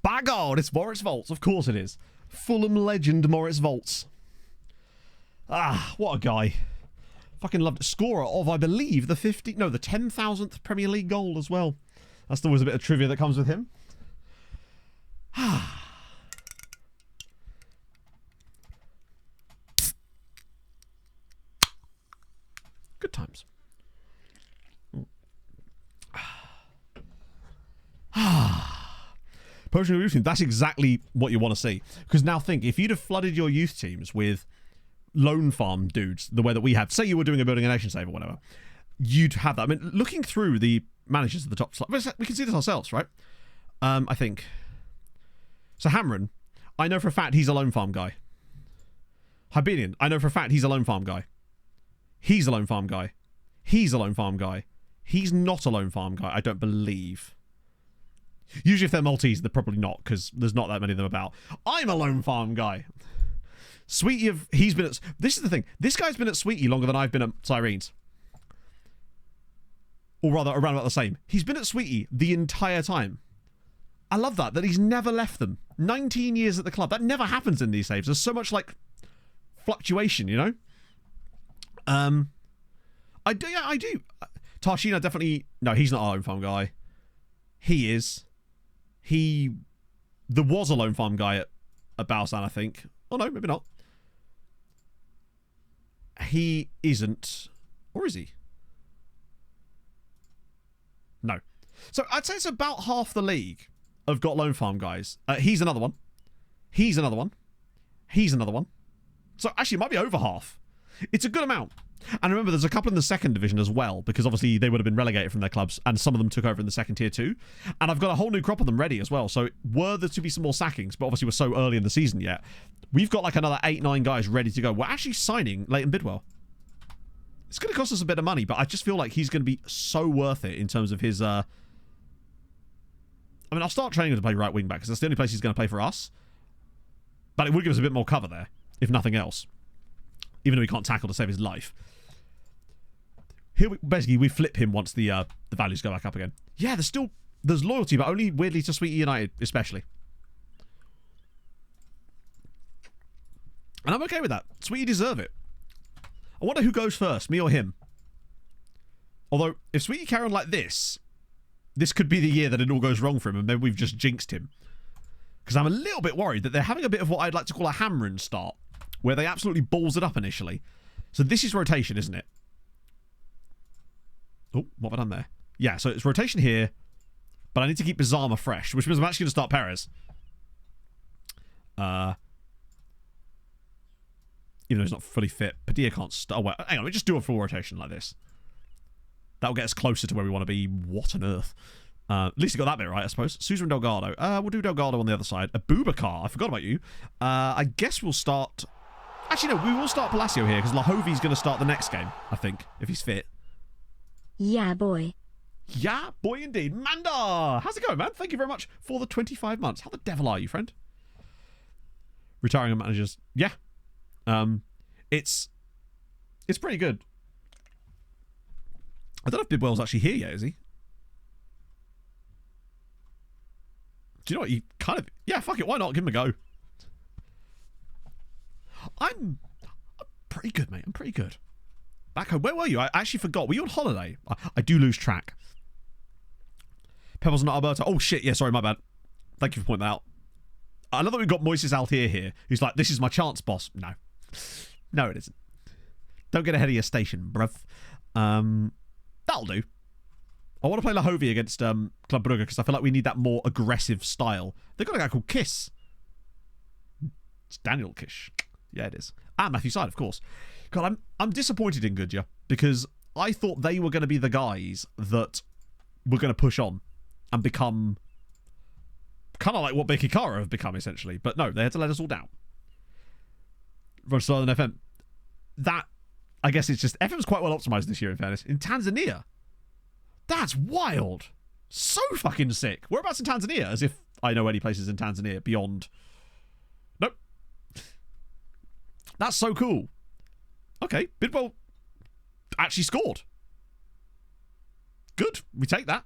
By God, it's Moritz Volts. Of course it is. Fulham legend Moritz Volts. Ah, what a guy. Fucking loved it. Scorer of, I believe, the 10,000th Premier League goal as well. That's always a bit of trivia that comes with him. Good times. Poaching your youth team, that's exactly what you want to see. Because now think, if you'd have flooded your youth teams with loan farm dudes, the way that we have, say you were doing a building a nation save or whatever, you'd have that. I mean, looking through the managers at the top, we can see this ourselves, right? I think. So Hamron, I know for a fact he's a loan farm guy. Hiberian, I know for a fact he's a loan farm guy. He's a loan farm guy. He's a loan farm guy. He's not a loan farm guy, I don't believe. Usually if they're Maltese, they're probably not, because there's not that many of them about. I'm a Lone Farm guy. Sweetie, he's been at... This is the thing. This guy's been at Sweetie longer than I've been at Sirens. Or rather, around about the same. He's been at Sweetie the entire time. I love that he's never left them. 19 years at the club. That never happens in these saves. There's so much, like, fluctuation, you know? I do. Tarshina definitely... No, he's not a Lone Farm guy. He is. There was a Lone Farm guy at Balsan, I think. Oh, no, maybe not. He isn't. Or is he? No. So I'd say it's about half the league have got Lone Farm guys. He's another one. He's another one. He's another one. So actually, it might be over half. It's a good amount. And remember, there's a couple in the second division as well, because obviously they would have been relegated from their clubs, and some of them took over in the second tier too. And I've got a whole new crop of them ready as well. So were there to be some more sackings, but obviously we're so early in the season yet, we've got like another 8-9 guys ready to go. We're actually signing Leighton Bidwell. It's going to cost us a bit of money, but I just feel like he's going to be so worth it in terms of his... I mean, I'll start training him to play right wing back, because that's the only place he's going to play for us. But it would give us a bit more cover there, if nothing else. Even though he can't tackle to save his life. Here, basically, we flip him once the values go back up again. Yeah, there's loyalty, but only weirdly to Sweetie United, especially. And I'm okay with that. Sweetie deserve it. I wonder who goes first, me or him. Although, if Sweetie carry on like this could be the year that it all goes wrong for him, and then we've just jinxed him. Because I'm a little bit worried that they're having a bit of what I'd like to call a hammering start, where they absolutely balls it up initially. So this is rotation, isn't it? Oh, what have I done there? Yeah, so it's rotation here, but I need to keep Bizarma fresh, which means I'm actually going to start Perez. Even though he's not fully fit. Padilla can't start. Oh, wait, hang on, we just do a full rotation like this. That'll get us closer to where we want to be. What on earth? At least you got that bit right, I suppose. Sousa and Delgado. We'll do Delgado on the other side. Abubakar, I forgot about you. I guess we'll start... Actually, no, we will start Palacio here, because Lahovi's going to start the next game, I think, if he's fit. Yeah, boy. Yeah, boy indeed. Manda! How's it going, man? Thank you very much for the 25 months. How the devil are you, friend? Retiring managers. Yeah. It's pretty good. I don't know if Bidwell's actually here yet, is he? Do you know what? You kind of... Yeah, fuck it. Why not? Give him a go. I'm pretty good, mate. I'm pretty good. Back home. Where were you? I actually forgot. Were you on holiday? I do lose track. Pebbles and Alberta. Oh, shit. Yeah, sorry. My bad. Thank you for pointing that out. I love that we've got Moises Altier here. Who's like, this is my chance, boss. No. No, it isn't. Don't get ahead of your station, bruv. That'll do. I want to play Lahovi against Club Brugge because I feel like we need that more aggressive style. They've got a guy called Kiss. It's Daniel Kish. Yeah, it is. And Matthew Side, of course. God, I'm disappointed in Goodyear because I thought they were going to be the guys that were going to push on and become kind of like what Bekikara have become, essentially. But no, they had to let us all down. Roger Southern FM. That, I guess it's just... FM's quite well optimized this year, in fairness. In Tanzania. That's wild. So fucking sick. Whereabouts in Tanzania? As if I know any places in Tanzania beyond... Nope. That's so cool. Okay, Bidwell actually scored. Good. We take that.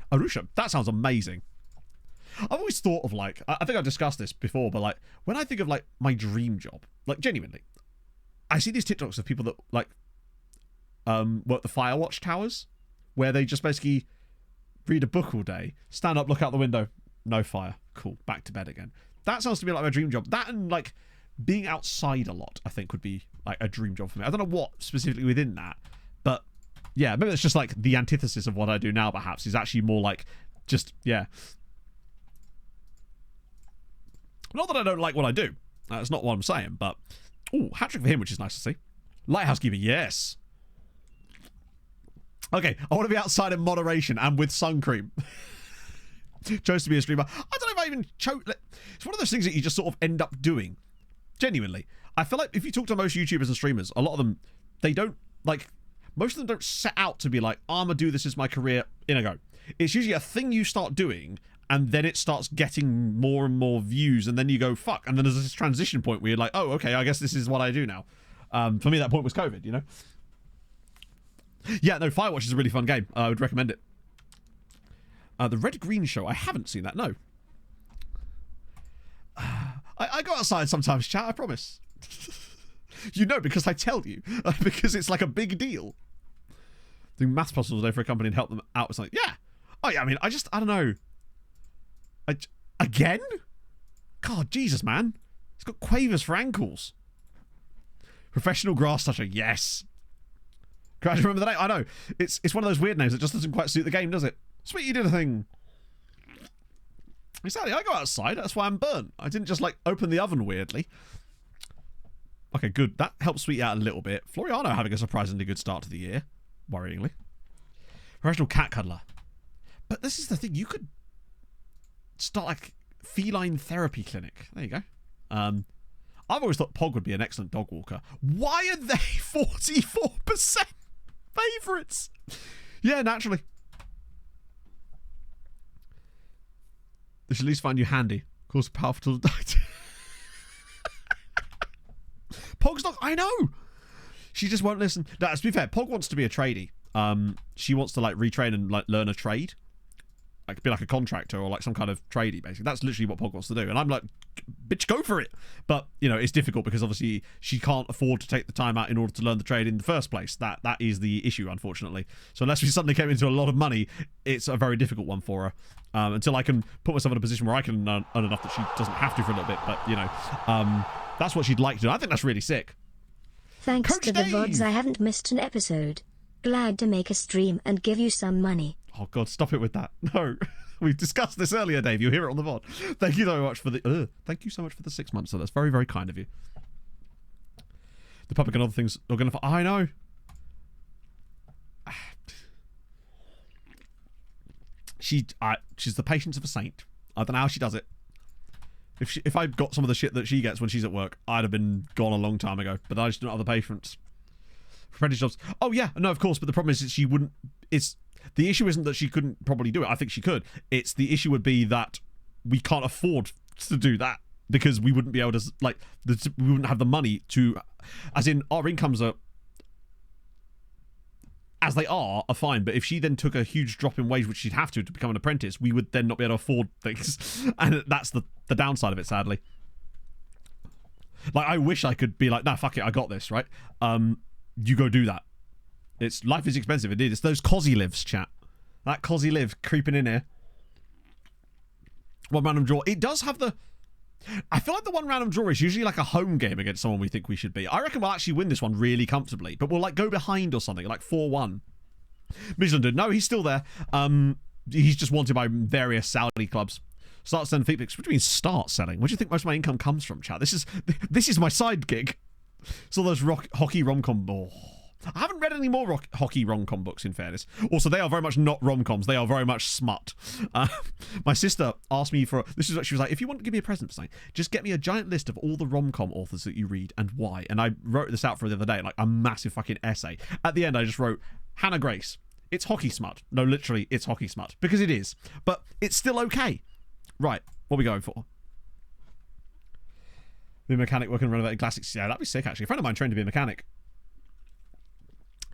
Arusha. That sounds amazing. I've always thought of like... I think I've discussed this before, but like when I think of like my dream job, like genuinely, I see these TikToks of people that like work the Firewatch towers, where they just basically read a book all day, stand up, look out the window, no fire, cool, back to bed again. That sounds to me like my dream job. That and like being outside a lot, I think would be like a dream job for me. I don't know what specifically within that, but yeah, maybe it's just like the antithesis of what I do now. Perhaps is actually more like just yeah. Not that I don't like what I do. That's not what I'm saying, but oh, hat trick for him, which is nice to see. Lighthouse keeper, yes. Okay, I want to be outside in moderation and with sun cream. Chose to be a streamer. I don't know if I even chose. It's one of those things that you just sort of end up doing. Genuinely. I feel like if you talk to most YouTubers and streamers, a lot of them, they don't, like, most of them don't set out to be like, I'm going to do this as my career in a go. it's usually a thing you start doing, and then it starts getting more and more views, and then you go, fuck, and then there's this transition point where you're like, oh, okay, I guess this is what I do now. For me, that point was COVID, you know? Yeah, no, Firewatch is a really fun game. I would recommend it. The Red Green Show, I haven't seen that, no. I go outside sometimes, chat, I promise. You know, because I tell you. Because it's like a big deal. Doing maths puzzles all day for a company and help them out with something. Yeah. Oh, yeah, I mean, I don't know. Again? God, Jesus, man. It's got quavers for ankles. Professional grass toucher, yes. Can I remember the name? I know. It's one of those weird names that just doesn't quite suit the game, does it? Sweet, you did a thing. Exactly, I go outside, that's why I'm burnt. I didn't just, like, open the oven weirdly. Okay, good. That helps Sweetie out a little bit. Floriano having a surprisingly good start to the year. Worryingly. Professional cat cuddler. But this is the thing, you could start, like, feline therapy clinic. There you go. I've always thought Pog would be an excellent dog walker. Why are they 44% favourites? Yeah, naturally. They should at least find you handy. Of course, powerful to Pog's not. I know. She just won't listen. Now, to be fair, Pog wants to be a tradie. She wants to like retrain and like learn a trade, like be like a contractor or like some kind of tradie. Basically, that's literally what Pog wants to do. And I'm like, bitch, go for it. But you know, it's difficult because obviously she can't afford to take the time out in order to learn the trade in the first place. That is the issue, unfortunately. So unless we suddenly came into a lot of money, it's a very difficult one for her. Until I can put myself in a position where I can earn enough that she doesn't have to for a little bit. But you know, that's what she'd like to do. I think that's really sick. Thanks Coach to the Dave! VODs, I haven't missed an episode. Glad to make a stream and give you some money. Oh God, stop it with that. No. We discussed this earlier, Dave. You'll hear it on the VOD. Thank you so much for the thank you so much for the 6 months. So that's very, very kind of you. The public and other things are gonna I know. She's the patience of a saint. I don't know how she does it. If I got some of the shit that she gets when she's at work, I'd have been gone a long time ago. But I just don't have the patience. Apprentice jobs. Oh yeah, no, of course. But the problem is that she wouldn't. The issue isn't that she couldn't probably do it. I think she could. It's the issue would be that we can't afford to do that because we wouldn't be able to we wouldn't have the money to, as in our incomes are. As they are fine, but if she then took a huge drop in wage, which she'd have to become an apprentice, we would then not be able to afford things. And that's the downside of it, sadly. Like, I wish I could be like, nah, fuck it, I got this, right? You go do that. Life is expensive, indeed. It's those cosy lives, chat. That cosy live creeping in here. One random draw. It does have the... I feel like the one random draw is usually like a home game against someone we think we should be. I reckon we'll actually win this one really comfortably, but we'll like go behind or something, like 4-1. Midland, no, he's still there. He's just wanted by various Saudi clubs. Start selling feet pics. What do you mean start selling? Where do you think most of my income comes from, chat? This is my side gig. It's all those hockey rom-com. Oh. I haven't read any more hockey rom-com books, in fairness. Also, they are very much not rom-coms. They are very much smut. My sister asked me for... This is what she was like, if you want to give me a present for something, just get me a giant list of all the rom-com authors that you read and why. And I wrote this out for her the other day, like a massive fucking essay. At the end, I just wrote, Hannah Grace. It's hockey smut. No, literally, it's hockey smut. Because it is. But it's still okay. Right, what are we going for? Be a mechanic working on renovating classics. Yeah, that'd be sick, actually. A friend of mine trained to be a mechanic.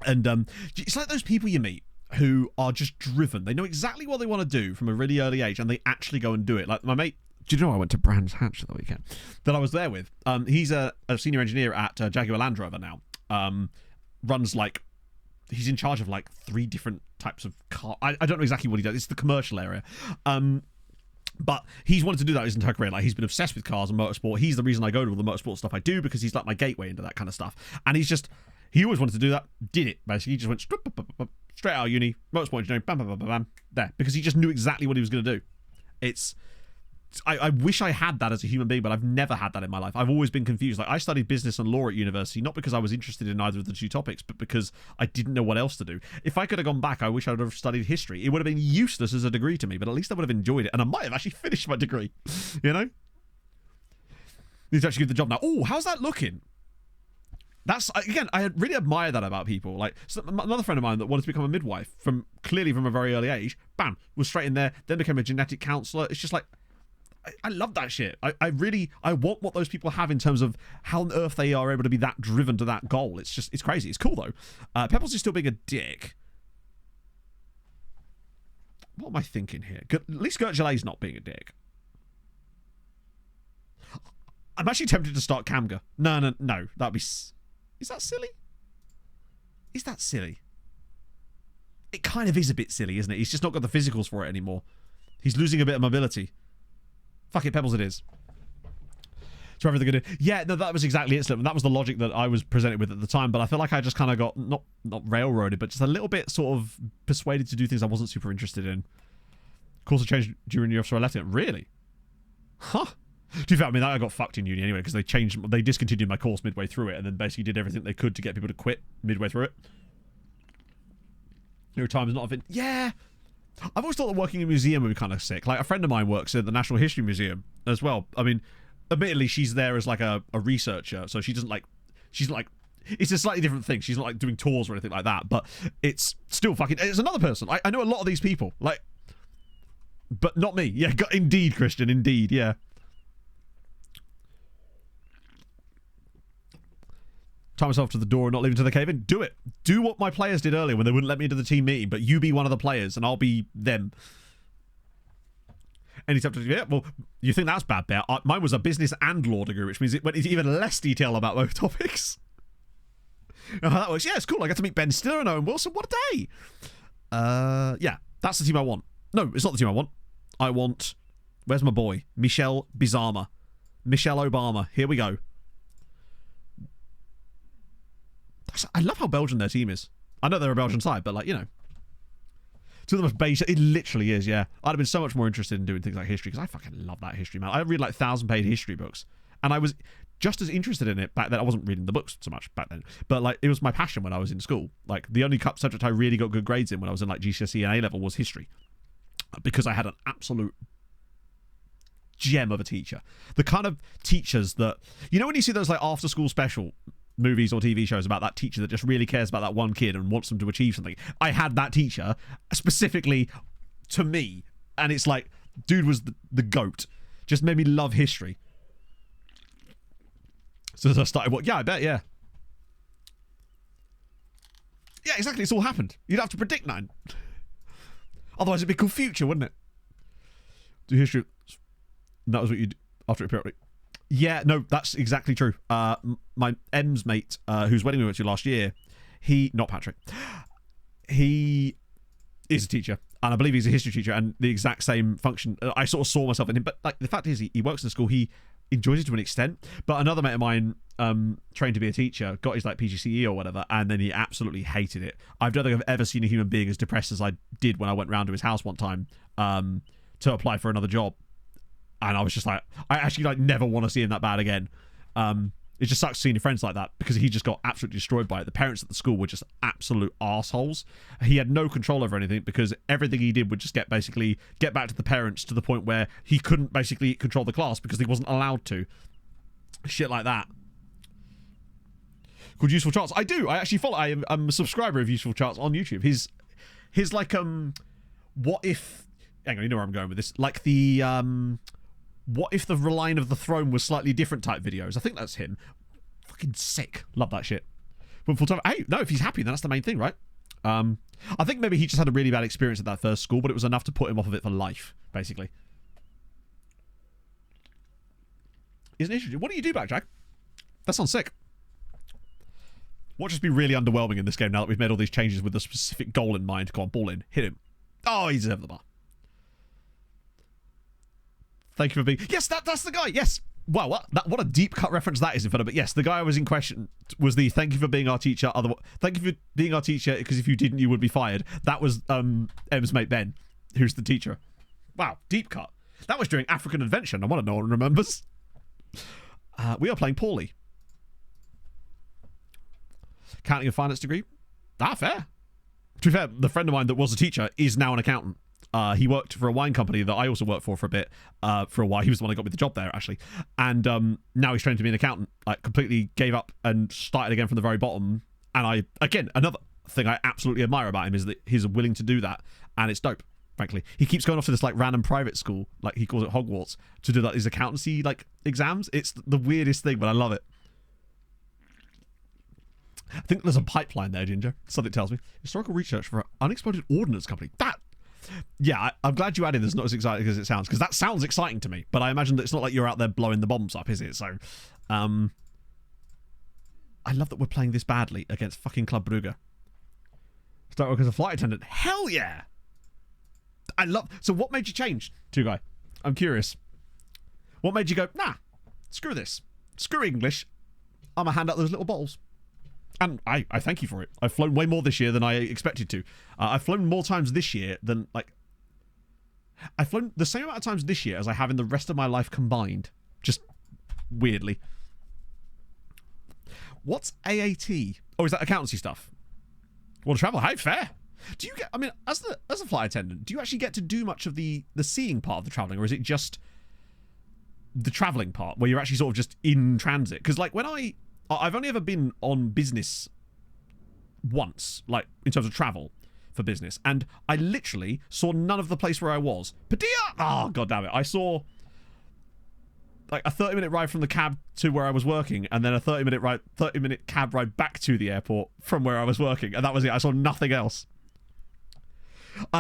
And it's like those people you meet who are just driven. They know exactly what they want to do from a really early age, and they actually go and do it. Like my mate, do you know I went to Brands Hatch the weekend that I was there with? He's a senior engineer at Jaguar Land Rover now. Runs like he's in charge of like 3 different types of car. I don't know exactly what he does. It's the commercial area. But he's wanted to do that his entire career. Like, he's been obsessed with cars and motorsport. He's the reason I go to all the motorsport stuff I do, because he's like my gateway into that kind of stuff. And he always wanted to do that. Did it, basically. He just went straight out of uni, motorsport engineering, bam, bam, bam, bam, bam, there. Because he just knew exactly what he was going to do. I wish I had that as a human being, but I've never had that in my life. I've always been confused. Like, I studied business and law at university, not because I was interested in either of the 2 topics, but because I didn't know what else to do. If I could have gone back, I wish I would have studied history. It would have been useless as a degree to me, but at least I would have enjoyed it, and I might have actually finished my degree. You know? Need to actually give the job now. Oh, how's that looking? That's, again, I really admire that about people. Like, so another friend of mine that wanted to become a midwife clearly from a very early age, bam, was straight in there, then became a genetic counselor. It's just like, I love that shit. I want what those people have in terms of how on earth they are able to be that driven to that goal. It's crazy. It's cool, though. Pebbles is still being a dick. What am I thinking here? At least Gert Gelay's not being a dick. I'm actually tempted to start Kamga. No. That'd be... Is that silly? Is that silly? It kind of is a bit silly, isn't it? He's just not got the physicals for it anymore. He's losing a bit of mobility. Fuck it, Pebbles it is. So everything good. Yeah, no, that was exactly it, Slip. That was the logic that I was presented with at the time, but I feel like I just kind of got, not railroaded, but just a little bit sort of persuaded to do things I wasn't super interested in. Course of change during uni after I left it. Really? Huh? To be fair, I mean, I got fucked in uni anyway, because they discontinued my course midway through it, and then basically did everything they could to get people to quit midway through it. Your time is not a yeah. I've always thought that working in a museum would be kind of sick. Like, a friend of mine works at the National History Museum as well. I mean, admittedly, she's there as like a researcher, so she's like, it's a slightly different thing. She's not like doing tours or anything like that, but it's still fucking, it's another person. I know a lot of these people, like, but not me. Yeah, indeed, Christian, indeed, yeah. Tie myself to the door and not leave into the cave in. Do it. Do what my players did earlier when they wouldn't let me into the team meeting, but you be one of the players and I'll be them. Any time to yeah, well, you think that's bad, Bear? Mine was a business and law degree, which means it went into even less detail about both topics. How that works? Yeah, it's cool. I got to meet Ben Stiller and Owen Wilson. What a day! Yeah, that's the team I want. No, it's not the team I want. I want. Where's my boy? Michelle Bizarma. Michelle Obama. Here we go. I love how Belgian their team is. I know they're a Belgian side, but like, you know. Two of the most basic. It literally is, yeah. I'd have been so much more interested in doing things like history, because I fucking love that history, man. I read like 1,000-page history books. And I was just as interested in it back then. I wasn't reading the books so much back then. But like, it was my passion when I was in school. Like, the only subject I really got good grades in when I was in like GCSE and A-level was history. Because I had an absolute gem of a teacher. The kind of teachers that, you know, when you see those like after school special movies or TV shows about that teacher that just really cares about that one kid and wants them to achieve something. I had that teacher specifically to me, and it's like, dude was the GOAT. Just made me love history. So as I started, yeah, I bet, yeah. Yeah, exactly, it's all happened. You'd have to predict 9. Otherwise it'd be called Future, wouldn't it? Do history. That was what you do after a period. Yeah, no, that's exactly true. My M's mate, whose wedding we went to last year, not Patrick, he is a teacher, and I believe he's a history teacher, and the exact same function. I sort of saw myself in him, but like the fact is, he works in school, he enjoys it to an extent. But another mate of mine, trained to be a teacher, got his like PGCE or whatever, and then he absolutely hated it. I don't think I've ever seen a human being as depressed as I did when I went round to his house one time to apply for another job. And I was just like, I actually like never want to see him that bad again. It just sucks seeing your friends like that, because he just got absolutely destroyed by it. The parents at the school were just absolute arseholes. He had no control over anything, because everything he did would just get back to the parents, to the point where he couldn't basically control the class because he wasn't allowed to. Shit like that. Called Useful Charts. I do. I actually follow. I'm a subscriber of Useful Charts on YouTube. His like what if? Hang on, you know where I'm going with this. Like the what if the Line of the Throne was slightly different type videos. I think that's him. Fucking sick. Love that shit. But full time. Hey, no, if he's happy, then that's the main thing, right? I think maybe he just had a really bad experience at that first school, but it was enough to put him off of it for life, basically. Isn't it interesting? What do you do back, Jack? That sounds sick. Watch just be really underwhelming in this game now that we've made all these changes with a specific goal in mind. Go on, ball in. Hit him. Oh, he deserved the bar. Thank you for being... Yes, that's the guy. Yes. Wow, what a deep cut reference that is in front of it. Yes, the guy I was in question was the thank you for being our teacher. Thank you for being our teacher, because if you didn't, you would be fired. That was M's mate Ben, who's the teacher. Wow, deep cut. That was during African Adventure. I want to know one remembers. We are playing poorly. Accounting and finance degree. Ah, fair. To be fair, the friend of mine that was a teacher is now an accountant. He worked for a wine company that I also worked for a bit, for a while. He was the one that got me the job there, actually. And now he's trained to be an accountant. I completely gave up and started again from the very bottom. And another thing I absolutely admire about him is that he's willing to do that. And it's dope, frankly. He keeps going off to this like random private school, like he calls it Hogwarts, to do like these accountancy like exams. It's the weirdest thing, but I love it. I think there's a pipeline there, Ginger. Something tells me. Historical research for an unexploded ordnance company. I'm glad you added this. Not as exciting as it sounds, because that sounds exciting to me. But I imagine that it's not like you're out there blowing the bombs up, is it? So, I love that we're playing this badly against fucking Club Brugge. Start work as a flight attendant. Hell yeah! So what made you change, Two Guy? I'm curious. What made you go, nah, screw this. Screw English. I'm going to hand out those little bottles. And I thank you for it. I've flown way more this year than I expected to. I've flown more times this year than, I've flown the same amount of times this year as I have in the rest of my life combined. Just weirdly. What's AAT? Oh, is that accountancy stuff? Want to travel? Hey, fair. Do you get, I mean, as a flight attendant, do you actually get to do much of the seeing part of the traveling, or is it just the traveling part where you're actually sort of just in transit? Because like when I've only ever been on business once, like in terms of travel for business, and I literally saw none of the place where I was. Padilla! Oh, god damn it. I saw like a 30-minute ride from the cab to where I was working, and then a 30-minute cab ride back to the airport from where I was working, and that was it. I saw nothing else.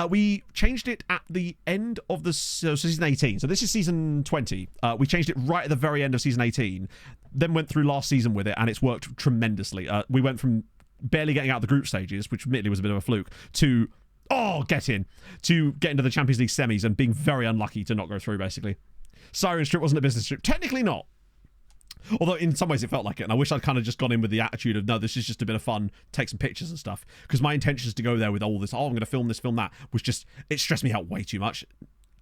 We changed it at the end of the season 18. So this is season 20. We changed it right at the very end of season 18. Then went through last season with it, and it's worked tremendously. We went from barely getting out of the group stages, which admittedly was a bit of a fluke, to get into the Champions League semis and being very unlucky to not go through, basically. Sirens trip wasn't a business trip. Technically not. Although in some ways it felt like it, and I wish I'd kind of just gone in with the attitude of, no, this is just a bit of fun, take some pictures and stuff. Because my intention is to go there with all this, I'm going to film this, film that, was just, it stressed me out way too much.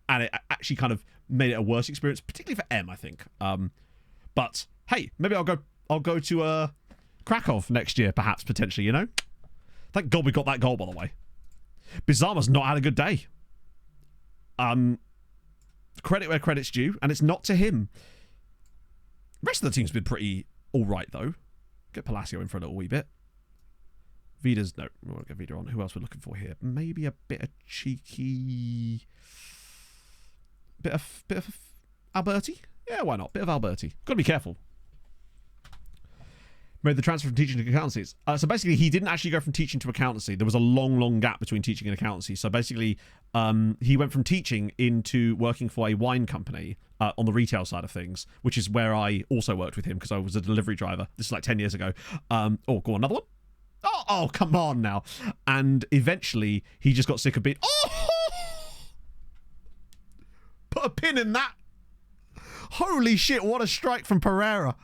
And it actually kind of made it a worse experience, particularly for M, I think. But, hey, maybe I'll go to Krakow next year, perhaps, potentially, you know? Thank God we got that goal, by the way. Bizarma's not had a good day. Credit where credit's due, and it's not to him. Rest of the team's been pretty alright, though. Get Palacio in for a little wee bit. Vida's... No, we won't get Vida on. Who else we're looking for here? Maybe a bit of cheeky... Bit of Alberti? Yeah, why not? Bit of Alberti. Got to be careful. Made the transfer from teaching to accountancy. So basically, he didn't actually go from teaching to accountancy. There was a long, long gap between teaching and accountancy. So basically, he went from teaching into working for a wine company on the retail side of things, which is where I also worked with him because I was a delivery driver. This is like 10 years ago. Go on, another one? Oh, come on now. And eventually, he just got sick of being... Oh! Put a pin in that. Holy shit, what a strike from Pereira.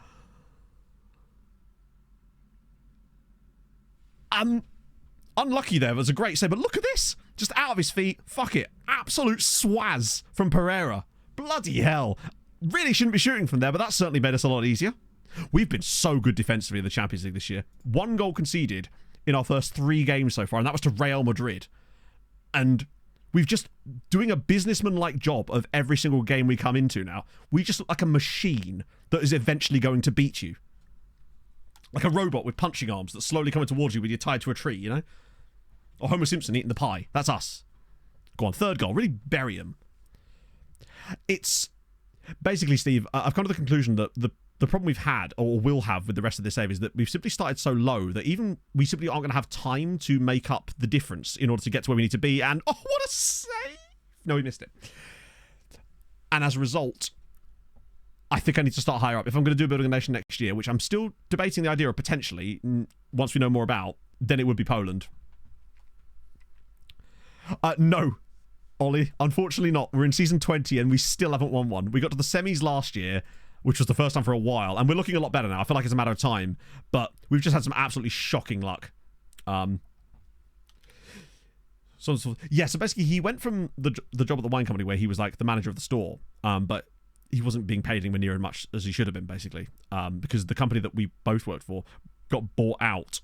Unlucky there. It was a great save, but look at this. Just out of his feet. Fuck it. Absolute swaz from Pereira. Bloody hell. Really shouldn't be shooting from there, but that certainly made us a lot easier. We've been so good defensively in the Champions League this year. 1 goal conceded in our first 3 games so far, and that was to Real Madrid. And we've just doing a businessman-like job of every single game we come into now. We just look like a machine that is eventually going to beat you. Like a robot with punching arms that's slowly coming towards you when you're tied to a tree, you know? Or Homer Simpson eating the pie. That's us. Go on, 3rd goal. Really bury him. It's... Basically, Steve, I've come to the conclusion that the problem we've had, or will have with the rest of this save, is that we've simply started so low that even we simply aren't going to have time to make up the difference in order to get to where we need to be. And, oh, what a save! No, we missed it. And as a result... I think I need to start higher up. If I'm going to do a building a nation next year, which I'm still debating the idea of potentially, once we know more about, then it would be Poland. No, Ollie, unfortunately not. We're in season 20 and we still haven't won one. We got to the semis last year, which was the first time for a while, and we're looking a lot better now. I feel like it's a matter of time, but we've just had some absolutely shocking luck. So basically he went from the job at the wine company where he was like the manager of the store, but he wasn't being paid anywhere near as much as he should have been, basically, because the company that we both worked for got bought out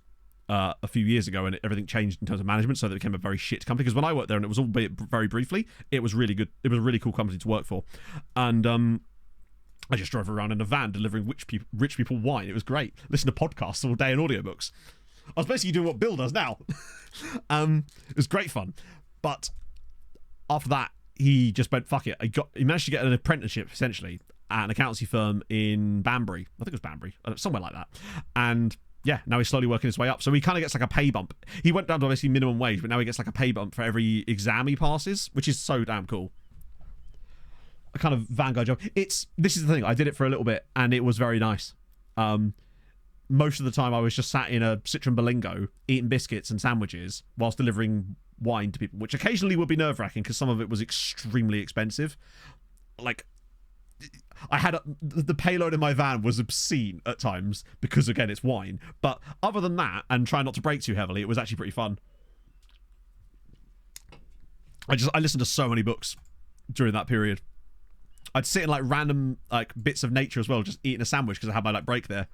a few years ago, and everything changed in terms of management, so that it became a very shit company. Because when I worked there, and it was albeit very briefly, it was really good. It was a really cool company to work for, and I just drove around in a van delivering rich people wine. It was great. Listen to podcasts all day and audiobooks. I was basically doing what Bill does now. It was great fun, but after that, he just went fuck it. He managed to get an apprenticeship essentially at an accountancy firm in Banbury. I think it was Banbury, somewhere like that, and. Yeah, now he's slowly working his way up. So he kind of gets like a pay bump. He went down to obviously minimum wage, but now he gets like a pay bump for every exam he passes, which is so damn cool. A kind of vanguard job. This is the thing. I did it for a little bit, and it was very nice. Most of the time, I was just sat in a Citroen Berlingo, eating biscuits and sandwiches, whilst delivering wine to people, which occasionally would be nerve-wracking because some of it was extremely expensive. Like, I had the payload in my van was obscene at times because, again, it's wine. But other than that, and trying not to brake too heavily, it was actually pretty fun. I listened to so many books during that period. I'd sit in like random like bits of nature as well, just eating a sandwich because I had my like break there.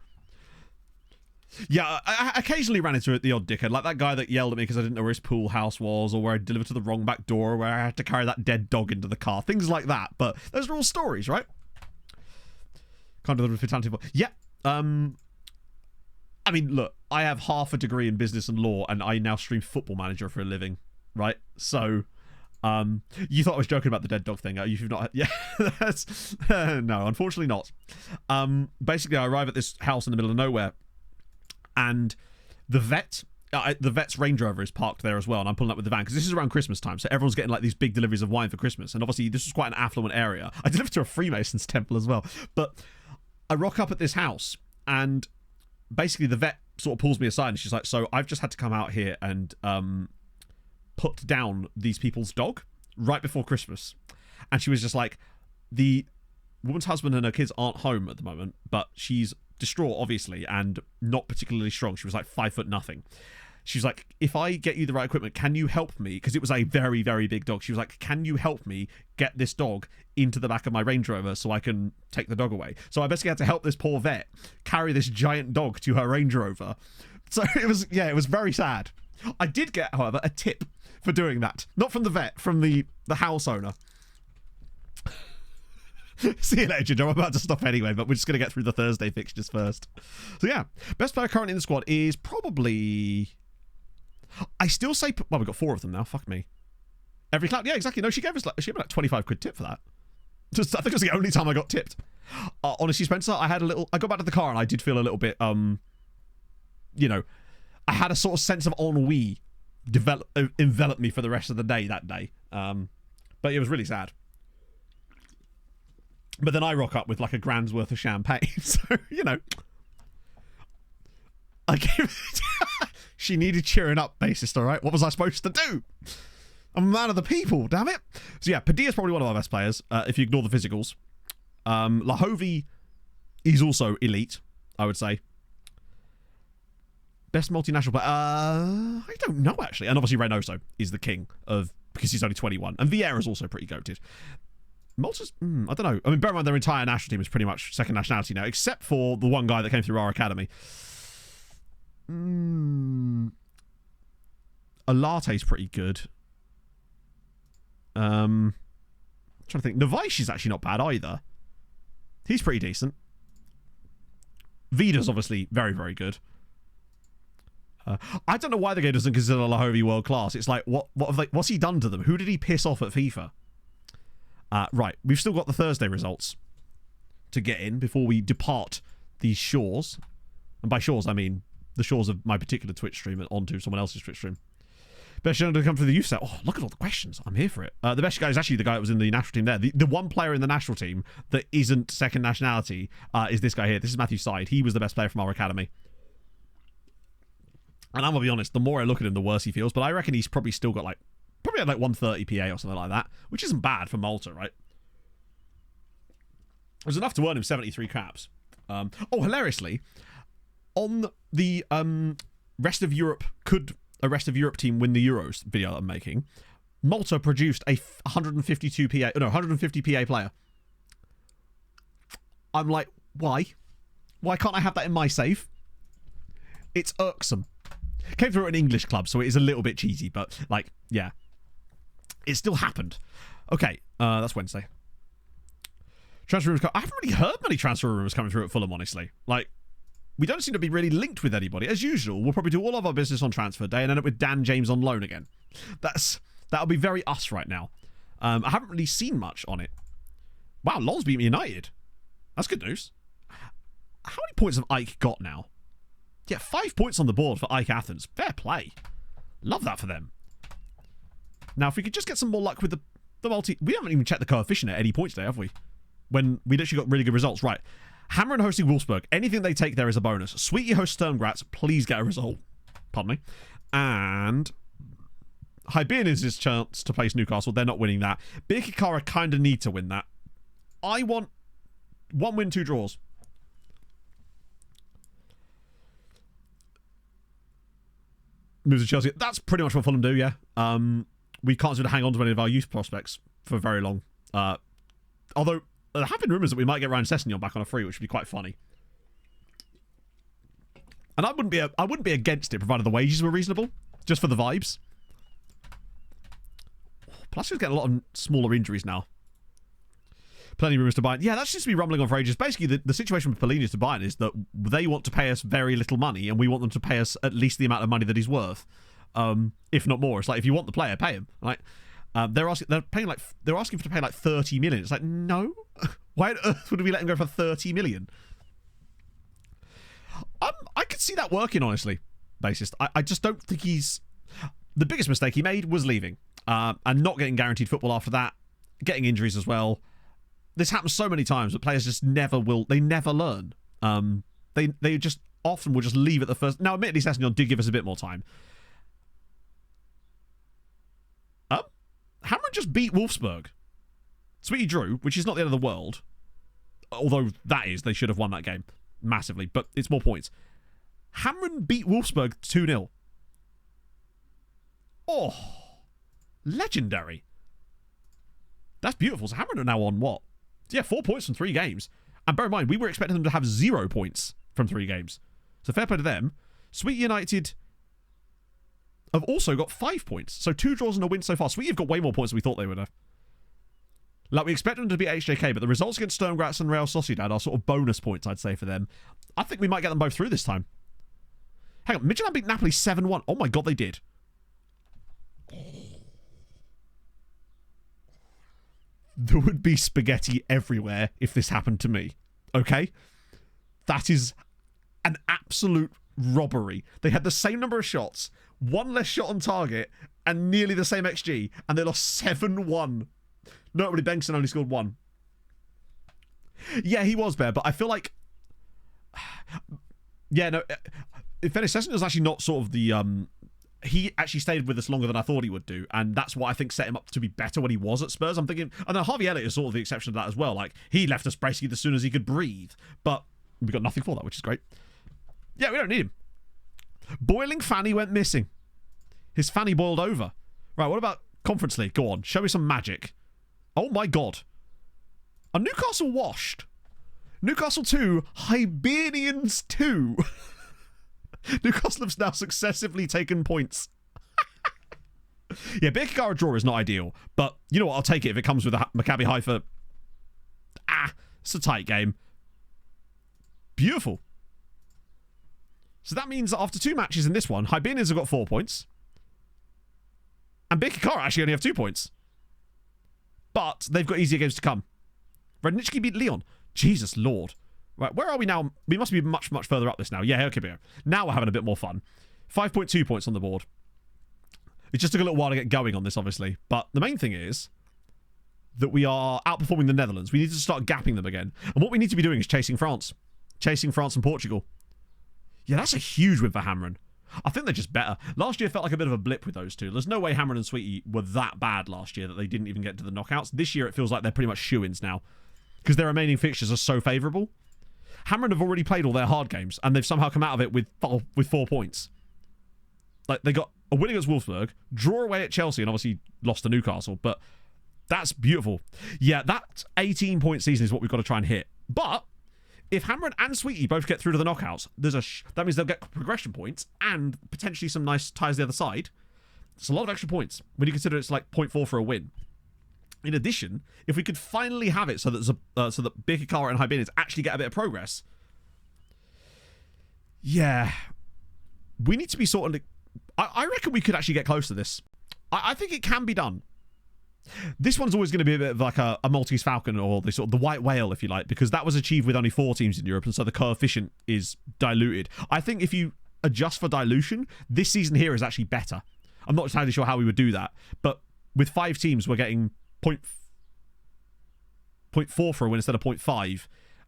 Yeah, I occasionally ran into the odd dickhead, like that guy that yelled at me because I didn't know where his pool house was, or where I delivered to the wrong back door, or where I had to carry that dead dog into the car. Things like that. But those are all stories, right? Kind of the fatality. Yeah. I mean, look, I have half a degree in business and law, and I now stream Football Manager for a living, right? So, you thought I was joking about the dead dog thing? You've not? Yeah, that's no, unfortunately not. Basically, I arrive at this house in the middle of nowhere, and the vet's Range Rover is parked there as well, and I'm pulling up with the van because this is around Christmas time, so everyone's getting like these big deliveries of wine for Christmas, and obviously this was quite an affluent area. I delivered to a Freemasons temple as well, but I rock up at this house, and basically the vet sort of pulls me aside, and she's like, so I've just had to come out here and put down these people's dog right before Christmas. And she was just like, the woman's husband and her kids aren't home at the moment, but she's distraught, obviously, and not particularly strong. She was like 5'0". She was like, if I get you the right equipment, can you help me? Because it was a very, very big dog. She was like, can you help me get this dog into the back of my Range Rover so I can take the dog away? So I basically had to help this poor vet carry this giant dog to her Range Rover. So it was very sad. I did get, however, a tip for doing that. Not from the vet, from the house owner. See you later, Ginger. I'm about to stop anyway, but we're just going to get through the Thursday fixtures first. So yeah, best player currently in the squad is probably... I still say... Well, we've got 4 of them now. Fuck me. Every clap. Yeah, exactly. No, she gave me like 25 quid tip for that. Just, I think it was the only time I got tipped. Honestly, Spencer, I got back to the car and I did feel a little bit, you know, I had a sort of sense of ennui envelop me for the rest of the day that day. But it was really sad. But then I rock up with like a grand's worth of champagne. So, you know, I gave it... She needed cheering up, bassist, all right? What was I supposed to do? I'm a man of the people, damn it. So yeah, Padilla's probably one of our best players, if you ignore the physicals. Lahovi is also elite, I would say. Best multinational player? I don't know, actually. And obviously Reynoso is the king of... because he's only 21. And Vieira's also pretty goated. Malta's... I don't know. I mean, bear in mind their entire national team is pretty much second nationality now, except for the one guy that came through our academy. Alate's pretty good. Trying to think. Novash is actually not bad either. He's pretty decent. Vida's obviously very, very good. I don't know why the game doesn't consider Lahovi world class. It's like, what's he done to them? Who did he piss off at FIFA? Right, we've still got the Thursday results to get in before we depart these shores. And by shores, I mean the shores of my particular Twitch stream and onto someone else's Twitch stream. Best young to come through the youth set. Oh, look at all the questions. I'm here for it. The best guy is actually the guy that was in the national team there. The one player in the national team that isn't second nationality is this guy here. This is Matthew Side. He was the best player from our academy. And I'm going to be honest, the more I look at him, the worse he feels. But I reckon he's probably still got probably had 130 PA or something like that, which isn't bad for Malta, right? It was enough to earn him 73 caps. Hilariously, on the rest of Europe, could a rest of Europe team win the Euros video that I'm making, Malta produced a 150 PA player. I'm like, why? Why can't I have that in my save? It's irksome. came through an English club, so it is a little bit cheesy, but like, yeah, it still happened. Okay, that's Wednesday. Transfer rumors. I haven't really heard many transfer rumors coming through at Fulham, honestly. Like, we don't seem to be really linked with anybody. As usual, we'll probably do all of our business on transfer day and end up with Dan James on loan again. That'll be very us right now. I haven't really seen much on it. Wow, Lons beat me United. That's good news. How many points have Ike got now? Yeah, 5 points on the board for Ike Athens. Fair play. Love that for them. Now, if we could just get some more luck with the multi... We haven't even checked the coefficient at any point today, have we? When we literally got really good results. Right. Hammer hosting Wolfsburg. Anything they take there is a bonus. Sweetie hosts Sturmgratz. Please get a result. Pardon me. And Hibernian is his chance to place Newcastle. They're not winning that. Birkirkara kind of need to win that. I want 1 win, 2 draws. Moves to Chelsea. That's pretty much what Fulham do, yeah. We can't seem to hang on to any of our youth prospects for very long. Although... there have been rumours that we might get Ryan Sessegnon back on a free, which would be quite funny. And I wouldn't be against it, provided the wages were reasonable, just for the vibes. Plus, we're getting a lot of smaller injuries now. Plenty of rumours to buy. Yeah, that seems to be rumbling on for ages. Basically, the situation with Polinius to Bayern is that they want to pay us very little money, and we want them to pay us at least the amount of money that he's worth, if not more. It's like, if you want the player, pay him. Like, they're asking for to pay like 30 million. It's like, no. Why on earth would we let him go for 30 million? I could see that working, honestly, bassist. I just don't think he's... The biggest mistake he made was leaving. And not getting guaranteed football after that. Getting injuries as well. This happens so many times that players just never learn. They just often will just leave at the first... Now, admittedly, Sessegnon did give us a bit more time. Hammer just beat Wolfsburg. Sweetie drew, which is not the end of the world. Although they should have won that game massively, but it's more points. Hamren beat Wolfsburg 2-0. Oh, legendary. That's beautiful. So Hamren are now on what? Yeah, 4 points from 3 games. And bear in mind, we were expecting them to have 0 points from 3 games. So fair play to them. Sweet United have also got 5 points. So 2 draws and a win so far. Sweet have got way more points than we thought they would have. Like, we expect them to beat HJK, but the results against Sturmgratz and Real Sociedad are sort of bonus points, I'd say, for them. I think we might get them both through this time. Hang on, Midtjylland beat Napoli 7-1. Oh my god, they did. There would be spaghetti everywhere if this happened to me. Okay? That is an absolute robbery. They had the same number of shots, 1 less shot on target, and nearly the same XG, and they lost 7-1. Notably, Bengtsson only scored 1. Yeah, he was there, but I feel like... Yeah, no... In fairness, Sessegnon was actually not sort of the... He actually stayed with us longer than I thought he would do, and that's what I think set him up to be better when he was at Spurs. I'm thinking... And then Harvey Elliott is sort of the exception to that as well. Like, he left us basically as soon as he could breathe. But we got nothing for that, which is great. Yeah, we don't need him. Boiling Fanny went missing. His fanny boiled over. Right, what about Conference League? Go on, show me some magic. Oh my god. Are Newcastle washed? Newcastle 2, Hibernians 2. Newcastle have now successively taken points. Yeah, Birkirkara draw is not ideal, but you know what? I'll take it if it comes with a Maccabi Haifa. It's a tight game. Beautiful. So that means that after 2 matches in this one, Hibernians have got 4 points. And Birkirkara actually only have 2 points. But they've got easier games to come. Radnički beat Lyon. Jesus Lord. Right, where are we now? We must be much, much further up this now. Yeah, okay, now we're having a bit more fun. 5.2 points on the board. It just took a little while to get going on this, obviously. But the main thing is that we are outperforming the Netherlands. We need to start gapping them again. And what we need to be doing is chasing France. Chasing France and Portugal. Yeah, that's a huge win for Hamren. I think they're just better. Last year felt like a bit of a blip with those two. There's no way Hamren and Sweetie were that bad last year that they didn't even get to the knockouts. This year it feels like they're pretty much shoo-ins now because their remaining fixtures are so favourable. Hamren have already played all their hard games and they've somehow come out of it with 4 points. Like, they got a win against Wolfsburg, draw away at Chelsea, and obviously lost to Newcastle, but that's beautiful. Yeah, that 18-point season is what we've got to try and hit. But if Hammerin and Sweetie both get through to the knockouts, that means they'll get progression points and potentially some nice ties the other side. It's a lot of extra points when you consider it's like 0.4 for a win. In addition, if we could finally have it so that Birkikara and Hibinians actually get a bit of progress, yeah, we need to be sort of. I reckon we could actually get close to this. I think it can be done. This one's always going to be a bit of like a Maltese Falcon or the sort of the white whale, if you like, because that was achieved with only 4 teams in Europe, and so the coefficient is diluted. I think if you adjust for dilution, this season here is actually better. I'm not entirely sure how we would do that, but with 5 teams, we're getting 0.4 for a win instead of 0.5,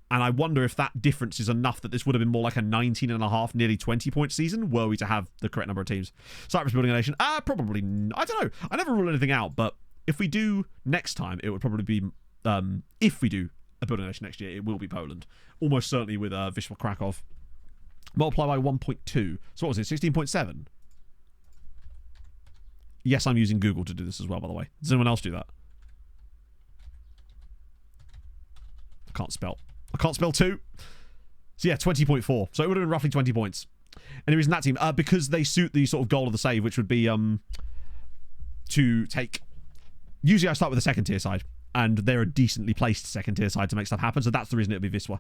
and I wonder if that difference is enough that this would have been more like a 19.5, nearly 20-point season were we to have the correct number of teams. Cyprus building a nation? Probably. I don't know. I never rule anything out, but if we do next time, it would probably be, if we do a building nation next year, it will be Poland. Almost certainly with Wisła Krakow. Multiply by 1.2. So what was it, 16.7? Yes, I'm using Google to do this as well, by the way. Does anyone else do that? I can't spell 2. So yeah, 20.4. So it would have been roughly 20 points. And the reason that team, because they suit the sort of goal of the save, which would be to take. Usually I start with the second tier side, and they're a decently placed second tier side to make stuff happen, so that's the reason it would be Wisła.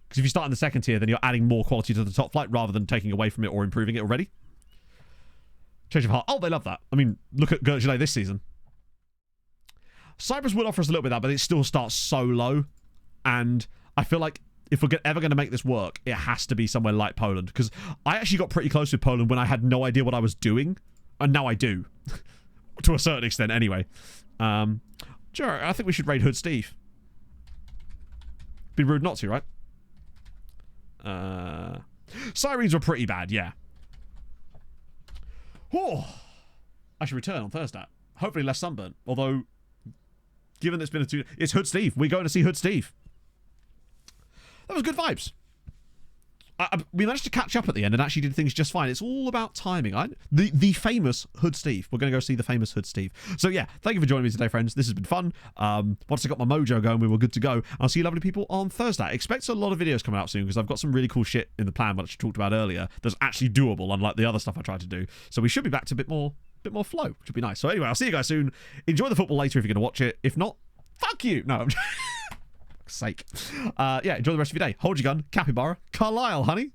Because if you start in the second tier, then you're adding more quality to the top flight rather than taking away from it or improving it already. Change of heart. Oh, they love that. I mean, look at Gertrude this season. Cyprus would offer us a little bit of that, but it still starts so low, and I feel like if we're ever going to make this work, it has to be somewhere like Poland, because I actually got pretty close with Poland when I had no idea what I was doing, and now I do. To a certain extent, anyway. Sure, I think we should raid Hood Steve. Be rude not to, right? Sirens were pretty bad, yeah. Oh, I should return on Thursday. Hopefully less sunburnt. Although, given it's been it's Hood Steve. We're going to see Hood Steve. That was good vibes. We managed to catch up at the end and actually did things just fine. It's all about timing. The famous Hood Steve. We're going to go see the famous Hood Steve. So yeah, thank you for joining me today, friends. This has been fun. Once I got my mojo going, we were good to go. I'll see you lovely people on Thursday. Expect a lot of videos coming out soon because I've got some really cool shit in the plan, which I talked about earlier, that's actually doable, unlike the other stuff I tried to do. So we should be back to a bit more flow, which would be nice. So anyway, I'll see you guys soon. Enjoy the football later if you're going to watch it. If not, fuck you. No, I'm just... sake. Yeah, enjoy the rest of your day. Hold your gun. Capybara. Carlisle, honey.